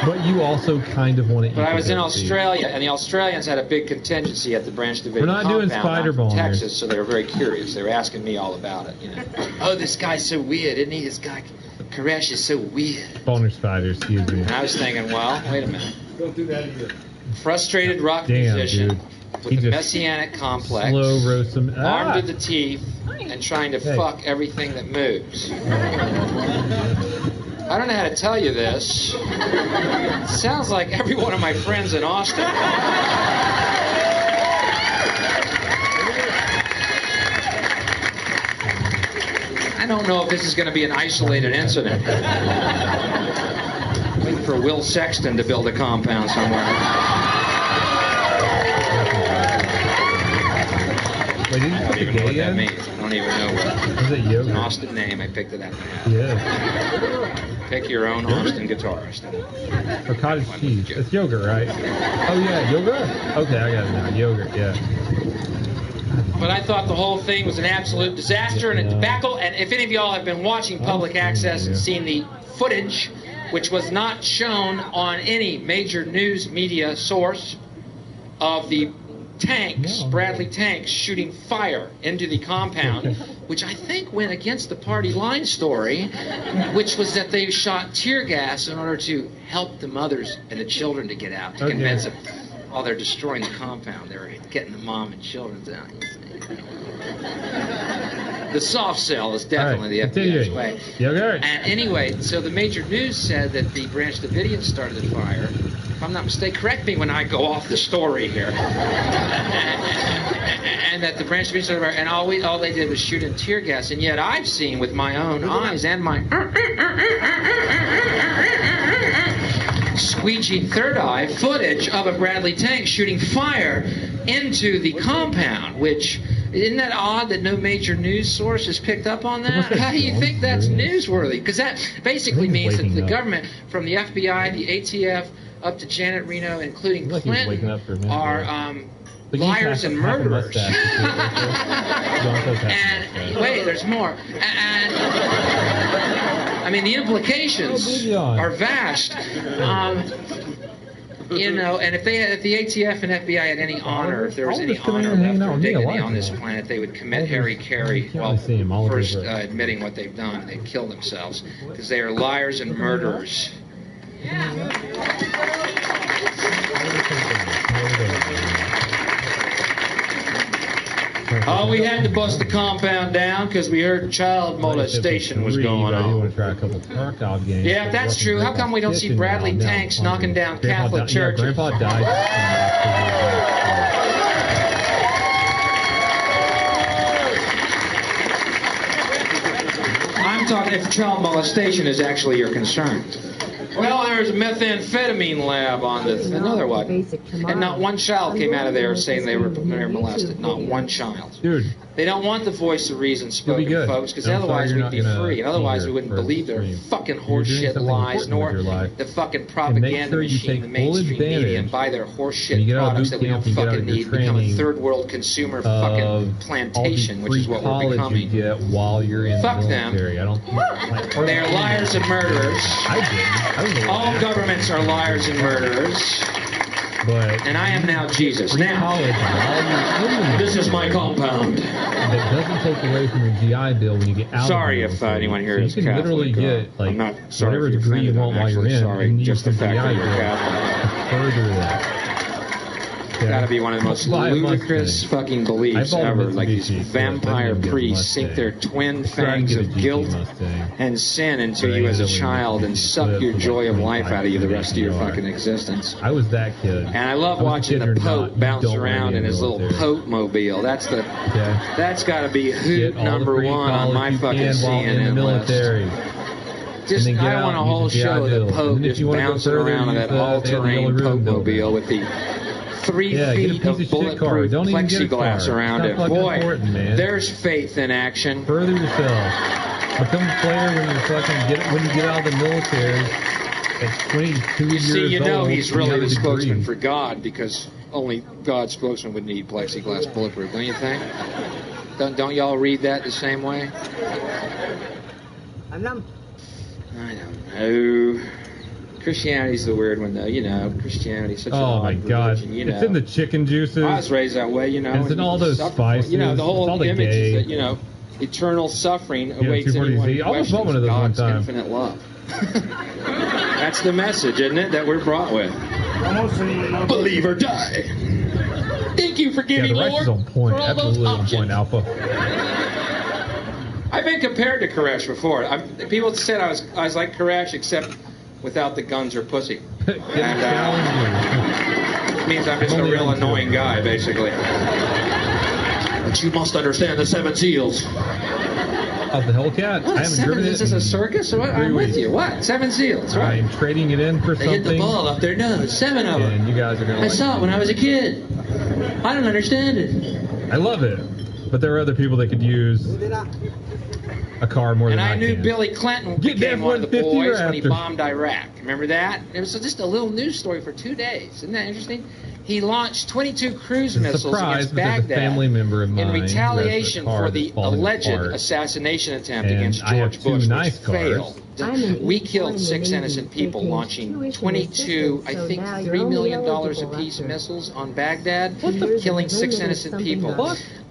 But you also kind of want to eat.
But I was in
goat feet.
Australia, and the Australians had a big contingency at the Branch Davidian
We're not doing
compound
spider
out from
ball here.
Texas, so they were very curious. They were asking me all about it. You know, oh, this guy's so weird, isn't he? This guy Koresh is so weird.
Boner spider, excuse me.
And I was thinking, well, wait a minute.
Don't do that either.
Frustrated rock musician with a messianic complex,
slow roast him.
armed to the teeth, and trying to fuck everything that moves. I don't know how to tell you this. It sounds like every one of my friends in Austin. I don't know if this is going to be an isolated incident. Waiting for Will Sexton to build a compound somewhere.
Wait, did you
I don't even know what that means. I don't even know what.
Is it yoga?
It's an Austin name. I picked it out.
Yeah.
Pick your own Austin guitarist.
Or cottage cheese. It's yogurt, right? Oh yeah, yogurt? Okay, I got it now. Yogurt, yeah.
But I thought the whole thing was an absolute disaster and a debacle. And if any of y'all have been watching public access and seen the footage, which was not shown on any major news media source, of the tanks, Bradley tanks, shooting fire into the compound, which I think went against the party line story, which was that they shot tear gas in order to help the mothers and the children to get out, to convince them while they're destroying the compound. They were getting the mom and children down. The soft sell is definitely the FBI's way. And anyway, so the major news said that the Branch Davidians started the fire. If I'm not mistaken, correct me when I go off the story here. And that the Branch Davidians started the fire, and all they did was shoot in tear gas. And yet I've seen with my own eyes and my squeegee third eye footage of a Bradley tank shooting fire into the compound, which, isn't that odd that no major news source has picked up on that? How do you think that's newsworthy? Because that basically means that the government, from the FBI, the ATF, up to Janet Reno, including Clinton, are liars and murderers. And wait, there's more. And I mean, the implications are vast. You know, and if the ATF and FBI had any honor, if there was any honor left or dignity on this planet, they would commit Harry Carey while first admitting what they've done. They'd kill themselves because they are liars and murderers. Oh, we had to bust the compound down because we heard child molestation was going on. Yeah, if that's true, how come we don't see Bradley tanks knocking down Catholic churches?
Grandpa died.
I'm talking if child molestation is actually your concern. Well, there's a methamphetamine lab on this. Another one. And not one child came out of there saying they were molested. Not one child.
Dude.
They don't want the voice of reason spoken, folks, because otherwise we'd be free. And otherwise we wouldn't believe their fucking horseshit lies, nor the fucking propaganda machine, the mainstream media, and buy their horseshit products that we don't fucking need, become a third world consumer fucking plantation, which is what we're becoming. Fuck them. They are liars and murderers. All governments are liars and murderers. And I am now Jesus. Now, this is my compound.
That doesn't take away from your GI Bill when you get out.
Sorry if anyone here is
Catholic. You can literally get like whatever degree you want while you're in.
Sorry, just the fact that you're Catholic.
Further that.
Gotta be one of the most ludicrous fucking beliefs ever. Like these vampire priests sink their twin fangs of guilt and sin into you as a child and suck your joy of life out of you the rest of your fucking existence.
I was that kid.
And I love watching the Pope bounce around in his little Pope mobile. That's gotta be hoot number one on my fucking CNN military. Just, I want a whole show of the Pope just bouncing around in that all-terrain Pope mobile with the 3 feet of bulletproof plexiglass around it. Boy, there's faith in action.
Further yourself. Become a player when you get out of the military at 22 years old.
See, you know he's really the spokesman for God, because only God's spokesman would need plexiglass bulletproof, don't you think? Don't y'all read that the same way? I don't know. Christianity's the weird one, though. You know, Christianity's such a odd religion, you know.
It's in the chicken juices.
I was raised that way, you know.
It's in all those spices.
You know, the whole image is that, you know, Eternal suffering awaits anyone who
I almost bought one
questions
of those one
God's
time.
infinite love. That's the message, isn't it, that we're brought with? Believe or die. Thank you for giving,
Yeah, the rice is on point.
for all those
Absolutely on
options.
point, Alpha.
I've been compared to Koresh before. People said I was like Koresh, except without the guns or pussy. And it means I'm just a real annoying guy, basically. But you must understand the 7 seals.
Of the Hellcat?
What,
I haven't driven it.
Is this a circus? What? I'm with you. What? 7 seals, right?
I'm trading it in for
They
something.
hit the ball up their nose. 7 of them.
And you guys are going to
I saw it when I was a kid. I don't understand it.
I love it. But there are other people that could use a car more than
And I knew
can.
Billy Clinton
Get
became one of the
150 or
boys when he
after?
bombed Iraq. Remember that? It was just a little news story for 2 days. Isn't that interesting? He launched 22 cruise missiles
Surprised
against
because a
Baghdad
family member of mine
in
who has a
retaliation
car
for
that's
the
falling
alleged
apart.
assassination attempt
And
against
I have
George
2
Bush,
nice
which
cars.
failed. We killed 6 innocent people launching 22, I think, $3 million apiece missiles on Baghdad, killing 6 innocent people.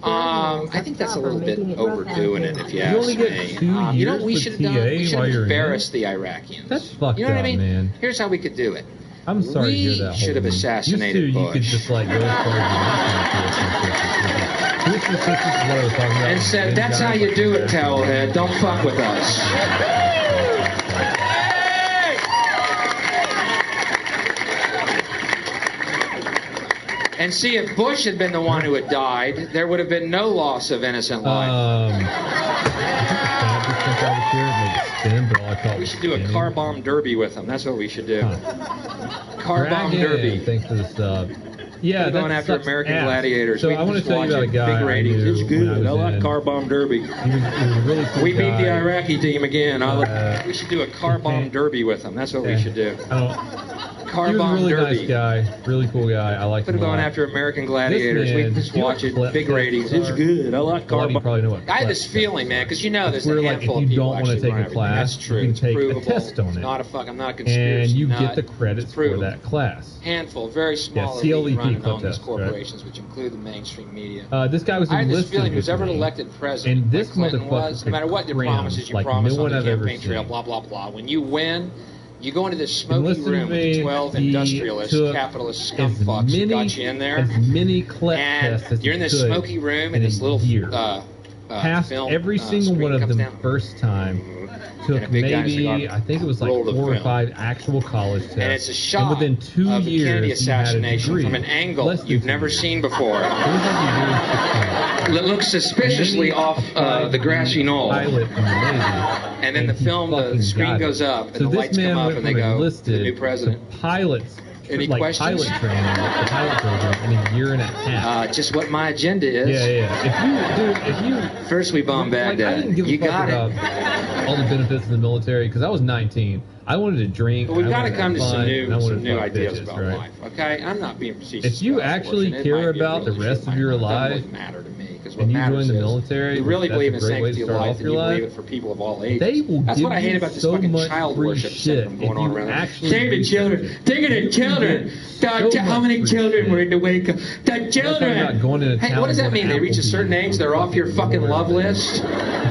I think that's a little bit overdoing it, if you ask
only get
me.
2
You know
years
what we
with
should have done?
TA
We should
while
have
you're in it?
embarrassed the Iraqis.
That's fucked
You know what I
up,
mean?
man.
Here's how we could do it.
I'm sorry to hear
We
that.
should have
Holden.
assassinated
Used to,
Bush.
you could just like go as far as you want to. This is what I was talking about.
And said, that's how you do it, towelhead. Don't fuck with us. And see, if Bush had been the one who had died, there would have been no loss of innocent life. We should do a car bomb derby with him. That's what we should do. Car bomb derby.
Thanks for the sub. Yeah,
We're going
that
after
sucks
American
ass.
Gladiators.
So
We
I want to
just
tell you
watch
about a
it.
guy.
Big ratings.
I knew
It's good.
when
I
was
like
in-
car bomb derby.
He was a really cool
We beat
guy.
the Iraqi team again. We should do a car bomb derby with them. That's what we should do. Car
He was a
bomb
really
derby.
nice guy, really cool guy. I like
Instead
him
of
a
going
lot.
after American Gladiators,
This
we
man,
can just
you know
watch
what
it. Big
clip
ratings.
tests
It's
are?
good. I like
A lot
car
of you
bomb.
probably know what
I had
clip
this feeling, man, because you know there's
where,
a
like,
handful
if
of
you
people
don't want to
actually
take
run
a
everything.
class,
That's true.
you can
It's
take
provable.
a test on
It's
it.
not a fuck. I'm not a
And
conspiracy
you
nut.
get the credits
It's
for
provable.
that class.
Handful, very small,
CLEP
elite run and
clip
owned
test, right?
corporations, which include the mainstream media.
This guy was
I had this
enlisted
feeling he was
with
ever
me.
elected president,
And this
like Clinton
motherfucker
was, no matter what the
crammed
promises you
like
promise
no
on
one
the
I've ever
campaign trail,
seen.
blah, blah, blah. When you win, you go into this smoky
Enlisted
room with
me,
the 12
he
industrialists,
took
capitalist
as
scumfucks who
many-
got you in there.
As many clip
And
tests as
you're in
he
this
could
smoky room
in
in this
a
little
year. Passed
film,
every single
screen
one of
comes
them
down.
first time.
And a
Took
big guy in a
maybe,
cigar.
I think it was like
Roll the
4 or
film.
5 actual college tests.
And it's a shot
within 2
of the
years,
Kennedy
he had a
assassination
degree.
from an angle
Less than
you've
2
never
years.
seen before.
It was like he was
It looks suspiciously off the grassy knoll.
pilot in the Navy.
And then the film, the
fucking
screen
got
goes
it.
up, and
So
the
this
lights
man
come up,
went
and they
from
go, the
enlisted
new president.
to pilots.
Any
like
questions?
pilot training, the pilot program in a year and a half.
Just what my agenda is.
Yeah. If you
First we bomb
like, I
Baghdad.
didn't give
You
a fuck
got it.
about all the benefits of the military because I was 19. I wanted to drink.
But we've
I
got to
wanted
come to
have
some
fun, and I wanted
new
to fuck
ideas
bitches,
about
right?
life. Okay, and I'm not being facetious.
If you
about
actually
abortion. It
care
might be a
about the
really
rest
shit
of your
might not
life,
really matter to me because what
and you
matters
join the
is
military,
you really
that's
believe
a
in
great way to
sanctity of
start
life,
off
and
your
you
life.
believe it for people of all ages.
They will
That's
give
what I hate
you
about this
so
fucking
much
child
free
worship
shit
syndrome going
if
on
you
around.
actually
Take the children. Take the children. How many children were in the wake of the children? Hey, what does that mean? They reach a certain age, they're off your fucking love list?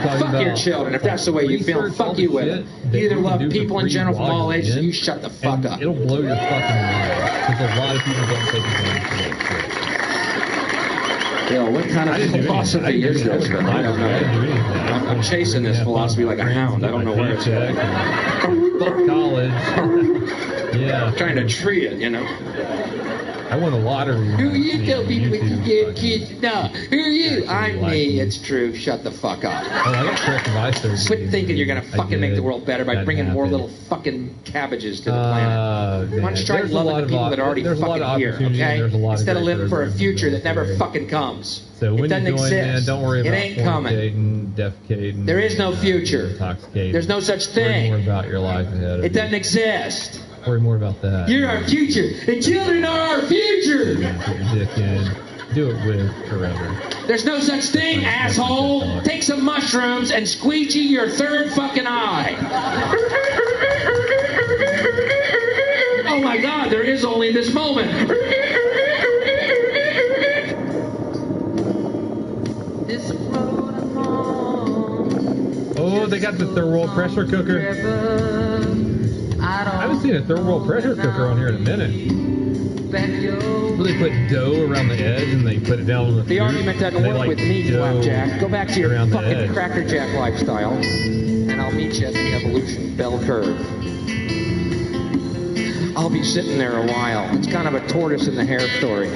Fuck your children. If that's the way you feel, fuck you with it. You either love people in general from all ages, or you shut the fuck up.
It'll blow your fucking mind because a lot of people don't take advantage of that shit.
Yo, what kind of philosophy is this? I don't know. I'm chasing this philosophy like a hound. I don't know where it's at.
Fuck college. Yeah.
Trying to tree it, you know.
I won the lottery.
Who are you tell people you get kids? No. Who are you? I'm me. It's true. Shut the fuck up.
Oh, I got corrective eye surgery.
Quit thinking you're gonna fucking make the world better by bringing more little fucking cabbages to the planet. Why don't you try loving the people that are already fucking here, okay? Instead of living for a future that never fucking comes.
So when
it doesn't
you join,
exist.
man, don't worry
it
about
ain't coming.
defecating.
There is no future.
Intoxicating.
There's no such
Worry
thing.
more about your life ahead of
It doesn't exist.
Worry more about that.
You're our future. The children are our future.
Put your dick in. Do it with forever.
There's no such thing, asshole. Take some mushrooms and squeegee your third fucking eye. Oh my God, there is only this moment.
This road I'm on
Oh, they got the third world pressure cooker. I haven't seen a third world pressure cooker on here in a minute. Where they put dough around the edge and they put it down on the
The argument doesn't work with me, Flapjack. Go back to your fucking Cracker Jack lifestyle, and I'll meet you at the evolution bell curve. I'll be sitting there a while. It's kind of a tortoise and the hare story.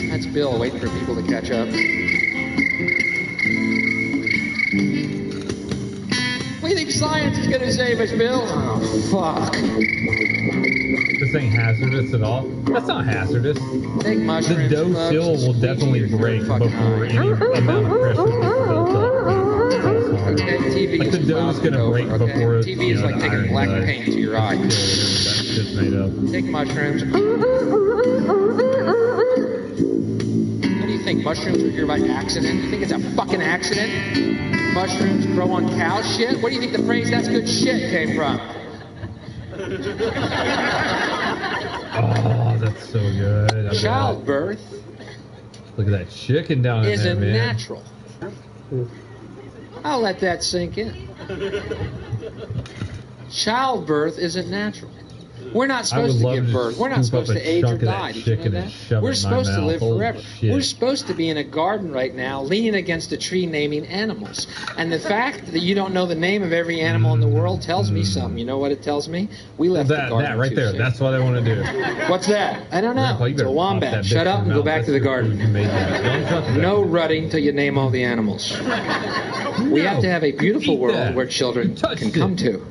That's Bill waiting for people to catch up. What do you think science is going to save us, Bill? Oh, fuck.
This ain't hazardous at all. That's not hazardous.
Take mushrooms,
the dough still will definitely break before any amount of pressure gets built up.
Okay, TV
like the dough's going to break before it's,
TV is like taking black paint to your eye.
That's made up.
Take mushrooms. What do you think? Mushrooms were here by accident? You think it's a fucking accident? Mushrooms grow on cow shit? Where do you think the phrase "that's good shit" came from?
Oh, that's so good.
Childbirth.
Look at that chicken down in there,
Isn't
man.
natural. I'll let that sink in. Childbirth isn't natural. We're not supposed to give birth. We're not supposed to age or die. Did you know that? We're supposed to live forever. We're supposed to be in a garden right now, leaning against a tree, naming animals. And the fact that you don't know the name of every animal in the world tells me something. You know what it tells me? We left the garden.
That right there. That's what I want to do.
What's that? I don't know. It's a wombat. Shut up and go back to the garden. No rutting till you name all the animals. We have to have a beautiful world where children can come to.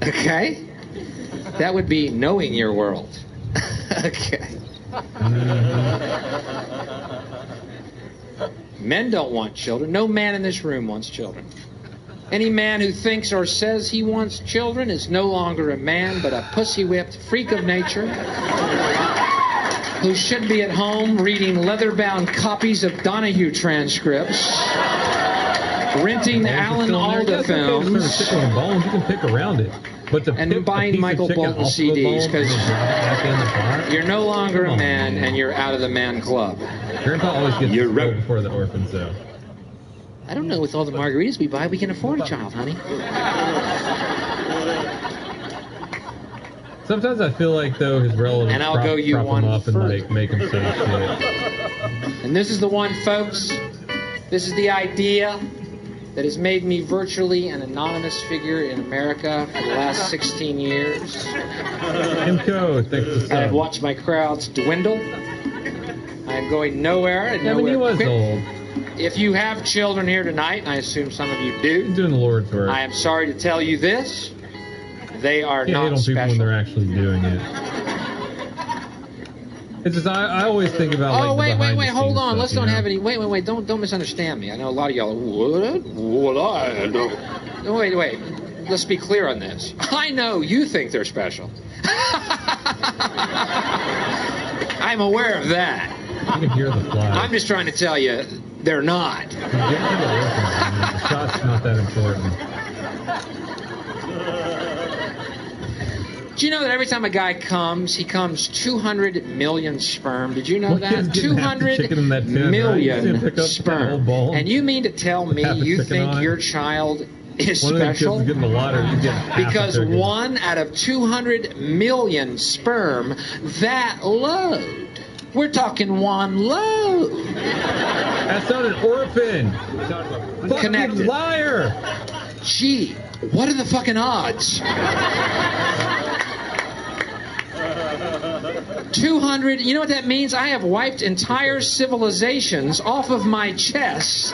Okay? That would be knowing your world. Okay. Men don't want children. No man in this room wants children. Any man who thinks or says he wants children is no longer a man, but a pussy-whipped freak of nature who should be at home reading leather-bound copies of Donahue transcripts, renting Alan Alda films,
You can pick around it. But
and buying Michael Bolton CDs, because you're no longer a man and you're out of the man club.
Grandpa always gets killed before the orphans, though.
I don't know. With all the margaritas we buy, we can afford a child, honey.
Sometimes I feel like, though, his relatives
And I'll go you
prop
one
him up and
further.
like make him say shit.
And this is the one, folks. This is the idea that has made me virtually an anonymous figure in America for the last 16 years.
Imco, thanks for
I have watched my crowds dwindle. I am going nowhere and nowhere
he was
quick.
old.
If you have children here tonight, and I assume some of you do,
He's doing the Lord's work.
I am sorry to tell you this. They are
Hate
not
on people when
special.
they're actually doing it. It's just I always think about like
Oh,
the
wait,
behind the
hold
scenes
on.
stuff,
Let's
you
don't
know?
have any. Wait. Don't misunderstand me. I know a lot of y'all are, what I know. Wait. Let's be clear on this. I know you think they're special. I'm aware of that.
You can hear the flies.
I'm just trying to tell you, they're not.
Get to the orphans, I mean, the shot's not that important.
Do you know that every time a guy comes, he comes 200 million sperm? Did you know
Well,
that?
kids didn't have the chicken in that tin, right? You
Million
didn't pick up that
sperm.
whole bowl.
And you mean to tell me
Half a
you
chicken on
think
it?
your child is
One of the kids
special?
is getting the lottery. He's getting half a
Because
chicken.
1 out of 200 million sperm, that load. We're talking one load.
That's not an orphan. Fucking
Connected.
liar.
Gee, what are the fucking odds? 200, you know what that means? I have wiped entire civilizations off of my chest.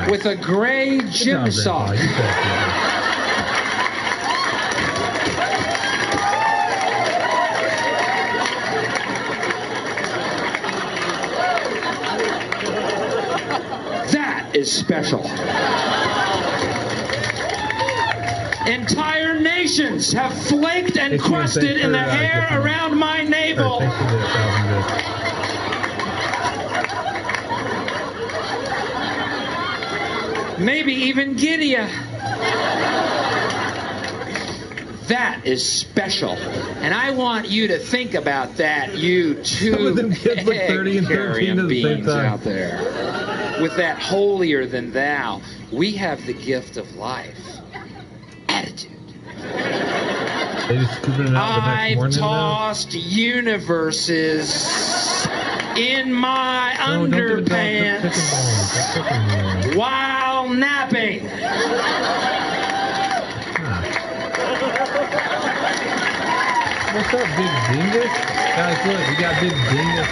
With a gray gym sock. That is special. Entire nations have flaked and crusted in the hair around my navel. Maybe even Gideon. That is special. And I want you to think about that, you two egg-carrying beings out there. With that holier than thou, we have the gift of life. Attitude. I've tossed universes in my underpants while napping.
What's up, Big Dingus? Guys, look, we got Big Dingus.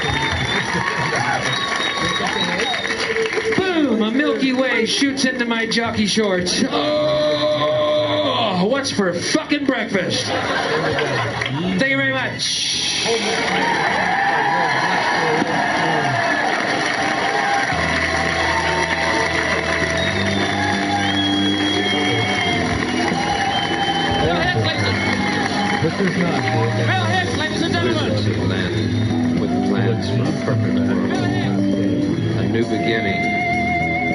Boom! A Milky Way shoots into my jockey shorts. Oh, what's for fucking breakfast? Thank you very much.
This is not good.
Ladies and gentlemen.
With plans for a perfect world. A new beginning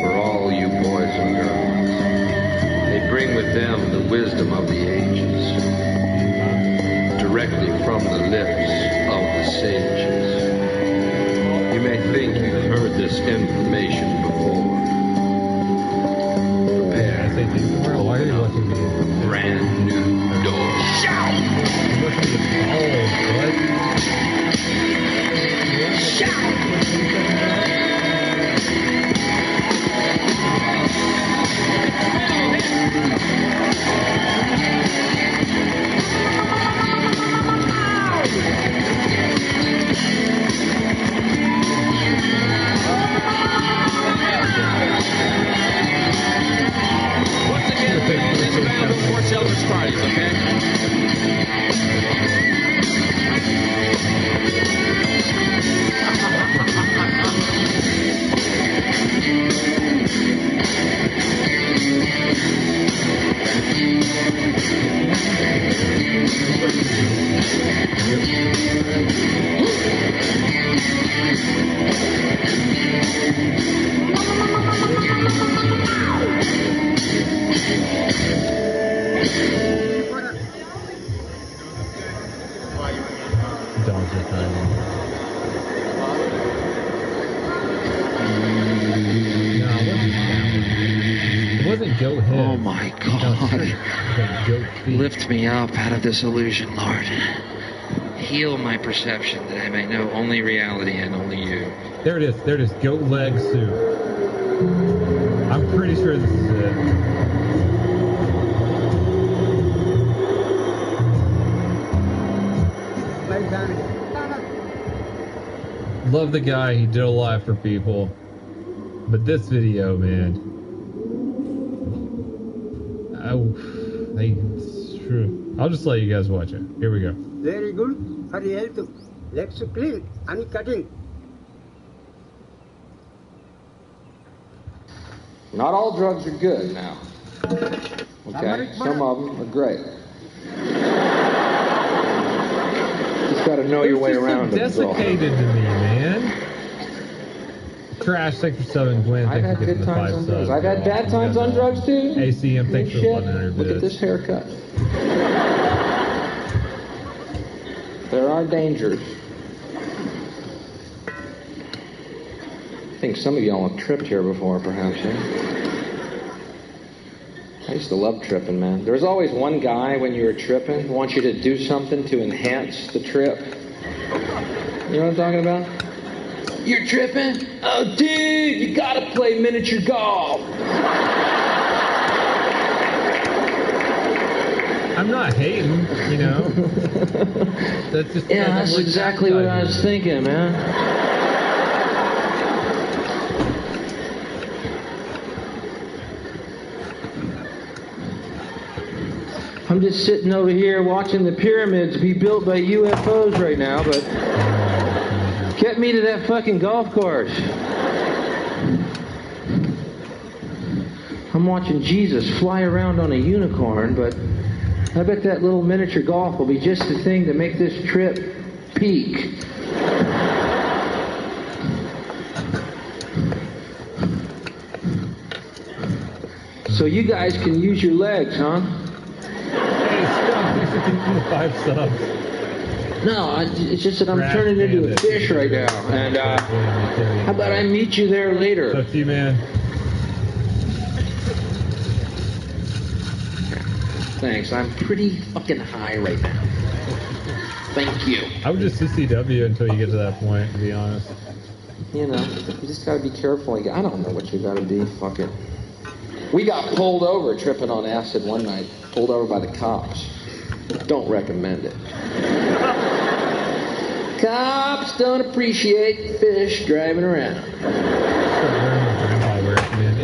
for all you boys and girls. They bring with them the wisdom of the ages, directly from the lips of the sages. You may think you've heard this information before. Prepare for a brand new door. Shout! Once again, this band before Celebrity parties, okay?
Oh my God. Lift me up out of this illusion, Lord. Heal my perception that I may know only reality and only you.
There it is. There it is. Goat leg soup. I'm pretty sure this is it. Love the guy. He did a lot for people. But this video, man. Oh, it's true. I'll just let you guys watch it. Here we go.
Very good for health. Let's clean and cutting.
Not all drugs are good now. Okay? Some of them are great. Just got to know your way around
it. So desiccated to me, man. Trash, thanks for subbing. Glenn, thanks for getting the 5 subs.
I've had bad times on drugs too.
ACM, thanks for 100 bits.
Look at this haircut. There are dangers. I think some of y'all have tripped here before, perhaps. Eh? I used to love tripping, man. There was always one guy when you were tripping who wants you to do something to enhance the trip. You know what I'm talking about? You're tripping? Oh, dude, you gotta play miniature golf.
I'm not hating, you know. That's just
that's exactly what I was thinking, man. I'm just sitting over here watching the pyramids be built by UFOs right now, but get me to that fucking golf course. I'm watching Jesus fly around on a unicorn, but I bet that little miniature golf will be just the thing to make this trip peak. So you guys can use your legs, huh?
Hey, stop. for keeping the 5 subs.
No, it's just that I'm turning into a fish right now. And how about I meet you there later?
Up to you, man.
Thanks. I'm pretty fucking high right now. Thank you.
I would just CCW until you get to that point, to be honest.
You know, you just gotta be careful. I don't know what you gotta be. Fuck it. We got pulled over tripping on acid one night. Pulled over by the cops. Don't recommend it. Cops don't appreciate fish driving around.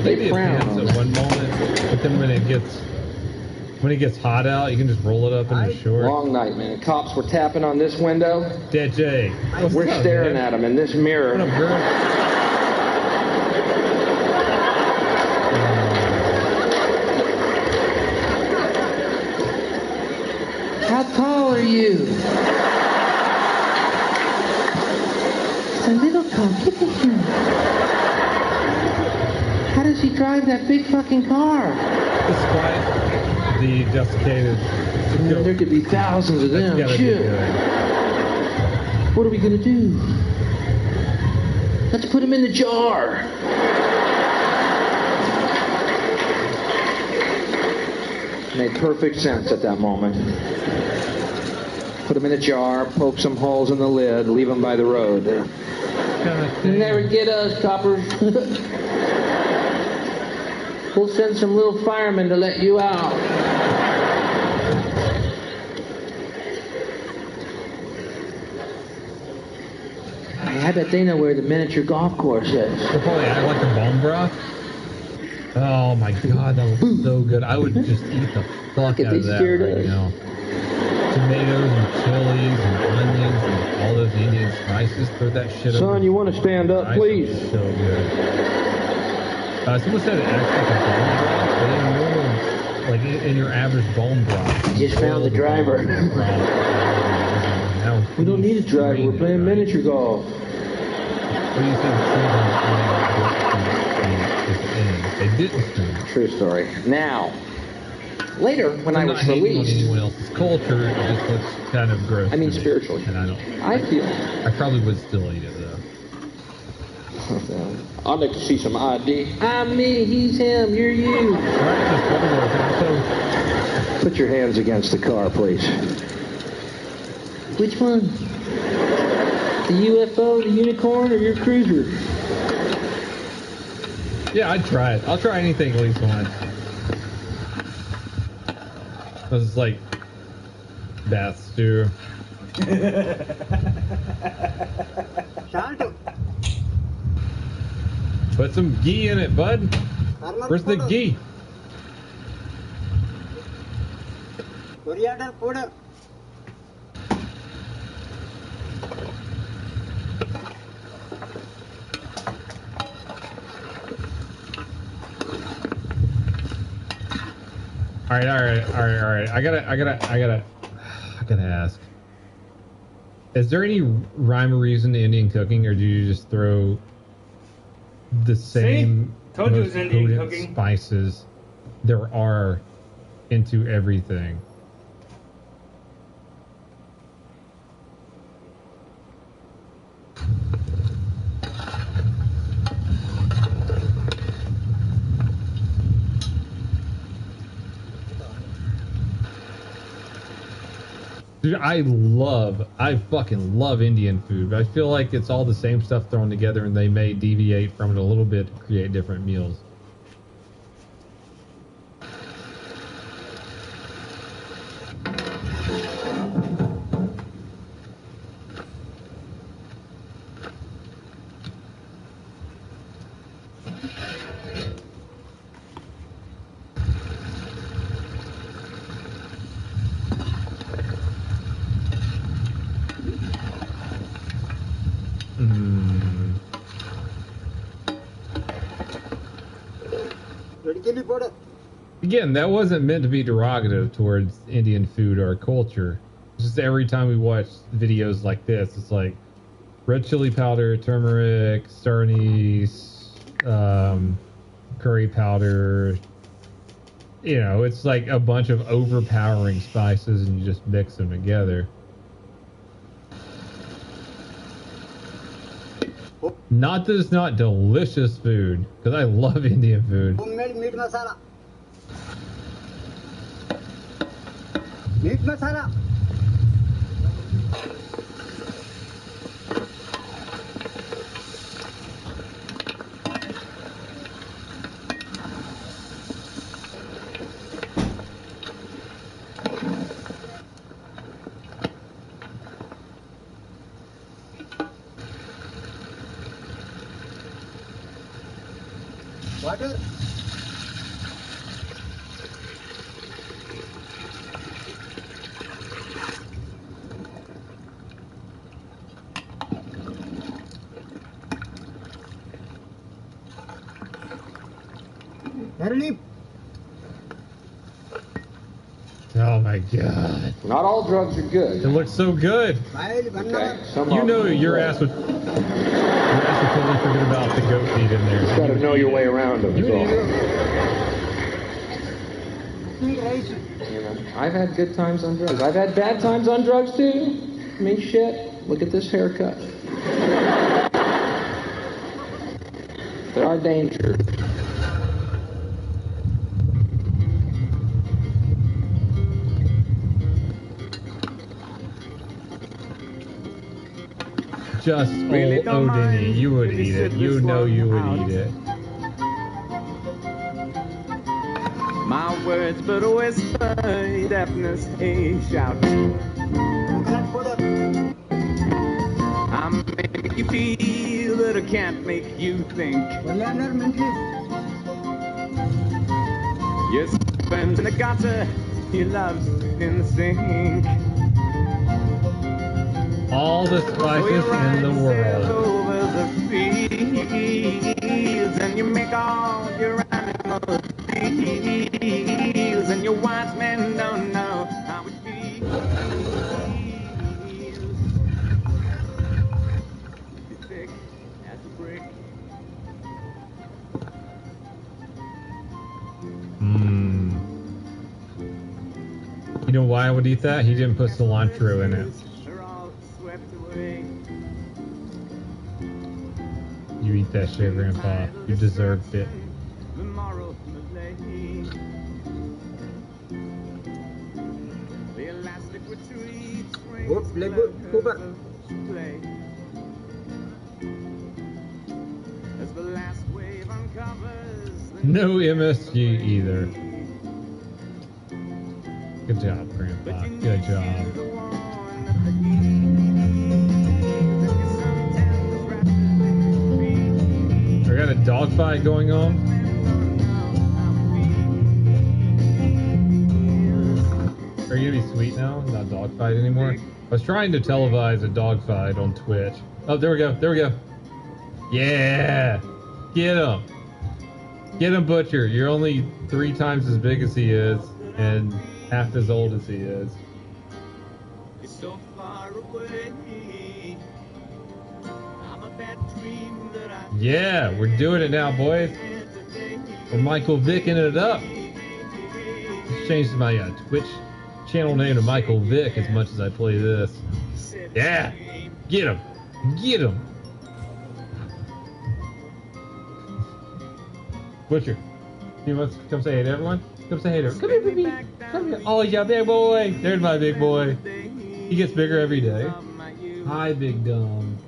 They frown on
at
that.
one moment, but then when it gets hot out, you can just roll it up in your short.
Long night, man. Cops were tapping on this window.
Dead Jay.
We're staring at them in this mirror.
What up, girl?
How tall are you? A little cop. Get the hell. How does he drive that big fucking car?
Despite the desiccated.
There could be thousands of them. Shit. What are we gonna do? Let's put him in the jar. Made perfect sense at that moment. Put them in a jar, poke some holes in the lid, leave them by the road. You never get us, coppers. We'll send some little firemen to let you out. I bet they know where the miniature golf course is.
They'll probably add like a bone broth. Oh my god, that looks so good. I would just eat the fuck out of that right now. Tomatoes and chilies and onions and all those Indian spices. Throw that shit over.
Son, you want to stand up, please?
So good. Someone said it acts like a bone broth, but in normal, like in your average bone broth.
Just found the driver. We don't need a driver. We're playing miniature golf.
What do you think? They didn't stream.
True story. Now, later when I was
released, on anyone else's culture, it just looks kind of gross.
I mean, spiritually.
And
I feel.
I probably would still eat it though.
I'd like to see some ID. I'm me, he's him, you're you. Put your hands against the car, please. Which one? The UFO, the unicorn, or your cruiser?
Yeah, I'd try it. I'll try anything at least once. This is like bath stew. Put some ghee in it, bud. Where's the ghee? All right. I gotta ask. Is there any rhyme or reason to Indian cooking, or do you just throw the same
Told you it
most
was Indian
potent
cooking.
spices there are into everything? Dude, I fucking love Indian food, but I feel like it's all the same stuff thrown together and they may deviate from it a little bit to create different meals. Again, that wasn't meant to be derogative towards Indian food or culture. It's just every time we watch videos like this, it's like red chili powder, turmeric, star anise, curry powder, you know, it's like a bunch of overpowering spices and you just mix them together. Not that it's not delicious food, because I love Indian food.
Homemade meat masala. Meat masala. Water. Early.
Oh my god.
Not all drugs are good.
It looks so good.
Okay. Some
You
of
know
them are
your
great.
ass would totally forget about the goat meat in there.
You just got to know your way around them.
You would eat
You know, I've had good times on drugs. I've had bad times on drugs too. I mean, shit. Look at this haircut. There are dangers.
Just old Odini, you would eat it. You know you would eat it.
My words but a whisper, deafness a shout. I make you feel that I can't make you think. Your sperm's in the gutter, your love's in the sink.
All the spices in the world.
Over the fields, and you make all your animals feels, and your wise men don't know how it feels. You're thick as a brick.
You know why I would eat that? He didn't put cilantro in it. You eat that shit, Grandpa. You deserved it. No MSG either. Good job, Grandpa. Good job. I got a dogfight going on. Are you gonna be sweet now? Not dogfight anymore? I was trying to televise a dogfight on Twitch. Oh, there we go. There we go. Yeah! Get him! Get him, Butcher. You're only 3 times as big as he is, and half as old as he is.
You're so far away. I'm a bad dream that I
Yeah, we're doing it now, boys. We're Michael Vicking it up. Just changed my Twitch channel name to Michael Vick as much as I play this. Yeah! Get him! Get him! Butcher, you want to come say hey to everyone? Come say hey to everyone. Come here, baby. Come here. Oh, yeah, big boy. There's my big boy. He gets bigger every day. Hi, Big Dumb.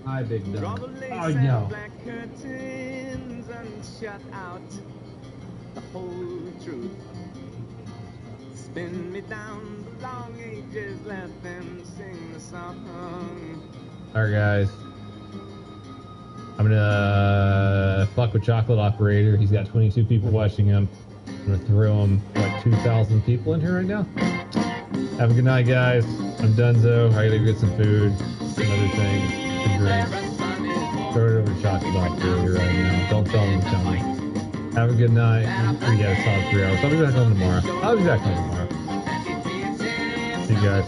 Hi, Big Dumb. Oh, no.
shut out the whole truth. Spin me down the long ages, let them sing the song.
Alright, guys. I'm gonna fuck with Chocolate Operator. He's got 22 people watching him. I'm gonna throw him like 2,000 people in here right now. Have a good night, guys. I'm Dunzo. I gotta go get some food, some other things, some drinks. Throw it over to Chocolate Operator right now. Don't tell him to tell me. Have a good night. We got a solid 3 hours. I'll be back on tomorrow. I'll be back on tomorrow. See you guys.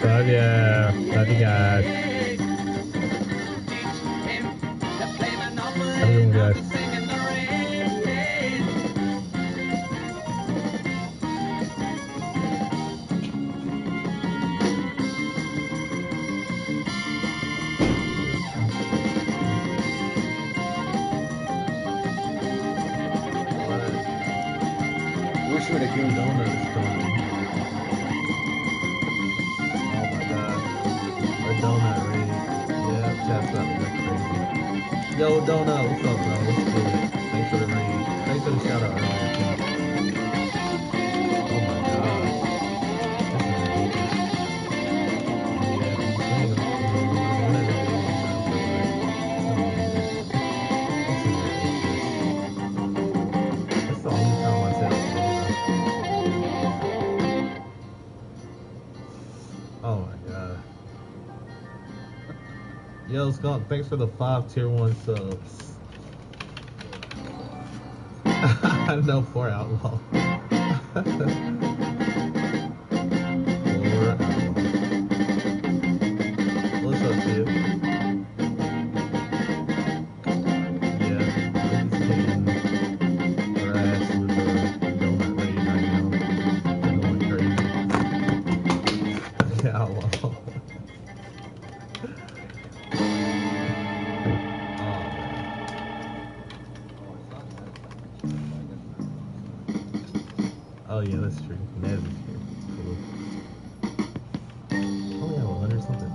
Love ya. Love you guys. swear to God, donut is coming. Oh my god. A donut raid. Yeah, chat's up like crazy. Yo, donut, what's up, bro? What's good? Thanks for the raid. Thanks for the shout out earlier, too. Oh my gosh. This is ridiculous. Yeah, whenever you leave, that's the only time I said it's donut. Oh my god. Yo, Skunk, thanks for the 5 tier 1 subs. No, 4 outlaw. 4 outlaw. What's up, Tip? Yeah, I'm just taking grass with the donut raid right now. I'm going crazy. Yeah, outlaw. Oh yeah, that's true. Nez is here. Cool. Oh yeah, $100 something.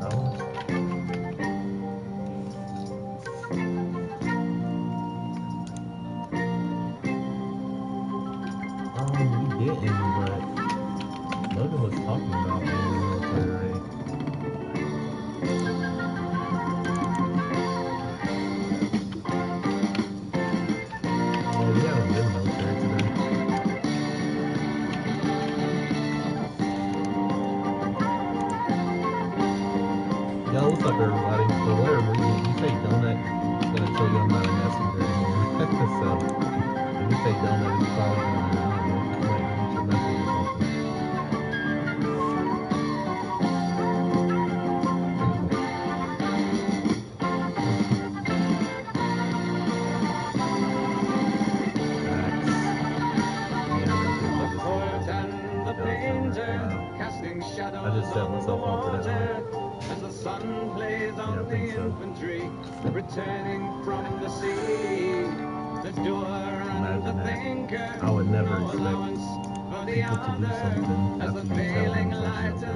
We didn't, but Logan was talking about being in the military, right? Oh, we haven't been in the military today. Yo, what's up, everybody? For whatever reason, if you say donut, it's gonna tell you I'm not a messenger anymore. So, if you say donut, it's probably gonna, I don't know, like, reach your message or something. I just set myself up for that one.
As the sun plays on
Yeah, I think so.
infantry returning from the sea.
Imagine that. I would never expect people to do something after you tell them something's gonna happen.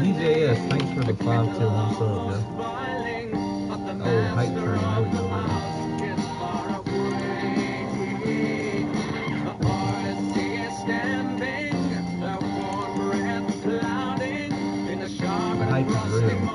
DJS, thanks for the 5 tier 1 sub, yo. Oh, hype train, there we go. The hype is real.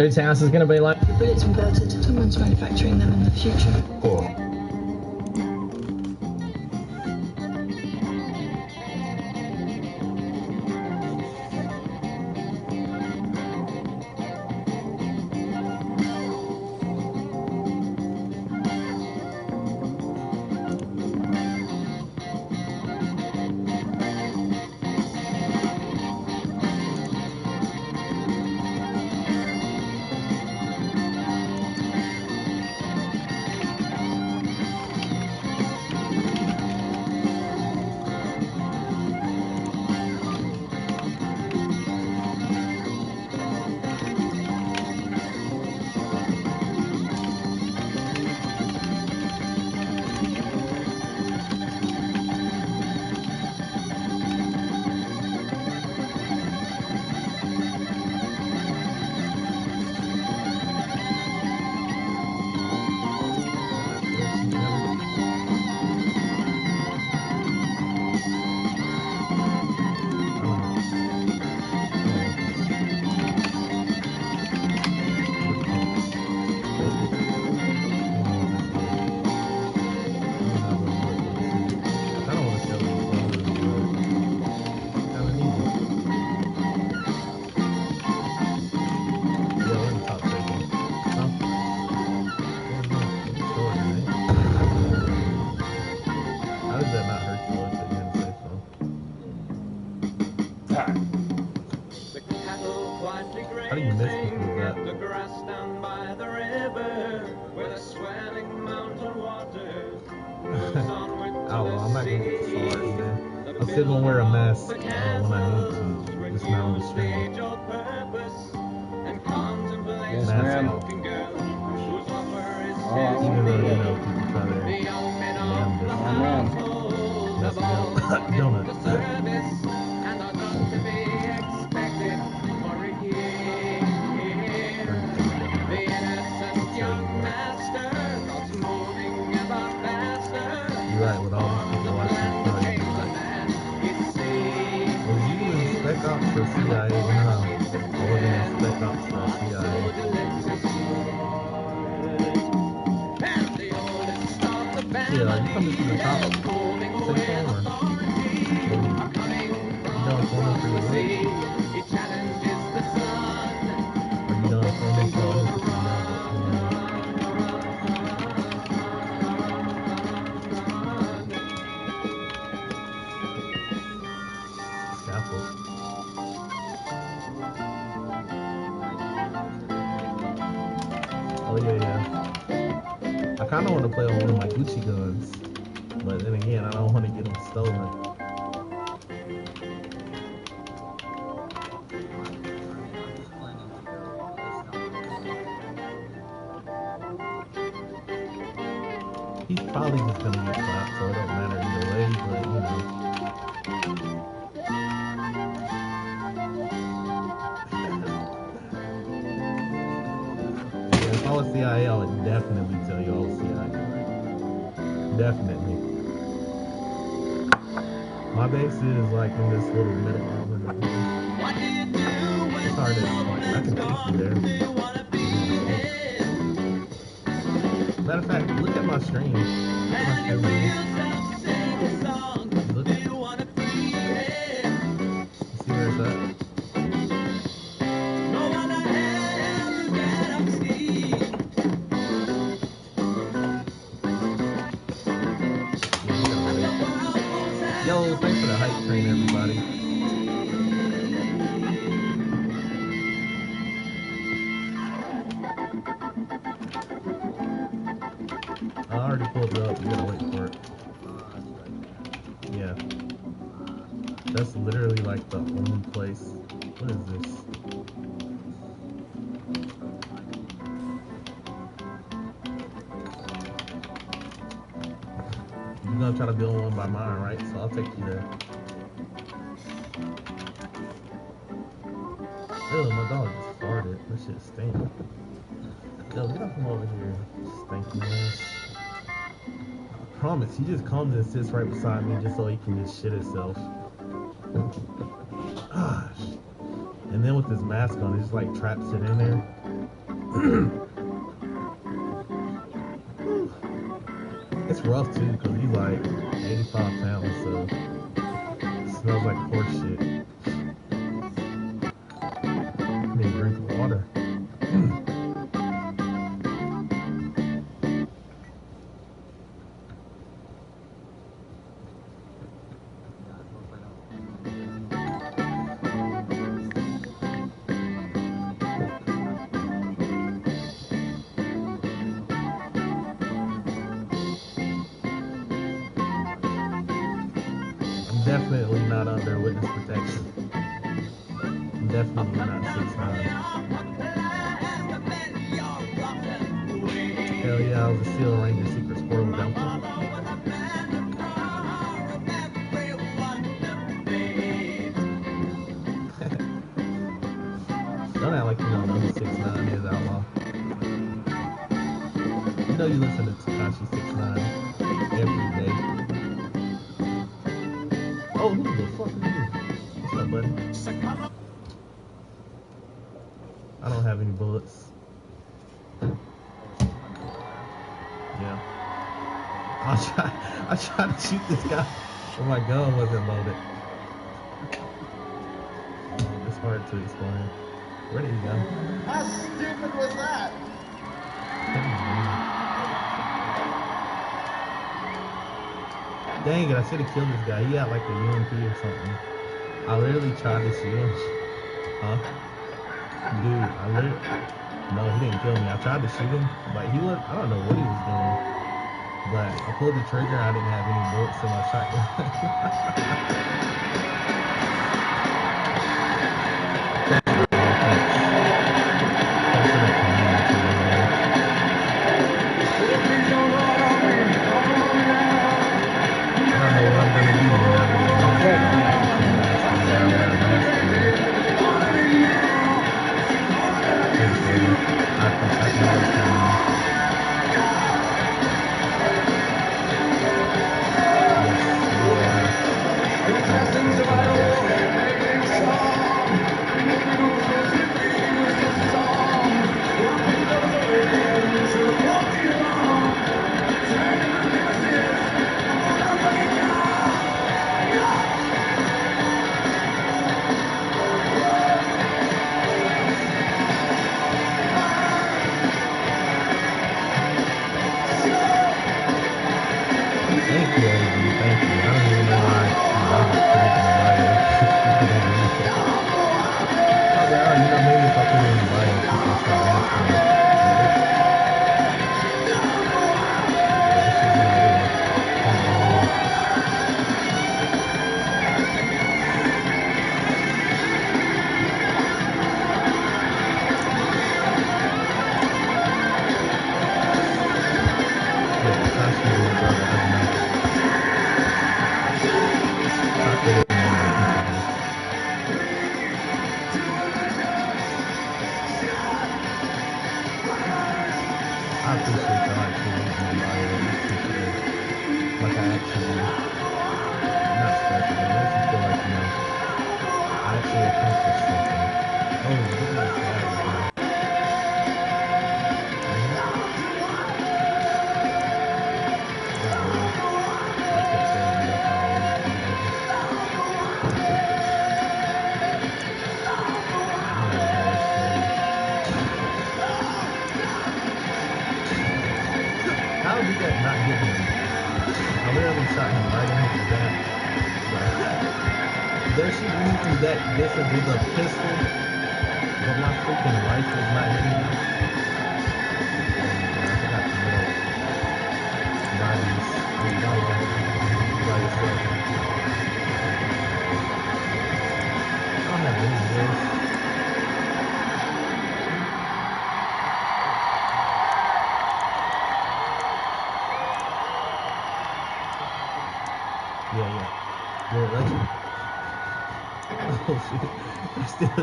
Its house is going to be like...
Bullets and buzzard. Someone's manufacturing them in the future.
Cool.
The grass down by the river, where the swelling mountain water moves onward to
I'm not
the
gonna get
sea.
this hard, man. I'm still gonna wear a mask when I need to. Just not on the stream.
Yes,
Mask
man.
off. Even though, you know, people try to mess me up. Donut. You're right, with all these people watching footage. Was you in Spec Ops for CIA? No, I wasn't in Spec Ops for CIA. Yeah, are you coming from the top section or you done filming for your week? Are you done filming for your week? Oh yeah. I kind of want to play on one of my Gucci guns, but then again, I don't want to get them stolen. He's probably just gonna get clapped, so it don't matter either way. But you know. If I was CIA, I would definitely tell you I was CIA. Definitely. My base is like in this little middle island right here. It's hard to explain. I can take you there. Matter of fact, look at my stream. Look at my stream. Look. See where it's at? Yo, thanks for the hype train, everybody. I already pulled it up. You gotta wait for it. Yeah. That's literally like the only place. What is this? You're gonna try to build one by mine, right? So I'll take you there. Ew, my dog just farted. That shit stinks. Yo, get off from over here, stinky ass. I promise, he just comes and sits right beside me just so he can just shit himself. Gosh. And then with his mask on, he just like traps it in there. It's rough too, because he's like 85 pounds, so it smells like horse shit. I need a drink of water. Definitely not under witness protection. I'm definitely not 6'9". Hell yeah, I was a SEAL Ranger Secret Squirrel Bounty. Don't act like you don't know who 6'9" is, outlaw. You know you listen to Tekashi 6'9" every day. Oh, who the fuck are you? What's up, buddy? I don't have any bullets. Yeah. I tried to shoot this guy, but my gun wasn't loaded. It's hard to explain. Where did he go?
How stupid was that?
Dang it, I should have killed this guy. He had like a UMP or something. I literally tried to shoot him. Huh? Dude, I literally, no, he didn't kill me. I tried to shoot him, but he was, I don't know what he was doing. But I pulled the trigger and I didn't have any bullets in my shotgun.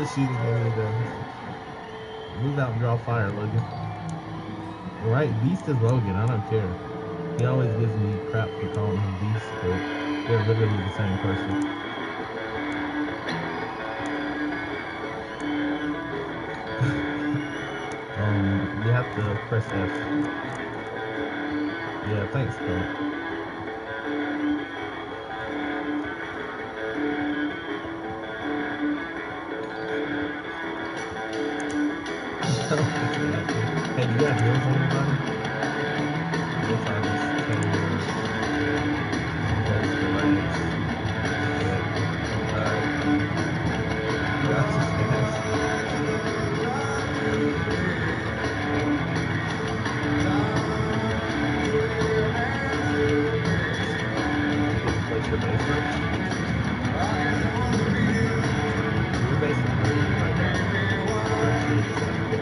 Shooting every day. Move out and draw fire, Logan. Right, Beast is Logan, I don't care. He always gives me crap for calling him Beast, but they're literally the same person. You have to press F. Yeah, thanks, Phil. Hey, you got heels on your body? Yes, I just tell you that's the legs. That's just nice. What's your base range? Your base is pretty like 13%.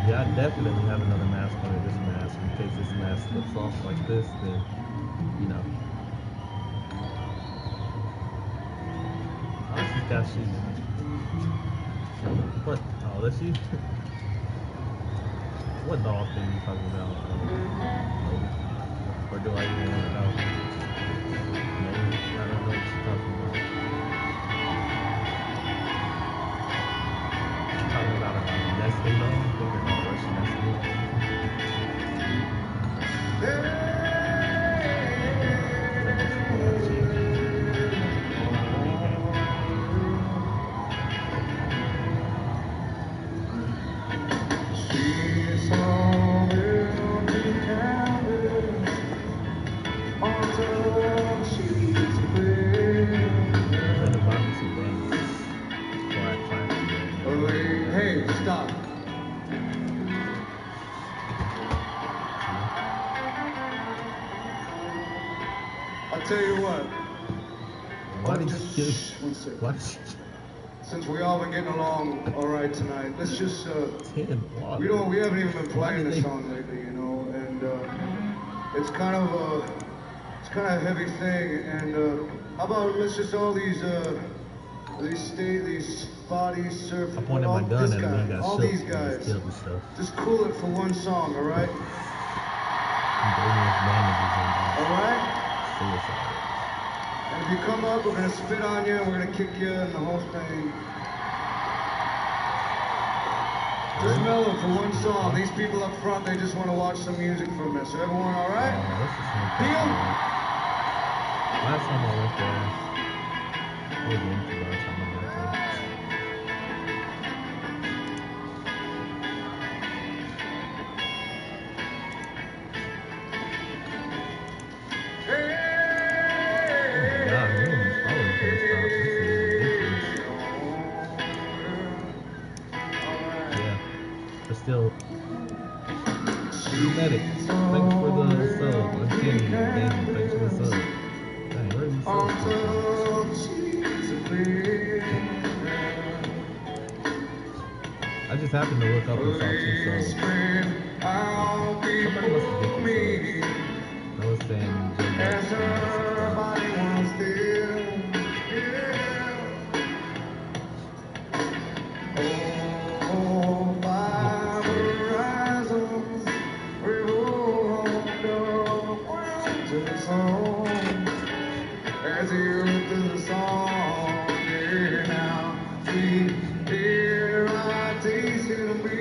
Yeah, I definitely have another mask under this mask. In case this mask slips off like this, then, you know. Oh, she's got shoes. What? Oh, that's she? What dog thing are you talking about? Or do I even want to know? No, I don't know what she's talking about. She's talking about a nesting dog? I think they're called Russian nesting dogs.
Hey, stop. I'll tell you what.
Why did you
What? Since we all been getting along all right tonight, let's just we haven't even been playing this song lately, you know, and it's kind of a heavy thing. And how about let's just all these these bodies surfing.
I pointed my gun at him and he got
all
shook.
these guys.
He killed himself.
Just cool it for one song, all right? All right?
Suicide.
And if you come up, we're gonna spit on you and we're gonna kick you and the whole thing. Just mellow for one song. These people up front, they just want to watch some music from us. Everyone all right? Deal?
Last time I went there, I was in for last time I went there. Still, you met it. Thanks for the sub. Again, thanks for the sub. Dang, where did you sub? I just happened to look up and saw 2 subs. Somebody must have given subs. I was saying Joe Jackson.
As you to the song, yeah, now see, here I taste you to me.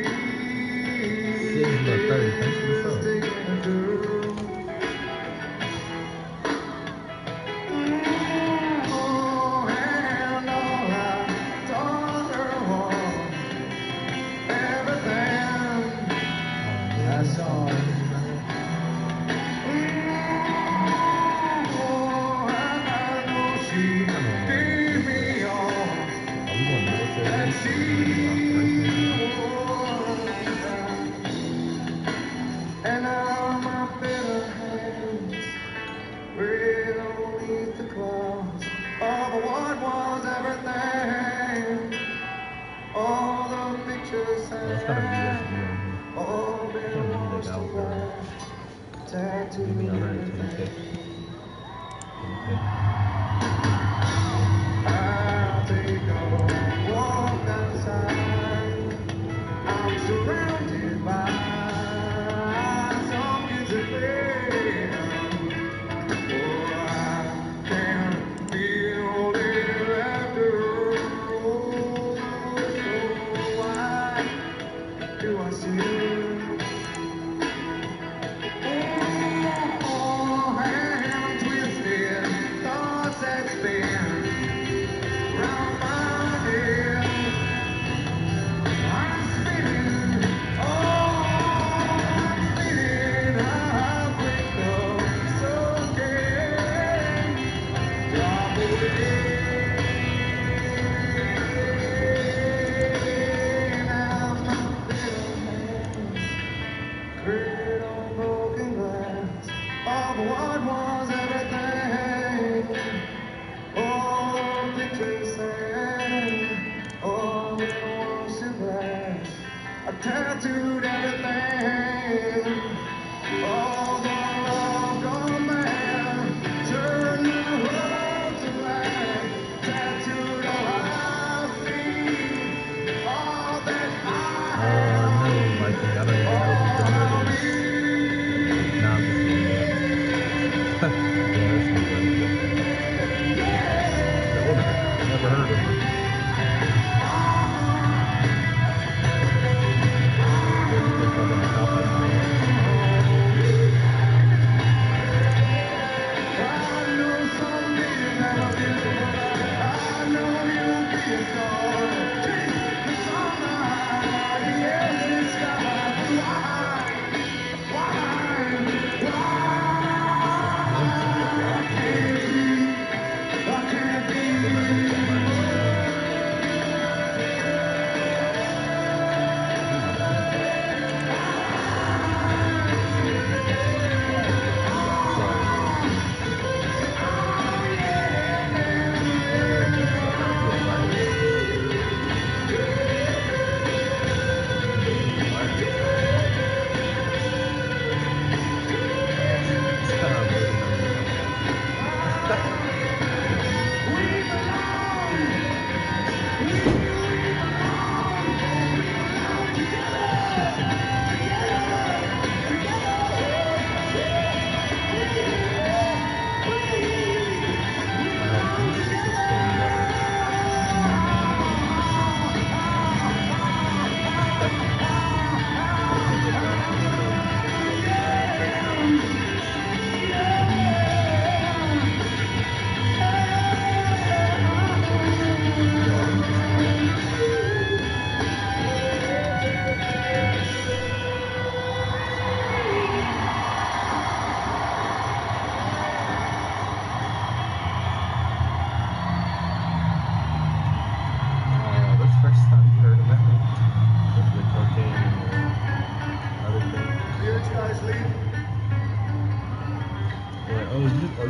And now my bitter hands read underneath the clouds of what was everything. All the pictures and all been lost away. Tattooed I'll take a walk outside. I'm surrounded by songs that play. Oh, I can feel it after all. Why do I see you? Oh, I'm twisted, thoughts that spin round my head. I'm spinning, oh, I'm spinning. I'll break the soaking, drop away. Now my bitter hands create on broken glass of what was everything. All the pictures say, all the ones in glass, I tattooed everything. All the love gone bad, turned the world to black, tattooed all I see, all that I
no, like, I don't even know who done it is. Nah, I'm just kidding. Yeah, that's me, buddy. Never heard of him. What do you think about South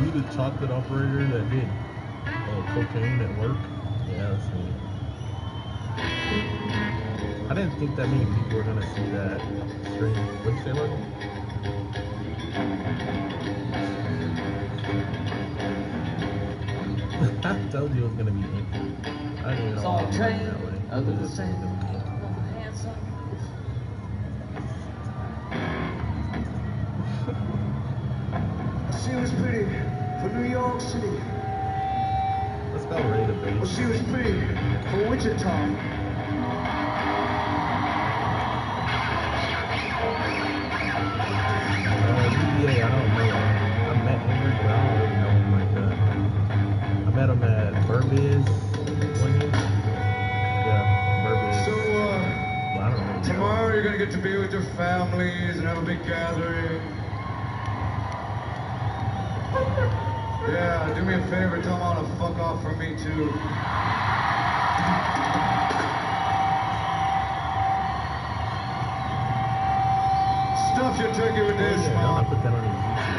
you the chocolate operator that did cocaine at work? Yeah, that's me. I didn't think that many people were gonna see that stream. What'd you say, Logan? I told you it was gonna be empty. I didn't even know why it was that way.
Other than saying,
She was pretty for New York City.
Let's go rate a base.
Well, she was pretty for Wichita.
Yeah, I don't know. I met Henry, but I don't really know him like that. I met him at Burbiz one year. Yeah, Burbiz.
So,
I don't know.
tomorrow you're gonna get to be with your families and have a big gathering. Yeah, do me a favor, tell them all to fuck off from me too. Stuff your turkey with this, Mom.
I put that on his YouTube.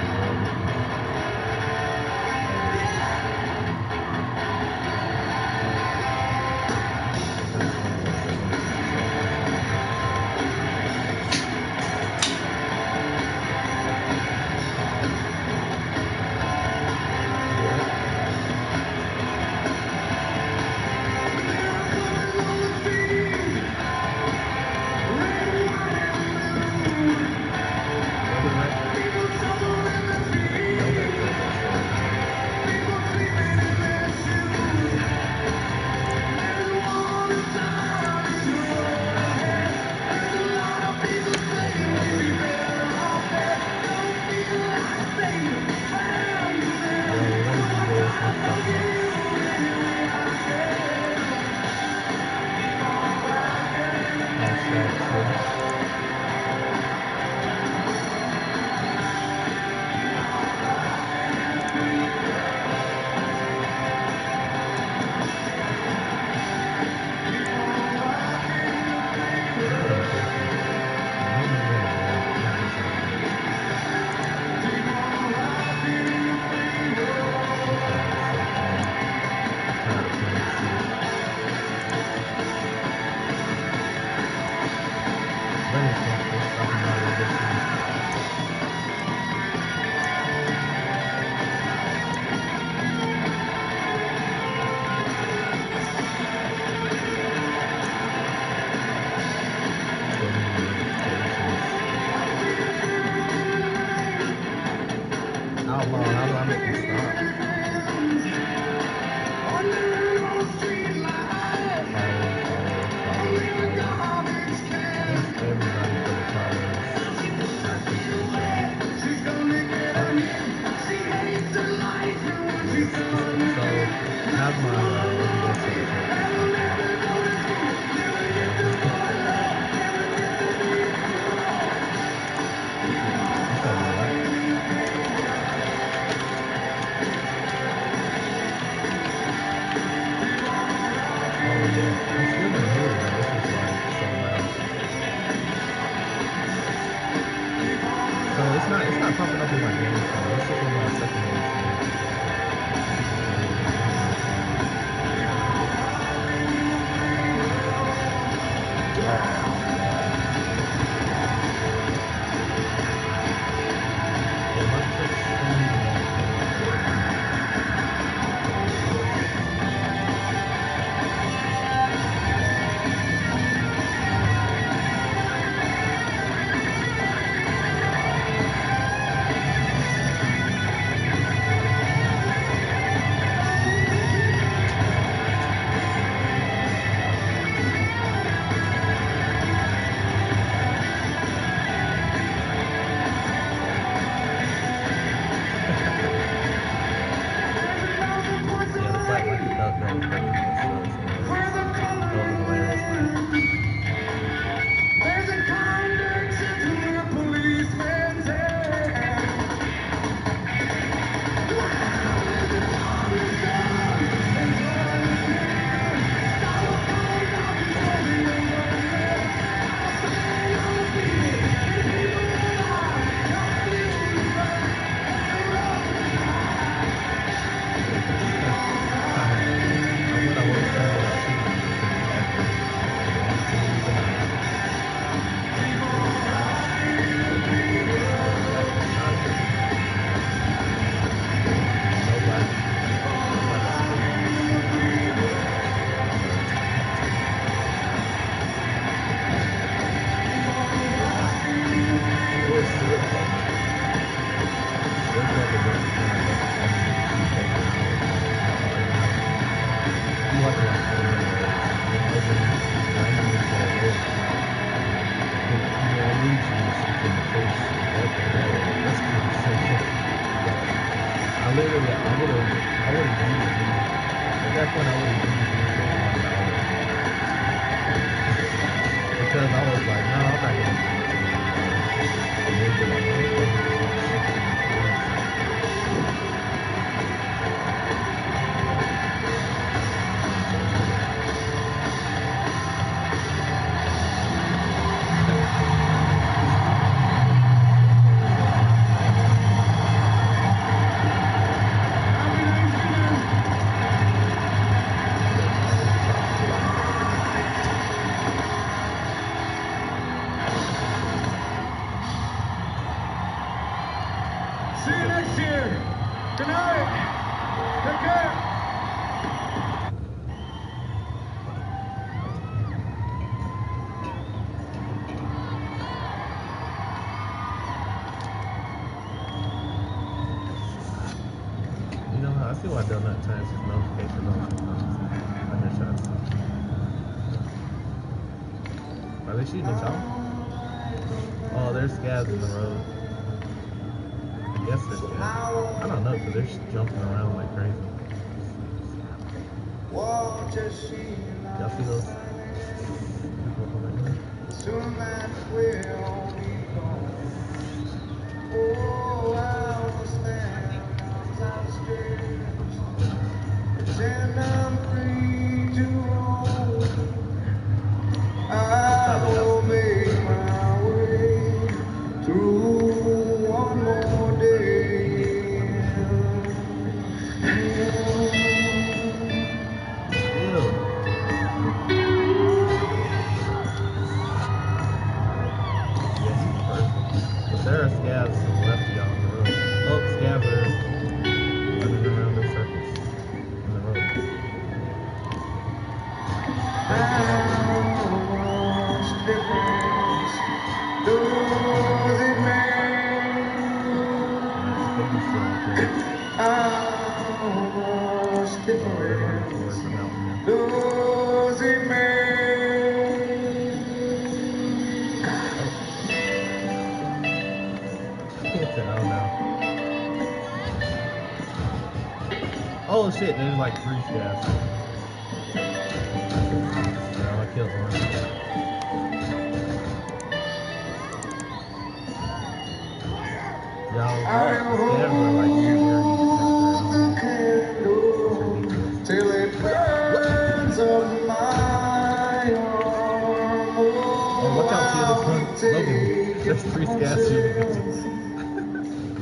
back when I was because I was like, no, I'm not gonna
See you next year. Good night. Take care.
You know, I see why Donut turns his notifications on sometimes. I hear shots. Are they shooting at y'all? Oh, there's scabs in the road. I guess there's scabs. I don't know, because they're just jumping around like crazy. Y'all see those?
Soon that will be gone. Oh, I will stand outstretched, pretend I'm free to roam. I will make my way through one more day.
There are scabs to the left of y'all on the road. Oh, scabs are running around in circles in the road. Oh shit, there's like 3 scabs. Yeah, I killed one. Y'all, scabs are like
Till it burns on my arm.
Oh, watch out, see this one. Logan, there's 3 scabs shooting at you.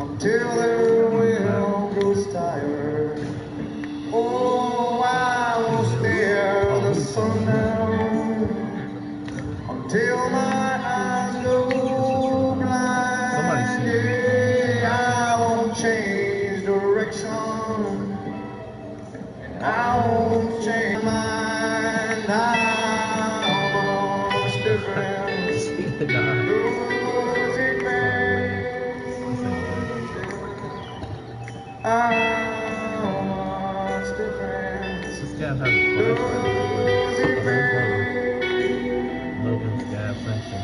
Until their will grows tired. Oh, I will stare the sun down until my eyes go blind. Yeah, I won't change direction. I won't change my mind. I'm almost different. Losing almost different.
This guy has a flashlight. Logan's gas station.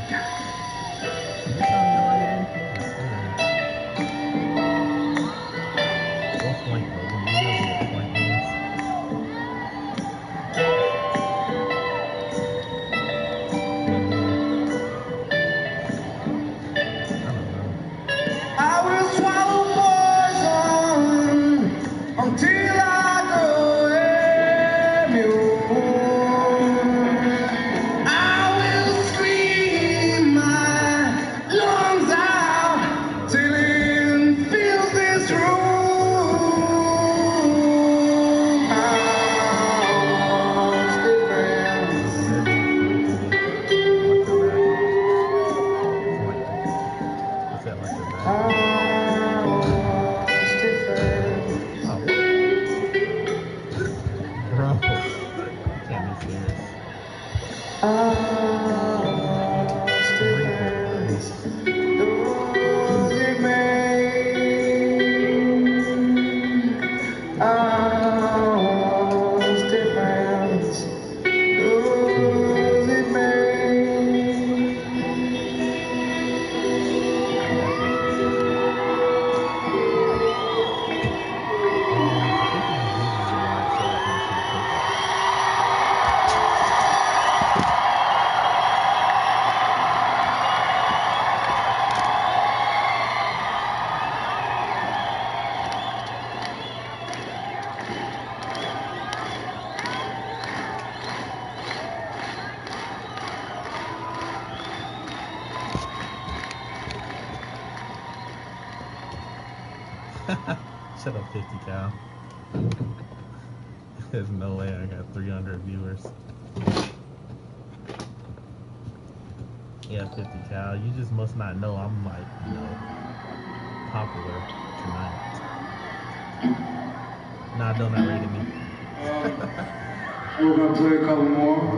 Go flank, Logan. You know what flank means.
I will swallow poison until I go
Shut up, 50 Cal. There's no way I got 300 viewers. Yeah, 50 Cal. You just must not know I'm like, you know, popular tonight. Nah, don't not rating me.
We're gonna play a couple more.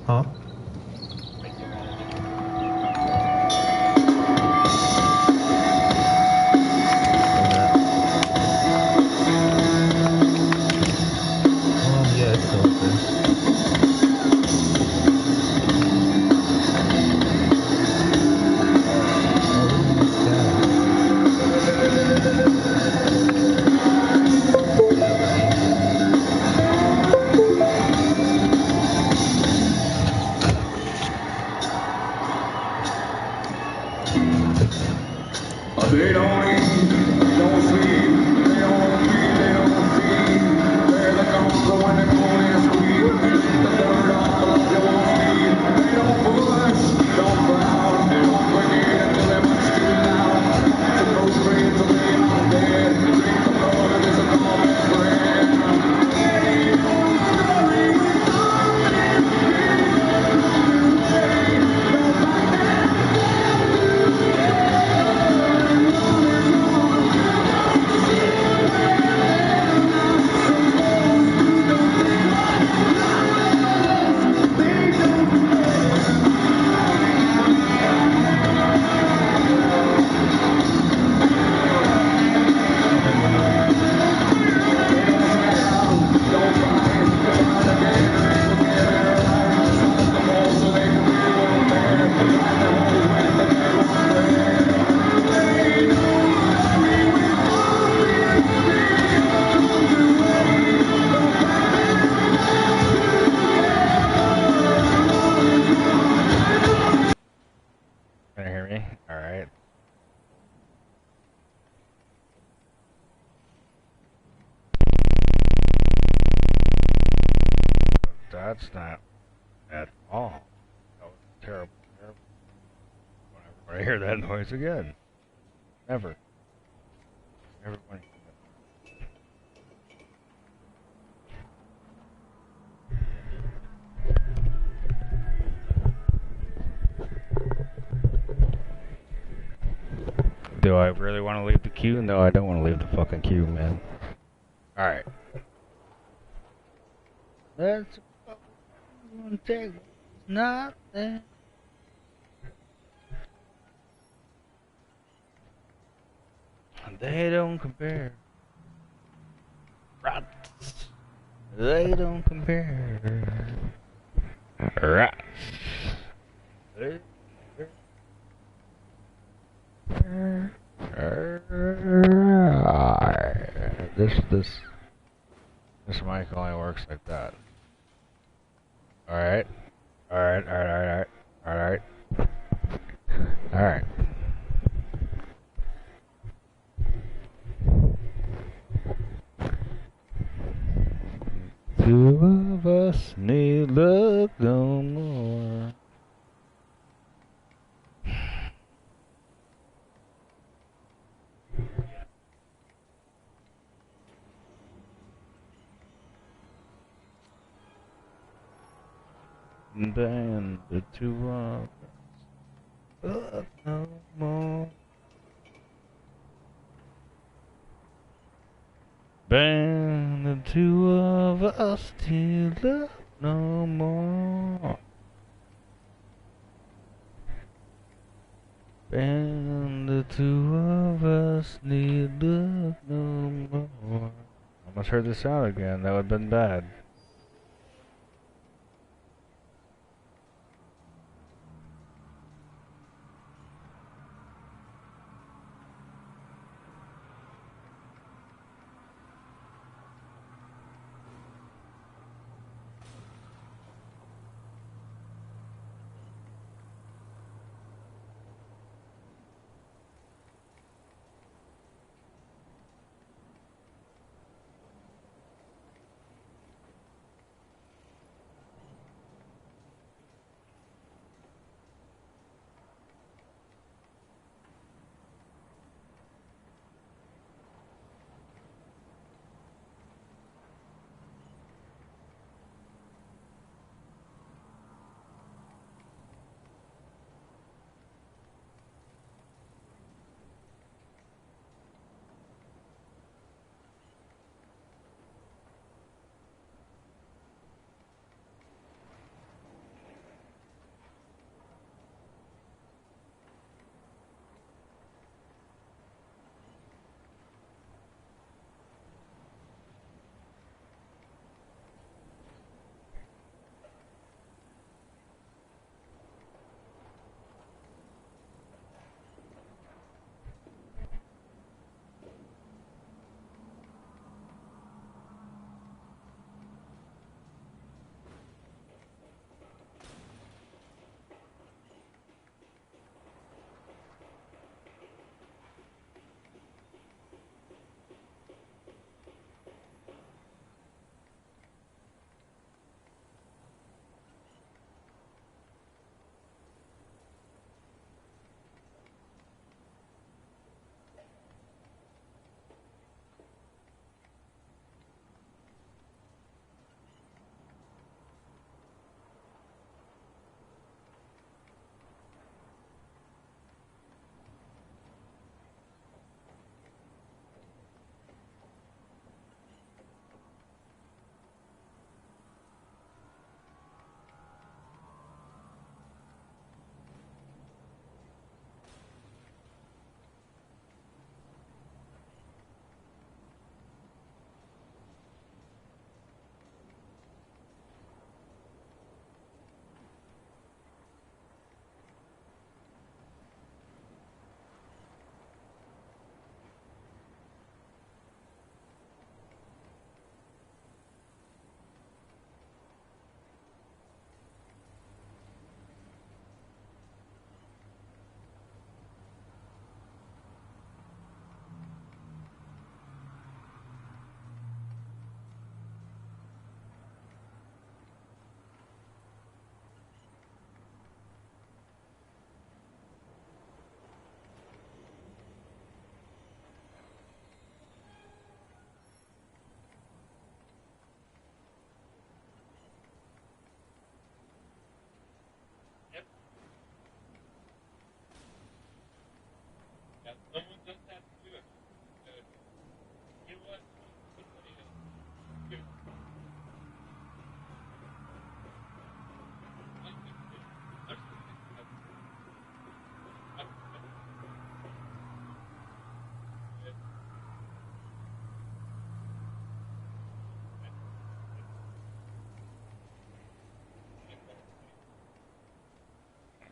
Huh?
They don't eat, don't sleep, they don't feed, they don't see. They're the number one and only sweet. The third all they won't speed. They don't push, don't frown, don't forget until they're much too loud. To prostrate, to lay out dead. Drink the blood of this common friend. They don't story with
Can you hear me? Alright. That's not at all. That was terrible, terrible. I never want to hear that noise again. Never. Never want to hear that. Do I really want to leave the queue? No, I don't want to leave the fucking queue, man. Alright. That's gonna take nothing. They don't compare. Rats. They don't compare. Rats. They This mic only works like that. Alright. Alright. Two of us need love no more. Then the two of us love no more. Band the two of us till love no more. Band the two of us need love no more. I almost heard the sound again. That would have been bad.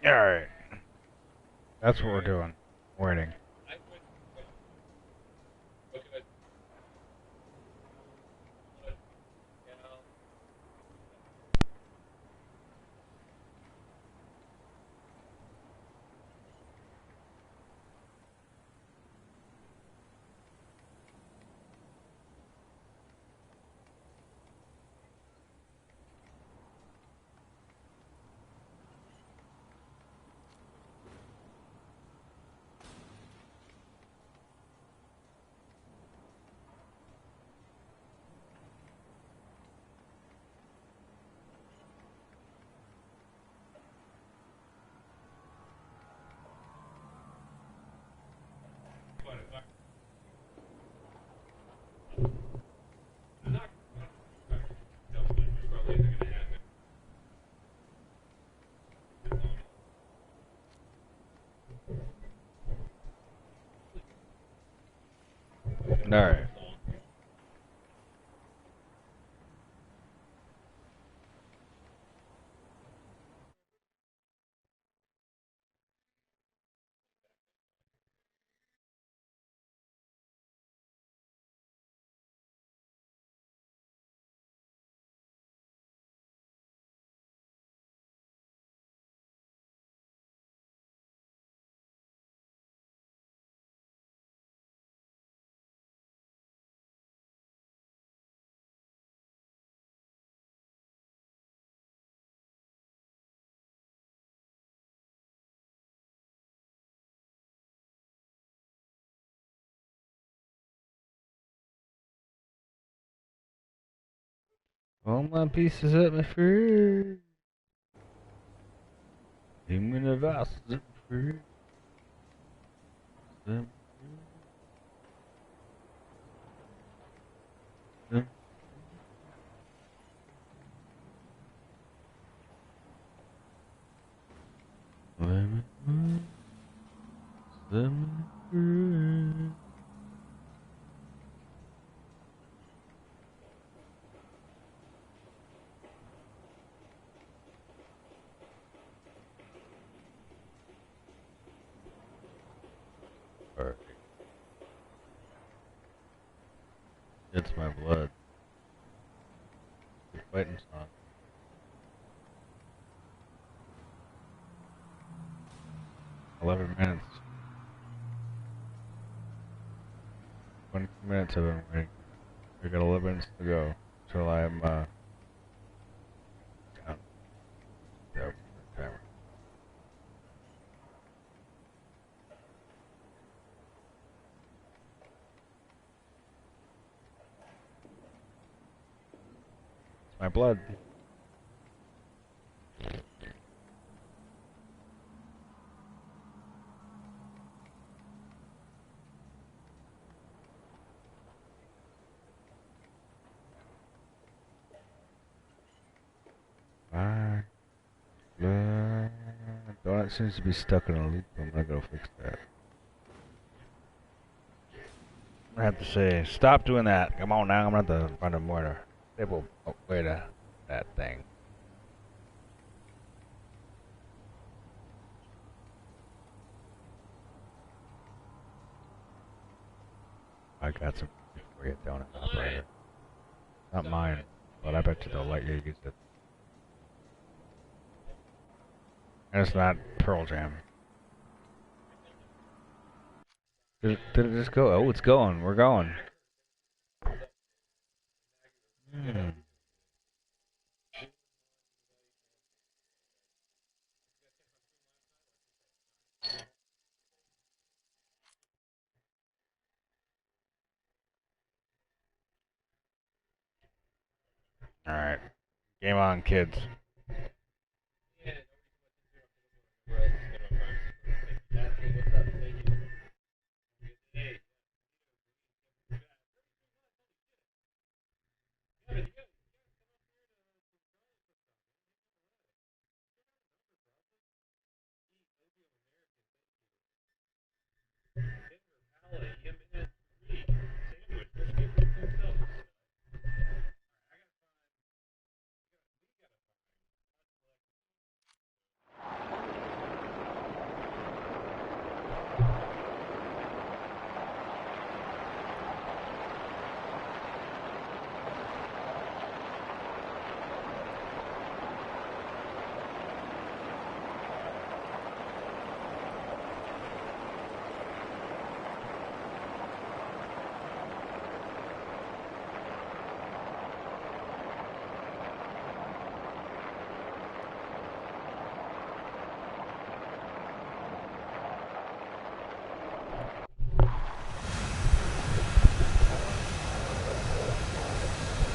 Alright. That's what we're doing. Waiting. Alright. All my pieces at my free. Human advice is at my free. Alright. It's my blood. The fighting song. $11 minutes. 20 minutes I've been waiting. We got 11 minutes to go till I'm down. Yep, timer. It's my blood. My blood. Donut seems to be stuck in a loop. I'm gonna go fix that. I have to say, stop doing that. Come on now, I'm gonna have to find a more stable way to that thing. I got some for you, donut operator. Not mine, but I bet you they'll let you use it. And it's not Pearl Jam. Did it just go? Oh, it's going. We're going. Alright. Game on, kids.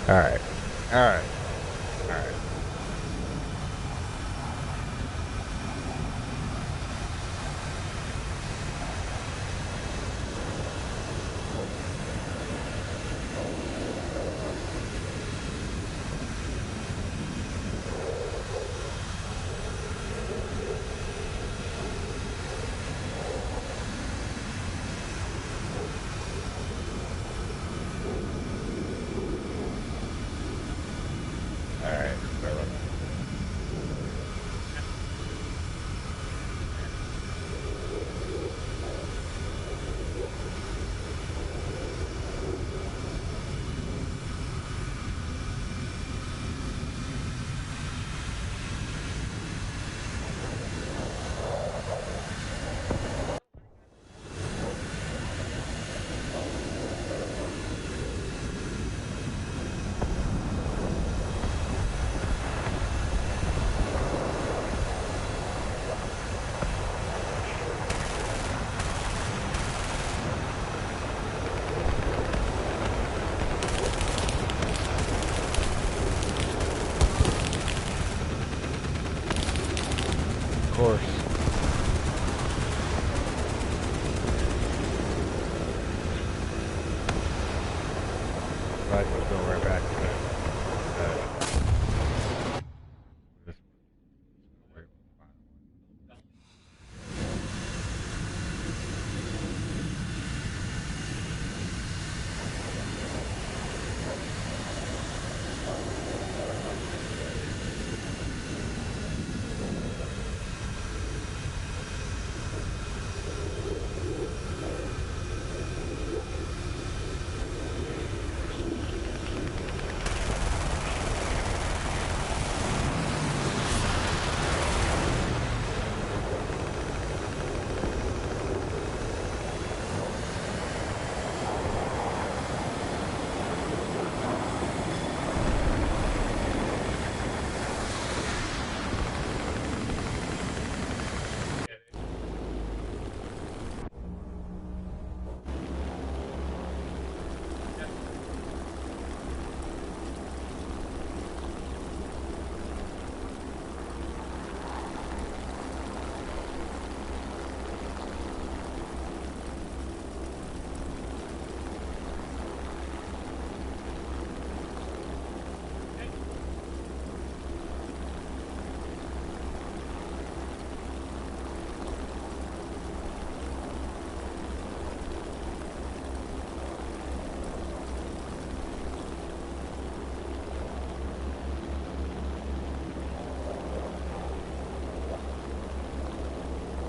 Alright. Alright. Alright. Alright. Of course. Right, let's go right back to that. This.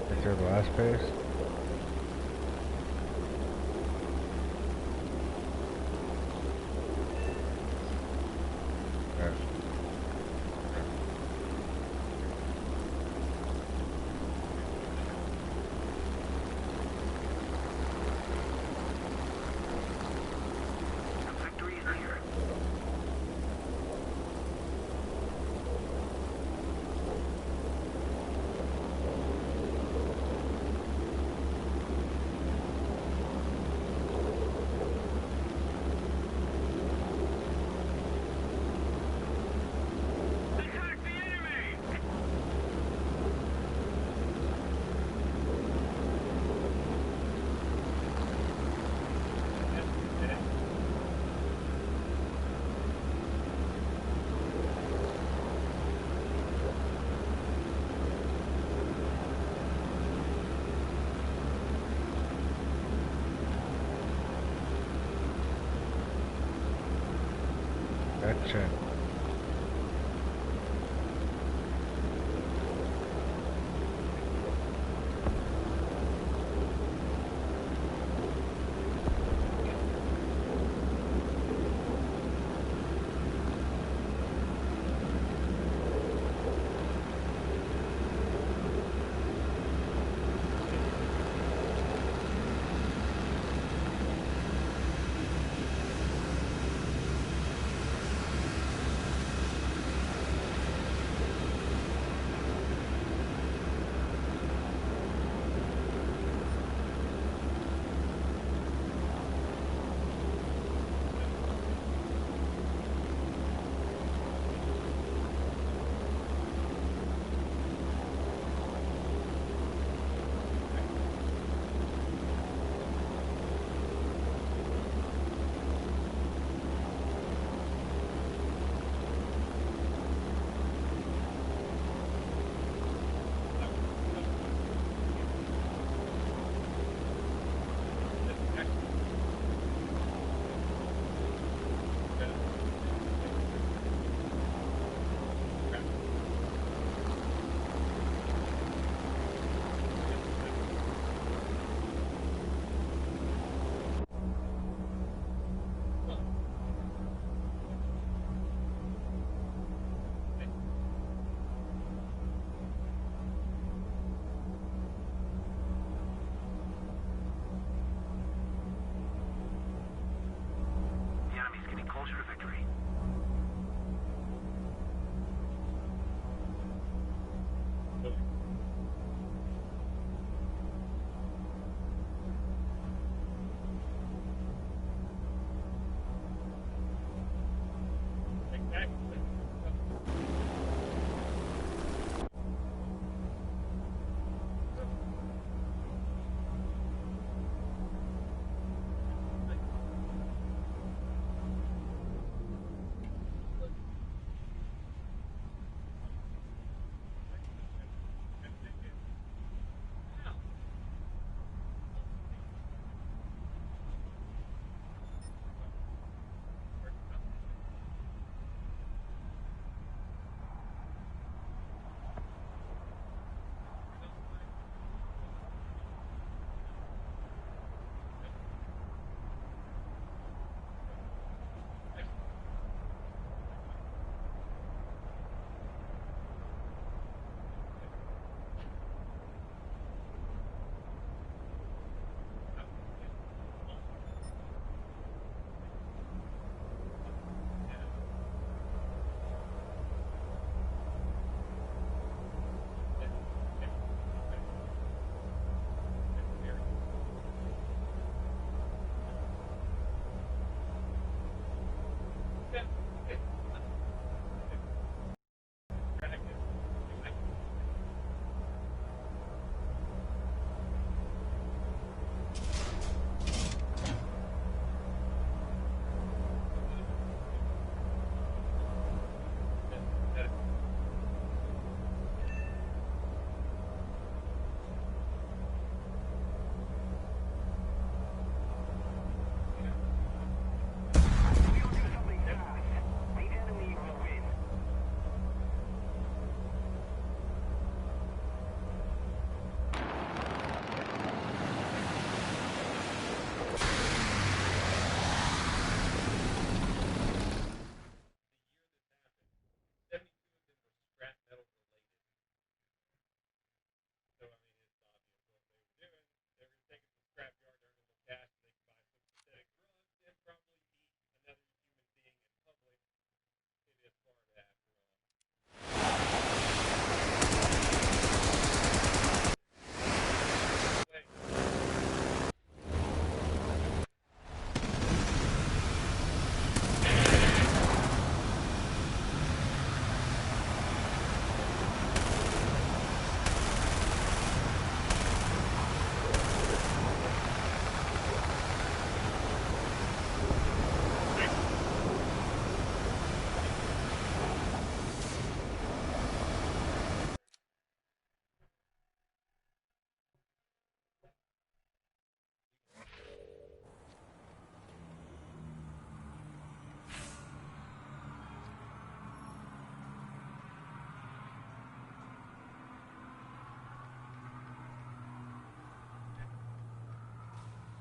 Right there, the last page. Gotcha.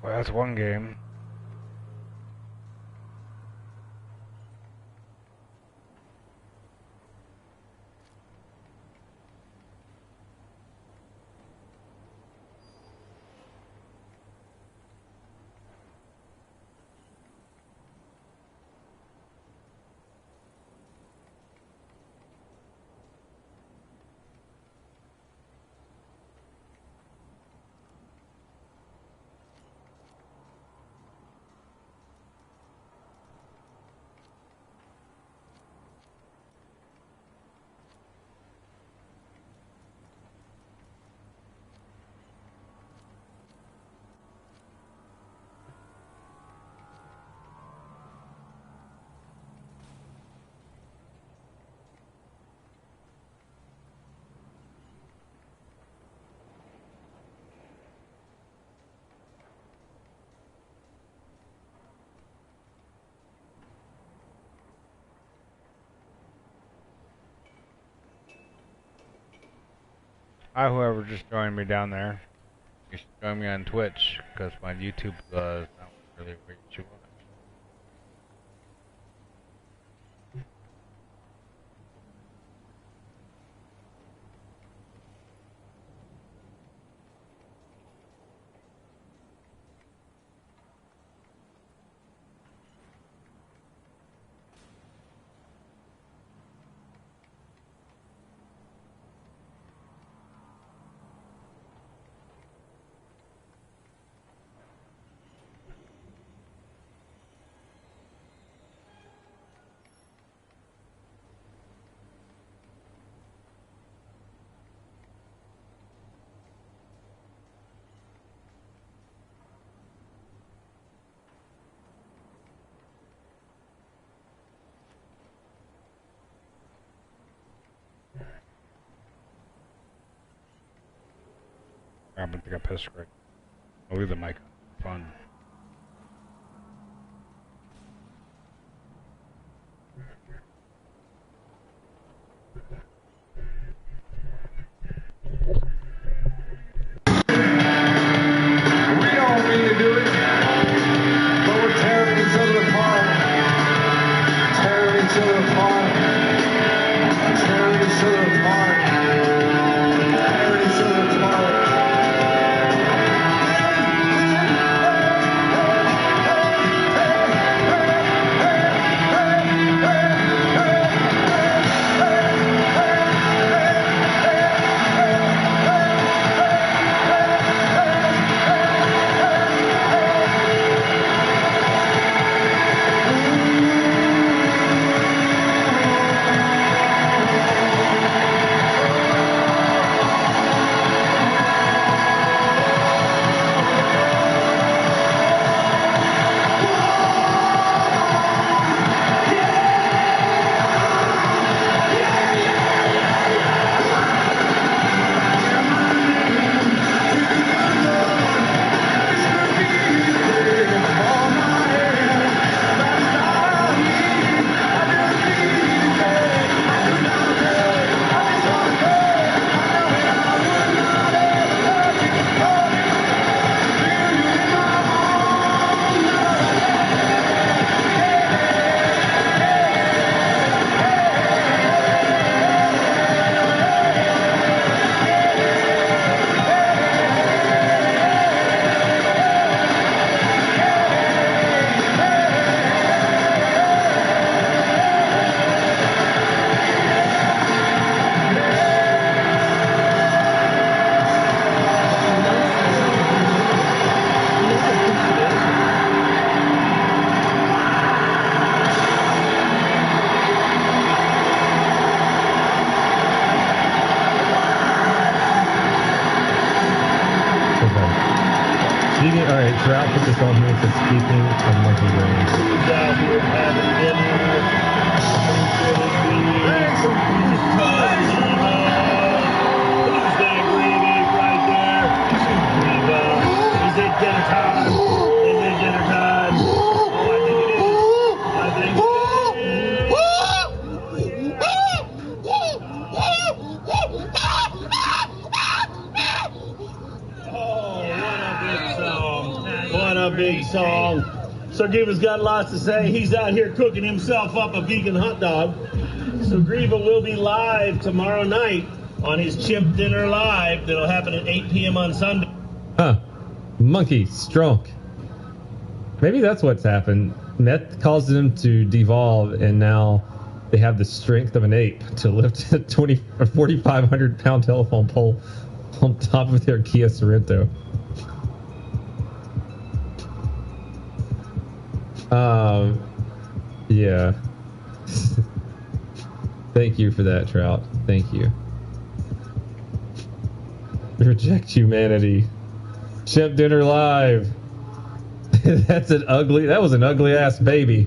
Well, that's one game. Hi, whoever just joined me down there. You should join me on Twitch, because my YouTube is not really where you want. I don't think I pissed right. I'll leave the mic on. Fun.
We don't mean to do it, but we're tearing each other apart. Tearing each other apart. Tearing each other apart. Tearing each other apart.
Alright, Trout put this on here. It says speaking of monkey brains.
Who's out here having dinner? Who's that greedy right there? Is it dinner time? Is it dinner time? Oh, I think it is. I think it is. Oh, what a good song. What a
big song. So Griva's got lots to say. He's out here cooking himself up a vegan hot dog. So Griva will be live tomorrow night on his Chimp Dinner Live. That'll happen at 8 p.m. on Sunday.
Huh. Monkey, strong. Maybe that's what's happened. Meth caused them to devolve, and now they have the strength of an ape to lift a 20 or 4,500 pound telephone pole on top of their Kia Sorento. Yeah. Thank you for that, Trout. Thank you. Reject humanity. Chimp Dinner Live. That was an ugly ass baby.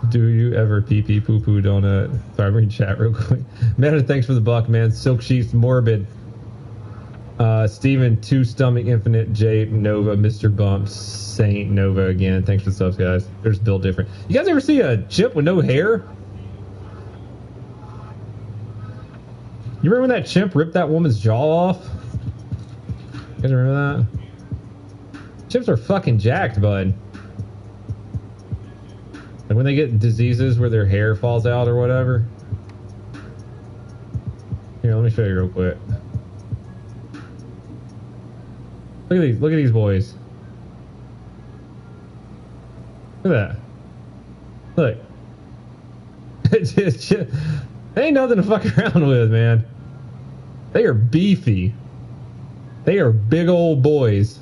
Do you ever pee pee poo poo donut? Sorry, I'm reading chat real quick. Man, thanks for the buck, man. Silk Sheets Morbid. Steven, Two Stomach Infinite, Jay Nova, Mr. Bumps, Saint Nova again. Thanks for the subs, guys. They're just built different. You guys ever see a chimp with no hair? You remember when that chimp ripped that woman's jaw off? You guys remember that? Chimps are fucking jacked, bud. Like when they get diseases where their hair falls out or whatever. Here, let me show you real quick. Look at these boys. Look at that. Look. Ain't nothing to fuck around with, man. They are beefy. They are big old boys.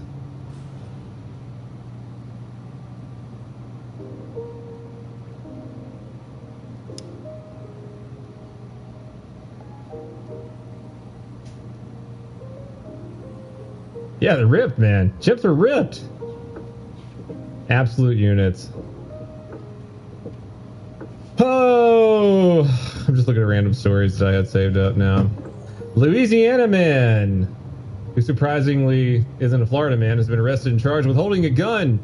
Yeah, they're ripped, man. Chips are ripped. Absolute units. Oh, I'm just looking at random stories that I had saved up now. Louisiana man, who surprisingly isn't a Florida man, has been arrested and charged with holding a gun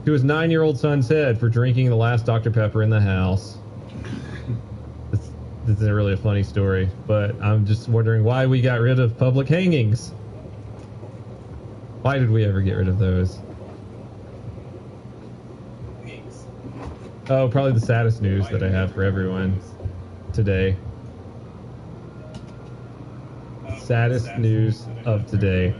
to his 9-year-old son's head for drinking the last Dr. Pepper in the house. This isn't really a funny story, but I'm just wondering why we got rid of public hangings. Why did we ever get rid of those? Oh, probably the saddest news that I have for everyone today. Saddest news of today.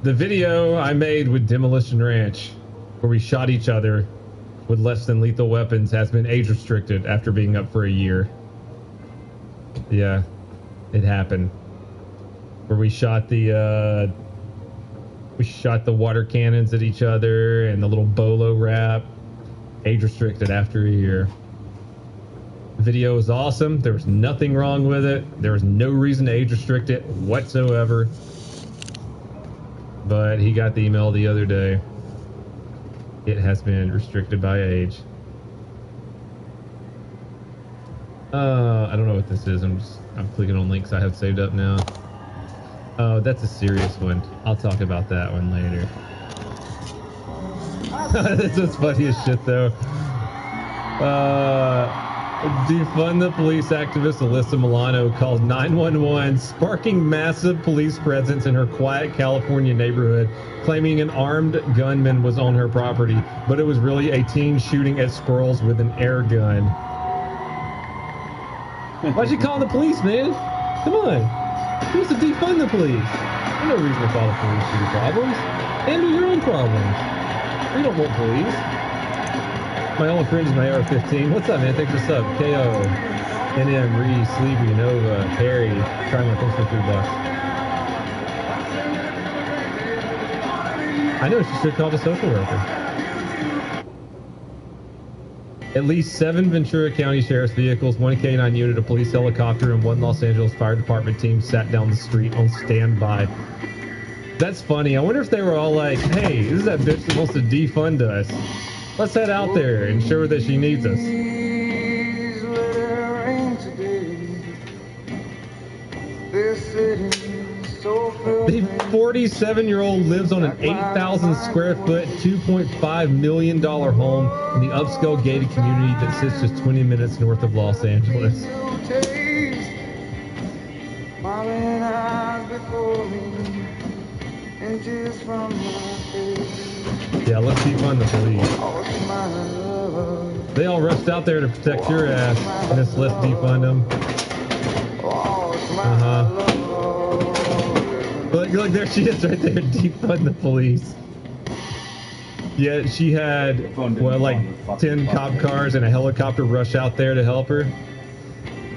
The video I made with Demolition Ranch, where we shot each other with less than lethal weapons, has been age restricted after being up for a year. Yeah, it happened. Where we shot the water cannons at each other and the little bolo wrap. Age restricted after a year. The video was awesome. There was nothing wrong with it. There was no reason to age restrict it whatsoever. But he got the email the other day. It has been restricted by age. I don't know what this is. I'm clicking on links I have saved up now. Oh, that's a serious one. I'll talk about that one later. This was funny as shit, though. Defund the police activist Alyssa Milano called 911, sparking massive police presence in her quiet California neighborhood, claiming an armed gunman was on her property, but it was really a teen shooting at squirrels with an air gun. Why'd you call the police, man? Come on. Who's to defund the police? There's no reason to call the police to your problems. Handle your own problems. We don't want police. My only friend is my AR-15. What's up, man? Thanks for the sub. KO, NM, Reese, Sleepy, Nova, Harry. Try my thanks for $3. I know she should call the social worker. At least 7 Ventura County Sheriff's vehicles, 1 K-9 unit, a police helicopter, and 1 Los Angeles Fire Department team sat down the street on standby. That's funny. I wonder if they were all like, hey, this is that bitch that wants to defund us. Let's head out there and show her that she needs us. The 47-year-old lives on an 8,000 square foot, $2.5 million home in the upscale gated community that sits just 20 minutes north of Los Angeles.
Smiling eyes before me, inches from my face.
Yeah, let's defund the police.
Oh, smile.
They all rushed out there to protect your ass. And just let's defund them. Look, there she is right there. Defund the police. Yeah, she had, well, like 10 cop cars and a helicopter rush out there to help her.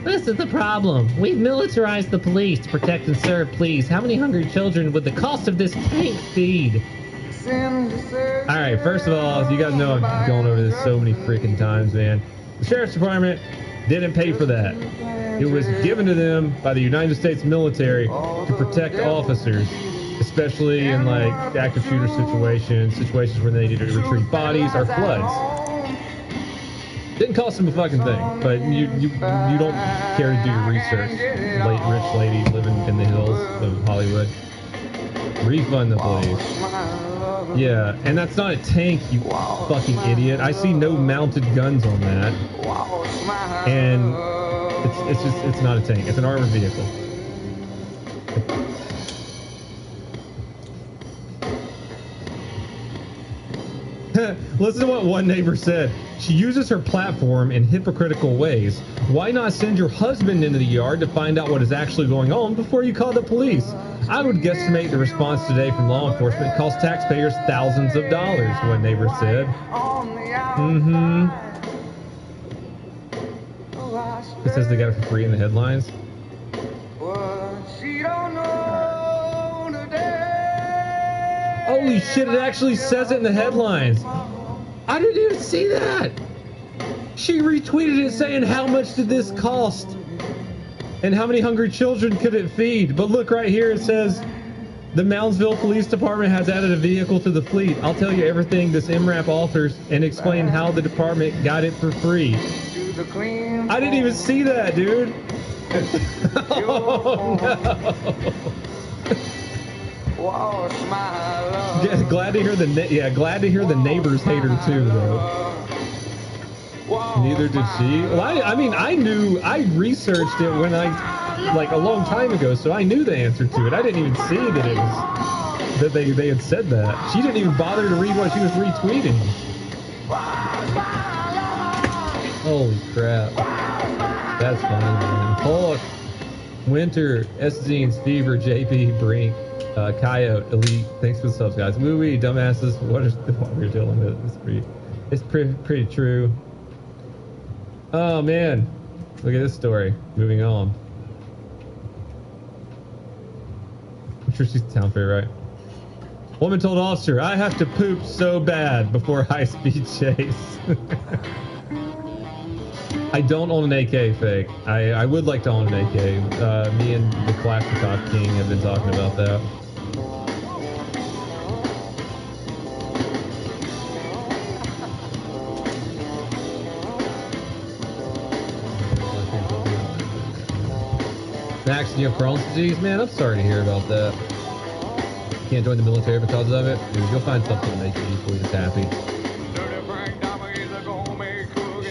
This is the problem. We've militarized the police to protect and serve, please. How many hungry children would the cost of this tank feed? Alright, first of all, you guys know I've gone over this so many freaking times, man. The Sheriff's Department didn't pay for that. It was given to them by the United States military to protect officers, especially in like active shooter situations where they needed to retrieve bodies or floods. Didn't cost them a fucking thing, but you don't care to do your research. Rich lady living in the hills of Hollywood. Refund the police. Yeah, and that's not a tank, you fucking idiot. I see no mounted guns on that. And it's not a tank. It's an armored vehicle. Listen to what one neighbor said. She uses her platform in hypocritical ways. Why not send your husband into the yard to find out what is actually going on before you call the police? I would guesstimate the response today from law enforcement cost taxpayers thousands of dollars, one neighbor said. It says they got it for free in the headlines. Holy shit, it actually says it in the headlines. I didn't even see that. She retweeted it saying how much did this cost and how many hungry children could it feed. But look right here, it says the Moundsville Police Department has added a vehicle to the fleet. I'll tell you everything this MRAP authors and explain how the department got it for free. I didn't even see that, dude. Oh no. Glad to hear the neighbors hate her too, though. Neither did she. Well, I mean, I researched it when like a long time ago, so I knew the answer to it. I didn't even see that it was that they had said that. She didn't even bother to read what she was retweeting. Holy crap. That's funny, man. Hulk, Winter, S-Zines, Fever, JP, Brink, Coyote, Elite, thanks for the subs, guys. Woo-wee, dumbasses, what we're dealing with. It's pretty true. Oh, man. Look at this story. Moving on. I'm sure she's the town fair, right? Woman told officer, I have to poop so bad before high-speed chase. I don't own an AK, fake. I would like to own an AK. Me and the Kalashnikov King have been talking about that. Max, do you have Crohn's disease? Man, I'm sorry to hear about that. Can't join the military because of it? Dude, you'll find something to make you equally as happy.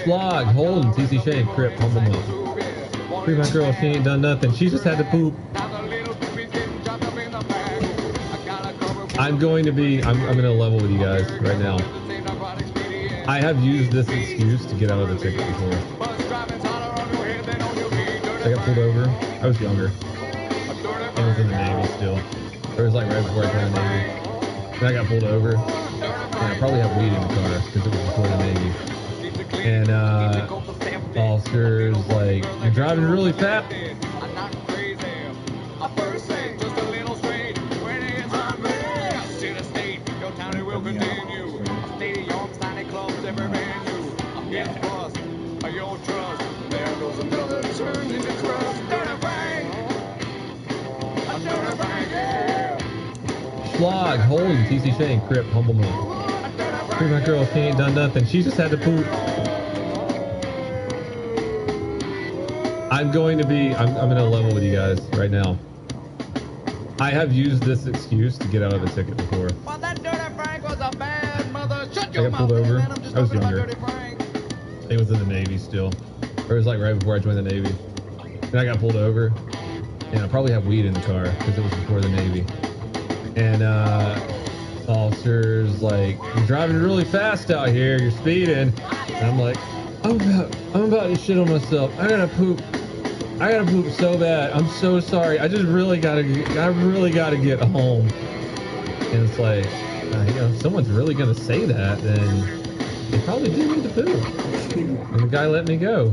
Slog, Holden, TC Shane, Crip, Humble Mo. Free my girl, she ain't done nothing. She just had to poop. I'm gonna level with you guys right now. I have used this excuse to get out of the ticket before. I got pulled over. I was younger. I was in the Navy still. It was like right before I joined the Navy. Then I got pulled over. And I probably had weed in the car because it was before the Navy. And officers like, you're driving really fast. Slog, Holden, TC Shane, Crip, Humble Mo. Free my girl, she ain't done nothing. She just had to poop. I'm gonna level with you guys right now. I have used this excuse to get out of the ticket before. I got pulled over. I was younger. I was in the Navy still. Or it was like right before I joined the Navy. And I got pulled over. and I probably have weed in the car because it was before the Navy. And the officer's like, "You're driving really fast out here. You're speeding." And I'm like, I'm about to shit on myself. I gotta poop so bad. I'm so sorry. I really gotta get home. And it's like, you know, if someone's really gonna say that, then they probably do need to poop. And the guy let me go.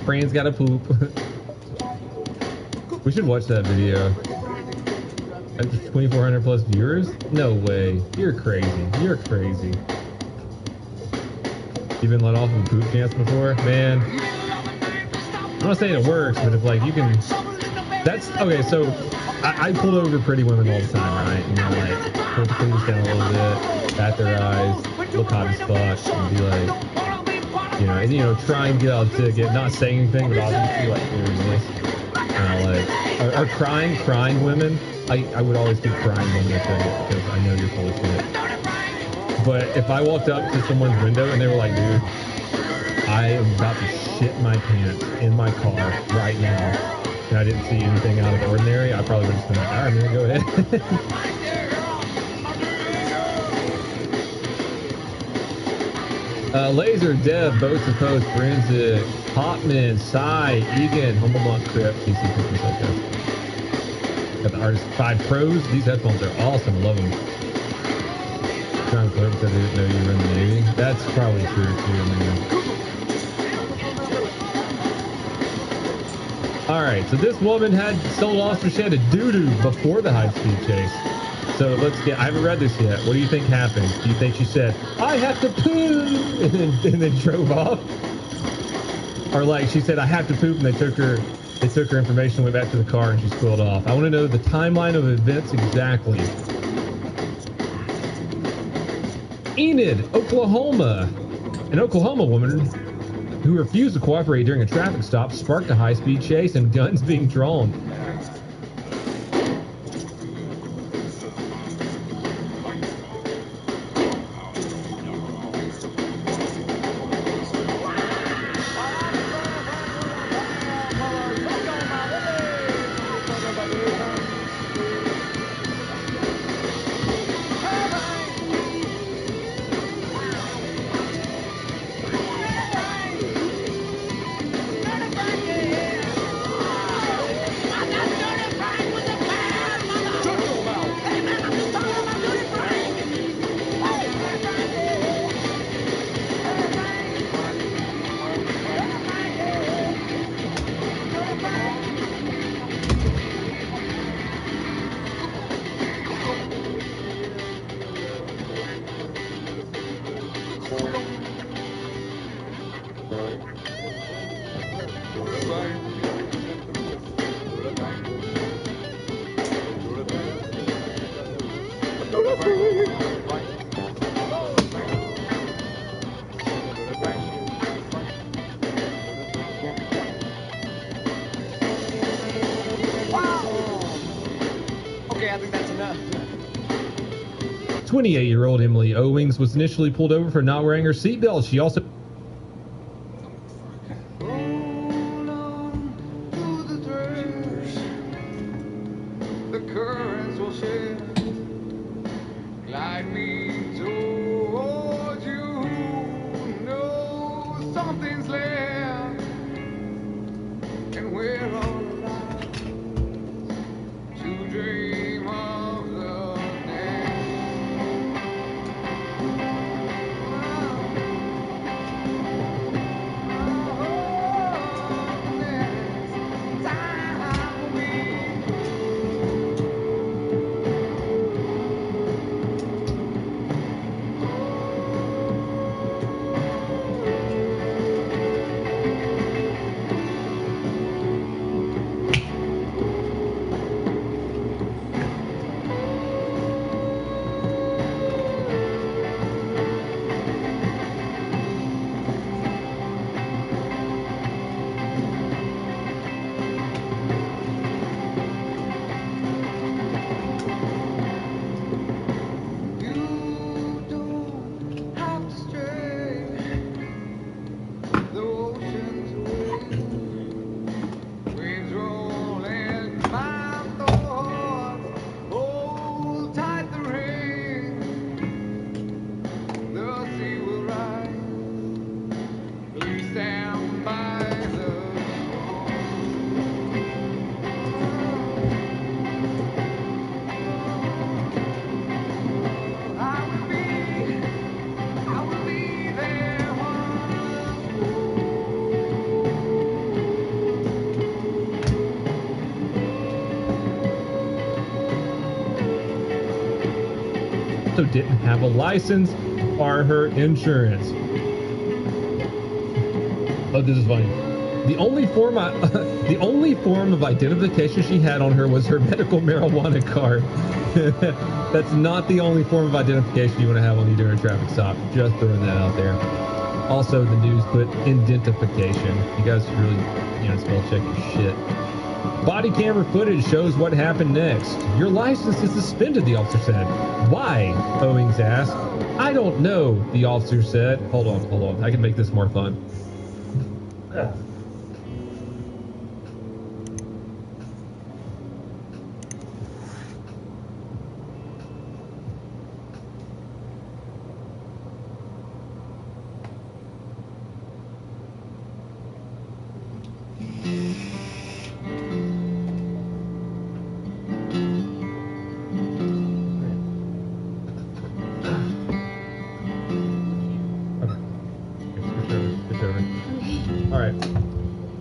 Fran's gotta poop. We should watch that video. 2,400 plus viewers? No way. You're crazy. You're crazy. You been let off of a poop chance before? Man. I'm not saying it works, but if like you can... That's... Okay, so I pulled over pretty women all the time, right? You know, like, put the fingers down a little bit, bat their eyes, look hot as fuck, and be like... You know, and you know, try and get out to get, not saying anything, but obviously like doing this. Like, are crying women? I would always do crying women because I know you're full of shit. But if I walked up to someone's window and they were like, "Dude, I am about to shit my pants in my car right now," and I didn't see anything out of the ordinary, I probably would have just been like, "All right, man, go ahead." Laser, Dev, Boats and Post, Forensic, Hopman, Psy, Egan, Humble Monk, Crip, TC, Cookies, like that. Got the Artist 5 Pros. These headphones are awesome. Love them. Trying to flirt because I didn't know you were in the Navy. That's probably true too, man. Alright, so this woman had sold officer she had a doo-doo before the high-speed chase. So let's get, I haven't read this yet. What do you think happened? Do you think she said, "I have to poop," and then drove off? Or like she said, "I have to poop," and they took her information, went back to the car, and she squealed off. I want to know the timeline of events exactly. Enid, Oklahoma. An Oklahoma woman who refused to cooperate during a traffic stop sparked a high-speed chase and guns being drawn.
Okay, I think that's enough.
28-year-old Emily Owings was initially pulled over for not wearing her seatbelt. She also...
The currents will share, glide me towards you. No, something's left, and we're all alive to dream of the
also didn't have a license or her insurance. Oh, this is funny. The only form of identification she had on her was her medical marijuana card. That's not the only form of identification you want to have on you during a traffic stop. Just throwing that out there. Also, the news put indentification. You guys should really, spell check your shit. Body camera footage shows what happened next. Your license is suspended, the officer said. Why? Owings asked. I don't know, the officer said. Hold on. I can make this more fun.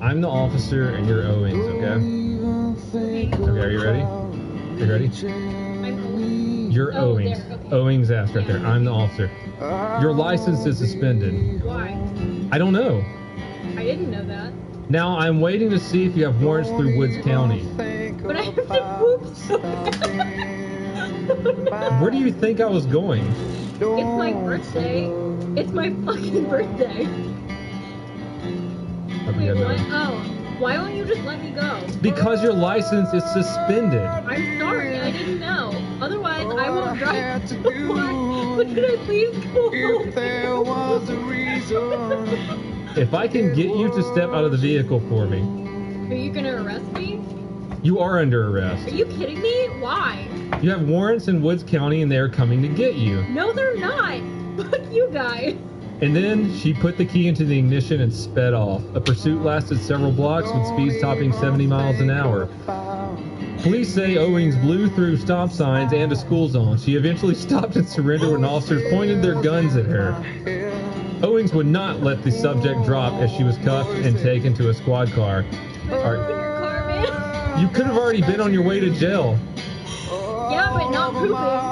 I'm the officer and you're Owings, okay? Okay, are you ready? You ready?
I'm Owings.
You're Owings.
There, okay.
Owings asked right there. I'm the officer. Your license is suspended.
Why?
I don't know.
I didn't know that.
Now I'm waiting to see if you have warrants through Woods County.
But I have to poop so bad.
Where do you think I was going?
It's my birthday. It's my fucking birthday. Wait, what? Oh. Why won't you just let me go?
Because your license is suspended.
I'm sorry, I didn't know. Otherwise, I won't drive. But could I please go home?
If there was a reason.
If I can get you to step out of the vehicle for me.
Are you gonna arrest me?
You are under arrest.
Are you kidding me? Why?
You have warrants in Woods County and they're coming to get you.
No, they're not. Fuck you guys.
And then she put the key into the ignition and sped off. A pursuit lasted several blocks with speeds topping 70 miles an hour. Police say Owings blew through stop signs and a school zone. She eventually stopped and surrendered when officers pointed their guns at her. Owings would not let the subject drop as she was cuffed and taken to a squad car. You could have already been on your way to jail.
Yeah, but not pooping.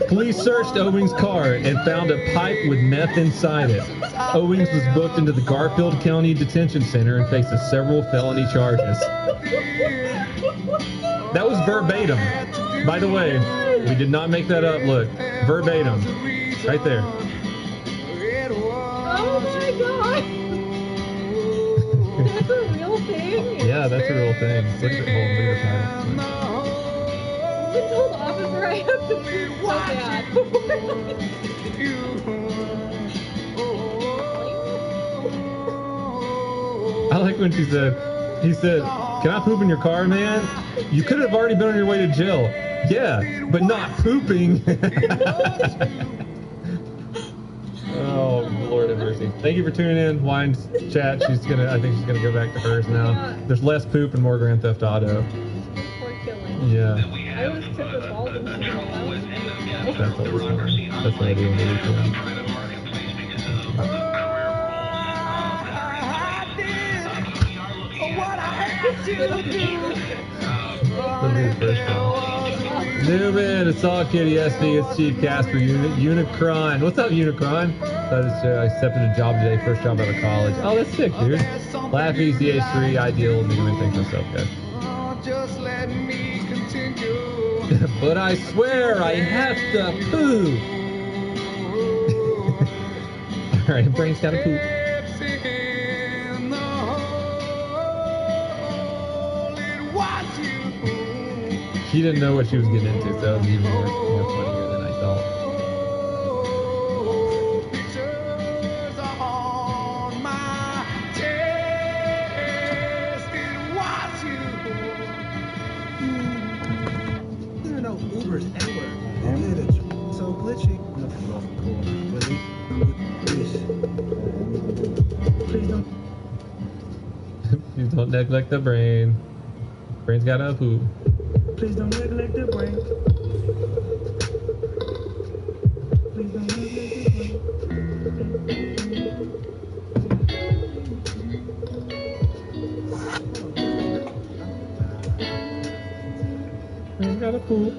Police searched Owings' car and found a pipe with meth inside it. Owings was booked into the Garfield County Detention Center and faces several felony charges. That was verbatim. By the way, we did not make that up. Look, verbatim. Right there.
Oh my god! That's a real thing?
Yeah, that's a real thing. Look at the whole title.
I told the officer I have to poop so bad.
I like when he said, can I poop in your car, man? You could have already been on your way to jail. Yeah, but not pooping. Oh, Lord have mercy. Thank you for tuning in. Wine's chat. I think she's gonna go back to hers now. There's less poop and more Grand Theft Auto. Yeah.
I always trip with balls and shit.
That's always fun. That's what I do on the weekend. Newman, it's all Kitty SB, it's Chief Casper, Unicron. What's up, Unicron? I accepted a job today, first job out of college. Oh, that's sick, dude. Laffy, CH3, Ideal, Newman thinks myself good.
Just let me continue.
But I swear I have to poo. Alright, brain's gotta poop. She didn't know what she was getting into, so that was even more funnier than I thought.
There are no Ubers anywhere. It's so glitchy.
Please don't neglect the brain. Brain's gotta poop.
Please don't neglect the brain. Please don't neglect the
Brain's gotta poop.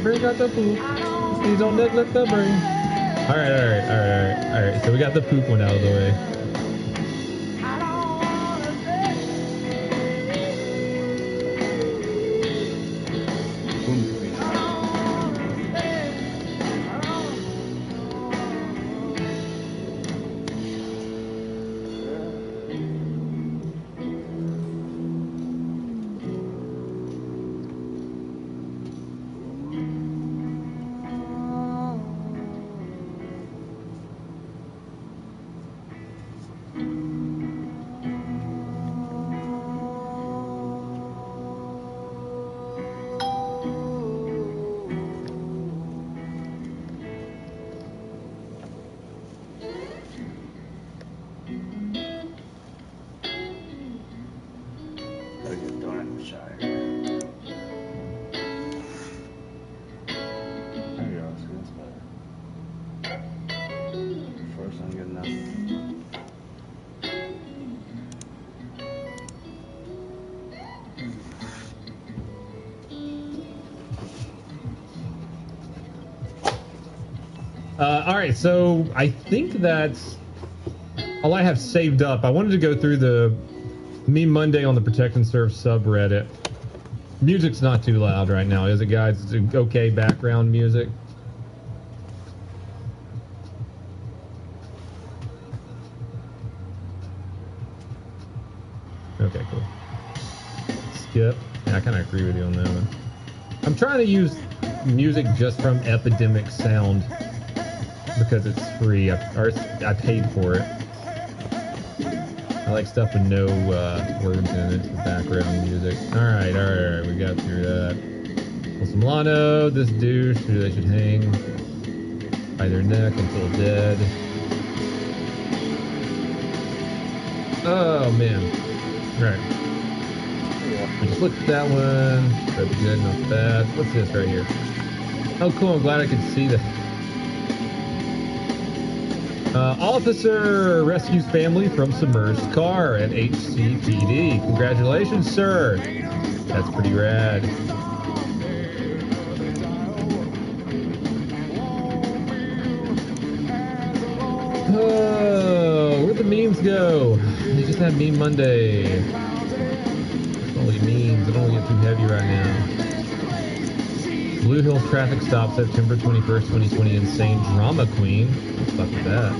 Brain got the poop. Please don't neglect the brain. Alright. So we got the poop one out of the way. Alright, so I think that's all I have saved up. I wanted to go through the Meme Monday on the Protect and Serve subreddit. Music's not too loud right now, is it, guys? It's okay background music. Okay, cool. Skip. Yeah, I kind of agree with you on that one. I'm trying to use music just from Epidemic Sound because it's free. I paid for it. I like stuff with no words in it for background music. Alright. We got through that. Well, Solano, this douche, who they should hang by their neck until dead. Oh, man. Right. I just looked at that one. That's good, not bad. What's this right here? Oh, cool. I'm glad I could see that. Officer rescues family from submerged car at HCPD. Congratulations, sir. That's pretty rad. Oh, where'd the memes go? They just had Meme Monday. Holy memes. I don't want to get too heavy right now. Blue Hills traffic stop September 21st, 2020. Insane drama queen. What the fuck is that?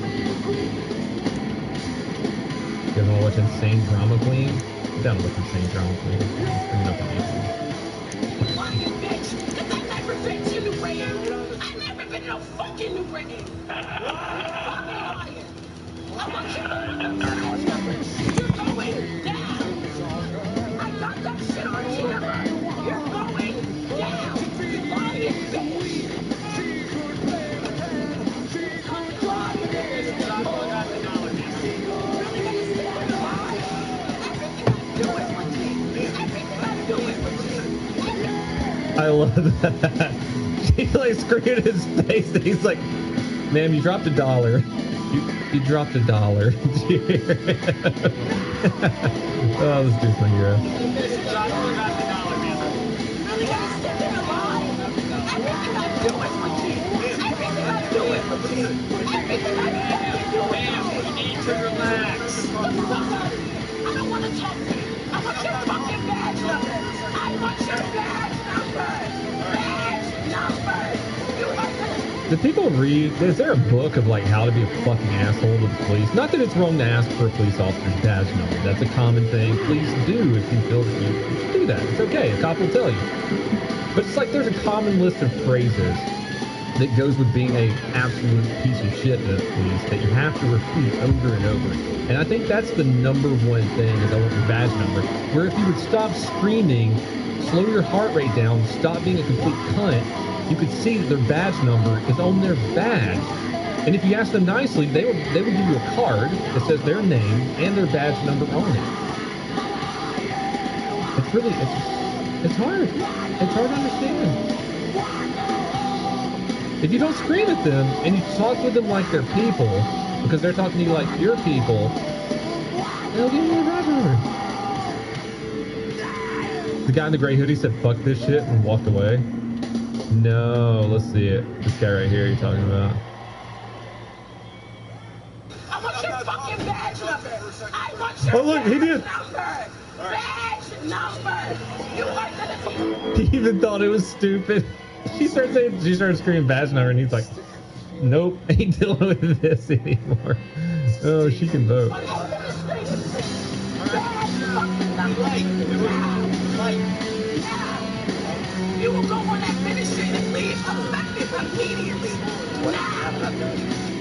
You guys want to watch Insane Drama Queen? I'm down to watch Insane Drama Queen. Let's bring it up on YouTube.
I've never been no fucking New Britain. I want you to you're going down. I got that shit on camera. You're going down. Lying bitch.
I love that. She like screamed in his face and he's like, ma'am, you dropped $1. You dropped $1. Oh, this dude's my hero.
Relax. I don't want to talk to you. I want your fucking badge number. I want your badge number. Badge number. You want
Do people read, is there a book of like how to be a fucking asshole to the police? Not that it's wrong to ask for a police officer's badge number. That's a common thing. Please do if you feel that you should do that. It's okay. A cop will tell you. But it's like there's a common list of phrases that goes with being a absolute piece of shit to the police that you have to repeat over and over. And I think that's the number one thing is I want your badge number. Where if you would stop screaming, slow your heart rate down, stop being a complete cunt, you could see that their badge number is on their badge. And if you ask them nicely, they would give you a card that says their name and their badge number on it. It's really, it's hard. It's hard to understand. If you don't scream at them and you talk with them like they're people, because they're talking to you like you're people, they'll give you their badge number. The guy in the gray hoodie said, fuck this shit, and walked away. No, let's see it. This guy right here you're talking about.
I want your fucking badge number. I want your
Oh, look, he did.
badge number. You are gonna
He even thought it was stupid. She started screaming badge number, and he's like, nope, ain't dealing with this anymore. Oh, she can vote.
You will go on administrative leave effective immediately.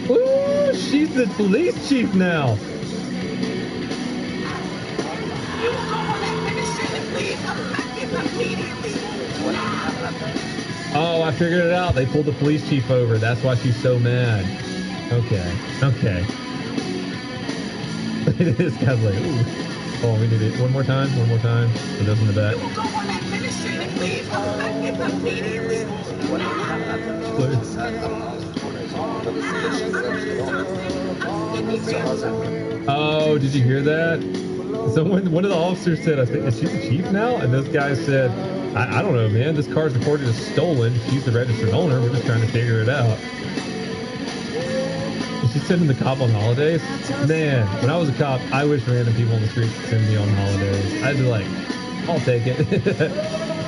Ooh, she's the police chief now.
You will go on administrative leave effective immediately.
Oh, I figured it out. They pulled the police chief over. That's why she's so mad. Okay. This guy's like, ooh. Oh, we did it. One more time. For those in the back.
You will go on administrative leave effective immediately.
Oh, did you hear that? So one of the officers said, I think, is she the chief now? And this guy said, I don't know, man. This car's reported as stolen. She's the registered owner. We're just trying to figure it out. And she's sending the cop on holidays. Man, when I was a cop, I wish random people on the street could send me on holidays. I'd be like, I'll take it.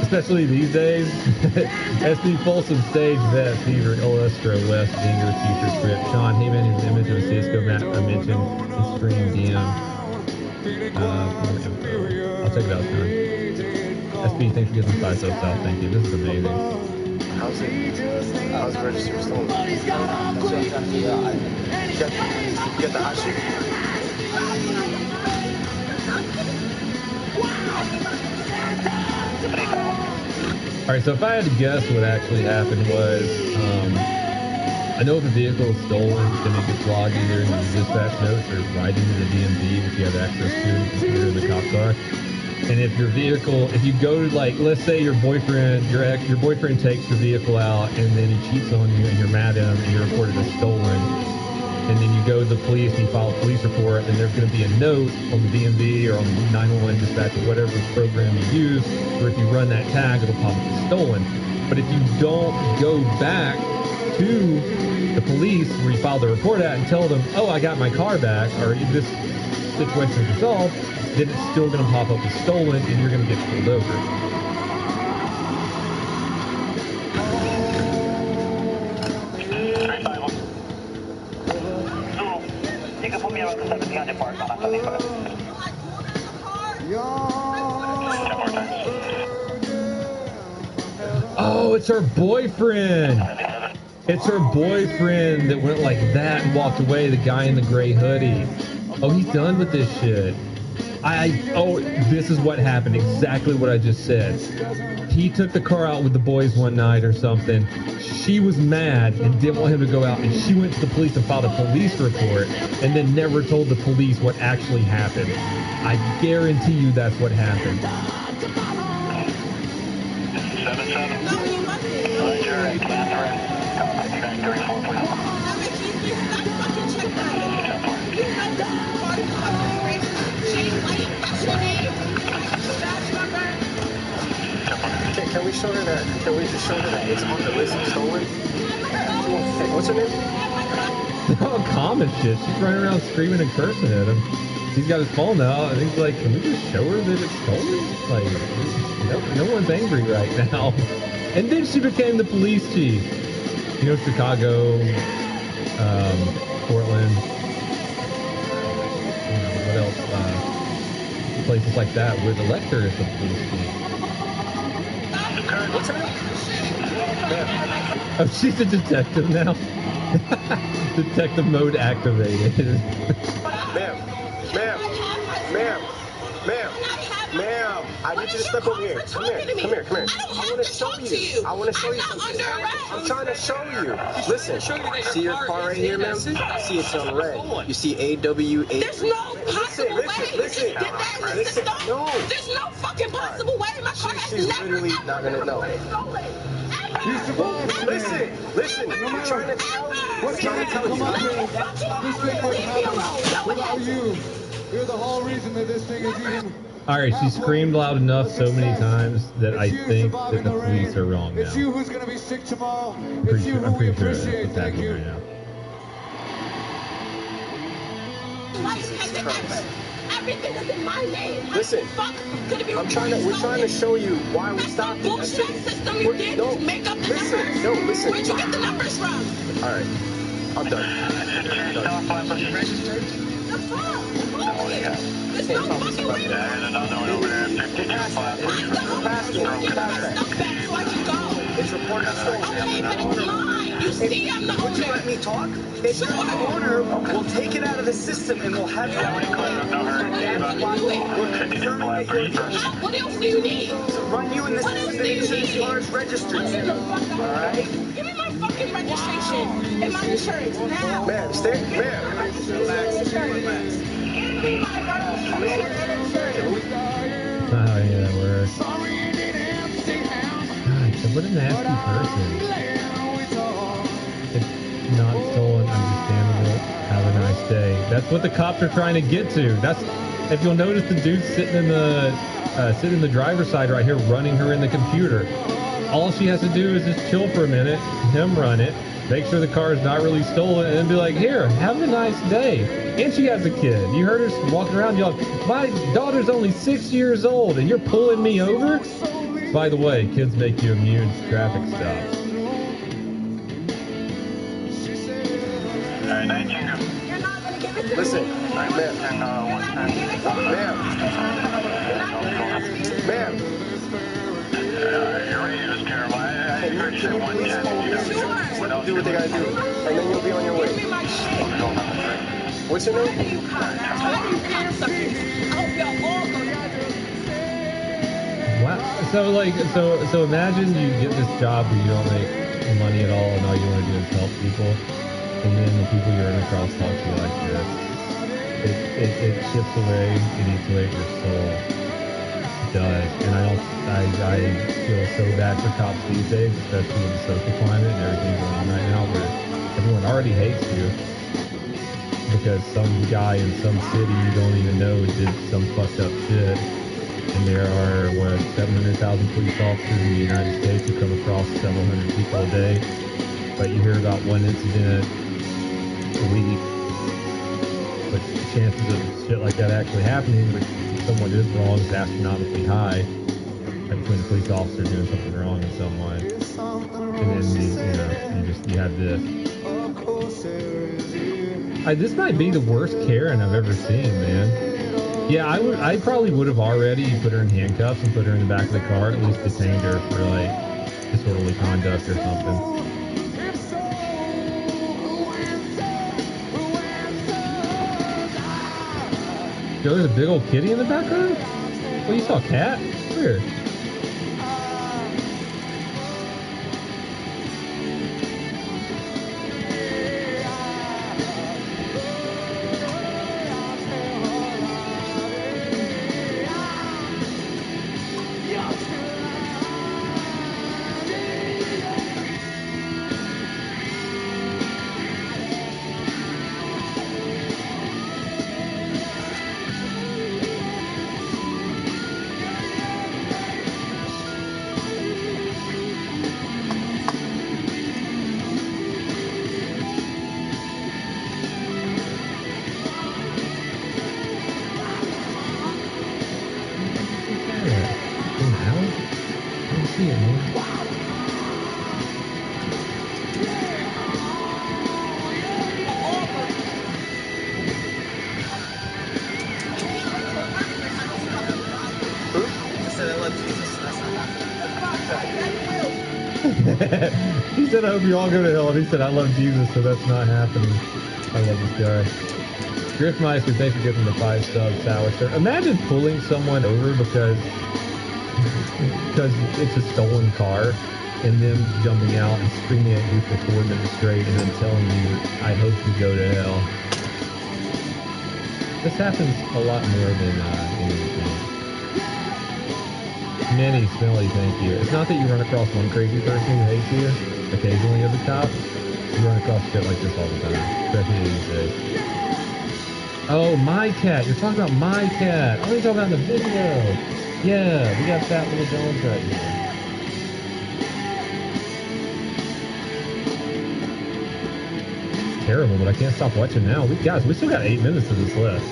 Especially these days. SP Folsom Stage Vet Fever Olestra West Dinger Future Script. Sean Heyman, his image of a Cisco map I mentioned in stream DM. I'll check it out, Sean. SP, thanks for getting the 5 subs out. Thank you. This is amazing.
How's it registered stolen? You got the hot shit?
Alright, so if I had to guess what actually happened was, I know if a vehicle is stolen, then it gets logged either in the dispatch notes or right into the DMV if you have access to the computer in the cop car. And if your vehicle, if you go to like, let's say your boyfriend takes your vehicle out and then he cheats on you and you're mad at him and you report it as stolen, and then you go to the police and you file a police report, and there's going to be a note on the DMV or on the 911 dispatch or whatever program you use, where if you run that tag, it'll pop up as stolen. But if you don't go back to the police where you filed the report at and tell them, oh, I got my car back, or this situation is resolved, then it's still going to pop up as stolen and you're going to get pulled over.
You can put me around the 1700 park on 75.
Oh, it's her boyfriend. It's her boyfriend that went like that and walked away, the guy in the gray hoodie. Oh, he's done with this shit. This is what happened. Exactly what I just said. He took the car out with the boys one night or something. She was mad and didn't want him to go out, and she went to the police and filed a police report and then never told the police what actually happened. I guarantee you that's what happened.
7-7. Roger, and Catherine. Copy, 34, please.
Can we show her that? Can we just show her that it's on the list of stolen? Hey, what's her name?
Oh, common shit. She's running around screaming and cursing at him. He's got his phone now, and he's like, can we just show her that it's stolen? Like, no one's angry right now. And then she became the police chief. You know, Chicago, Portland, what else? Places like that where the elector is the police chief.
What's her name?
Oh, she's a detective now. Detective mode activated.
Ma'am, I need you to step over here. Come here. I want to show you. I want to show you something. I'm trying to show you. Listen, see your car right here, ma'am? See it's on red. You see AWA. There's no possible way. Listen. No. There's no fucking possible way. My car has she's literally not gonna know. Listen. I'm trying to tell you.
What's trying to tell you? This thing wouldn't happen without you. You're the whole reason that this thing is even.
All right, she screamed loud enough so many times that I think that the police are wrong now.
It's you who's gonna be sick tomorrow.
I'm pretty sure that's what's happening right now.
Everything is in my name.
Listen, we're trying to show you why we stopped.
Bullshit system you did to make up the numbers.
Listen.
Where'd you get the numbers from?
All right, I'm done.
The fuck? There's no fucking way. There's another one over there. 52.
It's reported stolen.
Okay, but it's mine. You see, I'm the owner.
Would you let me talk? If you're the owner, we'll take it out of the system and we'll have it. That's why we're confirming that you're the owner.
What else do you need?
To run you in the system to make sure your car is registered. All right?
Give me my fucking registration and my insurance now.
Ma'am, stay. Ma'am.
Oh, yeah, that works. God, what a nasty person. It's not stolen, understandable. Have a nice day. That's what the cops are trying to get to. That's, if you'll notice, the dude sitting in the driver's side right here, running her in the computer. All she has to do is just chill for a minute, him run it, make sure the car is not really stolen, and then be like, here, have a nice day. And she has a kid. You heard her walking around yelling, my daughter's only 6 years old, and you're pulling me over? By the way, kids make you immune to traffic stops.
Listen, ma'am. Do what they gotta do, and then you'll be on your way. What's your name?
Wow. So imagine you get this job where you don't make no money at all, and all you want to do is help people, and then the people you run across talk to you like this, it chips away, it eats away at your soul. It does. And I feel so bad for cops these days, especially with the social climate and everything going on right now, where everyone already hates you because some guy in some city you don't even know did some fucked up shit. And there are, 700,000 police officers in the United States who come across several hundred people a day. But you hear about one incident a week. But the chances of shit like that actually happening, which someone is wrong, is astronomically high. Between the police officer doing something wrong in some way. And then you have this. This might be the worst Karen I've ever seen, man. Yeah, I probably would have already put her in handcuffs and put her in the back of the car, at least detained her for like disorderly conduct or something. Yo, there's a big old kitty in the background? Oh, you saw a cat? Where? He said, I hope you all go to hell. And he said, I love Jesus, so that's not happening. I love this guy. Griffmeister, thanks for giving the 5 subs, Sour Sir. Imagine pulling someone over because it's a stolen car, and them jumping out and screaming at you for 4 minutes straight, and then telling you, I hope you go to hell. This happens a lot more than anything. Many Smelly, thank you. It's not that you run across one crazy person who hates you, occasionally as a cop. You run across shit like this all the time, especially these days. Oh, my cat. You're talking about my cat. Oh, you're talking about in the video. Yeah, we got Fat Little Jones right here. It's terrible, but I can't stop watching now. Guys, we still got 8 minutes of this left.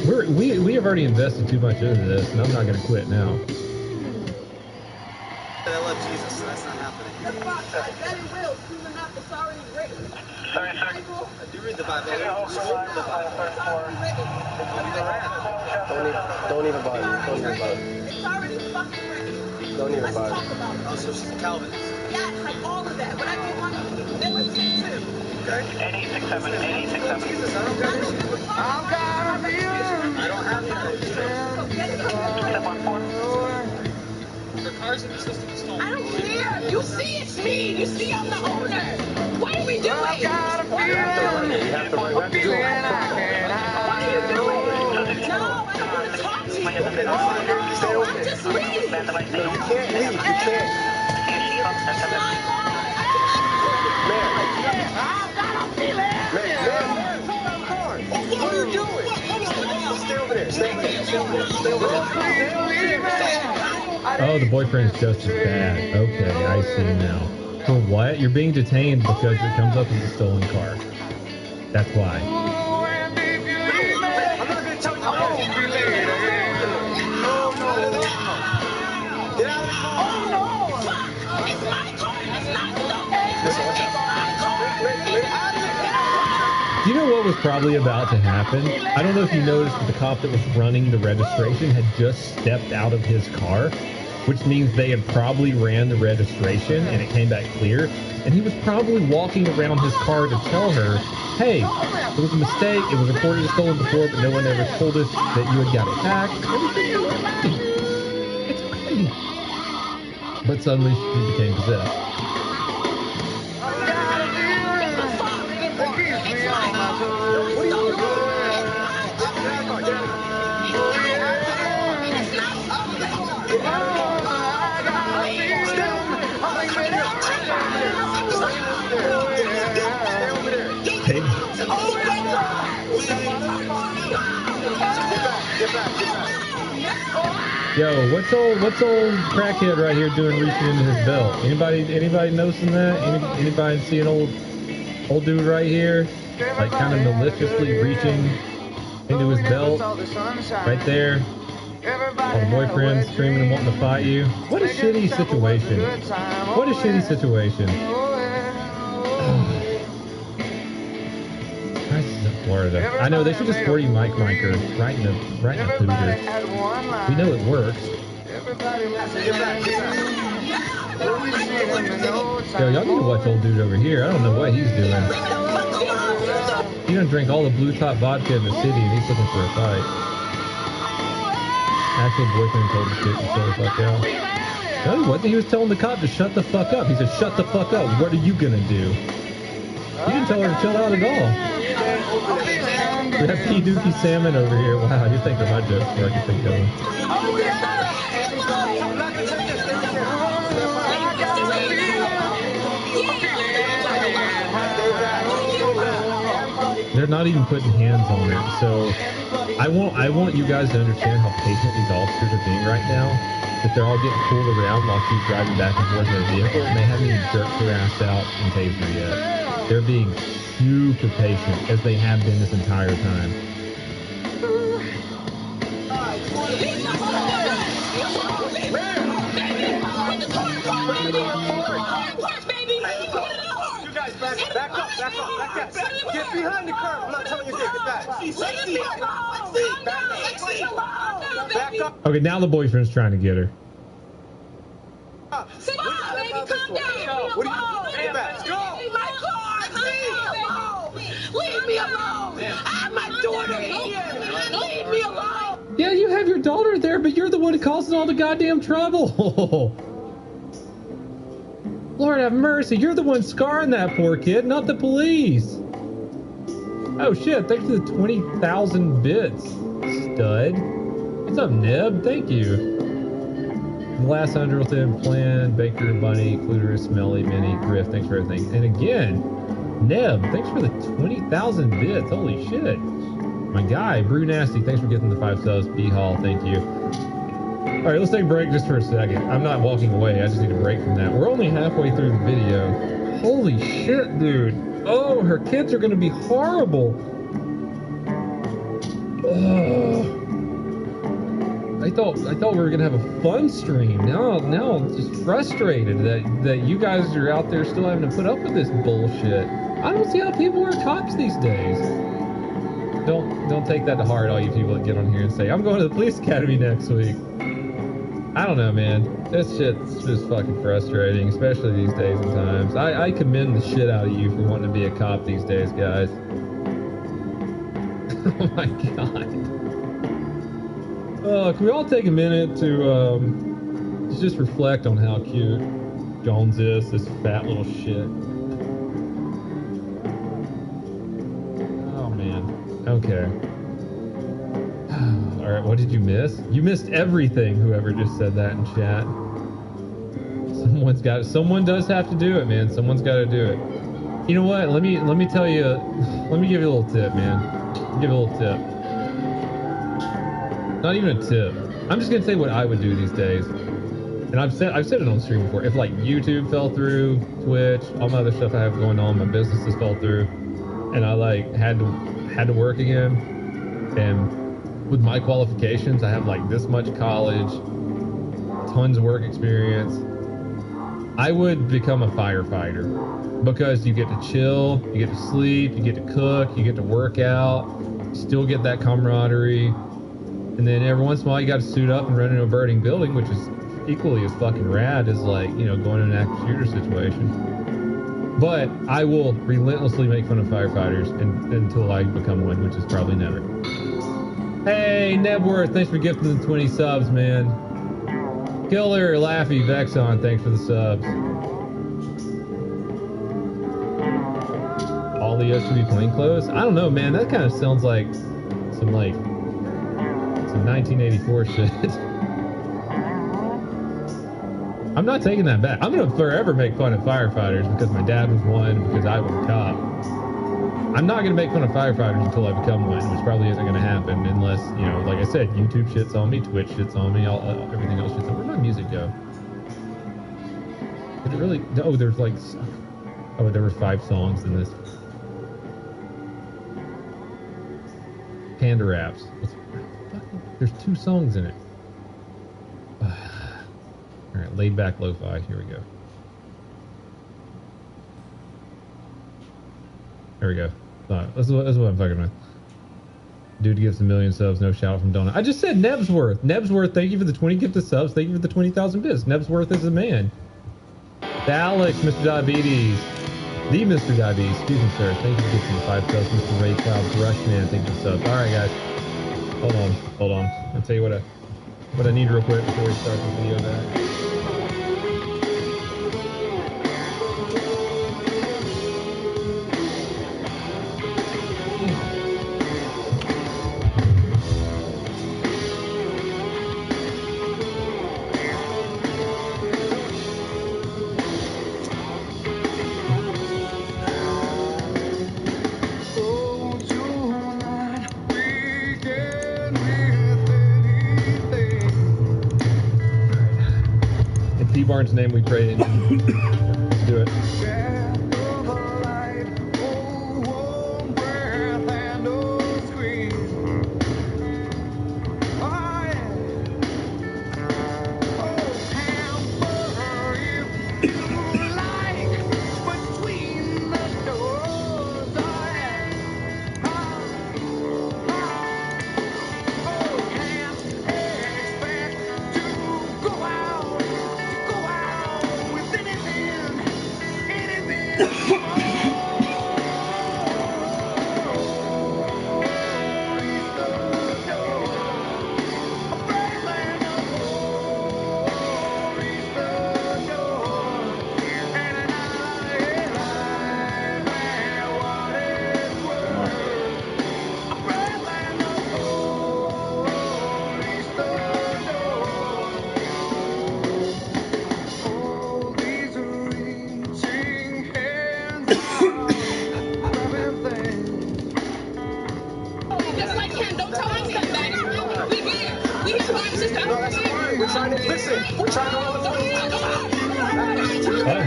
We have already invested too much into this, and I'm not going to quit now.
I love Jesus, so that's not happening.
Daddy will, even not the sorry written.
I do read the Bible. I quote from the Bible. Don't even bother me. Don't even bother me.
It's already fucking written.
Don't even
Let's
bother
talk
me.
about it.
Oh, so she's a Calvinist.
Yeah, like all of that. Whatever you want to be. They would see too. Okay?
8867, 8867.
Jesus, I don't got it.
I'm gonna be you.
I don't have it.
The car's in the system stolen. I don't care. You see it's me. You see I'm the owner. What are we doing? What are you doing? No, I don't want to talk to you. No, I'm just leaving.
No, you can't leave. You can't. What are you doing? Stay over there. Stay over there. Stay over there. Stay over there.
Oh, the boyfriend's just as bad. Okay, I see now. For what? You're being detained because it comes up as a stolen car. That's why.
I'm not going to tell you. I won't be late. No. Get out of the car.
Oh, no. It's my car. It's not
Do you know what was probably about to happen? I don't know if you noticed, but the cop that was running the registration had just stepped out of his car, which means they had probably ran the registration and it came back clear. And he was probably walking around his car to tell her, hey, it was a mistake. It was reported as stolen before, but no one ever told us that you had got it back. Everything was fine. It's fine. But suddenly she became possessed. Yo, what's old crackhead right here doing reaching into his belt? Anybody noticing that? Anybody see an old dude right here, like kind of maliciously reaching into his belt, right there? All the boyfriends screaming and wanting to fight you. What a shitty situation. What a shitty situation. Florida. I know they should just 40 mic micer right in the pooter. We know it works. Yo, y'all need to watch old dude over here. I don't know what he's doing. He done drank all the blue top vodka in the city and he's looking for a fight. Actual boyfriend told him to shut the fuck out. No, he wasn't. He was telling the cop to shut the fuck up. He said, shut the fuck up. What are you gonna do? He didn't tell her to chill out at all. We have P. Dookie Salmon over here. Wow, you're thinking of my jokes before I can think of them. They're not even putting hands on it. So I want you guys to understand how patient these officers are being right now. That they're all getting pulled around while she's driving back and forth in a vehicle, and they haven't even jerked her ass out and tased her yet. They're being super patient, as they have been this entire time.
You guys back up. Get behind the curb. I'm not telling you to get back. Back up.
Okay, now the boyfriend's trying to get her.
Sit down, baby. Calm down. What are you doing? Back. Go.
Leave me alone. I have my daughter here. Leave me alone.
Yeah, you have your daughter there, but you're the one who causing all the goddamn trouble. Lord have mercy, you're the one scarring that poor kid, not the police. Oh shit, thanks for the 20,000 bits, stud. What's up, Neb? Thank you. Last 100 plan, Baker, Bunny, Cluterus, Smelly, Minnie, Griff, thanks for everything. And again, Neb, thanks for the 20,000 bits. Holy shit. My guy, Brew Nasty, thanks for getting the 5 subs. B Hall, thank you. Alright, let's take a break just for a second. I'm not walking away, I just need a break from that. We're only halfway through the video. Holy shit, dude. Oh, her kids are gonna be horrible. Oh. I thought we were gonna have a fun stream. Now I'm just frustrated that you guys are out there still having to put up with this bullshit. I don't see how people are cops these days. Don't take that to heart, all you people that get on here and say, I'm going to the police academy next week. I don't know, man. This shit's just fucking frustrating, especially these days and times. I commend the shit out of you for wanting to be a cop these days, guys. Oh my god. Can we all take a minute to just reflect on how cute Jones is, this fat little shit. Oh man. Okay. Alright, what did you miss? You missed everything, whoever just said that in chat. Someone does have to do it, man. Someone's gotta do it. You know what? Let me tell you, let me give you a little tip, man. Give you a little tip. Not even a tip. I'm just gonna say what I would do these days. And I've said it on stream before. If like YouTube fell through, Twitch, all my other stuff I have going on, my businesses fell through, and I like had to work again, and with my qualifications, I have like this much college, tons of work experience. I would become a firefighter because you get to chill, you get to sleep, you get to cook, you get to work out, still get that camaraderie. And then every once in a while, you got to suit up and run into a burning building, which is equally as fucking rad as like, you know, going in an active shooter situation. But I will relentlessly make fun of firefighters until I become one, which is probably never. Hey, Nebworth, thanks for gifting the 20 subs, man. Killer, Laffy, Vexon, thanks for the subs. All Leos should be plainclothes? I don't know, man. That kind of sounds like some 1984 shit. I'm not taking that back. I'm gonna forever make fun of firefighters because my dad was one, because I was a cop. I'm not going to make fun of firefighters until I become one, which probably isn't going to happen unless, you know, like I said, YouTube shits on me, Twitch shits on me, everything else shits on me. Where'd my music go? Did it really? Oh, there's like... Oh, there were 5 songs in this. Panda Raps. There's 2 songs in it. Alright, laid back lo-fi. Here we go. There we go. That's what I'm fucking with. Dude gives a million subs, no shout out from Donna. I just said Nebsworth. Nebsworth, thank you for the 20 gifted subs. Thank you for the 20,000 bits. Nebsworth is a man. Alex, Mr. Diabetes. The Mr. Diabetes. Excuse me, sir. Thank you for gifting the 5 subs. Mr. Ray Cloud Brushman, thank you for the subs. Alright, guys. Hold on. I'll tell you what I need real quick before we start the video back. Barnes' name we pray in. Let's do it.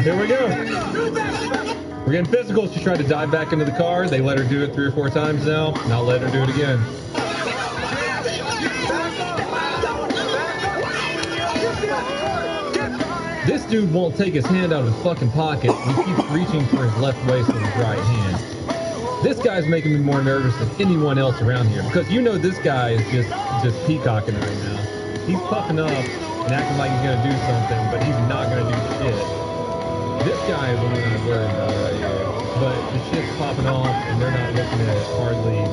Here we go. We're getting physical. She tried to dive back into the car. They let her do it 3 or 4 times now. Now let her do it again. This dude won't take his hand out of his fucking pocket. He keeps reaching for his left waist with his right hand. This guy's making me more nervous than anyone else around here because you know this guy is just peacocking right now. He's puffing up and acting like he's gonna do something, but he's not gonna do shit. This guy is the one I'm worried about right here. But the shit's popping off and they're not looking at hardly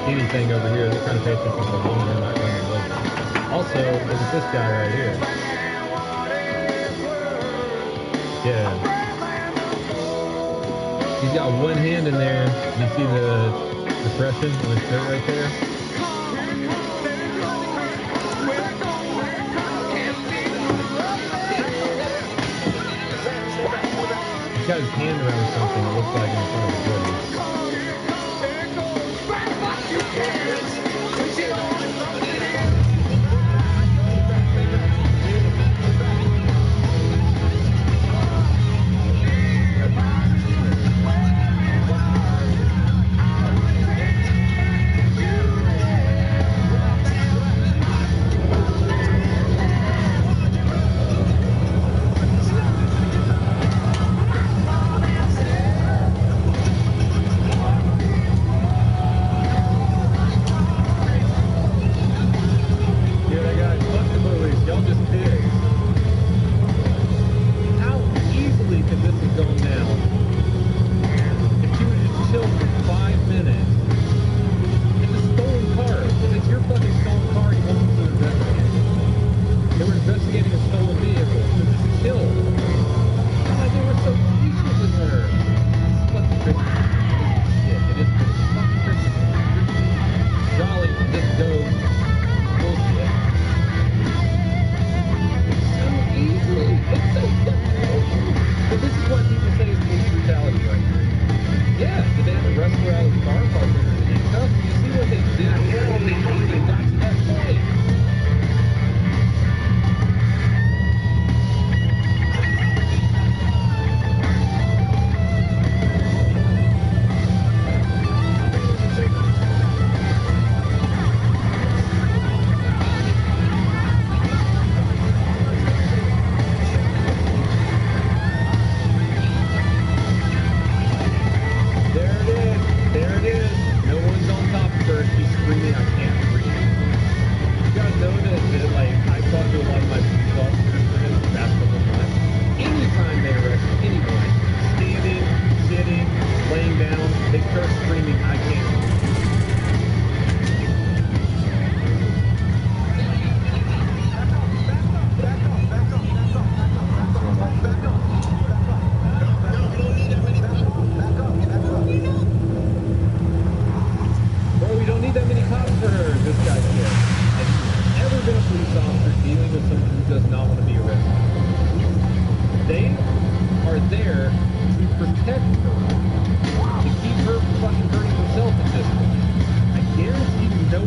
anything over here. They're trying to pay attention to the woman they're not running away from. Also, look at this guy right here. Yeah. He's got one hand in there. You see the depression on his shirt right there? He's got his hand around something that looks like in front of his body.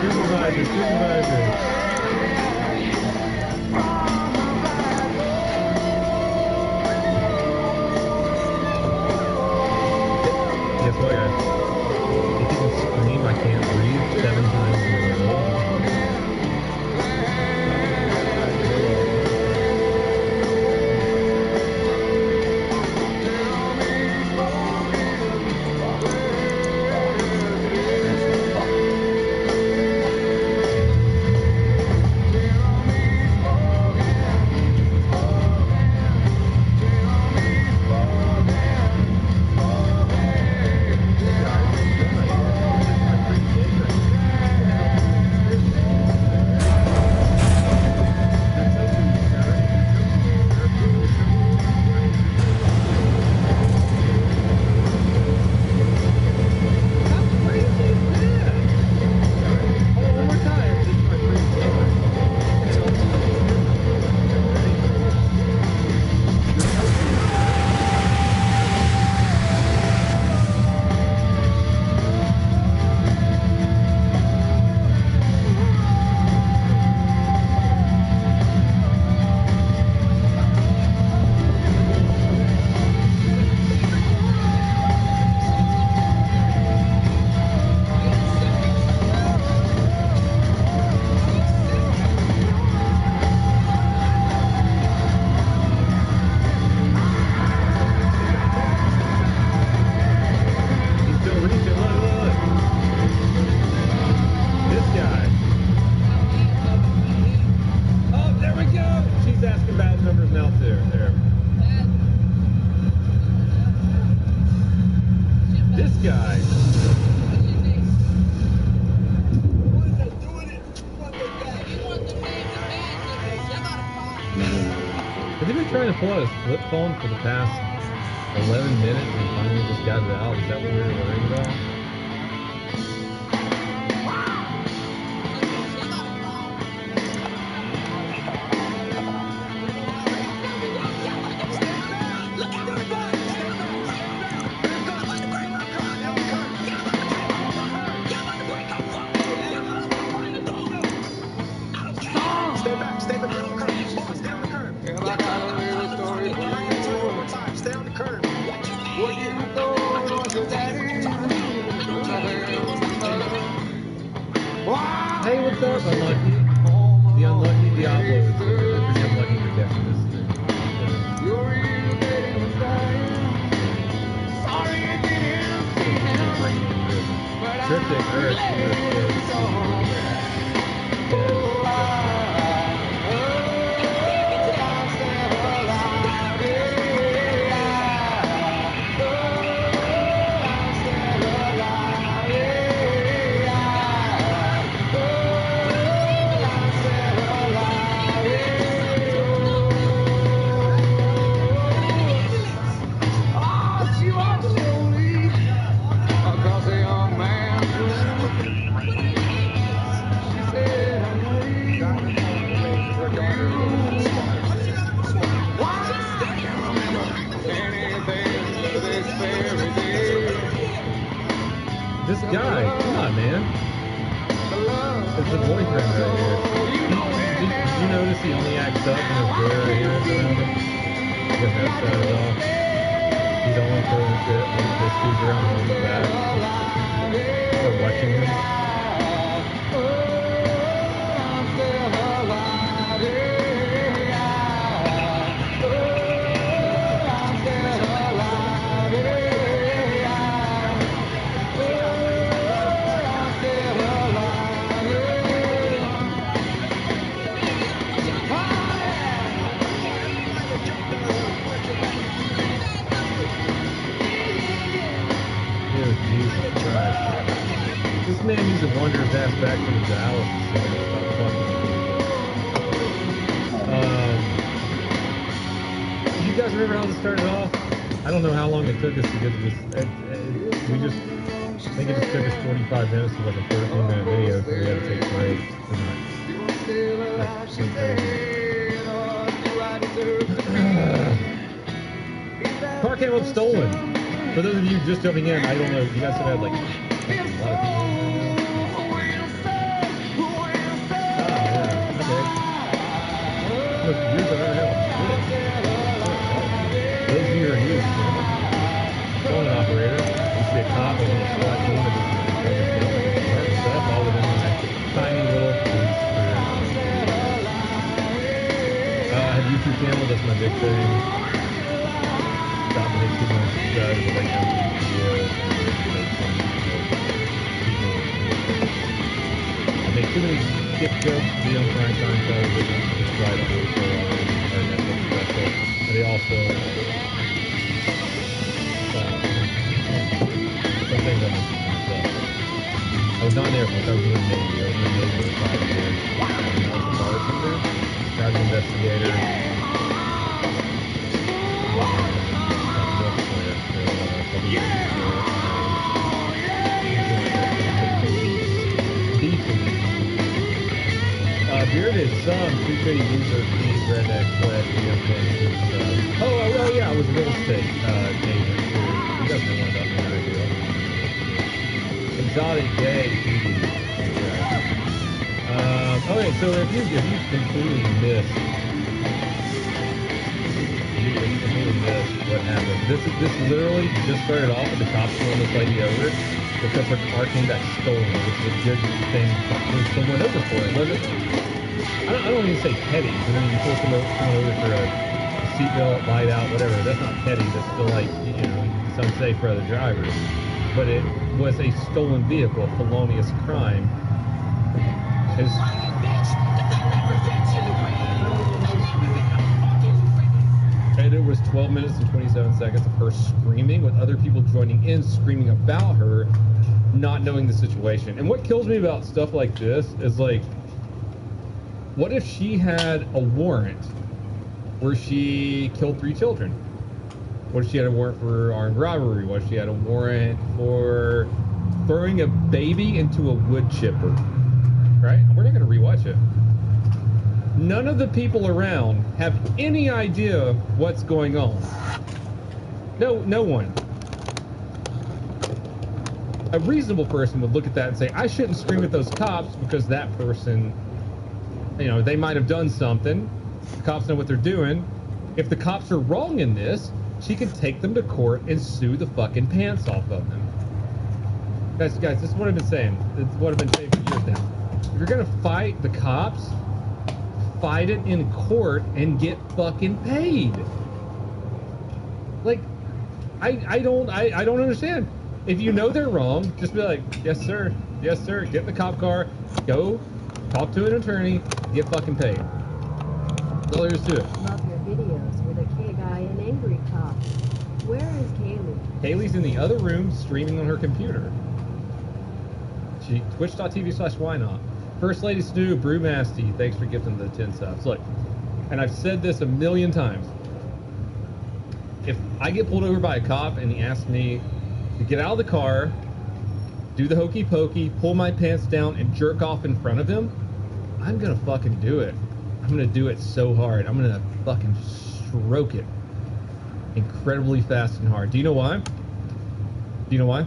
Supervisor. Guess what, guys? If you can scream, I can't breathe 7 times in a row. Have they been trying to pull out a flip phone for the past 11 minutes and finally just got it out? Is that what we were worried about? Hey, what's up, Unlucky? The Unlucky Diablo is here. They're pretty unlucky for catching this thing. Triptych Earth. This guy, come on, man. It's the boyfriend right here. Did you notice he only acts up when his boy right here is around him? Because that started off. He's only throwing shit when this dude's around home and back. Or watching him. This man needs to wander his ass back to the dialysis center and stop fucking with people. You guys remember how this started off? I don't know how long it took us to get to this. I think it just took us 45 minutes to like a 13-minute video, so we had to take a break. Car came up stolen. For those of you just jumping in, I don't know. You guys have had like a lot of people. channel, that's my big thing. Stop making too much subscribers, I like these videos, and make fun of people. I make too many skip jokes to be on primetime television, which is why I don't really show on our Netflix special. But they also, some things I mentioned myself. I was not in the Air Force, I was in the Navy. I was in the Navy for 5 years. I was a bartender, private investigator. Bearded son, two shitty loser, please, redneck, flesh, oh yeah, I was a real estate agent too. You guys know more about me than I do. Exotic gay, okay, so if you completely missed what happened. This literally just started off with the cops pulling this lady over because her car came back stolen, which is a good thing to pull someone over for. It wasn't. I don't even say petty. I mean, you pull someone over for a seatbelt, light out, whatever. That's not petty. That's still like, it's unsafe for other drivers. But it was a stolen vehicle, a felonious crime. And it was 12 minutes and 27 seconds of her screaming, with other people joining in, screaming about her, not knowing the situation. And what kills me about stuff like this is, like, what if she had a warrant where she killed 3 children? What if she had a warrant for armed robbery? What if she had a warrant for throwing a baby into a wood chipper? Right? We're not going to rewatch it. None of the people around have any idea what's going on. No one. A reasonable person would look at that and say, I shouldn't scream at those cops because that person, they might have done something. The cops know what they're doing. If the cops are wrong in this, she could take them to court and sue the fucking pants off of them. Guys, this is what I've been saying. It's what I've been saying for years now. If you're gonna fight the cops, fight it in court and get fucking paid. Like, I don't understand. If you know they're wrong, just be like, yes sir, get in the cop car, go talk to an attorney, get fucking paid. That's all there is to it.
Love your videos with a K guy and angry cop. Where is Kaylee?
Kaylee's in the other room streaming on her computer. Twitch.tv/whynot. First Lady Stu, Brewmasty, thanks for gifting the 10 subs. Look, and I've said this a million times. If I get pulled over by a cop and he asks me to get out of the car, do the hokey pokey, pull my pants down, and jerk off in front of him, I'm gonna fucking do it. I'm gonna do it so hard. I'm gonna fucking stroke it incredibly fast and hard. Do you know why? Do you know why?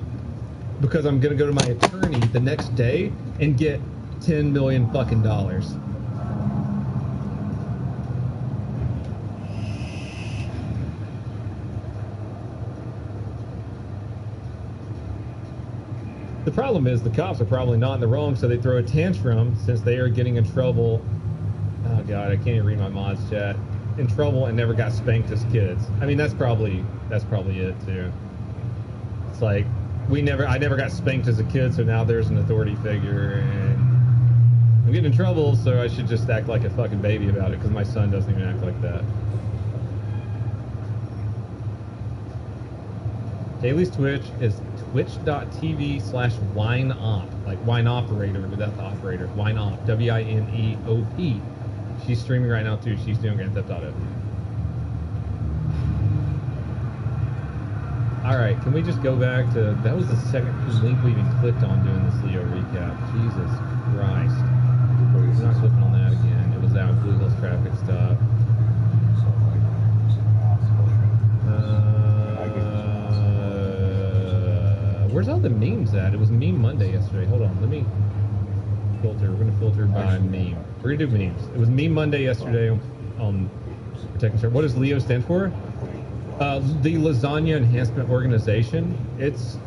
Because I'm gonna go to my attorney the next day and get $10 million fucking dollars. The problem is the cops are probably not in the wrong, so they throw a tantrum since they are getting in trouble. Oh god, I can't even read my mods chat. In trouble and never got spanked as kids. I mean, that's probably it too. It's like I never got spanked as a kid, so now there's an authority figure and I'm getting in trouble, so I should just act like a fucking baby about it because my son doesn't even act like that. Kaylee's Twitch is twitch.tv/wineop, like wine operator without the operator. Wineop, WINEOP. She's streaming right now too. She's doing Grand Theft Auto. Alright, can we just go back to... That was the second link we even clicked on doing this Leo recap. Jesus Christ. We're not clicking on that again. It was that Blue Hills traffic stuff. Where's all the memes at? It was Meme Monday yesterday. Hold on, let me filter. We're gonna filter by meme. We're gonna do memes. It was Meme Monday yesterday on Protect and Serve. What does Leo stand for? The Lasagna Enhancement Organization. It's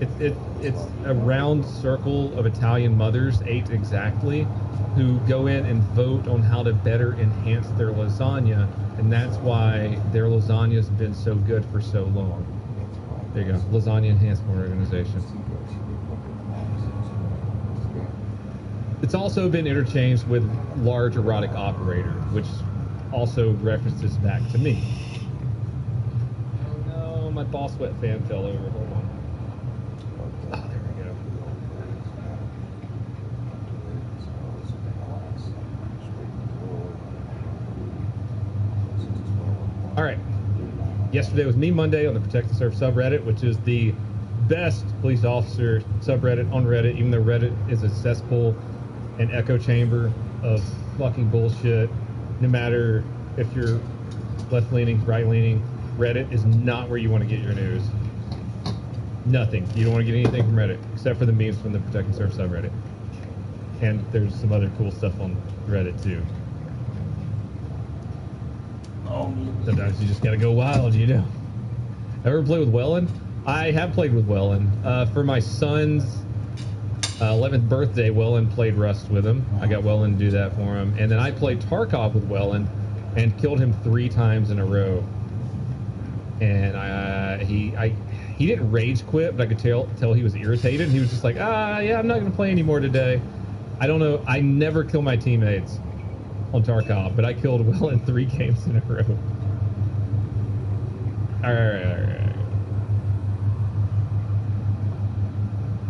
It's a round circle of Italian mothers, 8 exactly, who go in and vote on how to better enhance their lasagna, and that's why their lasagna's been so good for so long. There you go, Lasagna Enhancement Organization. It's also been interchanged with large erotic operator, which also references back to me. Oh no, my ball sweat fan fell over. Hold on. Oh, there we go. All right. Yesterday was Me Monday on the Protect the Surf subreddit, which is the best police officer subreddit on Reddit, even though Reddit is a cesspool and echo chamber of fucking bullshit. No matter if you're left-leaning, right-leaning, Reddit is not where you want to get your news. Nothing. You don't want to get anything from Reddit, except for the memes from the Protect and Surf subreddit. And there's some other cool stuff on Reddit, too. Sometimes you just gotta go wild, you know. Ever play with Wellen? I have played with Wellen. For my son's 11th birthday, Wellen played Rust with him. I got Wellen to do that for him. And then I played Tarkov with Wellen and killed him 3 times in a row. And he didn't rage quit, but I could tell he was irritated. He was just like, yeah, I'm not gonna play anymore today. I don't know. I never kill my teammates on Tarkov, but I killed Wellen 3 games in a row. Alright.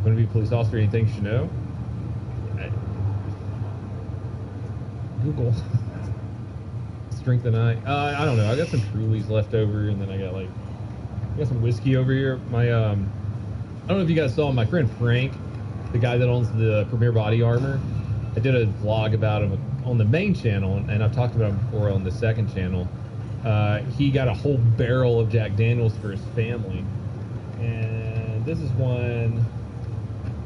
Want to be a police officer? Anything you should know? Google. Strength and I don't know. I got some Trulies left over, and then I got some whiskey over here. My I don't know if you guys saw my friend Frank, the guy that owns the Premier Body Armor. I did a vlog about him on the main channel, and I've talked about him before on the second channel. He got a whole barrel of Jack Daniels for his family, and this is one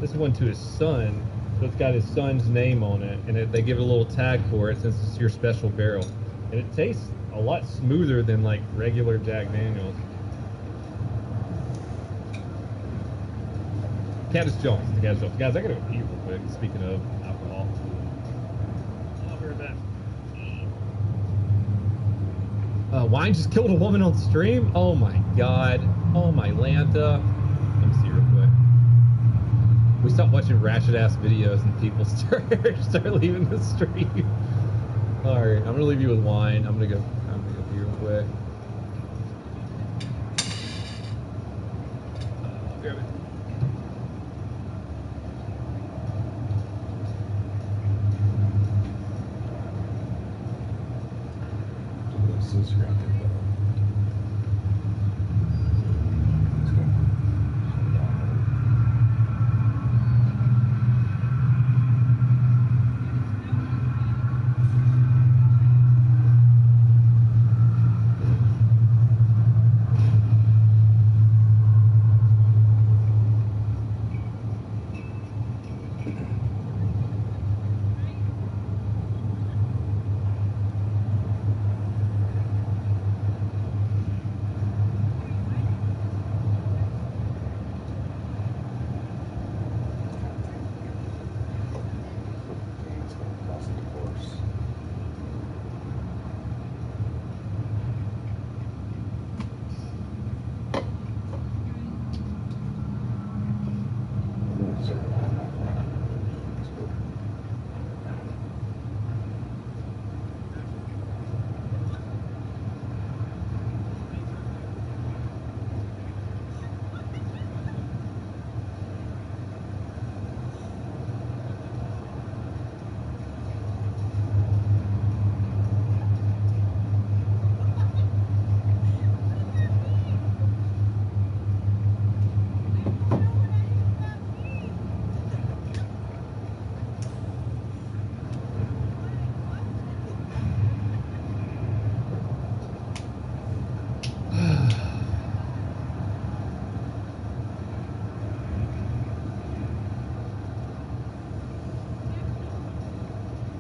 to his son. So it's got his son's name on it, and they give it a little tag for it since it's your special barrel, and it tastes a lot smoother than like regular Jack Daniels. Candace Jones, the Candace Jones. Guys, I gotta go pee real quick. Speaking of alcohol. I'll be right back. Wine just killed a woman on stream? Oh my god. Oh my Lanta. Let me see real quick. We stopped watching ratchet ass videos and people start leaving the stream. Alright, I'm gonna leave you with wine. I'm gonna go pee real quick. Grab it.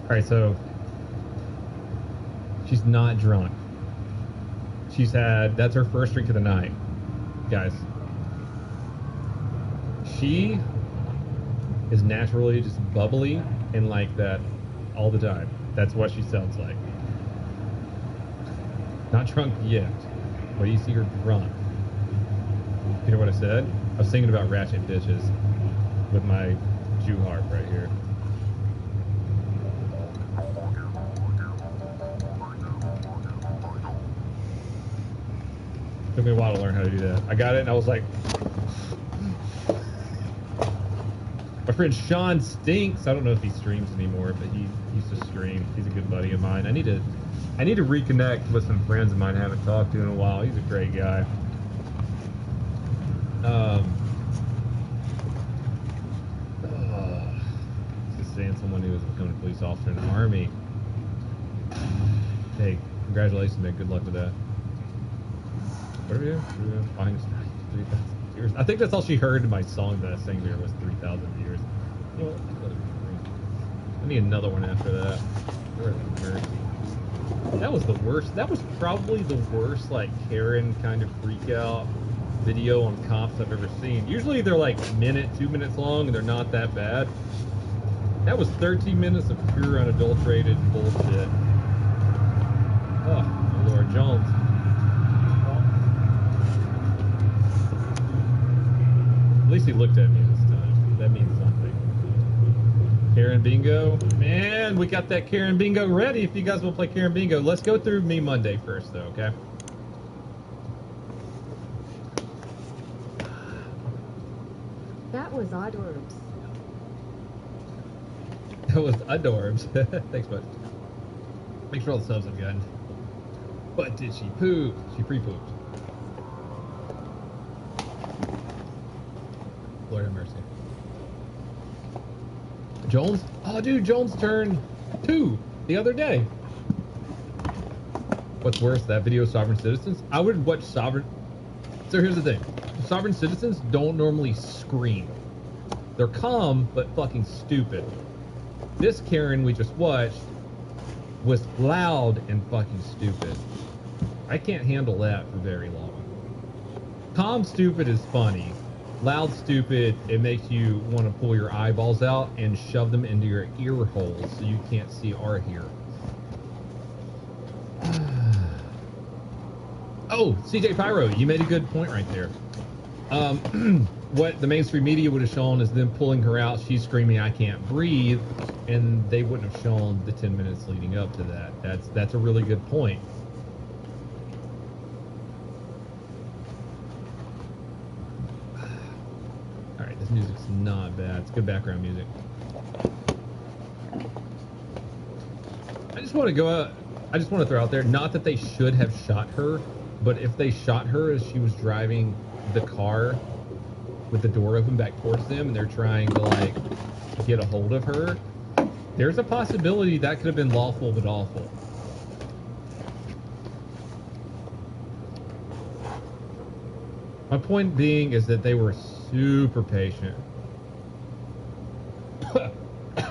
Alright, so she's not drunk. That's her first drink of the night, guys. she is naturally just bubbly and like that all the time. That's what she sounds like. Not drunk yet. But you see her drunk. You know what I said? I was singing about ratchet bitches with my Jew harp right here. Took me a while to learn how to do that. I got it and I was like... My friend Sean Stinks. I don't know if he streams anymore, but he used to stream. He's a good buddy of mine. I need to reconnect with some friends of mine I haven't talked to in a while. He's a great guy. Just saying someone who was becoming a police officer in the Army. Hey, congratulations, man. Good luck with that. What are we doing? Behind 3,000 viewers. I think that's all she heard in my song that I sang there was 3,000 viewers. You know what? I need another one after that. That was the worst. That was probably the worst, like, Karen kind of freak out video on cops I've ever seen. Usually they're like minute, 2 minutes long, and they're not that bad. That was 13 minutes of pure unadulterated bullshit. Oh, my Lord. Jones. At least he looked at me this time. That means something. Karen Bingo. Man, we got that Karen Bingo ready if you guys will play Karen Bingo. Let's go through Me Monday first, though, okay?
That was adorbs.
That was adorbs. Thanks, bud. Make sure all the subs I've gotten. But did she poop? She pre-pooped. Lord have mercy. Jones? Oh, dude, Jones turned 2 the other day. What's worse, that video of Sovereign Citizens? I would watch Sovereign... So here's the thing. Sovereign Citizens don't normally scream. They're calm, but fucking stupid. This Karen we just watched was loud and fucking stupid. I can't handle that for very long. Calm stupid is funny. Loud stupid, it makes you want to pull your eyeballs out and shove them into your ear holes so you can't see or hear. Oh, CJ Pyro, you made a good point right there. What the mainstream media would have shown is them pulling her out, she's screaming, "I can't breathe," and they wouldn't have shown the 10 minutes leading up to that. That's a really good point. Alright, this music's not bad. It's good background music. I just want to go out, I just want to throw out there, not that they should have shot her, but if they shot her as she was driving the car with the door open back towards them and they're trying to like get a hold of her, there's a possibility that could have been lawful but awful. My point being is that they were super patient.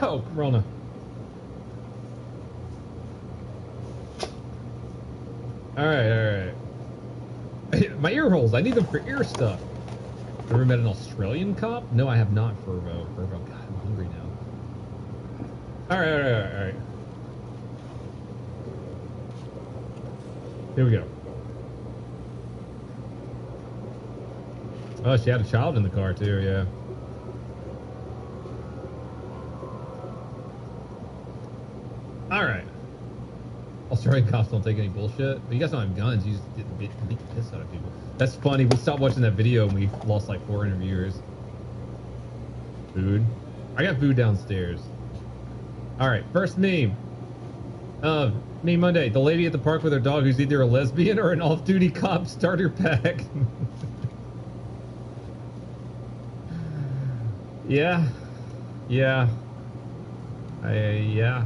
Oh, Corona. Alright. My ear holes, I need them for ear stuff. Ever met an Australian cop? No, I have not, Fervo. God, I'm hungry now. Alright. Here we go. Oh, she had a child in the car too, yeah. Alright. Australian cops don't take any bullshit. But you guys don't have guns, you just beat the piss out of people. That's funny. We stopped watching that video and we lost like 400 viewers. Food. I got food downstairs. Alright, first meme. Meme Monday. The lady at the park with her dog who's either a lesbian or an off-duty cop starter pack. Yeah. Yeah. Yeah.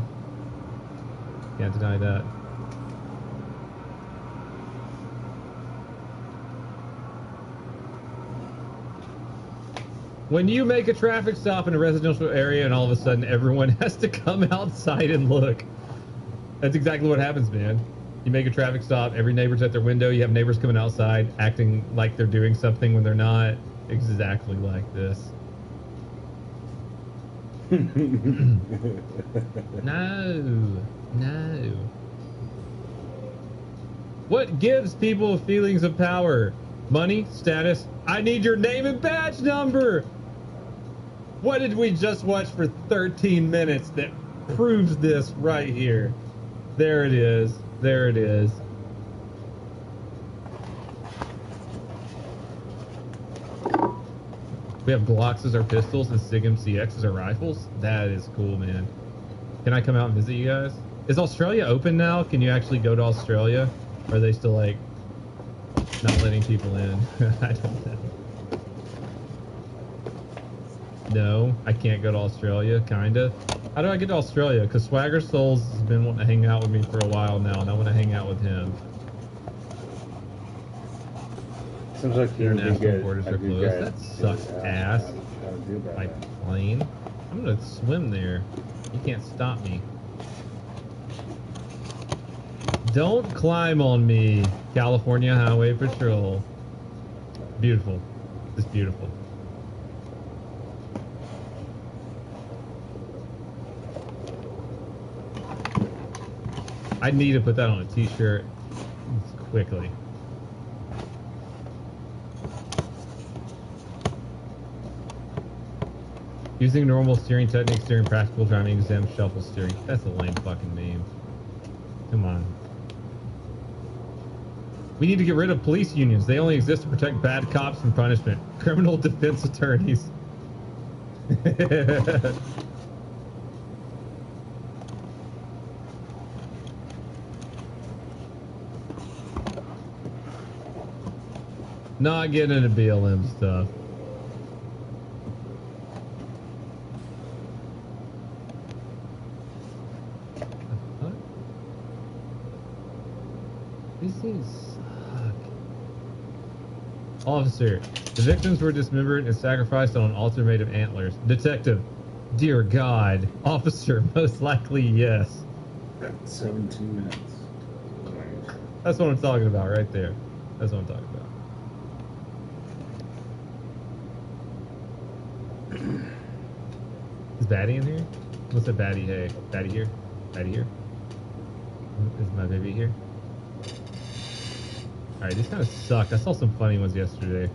Can't deny that. When you make a traffic stop in a residential area and all of a sudden everyone has to come outside and look. That's exactly what happens, man. You make a traffic stop, every neighbor's at their window, you have neighbors coming outside acting like they're doing something when they're not. Exactly like this. No. What gives people feelings of power? Money? Status? I need your name and badge number! What did we just watch for 13 minutes that proves this right here? There it is. There it is. We have Glocks as our pistols and SIG MCX as our rifles? That is cool, man. Can I come out and visit you guys? Is Australia open now? Can you actually go to Australia? Or are they still, like, not letting people in? I don't know. No, I can't go to Australia, kinda. How do I get to Australia? Because Swagger Souls has been wanting to hang out with me for a while now, and I want to hang out with him.
Seems like
International borders are closed. That sucks ass. My plane. I'm gonna swim there. You can't stop me. Don't climb on me, California Highway Patrol. Beautiful. It's beautiful. I need to put that on a t-shirt quickly. Using normal steering techniques during practical driving exam, shuffle steering. That's a lame fucking meme. Come on. We need to get rid of police unions. They only exist to protect bad cops from punishment. Criminal defense attorneys. Not getting into BLM stuff. These things suck. Officer, the victims were dismembered and sacrificed on an altar made of antlers. Detective, dear God. Officer, most likely yes.
17 minutes.
That's what I'm talking about right there. That's what I'm talking about. Is Batty in here? What's up, Batty? Hey, Batty here? Batty here? Is my baby here? Alright, these kind of suck. I saw some funny ones yesterday.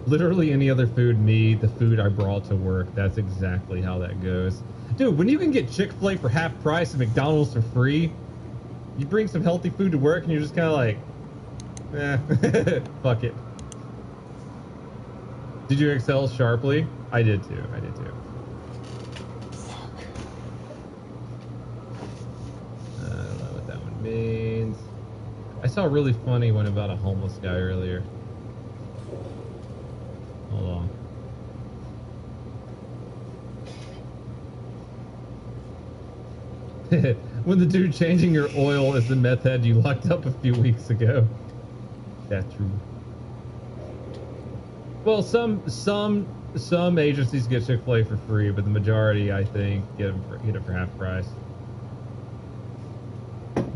Literally any other food, me, the food I brought to work. That's exactly how that goes. Dude, when you can get Chick-fil-A for half price and McDonald's for free, you bring some healthy food to work and you're just kind of like, fuck it. Did you excel sharply? I did too. I did too. I don't know what that one means. I saw a really funny one about a homeless guy earlier. Hold on. When the dude changing your oil is the meth head you locked up a few weeks ago. That's true. Well, some agencies get Chick-fil-A for free, but the majority, I think, get it for half price.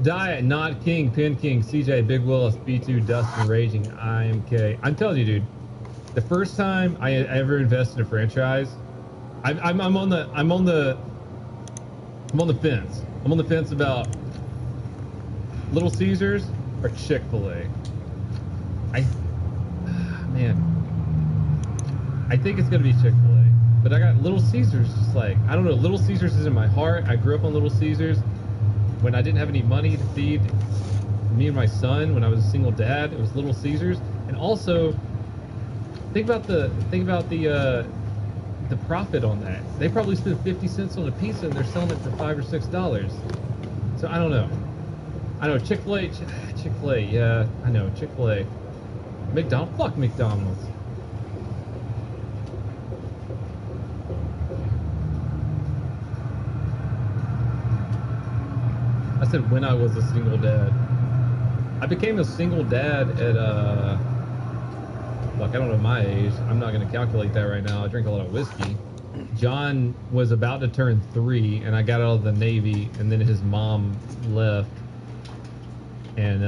Diet, Not King, Pin King, CJ, Big Willis, B2, Dustin, Raging, IMK. I'm telling you, dude, the first time I ever invested in a franchise, I'm on the fence. I'm on the fence about Little Caesars or Chick-fil-A. Man. I think it's gonna be Chick-fil-A, but I got Little Caesars. Just like, I don't know, Little Caesars is in my heart. I grew up on Little Caesars when I didn't have any money to feed me and my son. When I was a single dad, it was Little Caesars. And also, think about the profit on that. They probably spent 50 cents on a pizza and they're selling it for $5 or $6. So I don't know. I know Chick-fil-A, yeah, I know Chick-fil-A. McDonald's, fuck McDonald's. I said when I was a single dad. I became a single dad at, look, I don't know my age. I'm not going to calculate that right now. I drink a lot of whiskey. John was about to turn 3, and I got out of the Navy, and then his mom left. And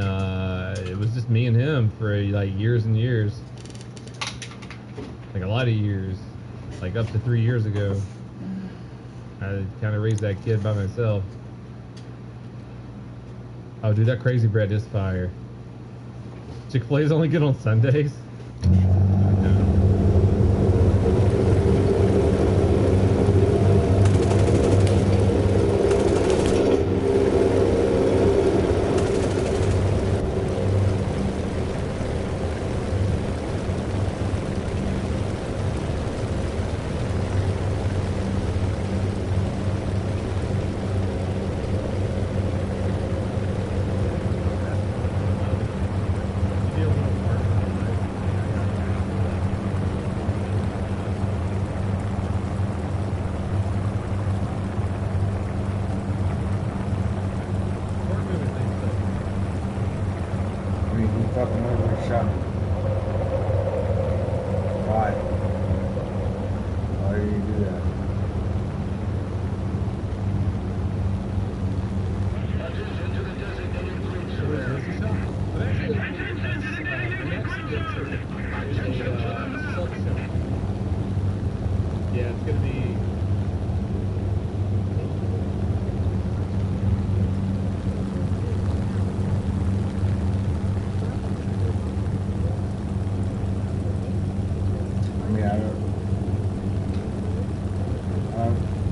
it was just me and him for like years and years. Like a lot of years. like up to 3 years ago. I kind of raised that kid by myself. Oh, dude, that crazy bread is fire. Chick-fil-A is only good on Sundays?
Fucking over a shot. Why? Why do you do that?
Yeah, it's gonna be.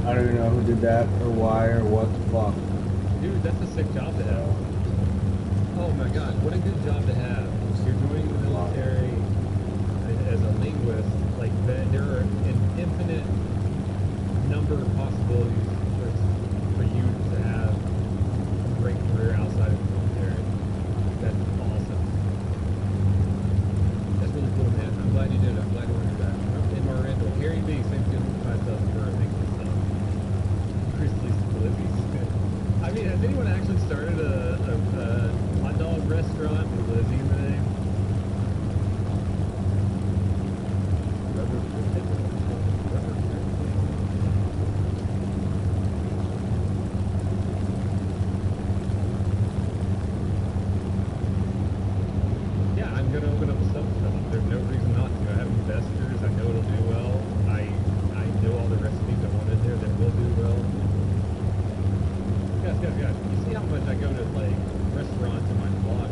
I don't even know who did that or why or what the fuck.
Dude, that's a sick job to have. Oh my god, what a good job to have. You're joining the military as a linguist. Like, there are an infinite number of possibilities for you to have a great career outside of the military. That's awesome. That's really cool, man. I'm glad you did it. I'm glad you learned that. In Miranda, Harry B, same thing, 5,000 for making this stuff. Christie's Lizzie's. I mean, has anyone actually started a hot dog restaurant with Lizzie in the name? Yeah, I'm gonna open up a sub shop. There's no reason not to. I have investors. I know it'll do well. I know all the recipes I want in there that will do well. Guys, you see how much I go to, like, restaurants in my blog?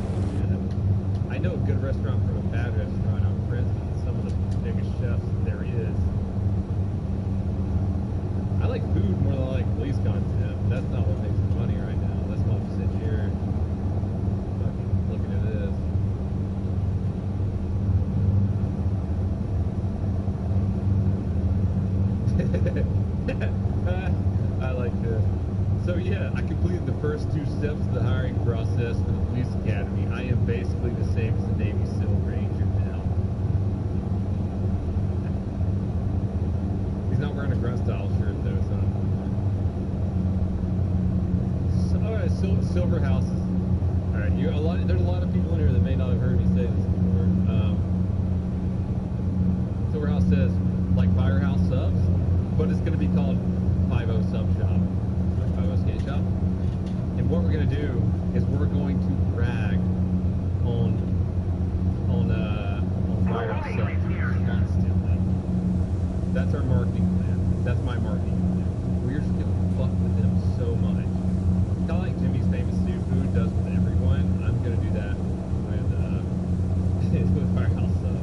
I know a good restaurant from a bad restaurant. I'm friends with some of the biggest chefs there is. I like food more than I like police content. That's not what makes me money right now. That's why I'm sitting here fucking looking at this. I like this. So yeah, I completed the first 2 steps of the hiring process for the police academy. I am basically the same as the Navy SEAL Ranger now. He's not wearing a grunt style shirt though, so. Alright, silver houses. Alright, there's a lot of people in here that may not have heard me say this before. Silver House says, like Firehouse subs, but it's going to be called 5-0 Sub Shop. 5-0 Skate Shop. And what we're going to do is we're going to brag on Firehouse subs constantly. That's our marketing plan. That's my marketing plan. We're just going to fuck with them so much. Kind of like Jimmy's Famous Seafood does with everyone. I'm going to do that with Firehouse subs.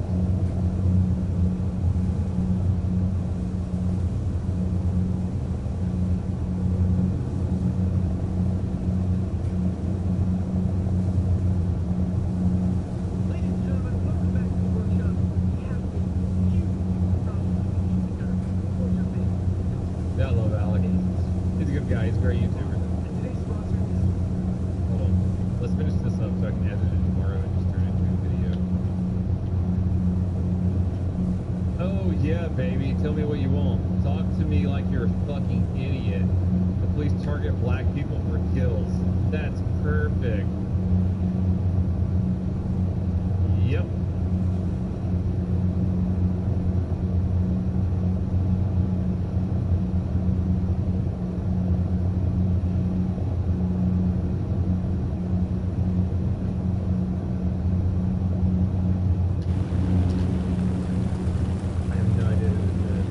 Yeah, I love Alec. He's a good guy. He's a great YouTuber. Hold on. Let's finish this up so I can edit it tomorrow and just turn it into a video. Oh, yeah, baby. Tell me what you want. Talk to me like you're a fucking idiot. The police target black people for kills. That's perfect. Yep. I have no idea who this is.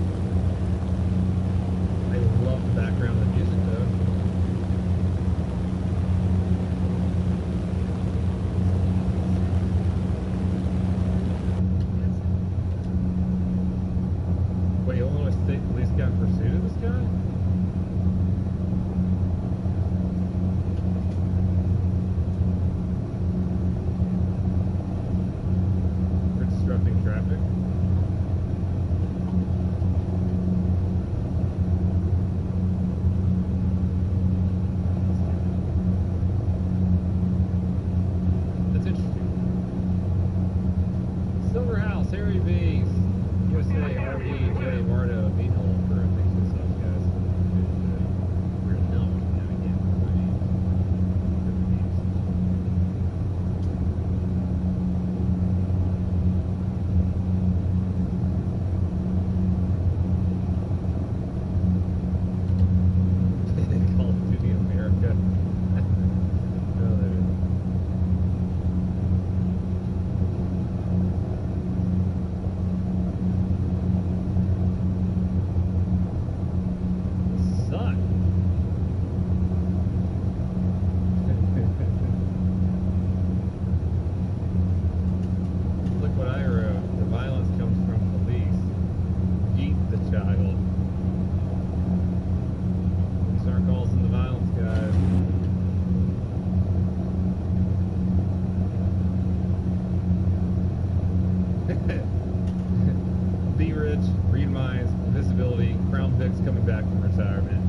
He's coming back from retirement.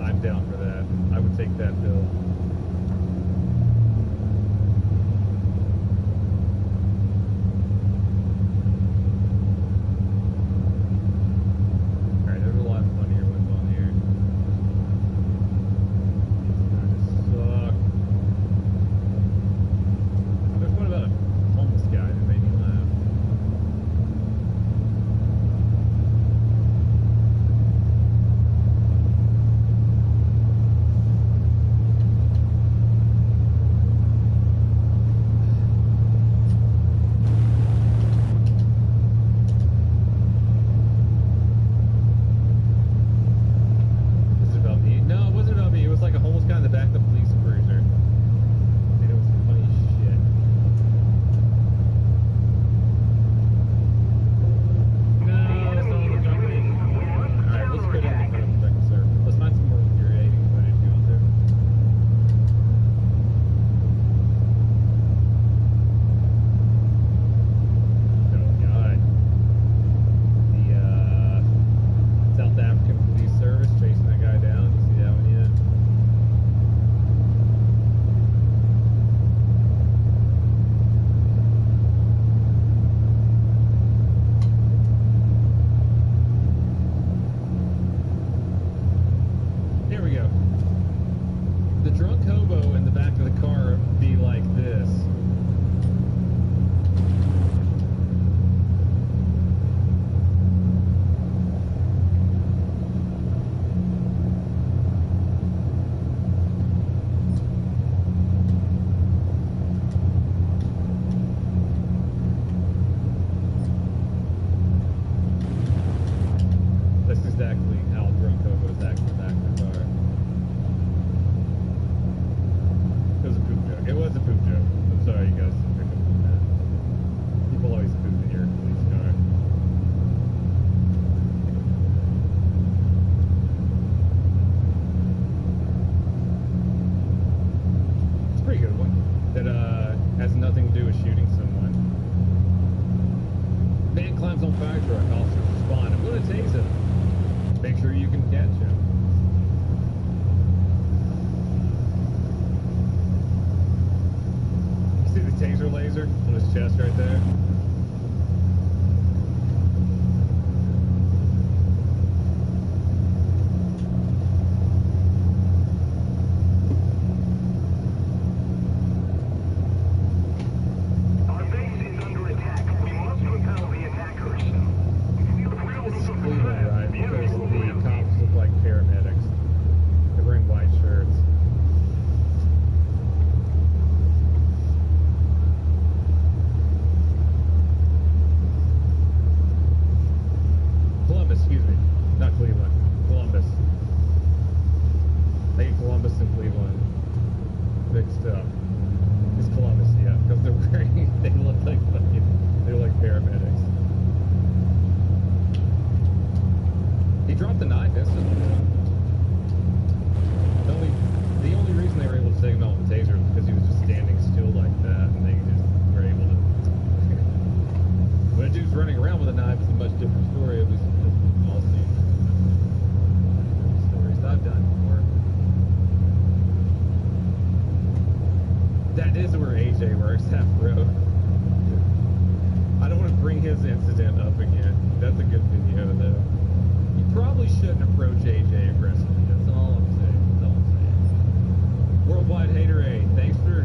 I'm down for that. I would take that bill. Alright, there's a lot of funnier ones on here. Suck. There's one about a homeless guy that made me laugh. Was it about me? No, it wasn't about me. It was like a homeless guy in the back of the police cruiser. And it was funny shit. No, that's not what I'm talking about. Alright, let's go down to the front of the server. Let's find some more infuriating footage you want there. Oh god. The South African police service chasing that guy down. You see that one yet? Here we go. The drunk hobo in the back of the car be like this. That's exactly how drunk hobos act in the back of the car. It was a poop joke. It was a poop joke. I'm sorry you guys picked up on that. People always poop in your police car. It's a pretty good one. That has nothing to do with shooting someone. Man climbs on fire truck, officers respond. I'm gonna tase him. Make sure you can catch him. You see the taser laser on his chest right there?
Our base is under attack. We must repel the attackers.
This is Cleveland, right? Because the cops look like paramedics. They're wearing white shirts. Columbus, excuse me. Not Cleveland. Columbus. I get Columbus and Cleveland mixed up. It's Columbus, yeah. Because they're wearing, they look like fucking, they look like paramedics. He dropped the knife instantly. The only reason they were able to take him out with the taser was because he was just standing still like that, and they just were able to. When a dude's running around with a knife, it's a much different story. At least I'll see. Stories I've done before. That is where AJ works, half road. I don't want to bring his incident up again. That's a good video, though. You probably shouldn't approach AJ aggressively. That's all I'm saying. That's all I'm saying. Worldwide Haterade, thanks for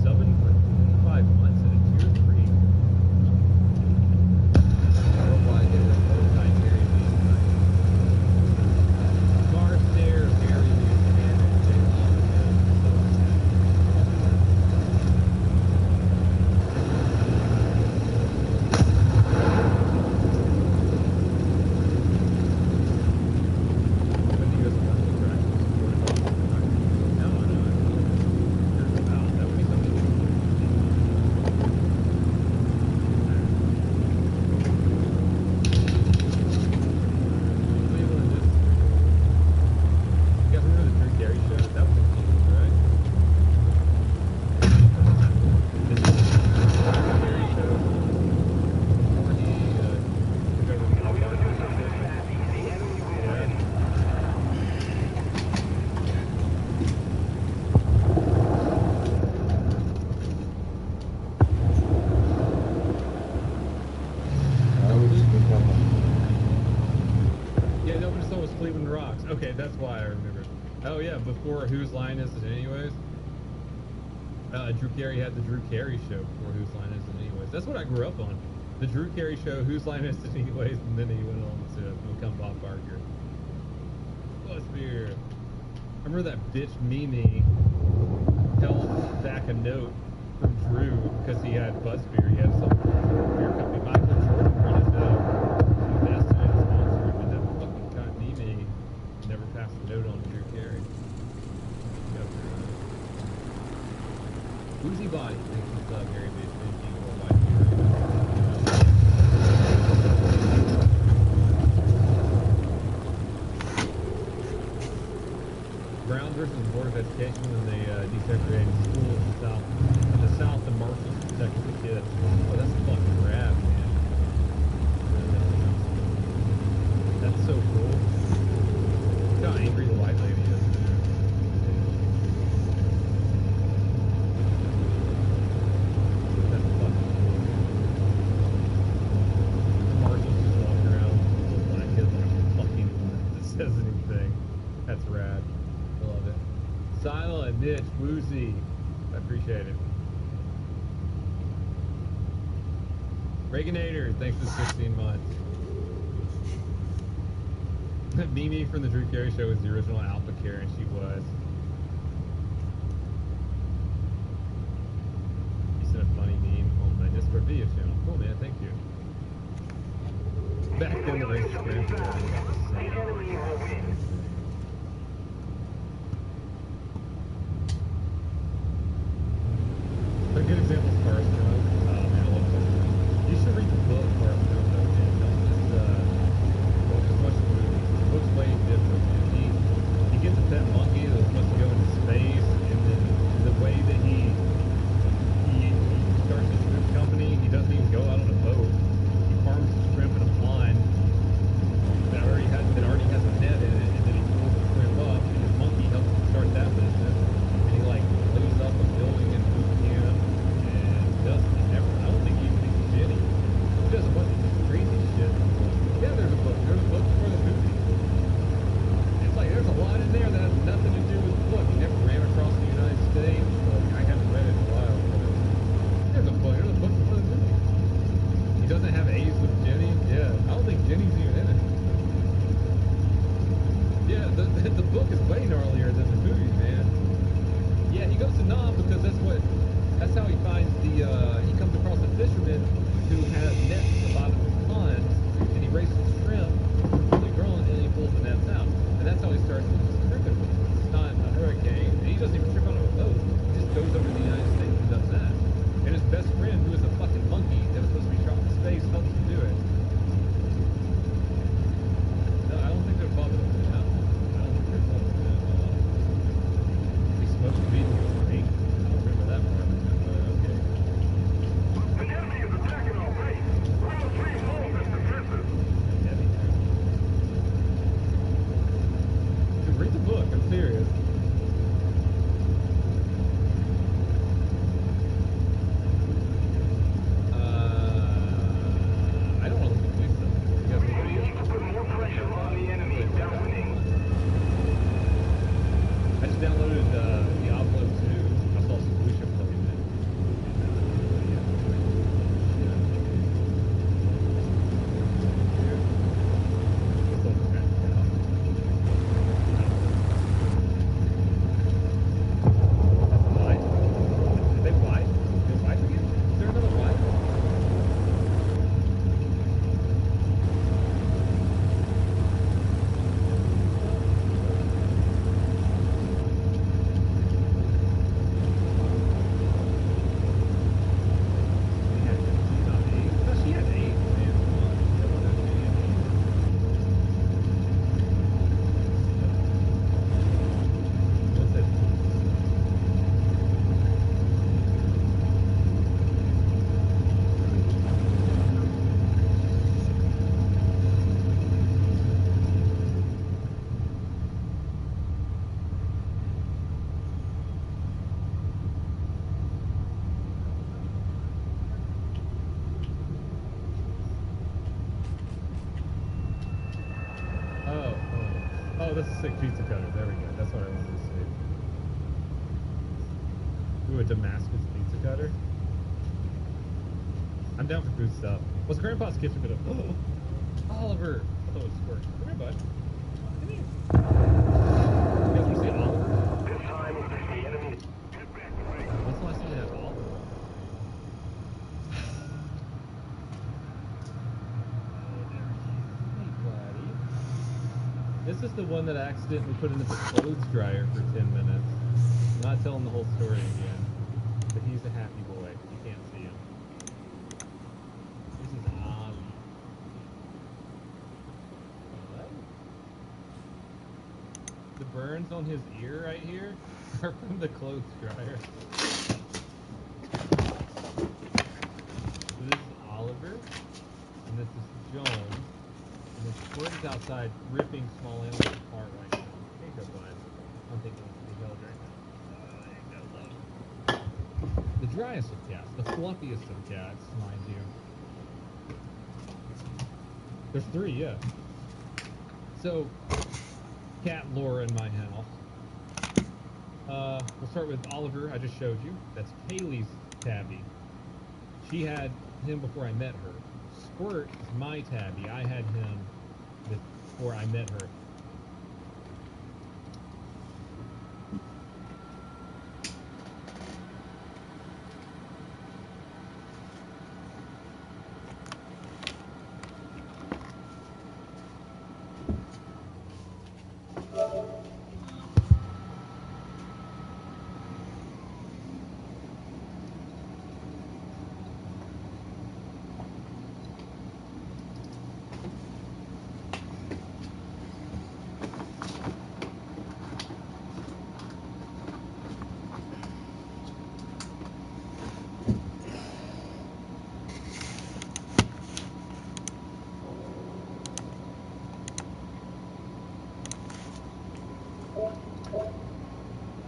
subbing for 25 months at a tier 3. Worldwide Haterade, Nigeria, Car Stairs, Gary Newman, and Jay Cleveland Rocks. Okay, that's why I remember. Oh yeah, before Whose Line Is It Anyways? Drew Carey had the Drew Carey Show before Whose Line Is It Anyways. That's what I grew up on. The Drew Carey Show, Whose Line Is It Anyways, and then he went on to become Bob Barker. Busbeer. I remember that bitch Mimi held back a note from Drew because he had Busbeer. He had some beer company. Michael Jordan wanted to invest in it and sponsor him, and that fucking cunt Mimi never passed the note on to Drew Carey. Woozy Body. Thanks for the club, Harry Bitch, King Worldwide. Brown versus the Board of Education when they desegregated schools in the South and Marshall protected the kids. Oh, that's fucking rad, man. That's so cool. Look how angry the white lady is. That's fucking cool. Marshall's just walking around with little black kids like a fucking that says anything. That's rad. I love it. Silent, Mitch, Woozy. I appreciate it. Reaganator, thanks for 16 months. Mimi from the Drew Carey Show was the original Alpha Carey, and she was. You sent a funny meme on my Discord video channel. Cool, man, thank you. Back then, the racist fans were about the same. A good example is Forrest Gump. Man, I love Forrest Gump. You should read the book, Forrest Gump, though, man. Don't just watch the movie. The book's way different, man. He gets a pet monkey that's supposed to go into space, and then the way that he starts his shrimp company, he doesn't even go out on a boat. He farms the shrimp in a pond that already has a net in it, and then he pulls the shrimp up, and his monkey helps him start that business. And he like blows up a building in boot camp, and doesn't ever. I don't think he even thinks Jenny. He does a bunch of crazy shit. Yeah, there's a book. There's a book for the movie. It's like there's a lot in there that has nothing to do with the book. He never ran across the United States. Like, I haven't read it in a while. There's a book. There's a book for the movie. He doesn't have A's with Jenny. Yeah, I don't think Jenny's even in it. Yeah, the book is way gnarlier than the movie, man. Yeah, he goes to Nam because that's how he finds he comes across a fisherman who has nets at the bottom of his pond, and he raises shrimp, really growing, and he pulls the nets out. And that's how he starts his shrimping business. It's not a hurricane, and he doesn't even trip out of a boat. He just goes over to the United States and does that. And his best friend, who is a fucking monkey that was supposed to be shot in space, helps him do it. No, I don't think they're bothered with it. I don't think they're bothered with it at all. He smoked weed and he was 8. I don't remember that part. Okay. Oh, this is sick pizza cutter. There we go. That's what I wanted to see. Ooh, a Damascus pizza cutter. I'm down for food stuff. What's Grandpa's kitchen bit of? Oh, Oliver. I thought it was Squirt. Come here, bud. Come here. You guys want to see Oliver?
This time, the enemy.
When's the last time you had Oliver? This is the one that I accidentally put into the clothes dryer for 10 minutes. I'm not telling the whole story again, but he's a happy boy. You can't see him. This is Ollie. What? The burns on his ear right here are from the clothes dryer. So this is Oliver, and this is Jones. And the Squirt is outside ripping small animals apart right now. There you go, bud. I'm thinking it's the held right now. The driest of cats, the fluffiest of cats, mind you. There's 3, yeah. So, cat lore in my house. We'll start with Oliver, I just showed you. That's Kaylee's tabby. She had him before I met her. Squirt is my tabby. I had him before I met her.